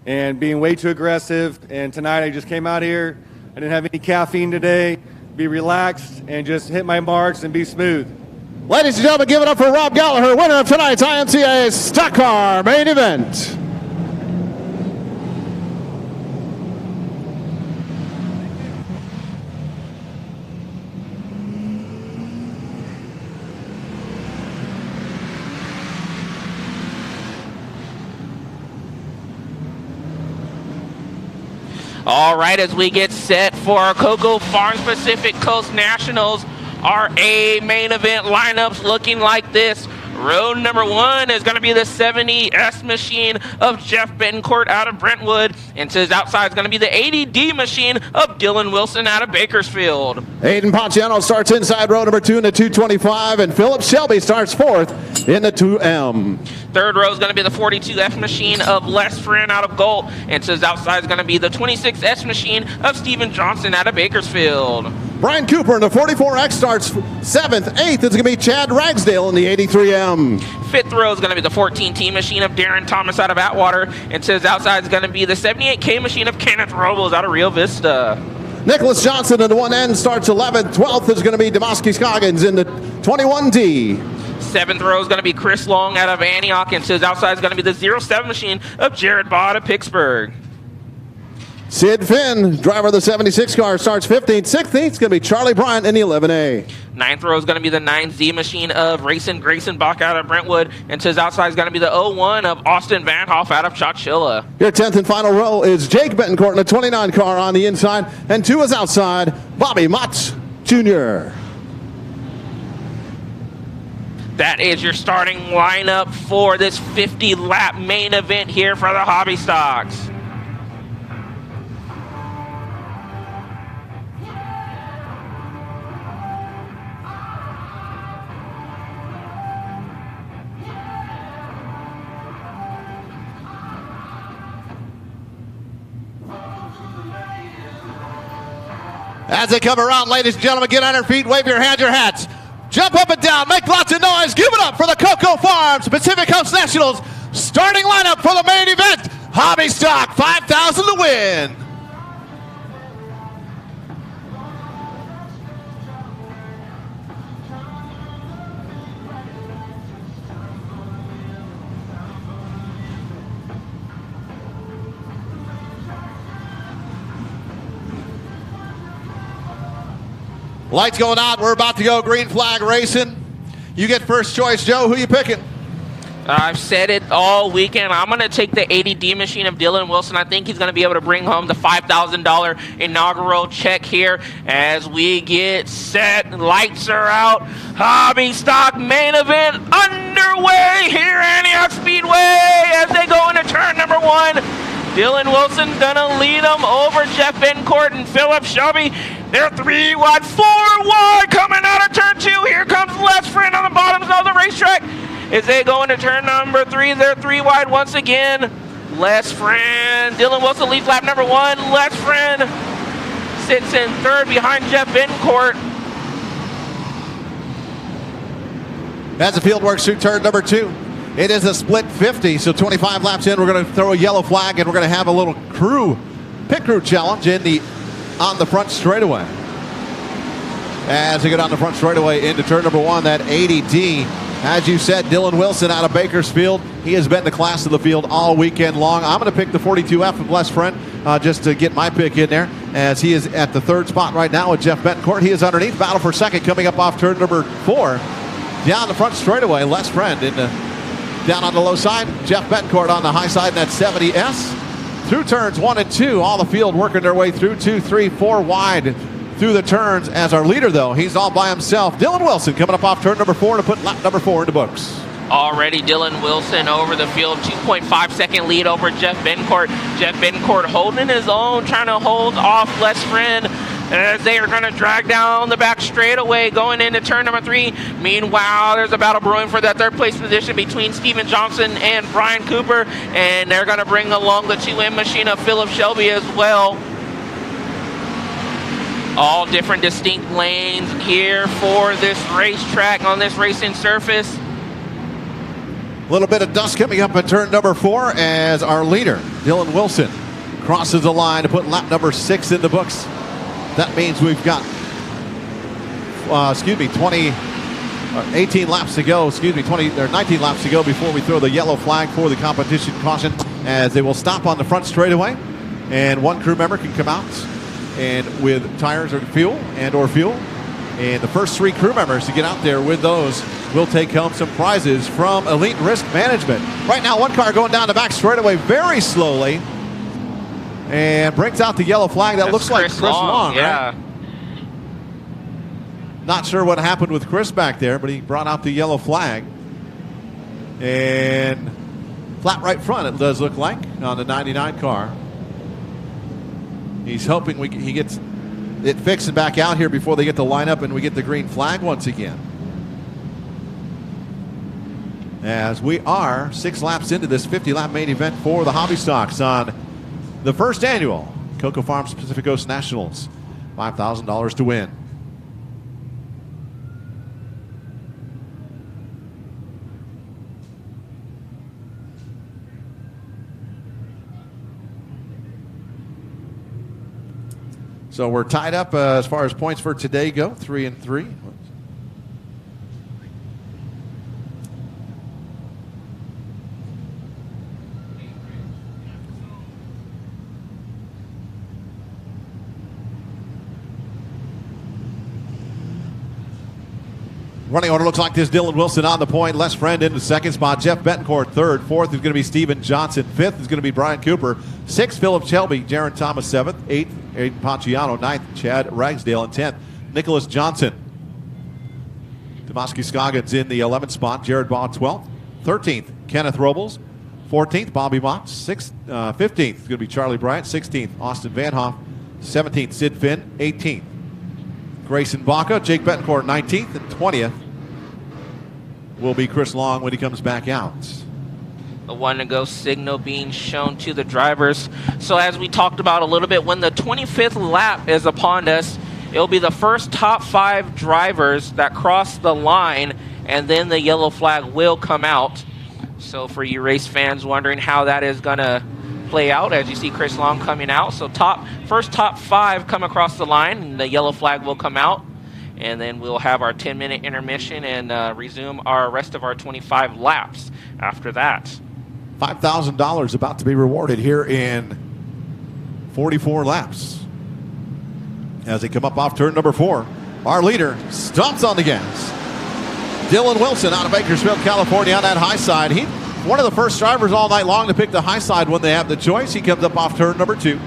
and being way too aggressive. And tonight I just came out here. I didn't have any caffeine today. Be relaxed and just hit my marks and be smooth. Ladies and gentlemen, give it up for Rob Gallagher, winner of tonight's IMCA Stock Car main event. All right, as we get set for our Coco Farms Pacific Coast Nationals, our A main event lineups looking like this. Row number 1 is going to be the 70S machine of Jeff Betancourt out of Brentwood. And to his outside is going to be the 80D machine of Dylan Wilson out of Bakersfield. Aiden Paciano starts inside row number 2 in the 225, and Philip Shelby starts 4th in the 2M. Third row is going to be the 42F machine of Les Friend out of Galt. And to his outside is going to be the 26S machine of Steven Johnson out of Bakersfield. Brian Cooper in the 44X starts 7th. 8th is going to be Chad Ragsdale in the 83M. Fifth row is going to be the 14T machine of Darren Thomas out of Atwater. And to his outside is going to be the 78K machine of Kenneth Robles out of Rio Vista. Nicholas Johnson in the 1N starts 11th. 12th is going to be Demoski Scoggins in the 21D. Seventh row is going to be Chris Long out of Antioch. And to his outside is going to be the 07 machine of Jared Baugh out of Pittsburgh. Sid Finn, driver of the 76 car, starts 15th. 16th is going to be Charlie Bryant in the 11A. Ninth row is going to be the 9Z machine of Rayson Grayson Bach out of Brentwood. And to his outside is going to be the 01 of Austin Van Hoff out of Chowchilla. Your 10th and final row is Jake Betancourt in the 29 car on the inside. And 2 is outside, Bobby Motz Jr. That is your starting lineup for this 50-lap main event here for the Hobby Stocks. As they come around, ladies and gentlemen, get on your feet, wave your hands, your hats. Jump up and down, make lots of noise. Give it up for the Cocoa Farms Pacific Coast Nationals starting lineup for the main event. Hobby Stock, 5,000 to win. Lights going out. We're about to go green flag racing. You get first choice, Joe. Who you picking? I've said it all weekend. I'm going to take the 80D machine of Dylan Wilson. I think he's going to be able to bring home the $5,000 inaugural check here as we get set. Lights are out. Hobby Stock main event underway here at Antioch Speedway as they go into turn number 1. Dylan Wilson's going to lead them over Jeff Betancourt and Philip Shelby. They're 3 wide, 4 wide coming out of turn 2. Here comes Les Friend on the bottoms of the racetrack. As they go into turn number 3, they're 3 wide once again. Les Friend, Dylan Wilson leads lap number 1. Les Friend sits in third behind Jeff Betancourt. As the field works through turn number 2. It is a split 50, so 25 laps in, we're going to throw a yellow flag, and we're going to have a little pit crew challenge on the front straightaway. As we get on the front straightaway into turn number 1, that 80D. As you said, Dylan Wilson out of Bakersfield. He has been the class of the field all weekend long. I'm going to pick the 42F of Les Friend just to get my pick in there, as he is at the 3rd spot right now with Jeff Betancourt. He is underneath. Battle for 2nd coming up off turn number 4. Down the front straightaway, Les Friend down on the low side. Jeff Betancourt on the high side in that 70S. Through turns 1 and 2, all the field working their way through 2, 3, 4 wide through the turns. As our leader, though, he's all by himself. Dylan Wilson coming up off turn number 4 to put lap number 4 in the books. Already Dylan Wilson over the field, 2.5 second lead over Jeff Betancourt. Jeff Betancourt holding his own, trying to hold off Les Friend as they are going to drag down the back straightaway going into turn number 3. Meanwhile, there's a battle brewing for that 3rd place position between Steven Johnson and Brian Cooper, and they're going to bring along the 2M machine of Philip Shelby as well. All different distinct lanes here for this racetrack on this racing surface. A little bit of dust coming up at turn number 4 as our leader, Dylan Wilson, crosses the line to put lap number 6 in the books. That means we've got, 18 laps to go, 19 laps to go before we throw the yellow flag for the competition caution, as they will stop on the front straightaway, and 1 crew member can come out and with tires or fuel. And the first 3 crew members to get out there with those will take home some prizes from Elite Risk Management. Right now, 1 car going down the back straightaway very slowly and brings out the yellow flag. That looks like Chris Long, yeah. Right? Not sure what happened with Chris back there, but he brought out the yellow flag. And flat right front, it does look like, on the 99 car. He's hoping he gets it fixed and back out here before they get the lineup and we get the green flag once again. As we are 6 laps into this 50-lap main event for the Hobby Stocks on the first annual Coco Farms Pacific Coast Nationals. $5,000 to win. So we're tied up as far as points for today go, 3-3. Running order looks like this. Dylan Wilson on the point. Les Friend in the second spot. Jeff Betancourt third. Fourth is going to be Steven Johnson. Fifth is going to be Brian Cooper. Sixth, Philip Shelby. Jaron Thomas seventh. Eighth, Aiden Paciano. Ninth, Chad Ragsdale. And 10th, Nicholas Johnson. Tomaski Scoggins in the 11th spot. Jared Baugh 12th. 13th, Kenneth Robles. 14th, Bobby Mott. 15th is going to be Charlie Bryant. 16th, Austin Van Hoff. 17th, Sid Finn. 18th, Grayson Baca. Jake Betancourt 19th, and 20th will be Chris Long when he comes back out. The 1-to-go signal being shown to the drivers. So as we talked about a little bit, when the 25th lap is upon us, it'll be the first top 5 drivers that cross the line, and then the yellow flag will come out. So for you race fans wondering how that is going to play out, as you see Chris Long coming out. So first top 5 come across the line, and the yellow flag will come out. And then we'll have our 10-minute intermission and resume our rest of our 25 laps after that. $5,000 about to be rewarded here in 44 laps. As they come up off turn number 4, our leader stomps on the gas. Dylan Wilson out of Bakersfield, California on that high side. He one of the first drivers all night long to pick the high side when they have the choice. He comes up off turn number 2.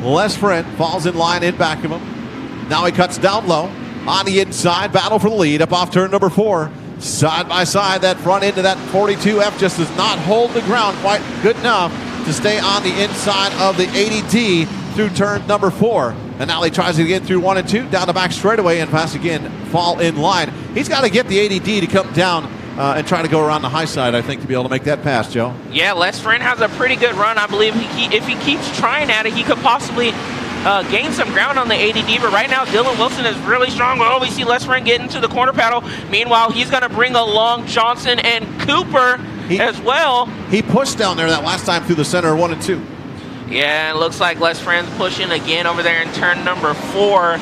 Les Friend falls in line in back of him. Now he cuts down low. On the inside, battle for the lead up off turn number 4. Side by side, that front end of that 42F just does not hold the ground quite good enough to stay on the inside of the 80D through turn number 4. And now he tries to get through 1 and 2, down the back straightaway and pass again, fall in line. He's got to get the 80D to come down and try to go around the high side, I think, to be able to make that pass, Joe. Yeah, Les Friend has a pretty good run. I believe if he keeps trying at it, he could possibly gain some ground on the ADD, but right now Dylan Wilson is really strong. Oh, we see Les Friend get into the corner paddle. Meanwhile, he's going to bring along Johnson and Cooper as well. He pushed down there that last time through the center 1 and 2. Yeah, it looks like Les Friend's pushing again over there in turn number 4.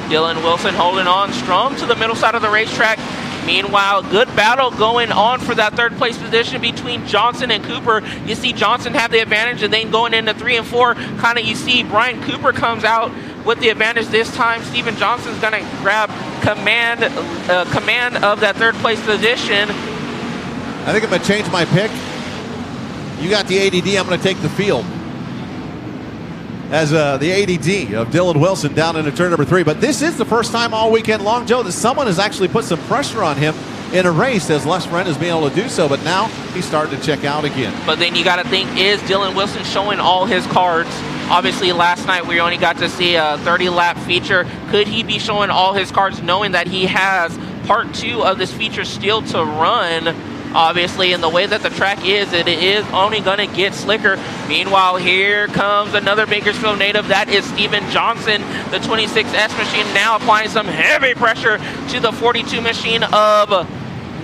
Dylan Wilson holding on strong to the middle side of the racetrack. Meanwhile, good battle going on for that third place position between Johnson and Cooper. You see Johnson have the advantage, and then going into 3 and 4, kind of you see Brian Cooper comes out with the advantage this time. Steven Johnson's going to grab command of that third place position. I think I'm going to change my pick. You got the ADD, I'm going to take the field. As the ADD of Dylan Wilson down into turn number 3. But this is the first time all weekend long, Joe, that someone has actually put some pressure on him in a race, as Les Friend has been able to do so. But now he's starting to check out again. But then you got to think, is Dylan Wilson showing all his cards? Obviously, last night we only got to see a 30-lap feature. Could he be showing all his cards, knowing that he has part 2 of this feature still to run? Obviously, in the way that the track is, it is only going to get slicker. Meanwhile, here comes another Bakersfield native. That is Steven Johnson, the 26S machine, now applying some heavy pressure to the 42 machine of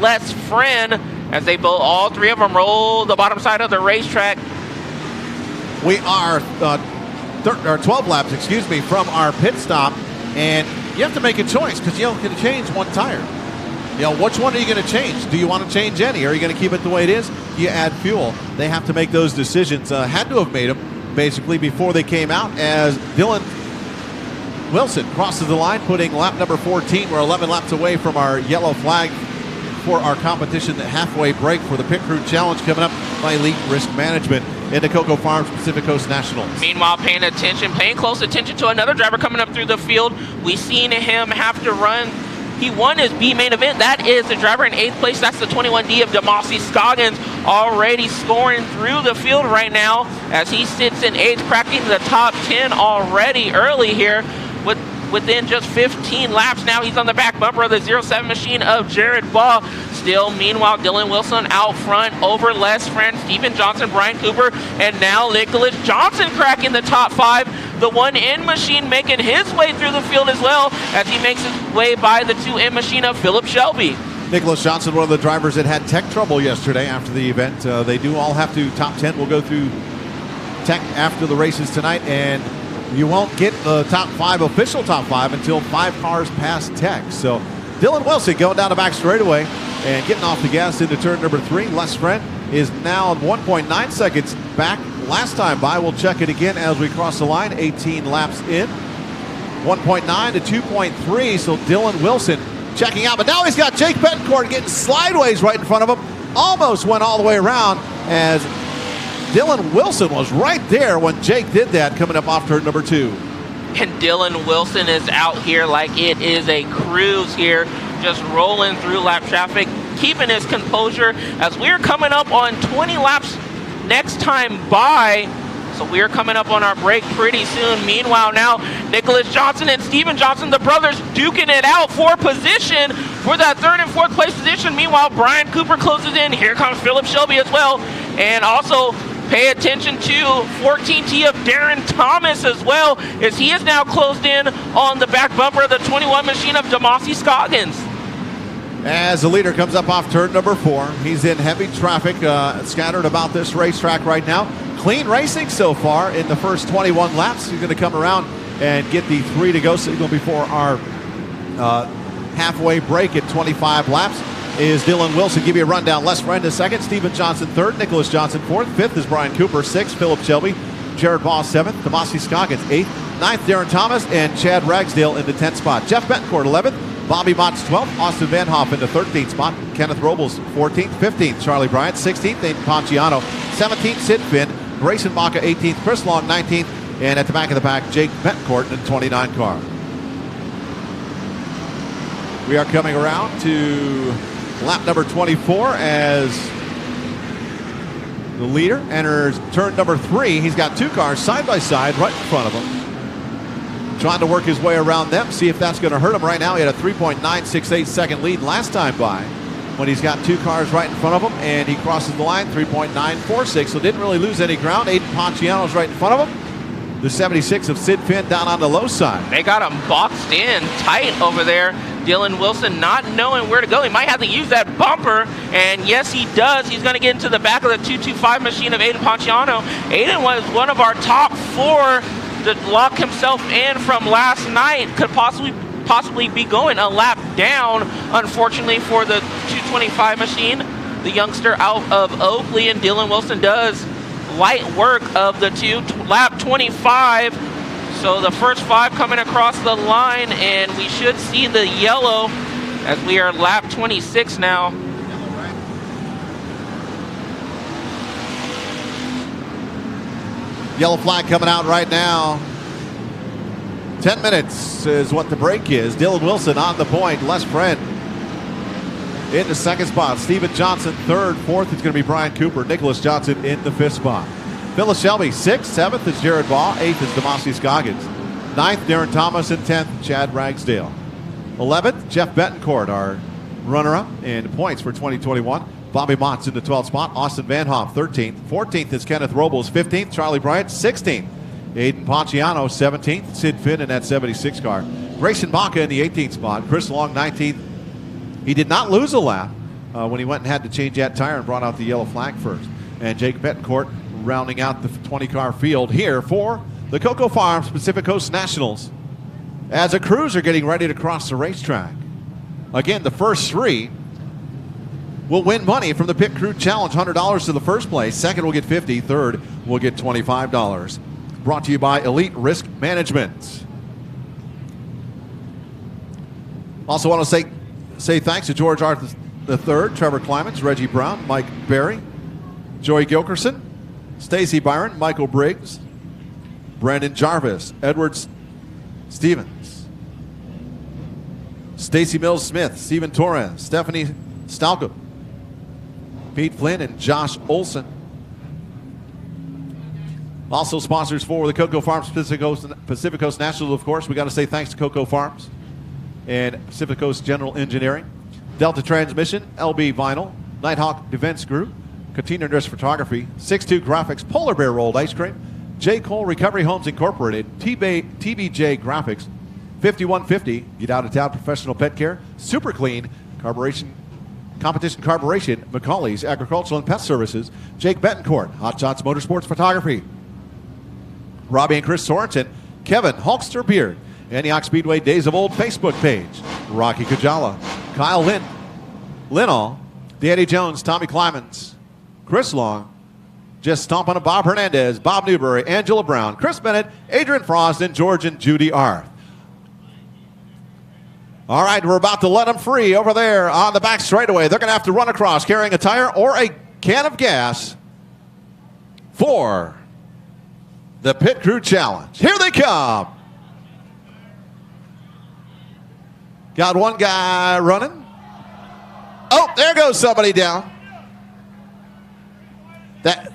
Les Friend as they both, all 3 of them, roll the bottom side of the racetrack. We are 12 laps, from our pit stop, and you have to make a choice because you can change one tire. Which one are you going to change? Do you want to change any? Or are you going to keep it the way it is? You add fuel. They have to make those decisions. Had to have made them, basically, before they came out, as Dylan Wilson crosses the line, putting lap number 14. We're 11 laps away from our yellow flag for our competition, the halfway break for the Pit Crew Challenge coming up by Elite Risk Management in the Coco Farms Pacific Coast Nationals. Meanwhile, paying close attention to another driver coming up through the field. We've seen him have to run He won his B main event. That is the driver in 8th place. That's the 21D of Demasi Scoggins, already scoring through the field right now as he sits in 8th, cracking the top 10 already early here within just 15 laps. Now he's on the back bumper of the 07 machine of Jared Baugh. Still, meanwhile, Dylan Wilson out front over Les Friend, Steven Johnson, Brian Cooper, and now Nicholas Johnson cracking the top 5. The 1N machine making his way through the field as well as he makes his way by the 2N machine of Philip Shelby. Nicholas Johnson, one of the drivers that had tech trouble yesterday after the event. They do all have to, top 10 will go through tech after the races tonight, and you won't get the top 5, official top 5, until 5 cars pass tech. So Dylan Wilson going down the back straightaway and getting off the gas into turn number 3. Les Friend is now 1.9 seconds back last time by. We'll check it again as we cross the line, 18 laps in. 1.9 to 2.3, so Dylan Wilson checking out. But now he's got Jake Betancourt getting slideways right in front of him. Almost went all the way around as Dylan Wilson was right there when Jake did that, coming up off turn number 2. And Dylan Wilson is out here like it is a cruise here, just rolling through lap traffic, keeping his composure as we're coming up on 20 laps next time by. So we're coming up on our break pretty soon. Meanwhile, now Nicholas Johnson and Steven Johnson, the brothers, duking it out for position for that 3rd and 4th place position. Meanwhile, Brian Cooper closes in. Here comes Philip Shelby as well. And also pay attention to 14T of Darren Thomas as well, as he is now closed in on the back bumper of the 21 machine of Demasi Scoggins. As the leader comes up off turn number 4, he's in heavy traffic, scattered about this racetrack right now. Clean racing so far in the first 21 laps. He's going to come around and get the 3 to go signal before our halfway break at 25 laps. Is Dylan Wilson. Give you a rundown. Les Friend is 2nd, Steven Johnson 3rd, Nicholas Johnson 4th, 5th is Brian Cooper, 6th Philip Shelby, Jared Baugh 7th, Demasi Scoggins 8th, 9th Darren Thomas, and Chad Ragsdale in the 10th spot. Jeff Betancourt 11th, Bobby Motts 12th, Austin Van Hoff in the 13th spot, Kenneth Robles 14th, 15th Charlie Bryant, 16th Aiden Ponciano, 17th Sid Finn, Grayson Baca 18th, Chris Long 19th, and at the back of the pack, Jake Betancourt in the 29 car. We are coming around to lap number 24 as the leader enters turn number 3. He's got 2 cars side by side right in front of him. Trying to work his way around them, see if that's going to hurt him. Right now he had a 3.968 second lead last time by, when he's got 2 cars right in front of him, and he crosses the line 3.946, so didn't really lose any ground. Aiden Ponciano's right in front of him. The 76 of Sid Finn down on the low side. They got him boxed in tight over there. Dylan Wilson not knowing where to go. He might have to use that bumper, and yes, he does. He's going to get into the back of the 225 machine of Aiden Ponciano. Aiden was one of our top 4 that locked himself in from last night. Could possibly be going a lap down, unfortunately, for the 225 machine. The youngster out of Oakley, and Dylan Wilson does light work of the 2, lap 25. So the first 5 coming across the line, and we should see the yellow as we are lap 26 now. Yellow flag coming out right now. 10 minutes is what the break is. Dylan Wilson on the point. Les Friend in the 2nd spot. Steven Johnson 3rd. 4th is going to be Brian Cooper. Nicholas Johnson in the 5th spot. Phyllis Shelby 6th. 7th is Jared Baugh. 8th is Demasi Scoggins. 9th, Darren Thomas, and 10th, Chad Ragsdale. 11th, Jeff Betancourt, our runner-up in points for 2021. Bobby Motts in the 12th spot. Austin Van Hoff 13th. 14th is Kenneth Robles. 15th, Charlie Bryant. 16th, Aiden Ponciano. 17th, Sid Finn in that 76 car. Grayson Baca in the 18th spot. Chris Long 19th. He did not lose a lap when he went and had to change that tire and brought out the yellow flag first. And Jake Betancourt rounding out the 20-car field here for the Cocoa Farms Pacific Coast Nationals, as a crews are getting ready to cross the racetrack. Again, the first 3 will win money from the Pit Crew Challenge, $100 to the first place. Second will get $50. Third will get $25. Brought to you by Elite Risk Management. Also want to say thanks to George Arthur III, Trevor Clemens, Reggie Brown, Mike Berry, Joey Gilkerson, Stacy Byron, Michael Briggs, Brandon Jarvis, Edwards Stevens. Stacy Mills-Smith, Steven Torres, Stephanie Stalco, Pete Flynn, and Josh Olson. Also sponsors for the Cocoa Farms Pacific Coast Nationals, of course. We got to say thanks to Cocoa Farms and Pacific Coast General Engineering, Delta Transmission, LB Vinyl, Nighthawk Defense Group, Katina Dress Photography, 6'2 Graphics, Polar Bear Rolled Ice Cream, J. Cole Recovery Homes Incorporated, TBJ Graphics, 5150, Get Out of Town Professional Pet Care, Super Clean, Competition Carburation, McCauley's Agricultural and Pest Services, Jake Betancourt, Hot Shots Motorsports Photography, Robbie and Chris Sorensen, Kevin Hulkster Beard, Antioch Speedway Days of Old Facebook page, Rocky Kajala, Kyle Linall, Danny Jones, Tommy Climans, Chris Long, Just Stomp on a Bob Hernandez, Bob Newberry, Angela Brown, Chris Bennett, Adrian Frost, and George and Judy Arth. All right, we're about to let them free over there on the back straightaway. They're going to have to run across carrying a tire or a can of gas for the Pit Crew Challenge. Here they come. Got one guy running. Oh, there goes somebody down. That.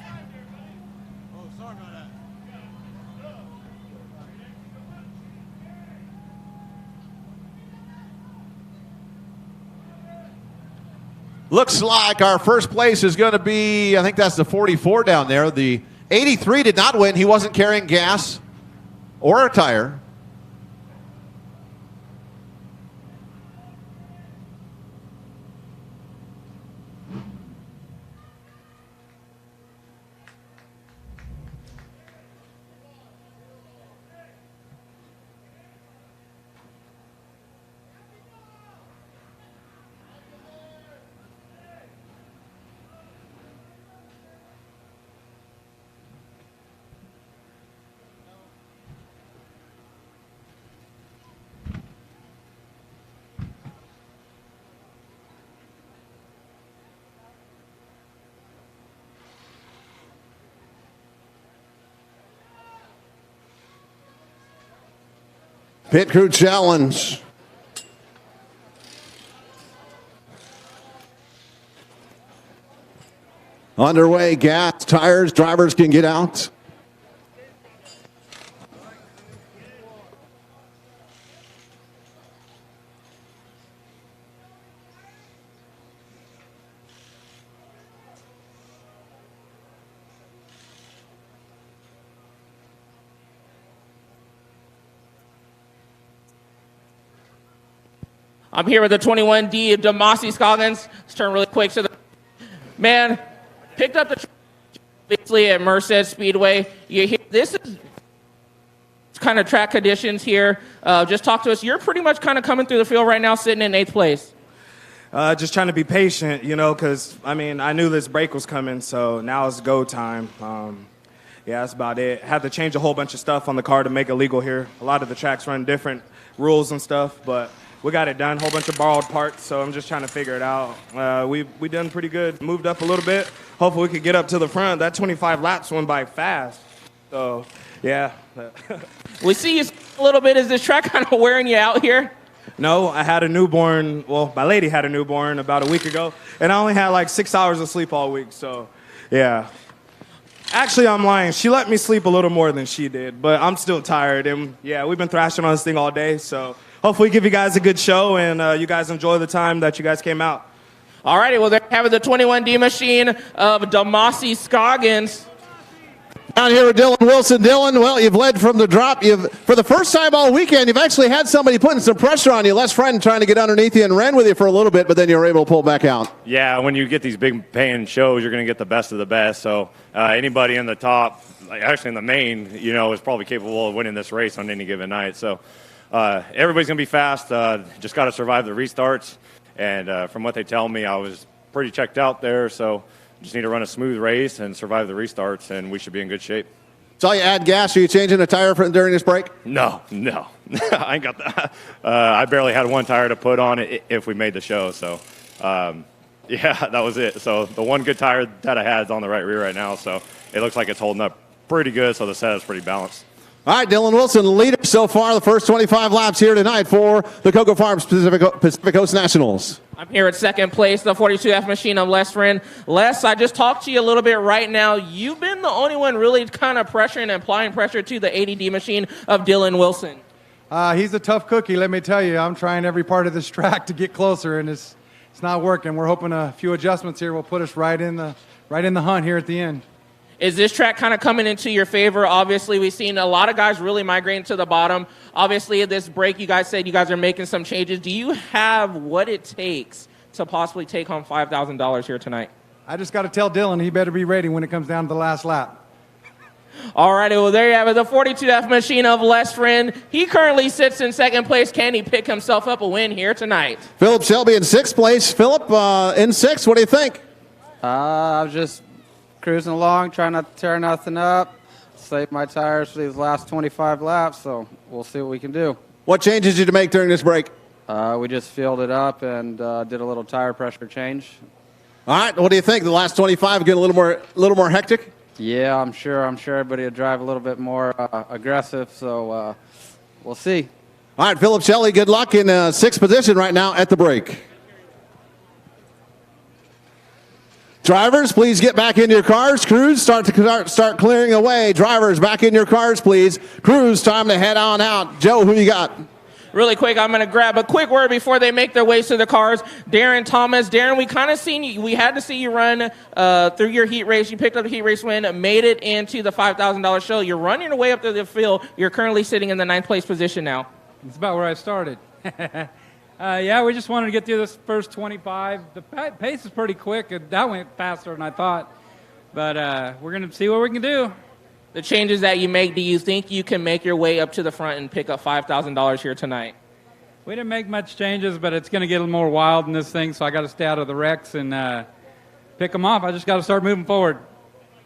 Looks like our first place is going to be, I think that's the 44 down there. The 83 did not win. He wasn't carrying gas or a tire. Pit Crew Challenge. Underway, gas, tires, drivers can get out. I'm here with the 21D of Demasi Scoggins. Let's turn really quick to the man. Picked up the obviously at Merced Speedway. You hear this is kind of track conditions here. Just talk to us. You're pretty much kind of coming through the field right now, sitting in 8th place. Just trying to be patient, you know, because I mean I knew this break was coming, so now it's go time. Yeah, that's about it. Had to change a whole bunch of stuff on the car to make it legal here. A lot of the tracks run different rules and stuff, but we got it done. Whole bunch of borrowed parts, so I'm just trying to figure it out. We done pretty good. Moved up a little bit. Hopefully we could get up to the front. That 25 laps went by fast. So, yeah. We see you a little bit. Is this track kind of wearing you out here? No, I had a newborn. Well, my lady had a newborn about a week ago, and I only had like 6 hours of sleep all week. So, yeah. Actually, I'm lying. She let me sleep a little more than she did, but I'm still tired. And, yeah, we've been thrashing on this thing all day, so hopefully give you guys a good show, and you guys enjoy the time that you guys came out. All righty, well, they're having the 21D machine of Demasi Scoggins. Down here with Dylan Wilson. Dylan, well, you've led from the drop. For the first time all weekend, you've actually had somebody putting some pressure on you. Les Friend trying to get underneath you and ran with you for a little bit, but then you were able to pull back out. Yeah, when you get these big paying shows, you're going to get the best of the best. So anybody in the top, like actually in the main, you know, is probably capable of winning this race on any given night. So everybody's going to be fast. Just got to survive the restarts. And from what they tell me, I was pretty checked out there. So just need to run a smooth race and survive the restarts, and we should be in good shape. Saw you add gas. Are you changing a tire during this break? No. I ain't got that. I barely had one tire to put on it if we made the show. So, yeah, that was it. So the one good tire that I had is on the right rear right now. So it looks like it's holding up pretty good. So the set is pretty balanced. All right, Dylan Wilson, leader so far the first 25 laps here tonight for the Cocoa Farms Pacific Coast Nationals. I'm here at second place, the 42F machine of Les Friend. Les, I just talked to you a little bit right now. You've been the only one really kind of pressuring and applying pressure to the ADD machine of Dylan Wilson. He's a tough cookie, let me tell you. I'm trying every part of this track to get closer, and it's not working. We're hoping a few adjustments here will put us right in the hunt here at the end. Is this track kind of coming into your favor? Obviously, we've seen a lot of guys really migrating to the bottom. Obviously, at this break, you guys said you guys are making some changes. Do you have what it takes to possibly take home $5,000 here tonight? I just got to tell Dylan he better be ready when it comes down to the last lap. All right, well, there you have it, the 42F machine of Les Friend. He currently sits in second place. Can he pick himself up a win here tonight? Philip Shelby in sixth place. Philip, in sixth, what do you think? I was just cruising along, trying not to tear nothing up, save my tires for these last 25 laps, so we'll see what we can do. What changes did you make during this break? We just filled it up and did a little tire pressure change. All right, what do you think? The last 25 get a little more hectic? Yeah, I'm sure everybody will drive a little bit more aggressive, so we'll see. All right, Philip Shelley, good luck in sixth position right now at the break. Drivers, please get back into your cars. Crews, start clearing away. Drivers, back in your cars, please. Crews, time to head on out. Joe, who you got? Really quick, I'm going to grab a quick word before they make their ways to the cars. Darren Thomas. Darren, we kind of seen you. We had to see you run through your heat race. You picked up the heat race win, made it into the $5,000 show. You're running your way up to the field. You're currently sitting in the 9th place position now. It's about where I started. Yeah, we just wanted to get through this first 25. The pace is pretty quick. That went faster than I thought. But we're going to see what we can do. The changes that you make, do you think you can make your way up to the front and pick up $5,000 here tonight? We didn't make much changes, but it's going to get a little more wild in this thing, so I got to stay out of the wrecks and pick them off. I just got to start moving forward.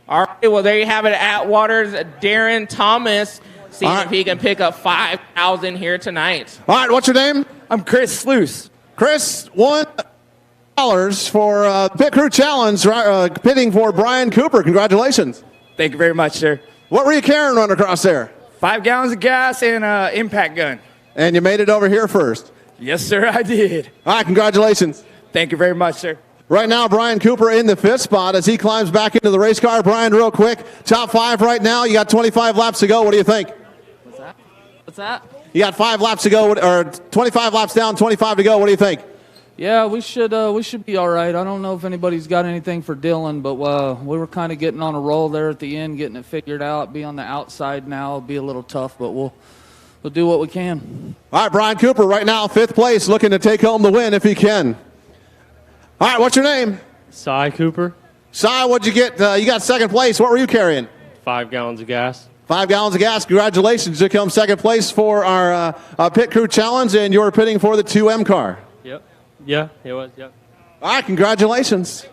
All right, well, there you have it, Atwater's Darren Thomas, seeing if he can pick up $5,000 here tonight. All right, what's your name? I'm Chris Sluice. Chris, $1 for Pit Crew Challenge, pitting for Brian Cooper. Congratulations. Thank you very much, sir. What were you carrying running across there? 5 gallons of gas and an impact gun. And you made it over here first? Yes, sir, I did. All right, congratulations. Thank you very much, sir. Right now, Brian Cooper in the 5th spot as he climbs back into the race car. Brian, real quick, top 5 right now. You got 25 laps to go. What do you think? What's that? You got 5 laps to go, or 25 laps down, 25 to go. What do you think? Yeah, we should be all right. I don't know if anybody's got anything for Dylan, but we were kind of getting on a roll there at the end, getting it figured out. Be on the outside now. It'll be a little tough, but we'll do what we can. All right, Brian Cooper right now, 5th place, looking to take home the win if he can. All right, what's your name? Cy Cooper. Cy, what'd you get? You got 2nd place. What were you carrying? 5 gallons of gas. 5 gallons of gas. Congratulations. You come 2nd place for our Pit Crew Challenge, and you're pitting for the 2M car. Yep. Yeah, it was, yep. All right, congratulations.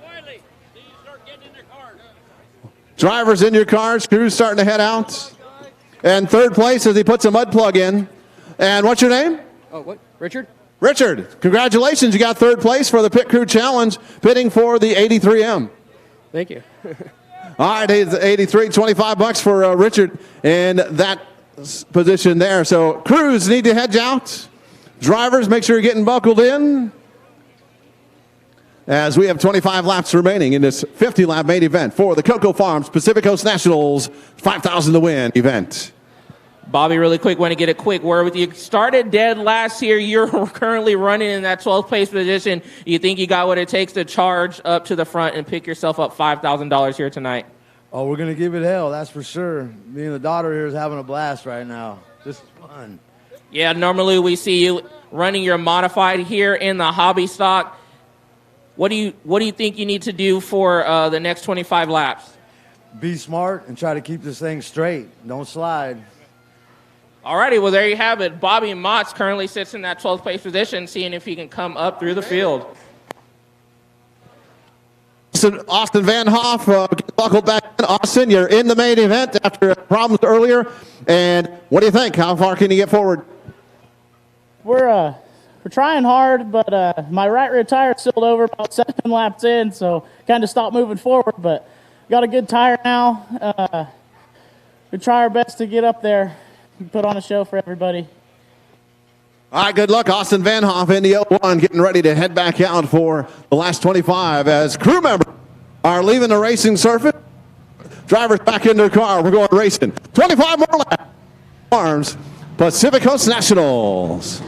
Drivers in your cars, crews starting to head out. And 3rd place as he puts a mud plug in. And what's your name? Oh, what? Richard? Richard, congratulations. You got 3rd place for the Pit Crew Challenge, pitting for the 83M. Thank you. All right, 83, $25 for Richard in that position there. So crews need to hedge out. Drivers, make sure you're getting buckled in, as we have 25 laps remaining in this 50-lap main event for the Cocoa Farms Pacific Coast Nationals 5,000 to win event. Bobby, really quick, want to get a quick word with you. Started dead last year. You're currently running in that 12th place position. You think you got what it takes to charge up to the front and pick yourself up $5,000 here tonight? Oh, we're going to give it hell, that's for sure. Me and the daughter here is having a blast right now. This is fun. Yeah, normally we see you running your modified here in the hobby stock. What do you think you need to do for the next 25 laps? Be smart and try to keep this thing straight. Don't slide. All righty, well, there you have it. Bobby Motts currently sits in that 12th place position, seeing if he can come up through the field. Austin Van Hoff, buckled back in. Austin, you're in the main event after problems earlier. And what do you think? How far can you get forward? We're trying hard, but my right rear tire sealed over about 7 laps in, so kind of stopped moving forward. But got a good tire now. We try our best to get up there put on a show for everybody. All right, good luck. Austin Van Hoff in the 01 getting ready to head back out for the last 25 as crew members are leaving the racing surface. Drivers back into the car. We're going racing. 25 more laps. Farms, Pacific Coast Nationals.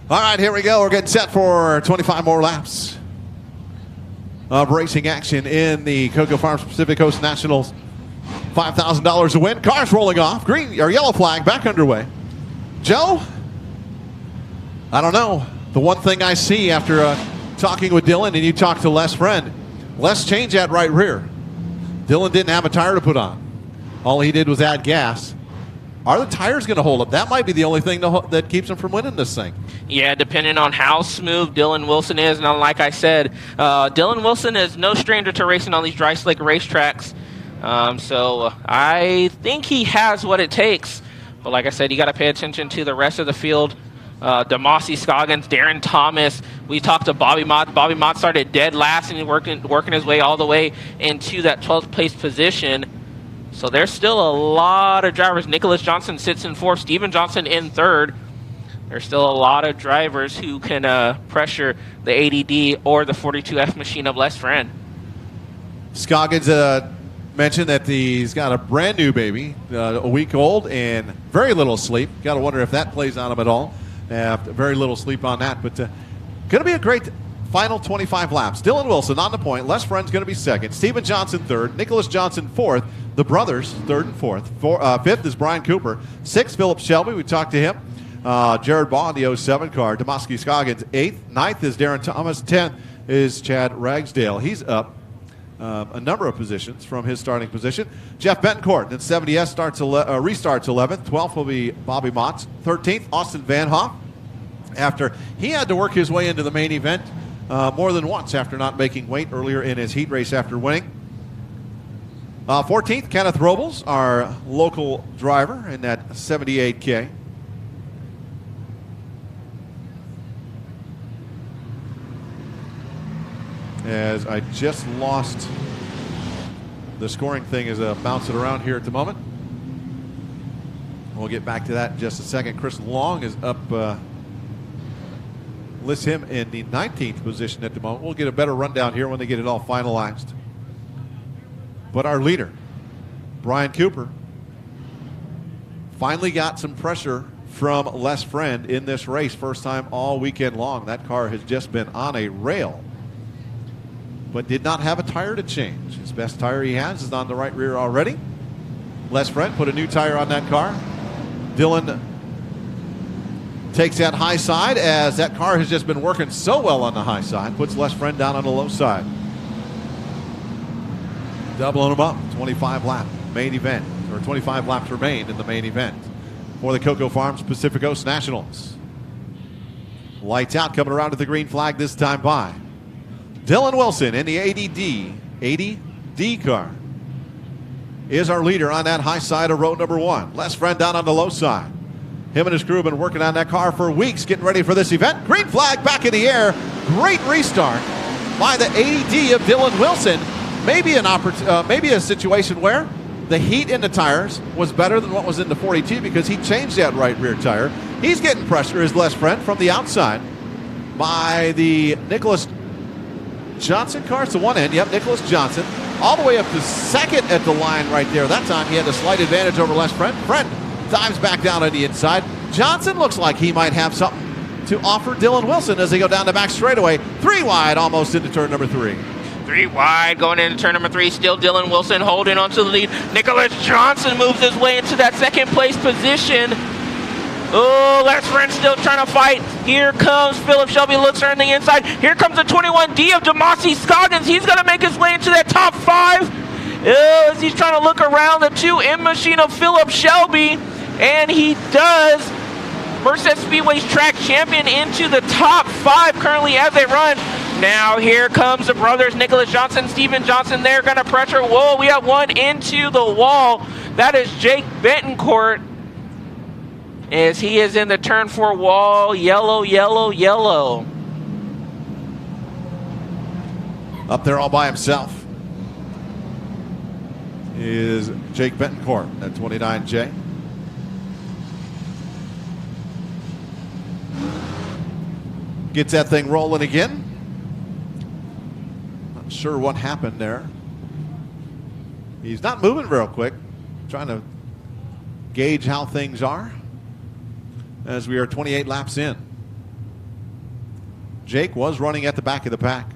All right, here we go. We're getting set for 25 more laps of racing action in the Cocoa Farms Pacific Coast Nationals. $5,000 to win. Cars rolling off. Green or yellow flag back underway. Joe, I don't know. The one thing I see after talking with Dylan, and you talked to Les Friend, Les changed that right rear. Dylan didn't have a tire to put on. All he did was add gas. Are the tires going to hold up? That might be the only thing that keeps him from winning this thing. Yeah, depending on how smooth Dylan Wilson is. And like I said, Dylan Wilson is no stranger to racing on these dry slick racetracks. So I think he has what it takes. But like I said, you got to pay attention to the rest of the field. Demasi Scoggins, Darren Thomas. We talked to Bobby Mott. Bobby Mott started dead last and working his way all the way into that 12th place position. So there's still a lot of drivers. Nicholas Johnson sits in 4th. Steven Johnson in 3rd. There's still a lot of drivers who can pressure the ADD or the 42F machine of Les Friend. Scoggins mentioned that he's got a brand new baby, a week old, and very little sleep. Got to wonder if that plays on him at all. Very little sleep on that. But going to be a great final 25 laps. Dylan Wilson on the point. Les Friend's going to be 2nd. Steven Johnson 3rd. Nicholas Johnson 4th. The brothers 3rd and 4th. 5th is Brian Cooper. 6th, Philip Shelby. We talked to him. Jared Baugh in the 07 car. Demosky Scoggins 8th. 9th is Darren Thomas. 10th is Chad Ragsdale. He's up a number of positions from his starting position. Jeff Betancourt in 70S restarts 11th. 12th will be Bobby Motts. 13th, Austin Van Hoff. After he had to work his way into the main event more than once after not making weight earlier in his heat race after winning. 14th, Kenneth Robles, our local driver in that 78K. As I just lost the scoring thing is bouncing around here at the moment. We'll get back to that in just a second. Chris Long is up, lists him in the 19th position at the moment. We'll get a better rundown here when they get it all finalized. But our leader, Brian Cooper, finally got some pressure from Les Friend in this race. First time all weekend long. That car has just been on a rail, but did not have a tire to change. His best tire he has is on the right rear already. Les Friend put a new tire on that car. Dylan takes that high side as that car has just been working so well on the high side. Puts Les Friend down on the low side. Doubling them up. 25 lap main event, or 25 laps remain in the main event for the Cocoa Farms Pacific Coast Nationals. Lights out, coming around to the green flag this time by Dylan Wilson in the ADD car is our leader on that high side of row number 1. Les Friend down on the low side. Him and his crew have been working on that car for weeks, getting ready for this event. Green flag back in the air. Great restart by the AD of Dylan Wilson. Maybe maybe a situation where the heat in the tires was better than what was in the 42 because he changed that right rear tire. He's getting pressure, his left friend, from the outside by the Nicholas Johnson car. It's the one end. Yep, Nicholas Johnson. All the way up to second at the line right there. That time he had a slight advantage over left friend. Friend dives back down on the inside. Johnson looks like he might have something to offer Dylan Wilson as they go down the back straightaway. 3 wide, almost into turn number 3. 3 wide going into turn number 3. Still Dylan Wilson holding on to the lead. Nicholas Johnson moves his way into that second place position. Oh, last friend still trying to fight. Here comes Philip Shelby, looks her on the inside. Here comes the 21D of Demasi Scoggins. He's going to make his way into that top 5. As he's trying to look around the 2M machine of Philip Shelby. And he does. Merced Speedway's track champion into the top 5 currently as they run. Now here comes the brothers, Nicholas Johnson, Steven Johnson. They're going to pressure. Whoa, we have one into the wall. That is Jake Betancourt. As he is in the turn 4 wall. Yellow, yellow, yellow. Up there all by himself is Jake Betancourt at 29J. Gets that thing rolling again. Not sure what happened there. He's not moving real quick. Trying to gauge how things are as we are 28 laps in. Jake was running at the back of the pack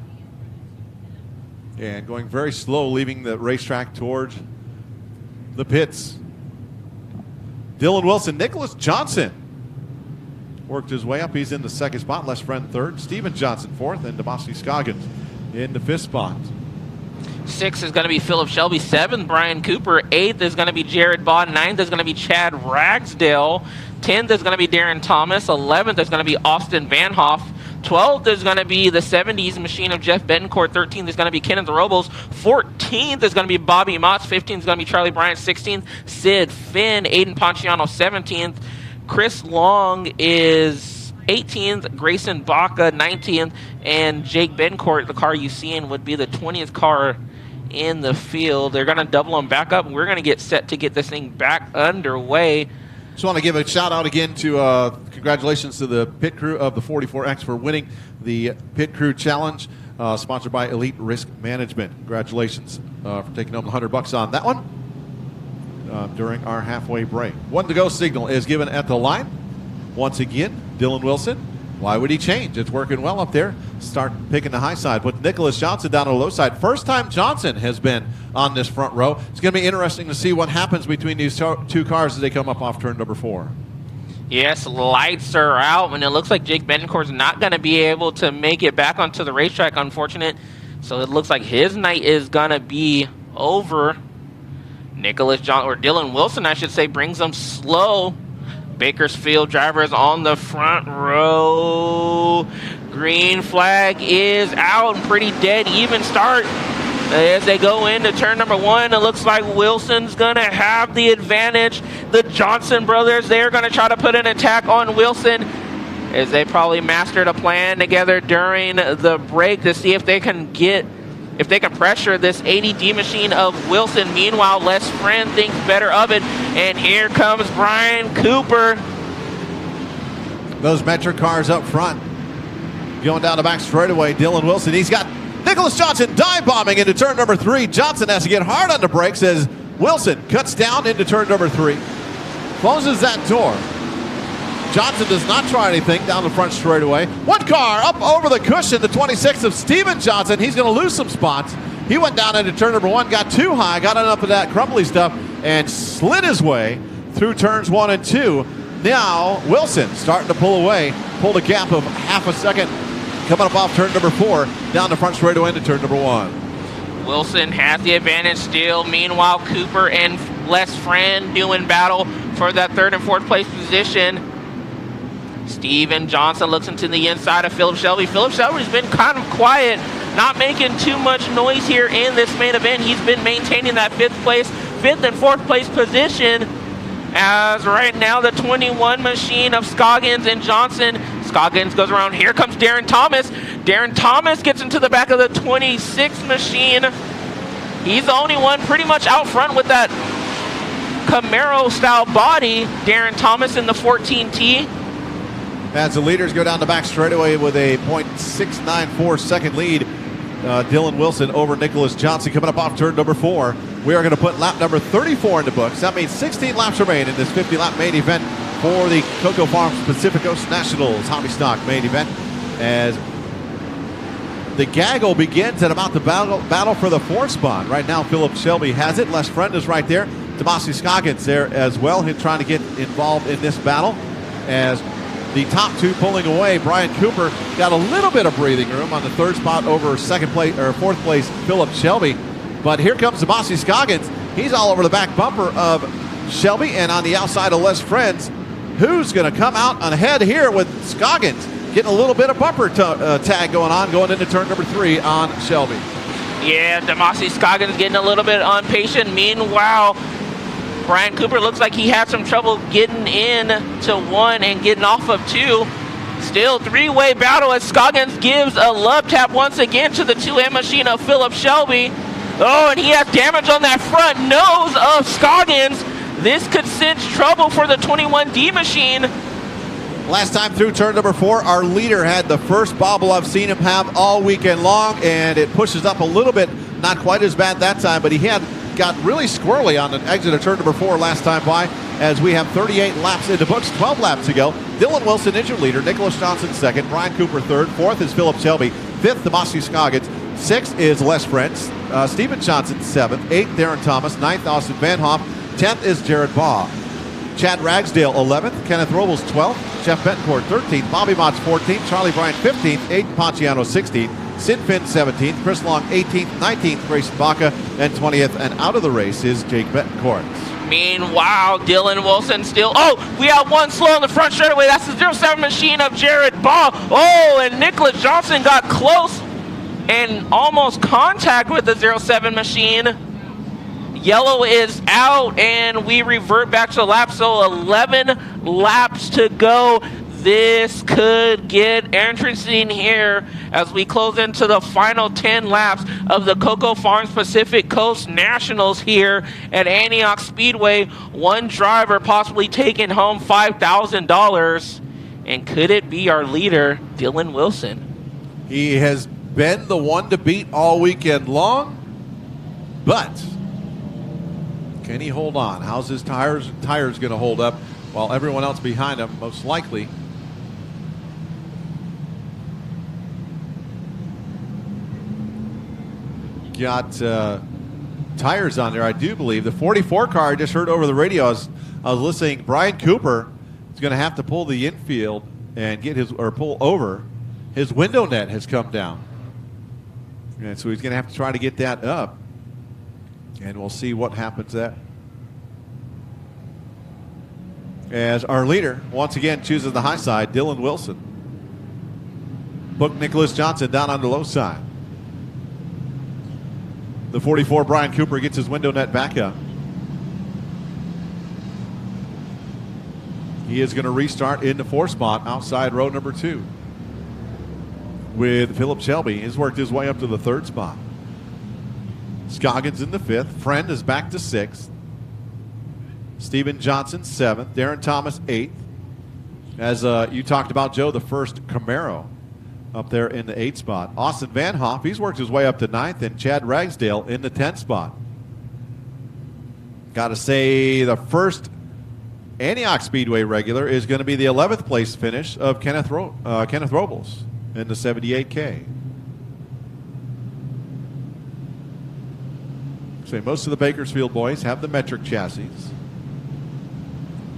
and going very slow, leaving the racetrack towards the pits. Dylan Wilson, Nicholas Johnson worked his way up. He's in the second spot. Les Friend third. Steven Johnson fourth. And Demasi Scoggins in the fifth spot. 6th is going to be Philip Shelby. 7th, Brian Cooper. 8th is going to be Jared Bond. 9th is going to be Chad Ragsdale. 10th is going to be Darren Thomas. 11th is going to be Austin Van Hoff. 12th is going to be the 70s machine of Jeff Betancourt. 13th is going to be Kenneth Robles. 14th is going to be Bobby Motts. 15th is going to be Charlie Bryant. 16th, Sid Finn. Aiden Ponciano, 17th. Chris Long is 18th. Grayson Baca, 19th. And Jake Betancourt, the car you see in, would be the 20th car in the field. They're going to double them back up, and we're going to get set to get this thing back underway. Just want to give a shout out again to congratulations to the pit crew of the 44X for winning the Pit Crew Challenge, sponsored by Elite Risk Management. Congratulations for taking home $100 on that one during our halfway break. 1 to go signal is given at the line. Once again, Dylan Wilson. Why would he change? It's working well up there. Start picking the high side with Nicholas Johnson down on the low side. First time Johnson has been on this front row. It's going to be interesting to see what happens between these two cars as they come up off turn number 4. Yes, lights are out, and it looks like Jake Betancourt's not going to be able to make it back onto the racetrack, unfortunate. So it looks like his night is going to be over. Nicholas Johnson, or Dylan Wilson, I should say, brings them slow. Bakersfield drivers on the front row. Green flag is out, and pretty dead even start as they go into turn number 1. It looks like Wilson's going to have the advantage. The Johnson brothers, they're going to try to put an attack on Wilson as they probably mastered a plan together during the break to see if they can pressure this ADD machine of Wilson. Meanwhile, Les Friend thinks better of it, and here comes Brian Cooper. Those Metric cars up front going down the back straightaway. Dylan Wilson, he's got Nicholas Johnson dive bombing into turn number 3. Johnson has to get hard on the brakes as Wilson cuts down into turn number 3. Closes that door. Johnson does not try anything down the front straightaway. One car up over the cushion, the 26 of Steven Johnson. He's going to lose some spots. He went down into turn number 1, got too high, got enough of that crumbly stuff, and slid his way through turns 1 and 2. Now Wilson starting to pull away, pulled a gap of half a second, coming up off turn number 4, down the front straightaway into turn number 1. Wilson has the advantage still. Meanwhile, Cooper and Les Friend doing battle for that 3rd and 4th place position. Steven Johnson looks into the inside of Philip Shelby. Philip Shelby's been kind of quiet, not making too much noise here in this main event. He's been maintaining that 5th and 4th place position as right now the 21 machine of Scoggins and Johnson. Scoggins goes around. Here comes Darren Thomas. Darren Thomas gets into the back of the 26 machine. He's the only one pretty much out front with that Camaro-style body. Darren Thomas in the 14T. As the leaders go down the back straightaway with a .694 second lead. Dylan Wilson over Nicholas Johnson coming up off turn number 4. We are going to put lap number 34 in the books. That means 16 laps remain in this 50-lap main event for the Coco Farms Pacific Coast Nationals Hobby Stock main event. As the gaggle begins at about the battle for the 4th spot. Right now, Philip Shelby has it. Les Friend is right there. Tomasi Scoggins there as well. He's trying to get involved in this battle. As the top 2 pulling away, Brian Cooper got a little bit of breathing room on the 3rd spot over 4th place Philip Shelby. But here comes Tomasi Scoggins. He's all over the back bumper of Shelby and on the outside of Les Friends. Who's going to come out ahead here with Scoggins? Getting a little bit of bumper tag going on, going into turn number 3 on Shelby. Yeah, Tomasi Scoggins getting a little bit impatient. Meanwhile, Brian Cooper looks like he had some trouble getting in to 1 and getting off of 2. Still 3-way battle as Scoggins gives a love tap once again to the 2M machine of Philip Shelby. Oh, and he has damage on that front nose of Scoggins. This could cinch trouble for the 21D machine. Last time through turn number 4, our leader had the first bobble I've seen him have all weekend long, and it pushes up a little bit. Not quite as bad that time, but he got really squirrely on the exit of turn number 4 last time by, as we have 38 laps in the books, 12 laps to go. Dylan Wilson is your leader, Nicholas Johnson 2nd, Brian Cooper 3rd, 4th is Philip Shelby, 5th Tomasi Scoggins, 6th is Les Friends, Stephen Johnson 7th, 8th Darren Thomas, 9th Austin Van Hoff, 10th is Jared Baugh. Chad Ragsdale 11th, Kenneth Robles 12th, Jeff Betancourt 13th, Bobby Motts 14th, Charlie Bryant 15th, Aiden Ponchiano 16th, Sid Finn 17th, Chris Long 18th, 19th Grayson Baca, and 20th. And out of the race is Jake Betancourt. Meanwhile, Dylan Wilson still. Oh, we have one slow in the front straightaway. That's the 07 machine of Jared Baugh. Oh, and Nicholas Johnson got close and almost contact with the 07 machine. Yellow is out, and we revert back to the lap. So 11 laps to go. This could get interesting here as we close into the final 10 laps of the Coco Farms Pacific Coast Nationals here at Antioch Speedway. One driver possibly taking home $5,000. And could it be our leader, Dylan Wilson? He has been the one to beat all weekend long, but can he hold on? How's his tires going to hold up while everyone else behind him most likely got tires on there, I do believe. The 44 car I just heard over the radio, I was listening, Brian Cooper is going to have to pull the infield and pull over. His window net has come down. And so he's going to have to try to get that up. And we'll see what happens there. As our leader, once again, chooses the high side, Dylan Wilson. Book Nicholas Johnson down on the low side. The 44, Brian Cooper, gets his window net back up. He is going to restart in the 4th spot outside row number 2 with Philip Shelby. He's worked his way up to the 3rd spot. Scoggins in the 5th. Friend is back to 6th. Stephen Johnson 7th. Darren Thomas 8th. As you talked about, Joe, the first Camaro up there in the 8th spot. Austin Van Hoff, he's worked his way up to 9th, and Chad Ragsdale in the 10th spot. Got to say the first Antioch Speedway regular is going to be the 11th place finish of Kenneth Robles in the 78K. So most of the Bakersfield boys have the metric chassis.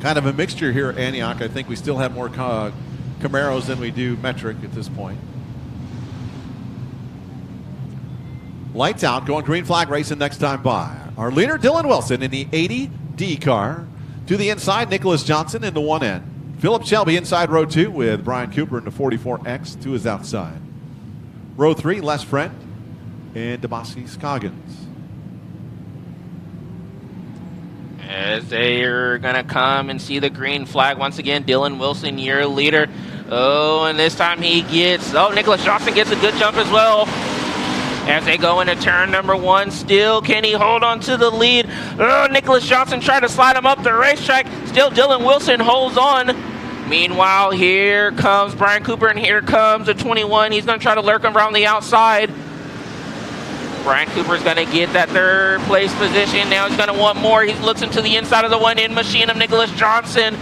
Kind of a mixture here at Antioch. I think we still have more Camaros than we do metric at this point. Lights out, going green flag racing next time by. Our leader, Dylan Wilson, in the 80D car. To the inside, Nicholas Johnson in the 1N. Philip Shelby inside row 2 with Brian Cooper in the 44X to his outside. Row 3, Les Friend and Tomasi Scoggins. As they're going to come and see the green flag once again. Dylan Wilson, your leader. Oh, and this time he gets... Oh, Nicholas Johnson gets a good jump as well. As they go into turn number 1, still can he hold on to the lead? Oh, Nicholas Johnson tried to slide him up the racetrack. Still Dylan Wilson holds on. Meanwhile, here comes Brian Cooper, and here comes the 21. He's going to try to lurk him around the outside. Brian Cooper's going to get that third place position. Now he's going to want more. He looks into the inside of the one-in machine of Nicholas Johnson.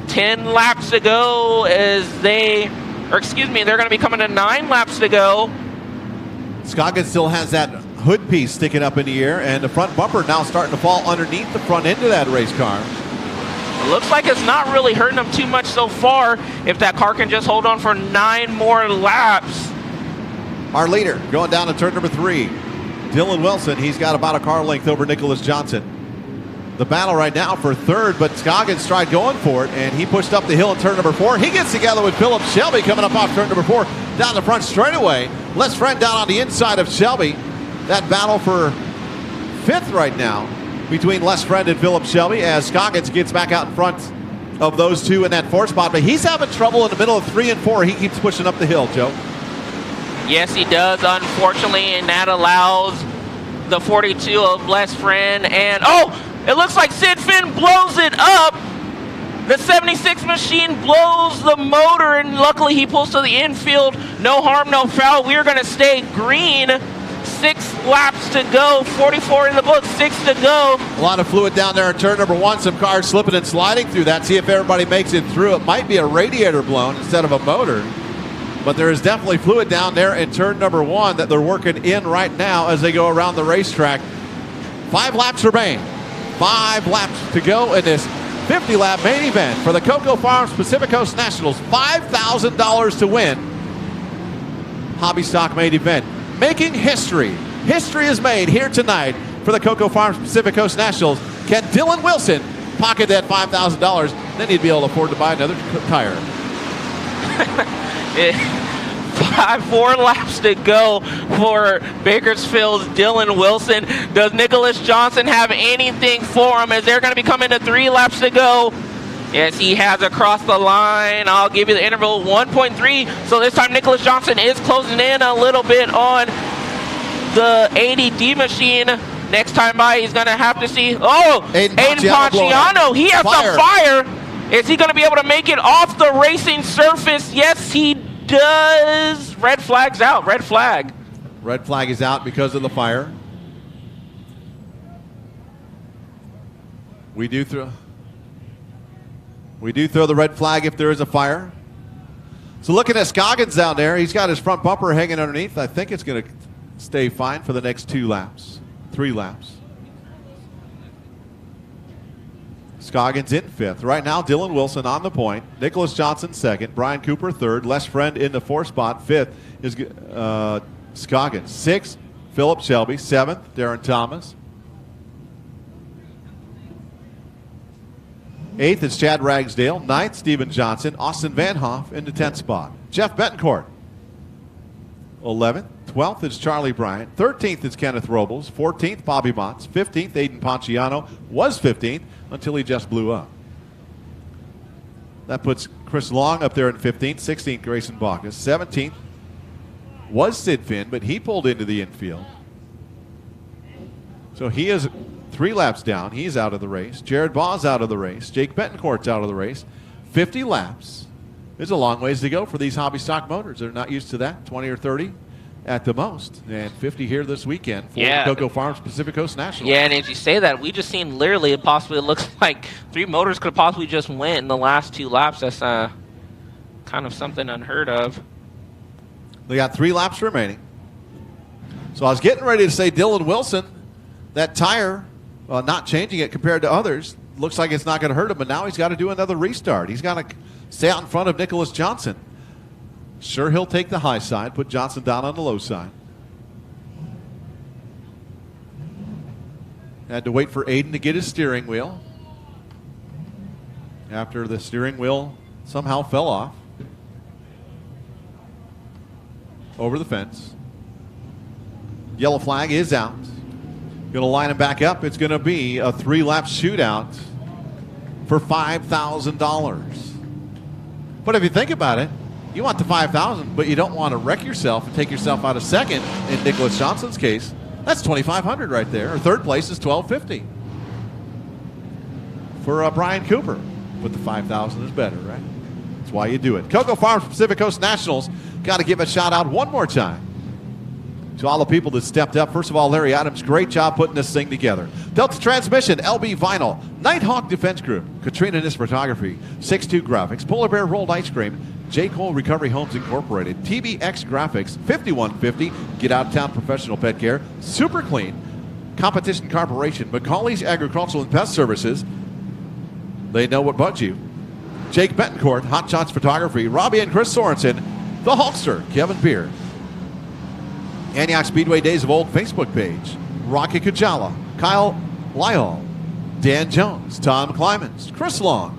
10 laps to go as they're going to be coming to 9 laps to go. Scoggins still has that hood piece sticking up in the air, and the front bumper now starting to fall underneath the front end of that race car. It looks like it's not really hurting him too much so far if that car can just hold on for 9 more laps. Our leader going down to turn number 3. Dylan Wilson, he's got about a car length over Nicholas Johnson. The battle right now for third, but Scoggins tried going for it, and he pushed up the hill in turn number 4. He gets together with Philip Shelby coming up off turn number 4 down the front straightaway. Les Friend down on the inside of Shelby. That battle for 5th right now between Les Friend and Philip Shelby as Scoggins gets back out in front of those two in that 4th spot. But he's having trouble in the middle of 3 and 4. He keeps pushing up the hill, Joe. Yes, he does, unfortunately, and that allows the 42 of Les Friend. And, oh, it looks like Sid Finn blows it up. The 76 machine blows the motor, and luckily he pulls to the infield. No harm, no foul. We're going to stay green. 6 laps to go. 44 in the book, 6 to go. A lot of fluid down there in turn number 1. Some cars slipping and sliding through that. See if everybody makes it through. It might be a radiator blown instead of a motor. But there is definitely fluid down there in turn number 1 that they're working in right now as they go around the racetrack. 5 laps remain. 5 laps to go in this 50-lap main event for the Cocoa Farms Pacific Coast Nationals. $5,000 to win. Hobby Stock main event. Making history. History is made here tonight for the Cocoa Farms Pacific Coast Nationals. Can Dylan Wilson pocket that $5,000? Then he'd be able to afford to buy another tire. 4 laps to go for Bakersfield's Dylan Wilson. Does Nicholas Johnson have anything for him as they're going to be coming to 3 laps to go? Yes, he has across the line. I'll give you the interval 1.3. So this time Nicholas Johnson is closing in a little bit on the ADD machine. Next time by, he's going to have to see. Oh, Aiden Ponciano. He has some fire. Is he going to be able to make it off the racing surface? Yes, he does. Red flag's out. Red flag. Red flag is out because of the fire. We do throw the red flag if there is a fire. So looking at Scoggins down there, he's got his front bumper hanging underneath. I think it's going to stay fine for the next 2 laps, 3 laps. Scoggins in 5th. Right now, Dylan Wilson on the point. Nicholas Johnson 2nd. Brian Cooper 3rd. Les Friend in the 4th spot. 5th is Scoggins. 6th, Philip Shelby. 7th, Darren Thomas. 8th is Chad Ragsdale. 9th, Steven Johnson. Austin Van Hoff in the 10th spot. Jeff Betancourt. 11th. 12th is Charlie Bryant. 13th is Kenneth Robles. 14th, Bobby Motts. 15th, Aiden Ponciano. Was 15th until he just blew up. That puts Chris Long up there in 15th. 16th, Grayson Bacchus. 17th was Sid Finn, but he pulled into the infield. So he is 3 laps down. He's out of the race. Jared Baugh's out of the race. Jake Betancourt's out of the race. 50 laps. There's a long ways to go for these hobby stock motors. They're not used to that. 20 or 30 at the most. And 50 here this weekend for the Cocoa Farms Pacific Coast National. Yeah, and as you say that, we just seen literally it looks like 3 motors could have possibly just went in the last 2 laps. That's kind of something unheard of. They got 3 laps remaining. So I was getting ready to say Dylan Wilson, that tire, not changing it compared to others, looks like it's not going to hurt him, but now he's got to do another restart. He's got to stay out in front of Nicholas Johnson. Sure, he'll take the high side, put Johnson down on the low side. Had to wait for Aiden to get his steering wheel after the steering wheel somehow fell off over the fence. Yellow flag is out. Going to line them back up. It's going to be a 3-lap shootout for $5,000. But if you think about it, you want the $5,000, but you don't want to wreck yourself and take yourself out of second. In Nicholas Johnson's case, that's $2,500 right there. Or third place is $1,250 for Brian Cooper. But the $5,000 is better, right? That's why you do it. Cocoa Farms Pacific Coast Nationals. Got to give a shout out one more time to all the people that stepped up. First of all, Larry Adams, great job putting this thing together. Delta Transmission, LB Vinyl, Nighthawk Defense Group, Katrina Nis Photography, 6-2 Graphics, Polar Bear Rolled Ice Cream, J. Cole Recovery Homes Incorporated, TBX Graphics, 5150, Get Out of Town Professional Pet Care, Super Clean, Competition Corporation, McCauley's Agricultural and Pest Services. They know what bugs you. Jake Betancourt, Hot Shots Photography, Robbie and Chris Sorensen, The Hulkster, Kevin Beard, Antioch Speedway Days of Old Facebook page, Rocky Kajala, Kyle Lyall, Dan Jones, Tom Climans, Chris Long,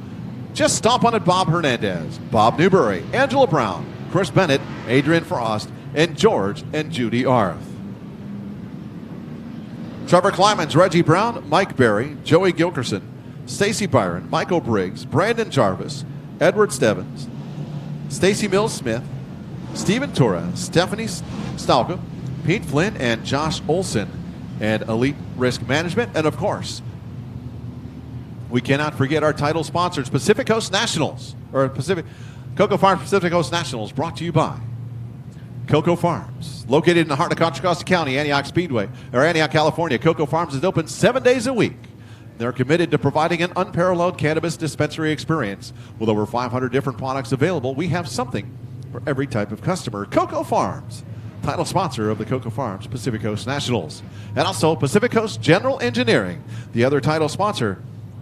Just Stomp on It Bob Hernandez, Bob Newberry, Angela Brown, Chris Bennett, Adrian Frost, and George and Judy Arth. Trevor Climans, Reggie Brown, Mike Berry, Joey Gilkerson, Stacy Byron, Michael Briggs, Brandon Jarvis, Edward Stevens, Stacy Mills Smith, Stephen Torres, Stephanie Stalka, Pete Flynn, and Josh Olson, and Elite Risk Management. And of course, we cannot forget our title sponsors, Pacific Coast Nationals, or Cocoa Farms Pacific Coast Nationals, brought to you by Cocoa Farms. Located in the heart of Contra Costa County, Antioch Speedway, or Antioch, California, Cocoa Farms is open 7 days a week. They're committed to providing an unparalleled cannabis dispensary experience. With over 500 different products available, we have something for every type of customer. Cocoa Farms, title sponsor of the Cocoa Farms Pacific Coast Nationals. And also Pacific Coast General Engineering, the other title sponsor.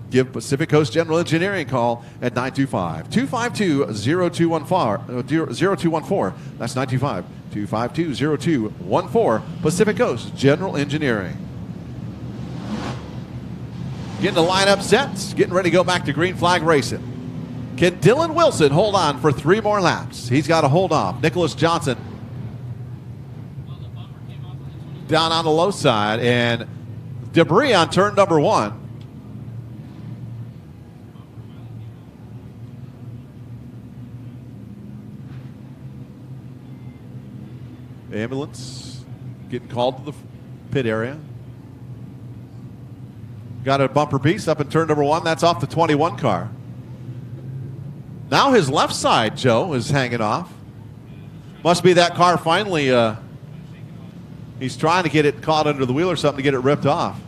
Give Pacific Coast General Engineering a call at 925-252-0214. That's 925-252-0214. Pacific Coast General Engineering. Getting the lineup set, getting ready to go back to green flag racing. Can Dylan Wilson hold on for 3 more laps? He's got to hold off. Nicholas Johnson down on the low side, and debris on turn number 1. Ambulance getting called to the pit area. Got a bumper piece up in turn number 1. That's off the 21 car. Now his left side, Joe, is hanging off. Must be that car finally, he's trying to get it caught under the wheel or something to get it ripped off.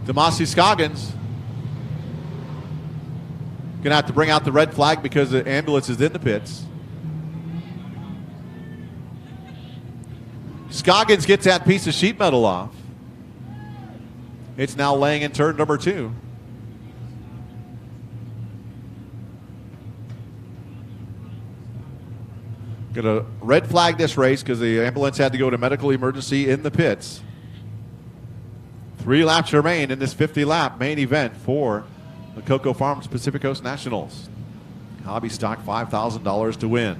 Demasi Scoggins going to have to bring out the red flag because the ambulance is in the pits. Scoggins gets that piece of sheet metal off. It's now laying in turn number 2. Going to red flag this race because the ambulance had to go to medical emergency in the pits. 3 laps remain in this 50-lap main event for the Cocoa Farms Pacific Coast Nationals. Hobby stock $5,000 to win.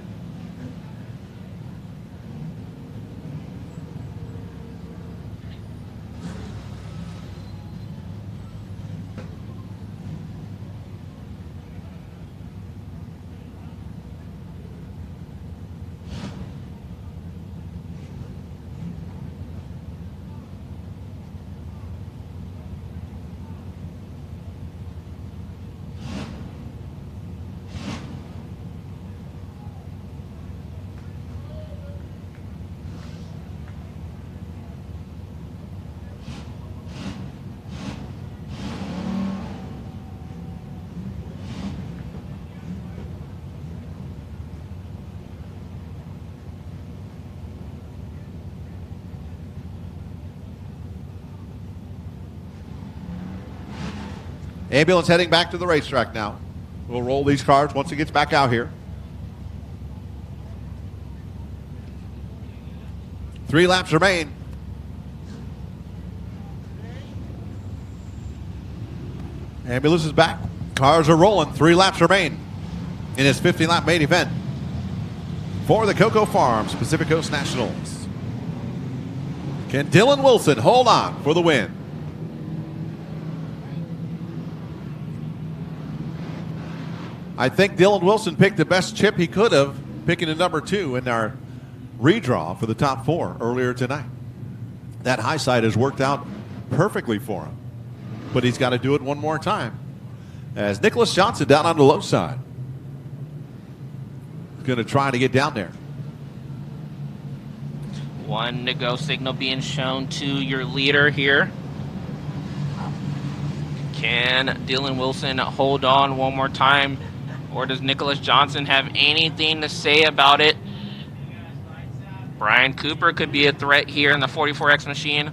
Ambulance heading back to the racetrack now. We'll roll these cars once it gets back out here. 3 laps remain. Ambulance is back. Cars are rolling. 3 laps remain in his 50-lap main event for the Coco Farms Pacific Coast Nationals. Can Dylan Wilson hold on for the win? I think Dylan Wilson picked the best chip he could have, picking a number 2 in our redraw for the top 4 earlier tonight. That high side has worked out perfectly for him, but he's got to do it one more time. As Nicholas Johnson down on the low side, he's going to try to get down there. 1 to go signal being shown to your leader here. Can Dylan Wilson hold on one more time, or does Nicholas Johnson have anything to say about it? Brian Cooper could be a threat here in the 44X machine,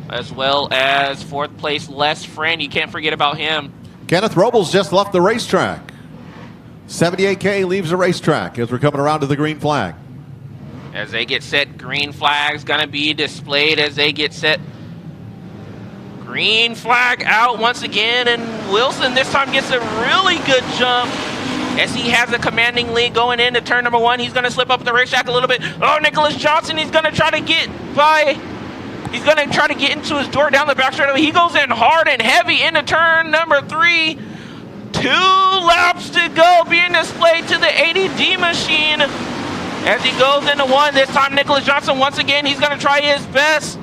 as well as 4th place Les Friend. You can't forget about him. Kenneth Robles just left the racetrack. 78K leaves the racetrack as we're coming around to the green flag. As they get set, green flag's gonna be displayed as they get set. Green flag out once again, and Wilson this time gets a really good jump as he has a commanding lead going into turn number 1. He's gonna slip up the racetrack a little bit. Oh, Nicholas Johnson, he's gonna try to get by. He's going to try to get into his door down the back straightaway. He goes in hard and heavy into turn number 3. 2 laps to go being displayed to the ADD machine as he goes into 1. This time Nicholas Johnson, once again, he's going to try his best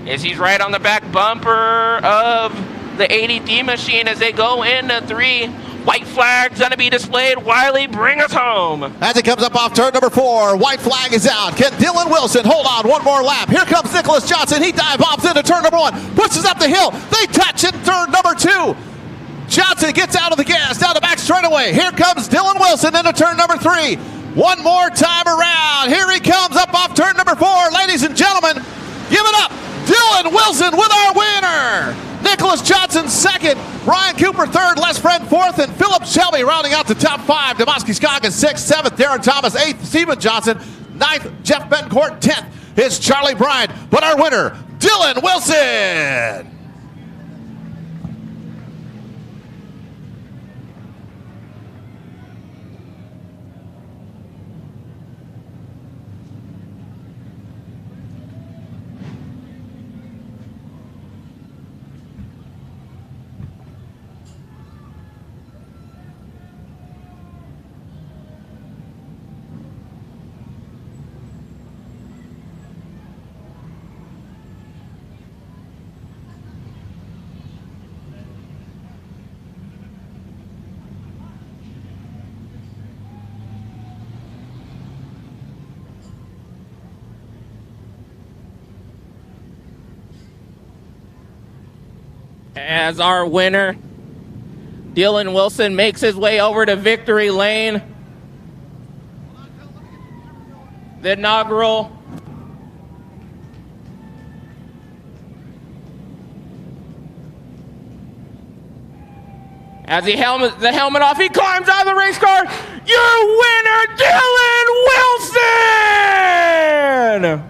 as he's right on the back bumper of the ADD machine as they go into 3. White flag's going to be displayed. Wiley, bring us home. As it comes up off turn number 4, white flag is out. Can Dylan Wilson hold on one more lap? Here comes Nicholas Johnson. He dive bombs into turn number 1, pushes up the hill. They touch in turn number 2. Johnson gets out of the gas, down the back straightaway. Here comes Dylan Wilson into turn number 3. One more time around. Here he comes up off turn number 4. Ladies and gentlemen, give it up. Dylan Wilson with our winner. Nicholas Johnson 2nd, Brian Cooper 3rd, Les Friend 4th, and Philip Shelby rounding out the top 5. Demoski Scoggins 6th, 7th, Darren Thomas 8th, Stephen Johnson 9th, Jeff Betancourt 10th. It's Charlie Bryant, but our winner, Dylan Wilson. As our winner, Dylan Wilson makes his way over to victory lane. The inaugural as he the helmet off, he climbs out of the race car. Your winner, Dylan Wilson!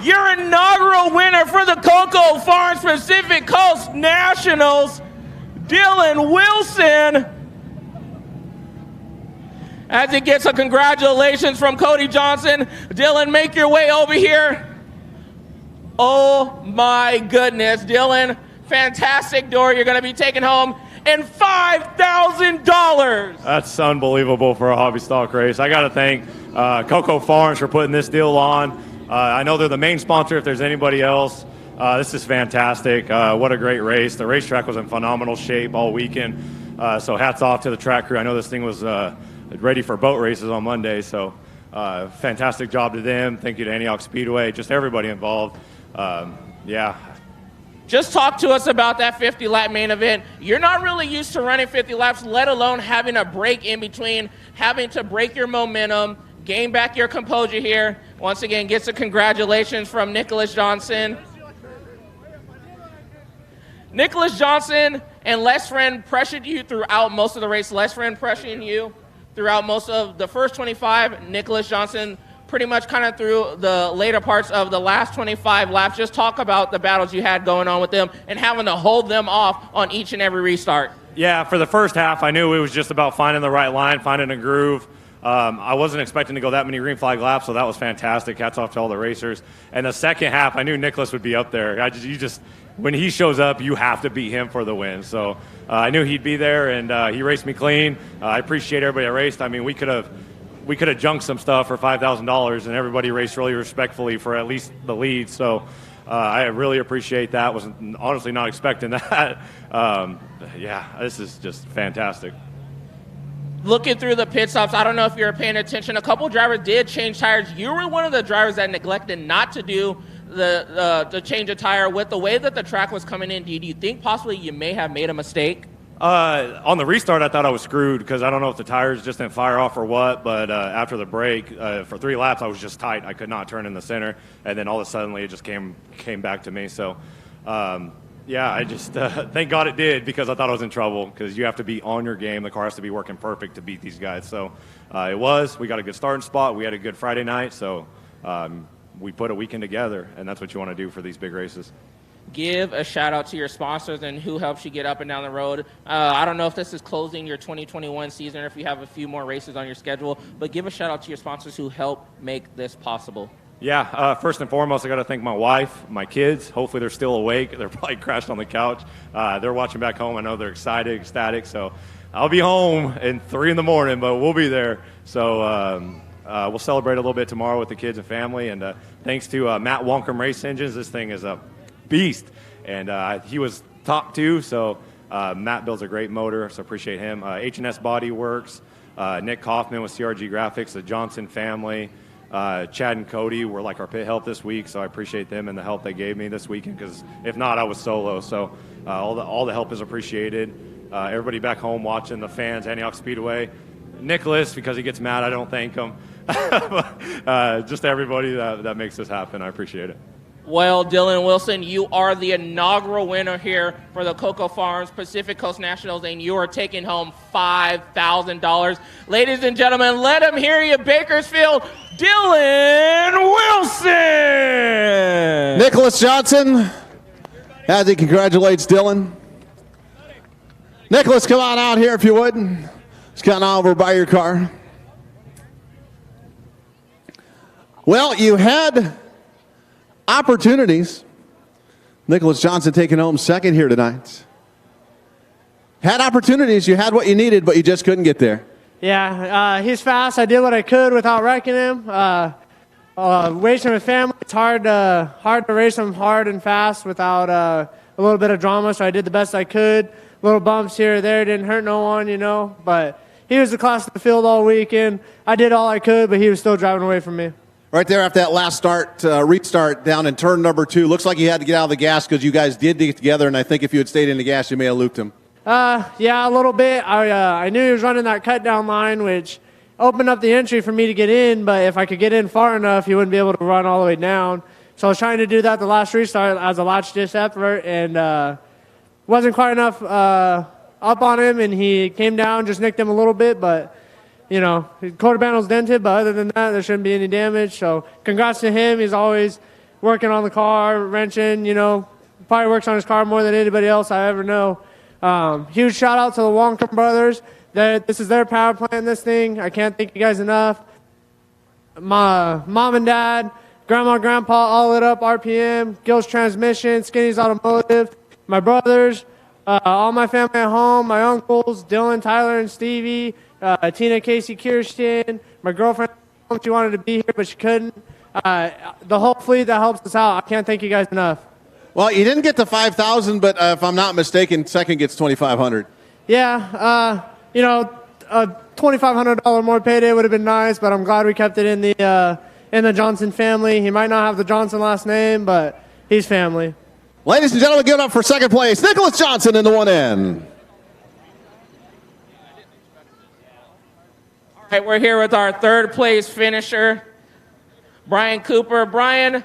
Your inaugural winner for the Coco Farms Pacific Coast Nationals, Dylan Wilson. As he gets a congratulations from Cody Johnson. Dylan, make your way over here. Oh my goodness, Dylan, fantastic door you're going to be taking home, and $5,000. That's unbelievable for a hobby stock race. I got to thank Coco Farms for putting this deal on. I know they're the main sponsor if there's anybody else. This is fantastic. What a great race. The racetrack was in phenomenal shape all weekend. So hats off to the track crew. I know this thing was ready for boat races on Monday. So fantastic job to them. Thank you to Antioch Speedway, just everybody involved. Yeah. Just talk to us about that 50-lap main event. You're not really used to running 50 laps, let alone having a break in between, having to break your momentum, gain back your composure here. Once again, gets a congratulations from Nicholas Johnson. Nicholas Johnson and Les Friend pressured you throughout most of the race. Les Friend pressuring you throughout most of the first 25. Nicholas Johnson pretty much kind of through the later parts of the last 25 laps. Just talk about the battles you had going on with them and having to hold them off on each and every restart. Yeah, for the first half, I knew it was just about finding the right line, finding a groove. I wasn't expecting to go that many green flag laps, so that was fantastic. Hats off to all the racers. And the second half, I knew Nicholas would be up there. When he shows up, you have to beat him for the win. So I knew he'd be there, and he raced me clean. I appreciate everybody that raced. I mean, we could have junked some stuff for $5,000, and everybody raced really respectfully for at least the lead. So I really appreciate that. Was honestly not expecting that. Yeah, this is just fantastic. Looking through the pit stops, I don't know if you're paying attention. A couple drivers did change tires. You were one of the drivers that neglected not to do the change of tire. With the way that the track was coming in, do you think possibly you may have made a mistake? On the restart, I thought I was screwed because I don't know if the tires just didn't fire off or what, but after the break, for 3 laps, I was just tight. I could not turn in the center, and then all of a sudden, it just came back to me. So, yeah, I just thank God it did because I thought I was in trouble because you have to be on your game. The car has to be working perfect to beat these guys. So it was. We got a good starting spot. We had a good Friday night, so we put a weekend together, and that's what you want to do for these big races. Give a shout out to your sponsors and who helps you get up and down the road. I don't know if this is closing your 2021 season or if you have a few more races on your schedule, but give a shout out to your sponsors who help make this possible. Yeah, first and foremost, I got to thank my wife, my kids. Hopefully they're still awake. They're probably crashed on the couch. They're watching back home. I know they're excited, ecstatic. So I'll be home at 3 in the morning, but we'll be there. So we'll celebrate a little bit tomorrow with the kids and family. And thanks to Matt Wonkum Race Engines. This thing is a beast. And he was top 2, so Matt builds a great motor, so appreciate him. H&S Body Works, Nick Kaufman with CRG Graphics, the Johnson family, Chad and Cody were like our pit help this week, so I appreciate them and the help they gave me this weekend, because if not, I was solo. So all the help is appreciated. Everybody back home watching, the fans, Antioch Speedway. Nicholas, because he gets mad, I don't thank him. Just everybody that makes this happen, I appreciate it. Well, Dylan Wilson, you are the inaugural winner here for the Cocoa Farms Pacific Coast Nationals, and you are taking home $5,000. Ladies and gentlemen, let him hear you, Bakersfield, Dylan Wilson! Nicholas Johnson, as he congratulates Dylan. Nicholas, come on out here if you would. Just come on over by your car. Well, you had opportunities. Nicholas Johnson taking home second here tonight. Had opportunities. You had what you needed, but you just couldn't get there. Yeah, he's fast. I did what I could without wrecking him. Racing with family, it's hard to race him hard and fast without a little bit of drama, so I did the best I could. Little bumps here or there, didn't hurt no one, you know. But he was the class of the field all weekend. I did all I could, but he was still driving away from me. Right there after that last restart down in turn number 2. Looks like he had to get out of the gas because you guys did get together, and I think if you had stayed in the gas, you may have looped him. Yeah, a little bit. I knew he was running that cut down line, which opened up the entry for me to get in, but if I could get in far enough, he wouldn't be able to run all the way down. So I was trying to do that the last restart as a latch-ditch effort, and wasn't quite enough up on him, and he came down, just nicked him a little bit, but you know, his quarter panel's dented, but other than that, there shouldn't be any damage. So congrats to him. He's always working on the car, wrenching, you know, probably works on his car more than anybody else I ever know. Huge shout out to the Wonkum brothers. This is their power plant, this thing. I can't thank you guys enough. My mom and dad, grandma, grandpa, all lit up, RPM, Gil's Transmission, Skinny's Automotive, my brothers, all my family at home, my uncles, Dylan, Tyler, and Stevie, Tina, Casey, Kirsten, my girlfriend, she wanted to be here, but she couldn't. The whole fleet that helps us out, I can't thank you guys enough. Well, you didn't get to 5,000, but if I'm not mistaken, second gets 2,500. Yeah, you know, a $2,500 more payday would have been nice, but I'm glad we kept it in the Johnson family. He might not have the Johnson last name, but he's family. Ladies and gentlemen, give it up for second place, Nicholas Johnson in the 1N. All right, we're here with our third place finisher, Brian Cooper. Brian,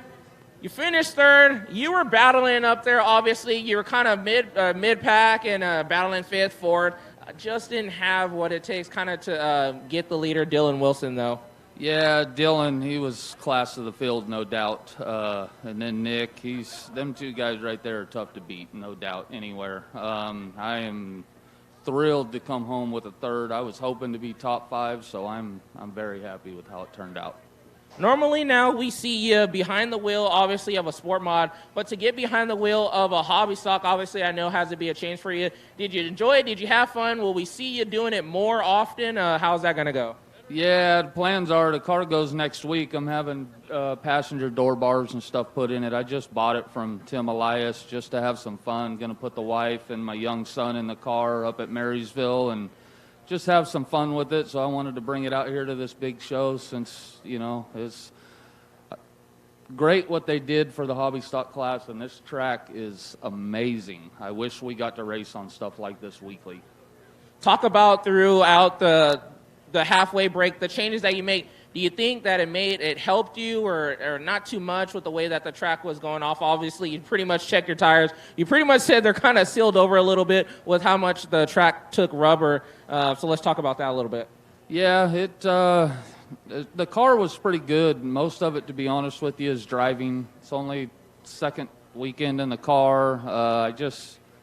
you finished third. You were battling up there, obviously. You were kind of mid-pack and battling fifth, fourth. Just didn't have what it takes kind of to get the leader, Dylan Wilson, though. Yeah, Dylan, he was class of the field, no doubt. And then Nick, them two guys right there are tough to beat, no doubt, anywhere. I am thrilled to come home with a third. I was hoping to be top 5, so I'm very happy with how it turned out. Normally now we see you behind the wheel, obviously, of a sport mod, but to get behind the wheel of a hobby stock, obviously, I know has to be a change for you. Did you enjoy it? Did you have fun? Will we see you doing it more often? How's that going to go? Yeah, the plans are the car goes next week. I'm having passenger door bars and stuff put in it. I just bought it from Tim Elias just to have some fun. Going to put the wife and my young son in the car up at Marysville and just have some fun with it. So I wanted to bring it out here to this big show since, it's great what they did for the hobby stock class, and this track is amazing. I wish we got to race on stuff like this weekly. Talk about throughout the halfway break, the changes that you make. Do you think that it helped you or not too much with the way that the track was going off? Obviously, you pretty much checked your tires. You pretty much said they're kind of sealed over a little bit with how much the track took rubber. So let's talk about that a little bit. Yeah, the car was pretty good. Most of it, to be honest with you, is driving. It's only second weekend in the car.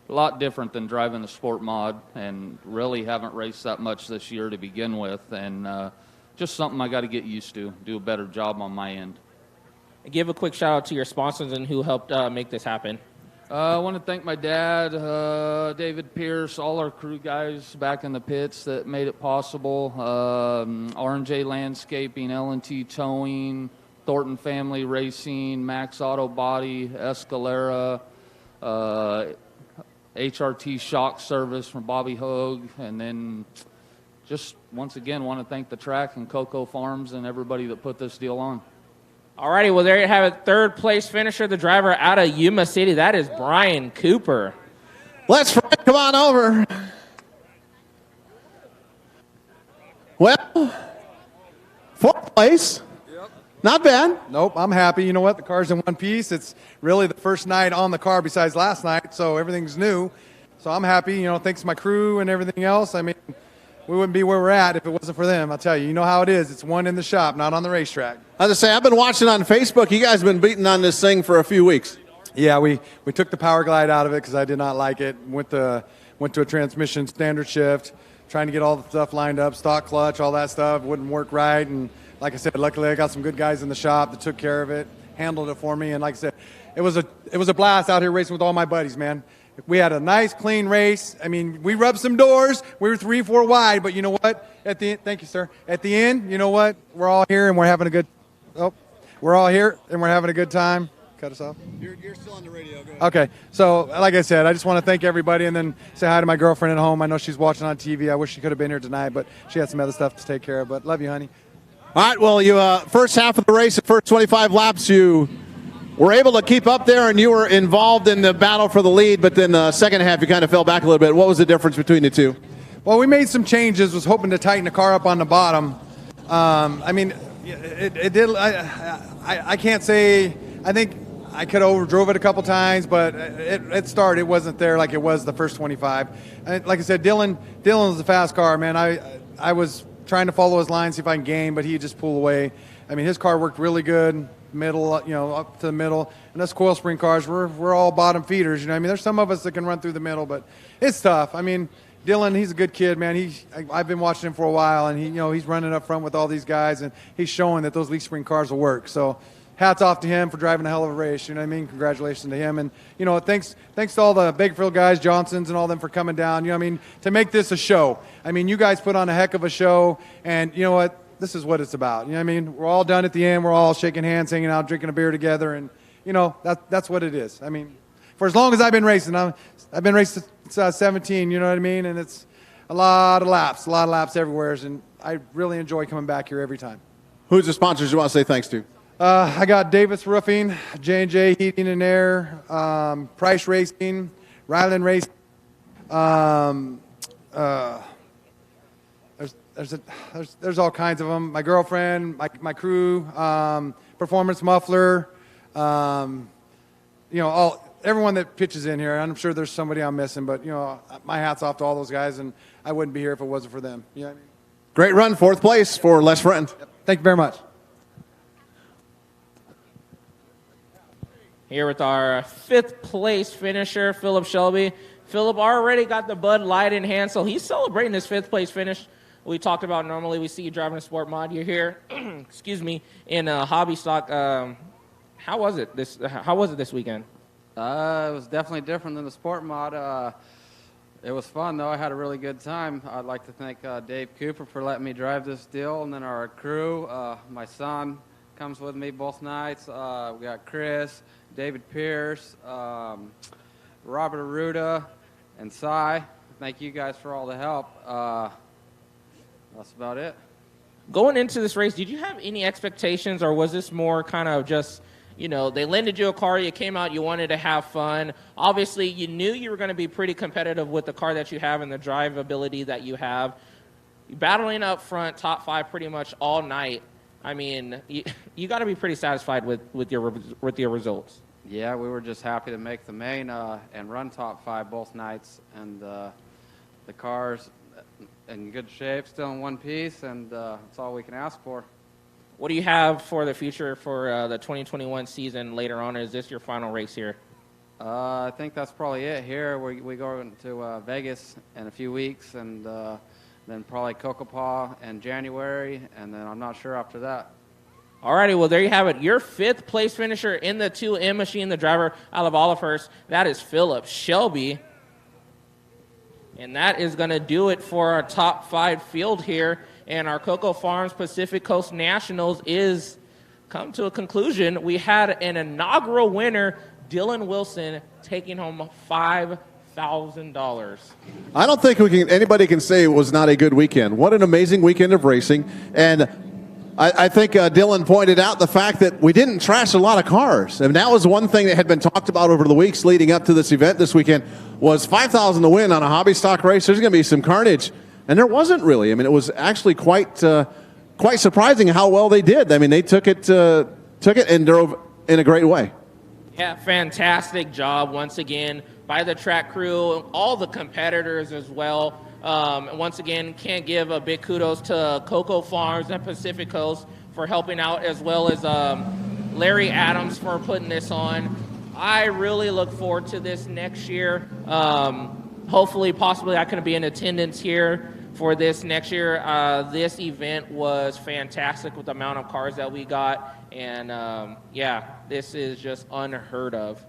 A lot different than driving the sport mod, and really haven't raced that much this year to begin with, and just something I got to get used to, do a better job on my end. Give a quick shout out to your sponsors and who helped make this happen. I want to thank my dad, David Pierce, all our crew guys back in the pits that made it possible, R&J Landscaping, L&T Towing, Thornton Family Racing, Max Auto Body, Escalera, HRT Shock Service from Bobby Hogue, and then just once again want to thank the track and Coco Farms and everybody that put this deal on. All righty, well, there you have it. Third place finisher, the driver out of Yuma City. That is Brian Cooper. Let's come on over. Well, fourth place. Not bad. Nope, I'm happy. You know what? The car's in one piece. It's really the first night on the car besides last night, so everything's new. So I'm happy, thanks to my crew and everything else. I mean, we wouldn't be where we're at if it wasn't for them. I'll tell you, you know how it is. It's one in the shop, not on the racetrack. As I say, I've been watching on Facebook. You guys have been beating on this thing for a few weeks. Yeah, we took the power glide out of it because I did not like it. Went to a transmission standard shift, trying to get all the stuff lined up, stock clutch, all that stuff. Wouldn't work right. And like I said, luckily I got some good guys in the shop that took care of it, handled it for me. And like I said, it was a blast out here racing with all my buddies, man. We had a nice, clean race. I mean, we rubbed some doors. We were 3-4 wide, but you know what? Thank you, sir. At the end, you know what? We're all here and we're having a good. We're all here and we're having a good time. Cut us off. You're still on the radio. Go ahead. Okay. So, like I said, I just want to thank everybody and then say hi to my girlfriend at home. I know she's watching on TV. I wish she could have been here tonight, but she had some other stuff to take care of. But love you, honey. All right. Well, you first half of the race, the first 25 laps, you were able to keep up there, and you were involved in the battle for the lead. But then the second half, you kind of fell back a little bit. What was the difference between the two? Well, we made some changes. Was hoping to tighten the car up on the bottom. I mean, it did. I can't say. I think I could have overdrove it a couple times, but it started. It wasn't there like it was the first 25. And like I said, Dylan was a fast car, man. I was trying to follow his line, see if I can gain, but he just pulled away. I mean, his car worked really good, middle, up to the middle. And us coil spring cars, we're all bottom feeders. I mean, there's some of us that can run through the middle, but it's tough. I mean, Dylan, he's a good kid, man. I've been watching him for a while, and he's running up front with all these guys, and he's showing that those leaf spring cars will work. So, hats off to him for driving a hell of a race. You know what I mean? Congratulations to him, and thanks to all the Bakersfield guys, Johnsons, and all them for coming down. You know what I mean? To make this a show. I mean, you guys put on a heck of a show, and you know what? This is what it's about. You know what I mean? We're all done at the end. We're all shaking hands, hanging out, drinking a beer together, and that's what it is. I mean, for as long as I've been racing, I've been racing since 17. You know what I mean? And it's a lot of laps everywhere, and I really enjoy coming back here every time. Who's the sponsors you want to say thanks to? I got Davis Roofing, J&J Heating and Air, Price Racing, Ryland Racing. There's all kinds of them. My girlfriend, my crew, Performance Muffler, everyone that pitches in here. I'm sure there's somebody I'm missing, but my hat's off to all those guys, and I wouldn't be here if it wasn't for them. You know what I mean? Great run, fourth place for Les Friend. Thank you very much. Here with our fifth place finisher, Philip Shelby. Philip already got the Bud Light in hand, so he's celebrating his fifth place finish. We talked about normally we see you driving a sport mod. You're here, excuse me, in hobby stock. How was it this weekend? It was definitely different than the sport mod. It was fun, though. I had a really good time. I'd like to thank Dave Cooper for letting me drive this deal, and then our crew. My son comes with me both nights. We got Chris, David Pierce, Robert Aruda, and Cy. Thank you guys for all the help. That's about it. Going into this race, did you have any expectations, or was this more kind of just, you know, they lended you a car, you came out, you wanted to have fun? Obviously, you knew you were going to be pretty competitive with the car that you have and the drive ability that you have. You're battling up front, top 5 pretty much all night. I mean, you got to be pretty satisfied with your results. Yeah, we were just happy to make the main and run top 5 both nights, and the car's in good shape, still in one piece, and that's all we can ask for. What do you have for the future for the 2021 season later on? Or is this your final race here? I think that's probably it here. We go to Vegas in a few weeks, and then probably Cocopa in January, and then I'm not sure after that. Alrighty, well, there you have it. Your fifth place finisher in the 2M machine, the driver out of Olivehurst, that is Philip Shelby. And that is going to do it for our top 5 field here. And our Cocoa Farms Pacific Coast Nationals is come to a conclusion. We had an inaugural winner, Dylan Wilson, taking home $5,000. I don't think anybody can say it was not a good weekend. What an amazing weekend of racing. And I think Dylan pointed out the fact that we didn't trash a lot of cars. And that was one thing that had been talked about over the weeks leading up to this event this weekend was $5,000 to win on a hobby stock race. There's going to be some carnage. And there wasn't really. I mean, it was actually quite surprising how well they did. I mean, they took it and drove in a great way. Yeah, fantastic job once again by the track crew, all the competitors as well. Once again, can't give a big kudos to Cocoa Farms and Pacific Coast for helping out, as well as Larry Adams for putting this on. I really look forward to this next year. Hopefully, possibly, I can be in attendance here for this next year. This event was fantastic with the amount of cars that we got. And, yeah, this is just unheard of.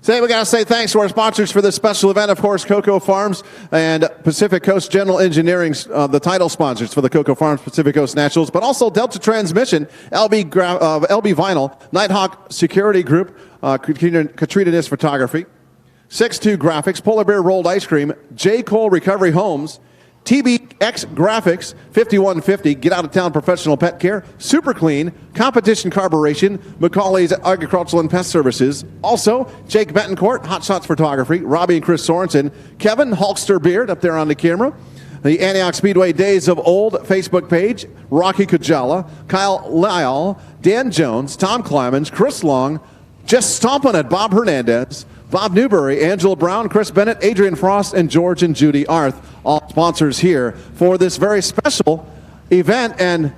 Today we got to say thanks to our sponsors for this special event, of course, Cocoa Farms and Pacific Coast General Engineering, the title sponsors for the Cocoa Farms Pacific Coast Nationals, but also Delta Transmission, LB Vinyl, Nighthawk Security Group, Katrina Nis Photography, 6'2 Graphics, Polar Bear Rolled Ice Cream, J. Cole Recovery Homes, TBX Graphics, 5150, Get Out of Town Professional Pet Care, Super Clean, Competition Carburation, McCauley's Agricultural and Pest Services. Also, Jake Betancourt, Hot Shots Photography, Robbie and Chris Sorensen, Kevin Hulkster Beard up there on the camera, the Antioch Speedway Days of Old Facebook page, Rocky Kujala, Kyle Lyle, Dan Jones, Tom Clemens, Chris Long, just stomping at Bob Hernandez, Bob Newberry, Angela Brown, Chris Bennett, Adrian Frost, and George and Judy Arth, all sponsors here for this very special event. And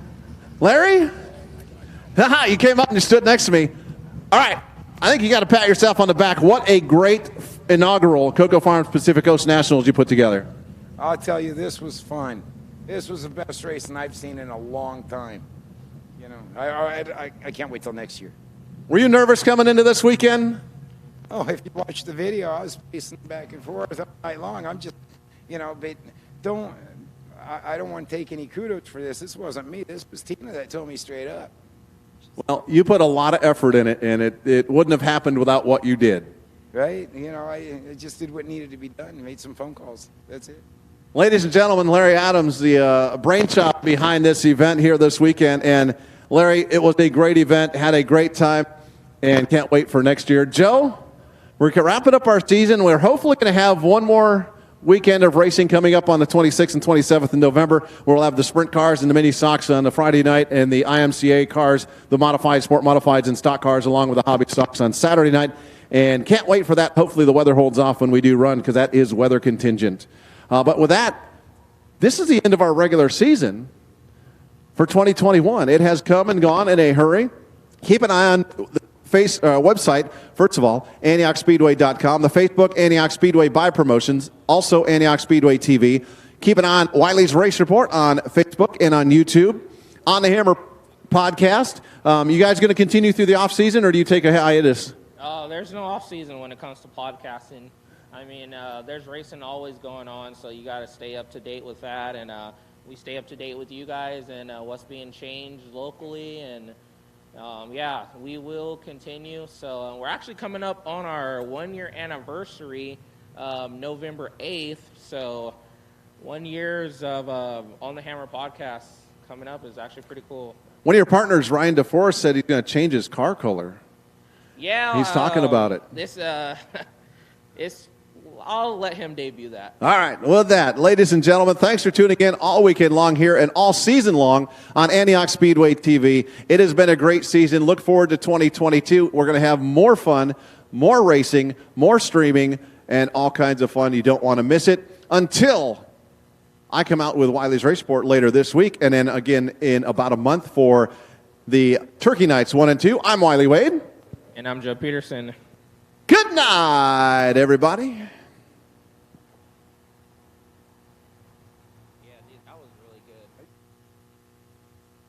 Larry, you came up and you stood next to me. All right, I think you got to pat yourself on the back. What a great inaugural Cocoa Farms Pacific Coast Nationals you put together. I'll tell you, this was fun. This was the best racing I've seen in a long time. You know, I can't wait till next year. Were you nervous coming into this weekend? Oh, if you watch the video, I was pacing back and forth all night long. I'm just, you know, but I don't want to take any kudos for this. This wasn't me. This was Tina that told me straight up. Well, you put a lot of effort in it, and it wouldn't have happened without what you did. Right? You know, I just did what needed to be done. Made some phone calls. That's it. Ladies and gentlemen, Larry Adams, the brainchild behind this event here this weekend. And Larry, it was a great event, had a great time, and can't wait for next year. Joe, we're wrapping up our season. We're hopefully going to have one more weekend of racing coming up on the 26th and 27th in November, where we'll have the sprint cars and the mini stocks on the Friday night, and the IMCA cars, the modified, sport modifieds, and stock cars, along with the hobby stocks on Saturday night. And can't wait for that. Hopefully the weather holds off when we do run, because that is weather contingent. But with that, this is the end of our regular season. for 2021. It has come and gone in a hurry. Keep an eye on the website, first of all, AntiochSpeedway.com, the Facebook, Antioch Speedway by Promotions, also Antioch Speedway TV. Keep an eye on Wiley's Race Report on Facebook and on YouTube. On the Hammer podcast, you guys going to continue through the off season, or do you take a hiatus? There's no off season when it comes to podcasting. I mean, there's racing always going on, so you got to stay up to date with that, and we stay up to date with you guys and what's being changed locally, and yeah, we will continue. So we're actually coming up on our 1-year anniversary, November 8th. So 1 year of On the Hammer podcast coming up is actually pretty cool. One of your partners, Ryan DeForest, said he's going to change his car color. Yeah, he's talking about it. I'll let him debut that. All right. With that, ladies and gentlemen, thanks for tuning in all weekend long here and all season long on Antioch Speedway TV. It has been a great season. Look forward to 2022. We're going to have more fun, more racing, more streaming, and all kinds of fun. You don't want to miss it until I come out with Wiley's Race Report later this week, and then again in about a month for the Turkey Nights 1 and 2. I'm Wiley Wade. And I'm Joe Peterson. Good night, everybody. Yeah, dude, that was really good.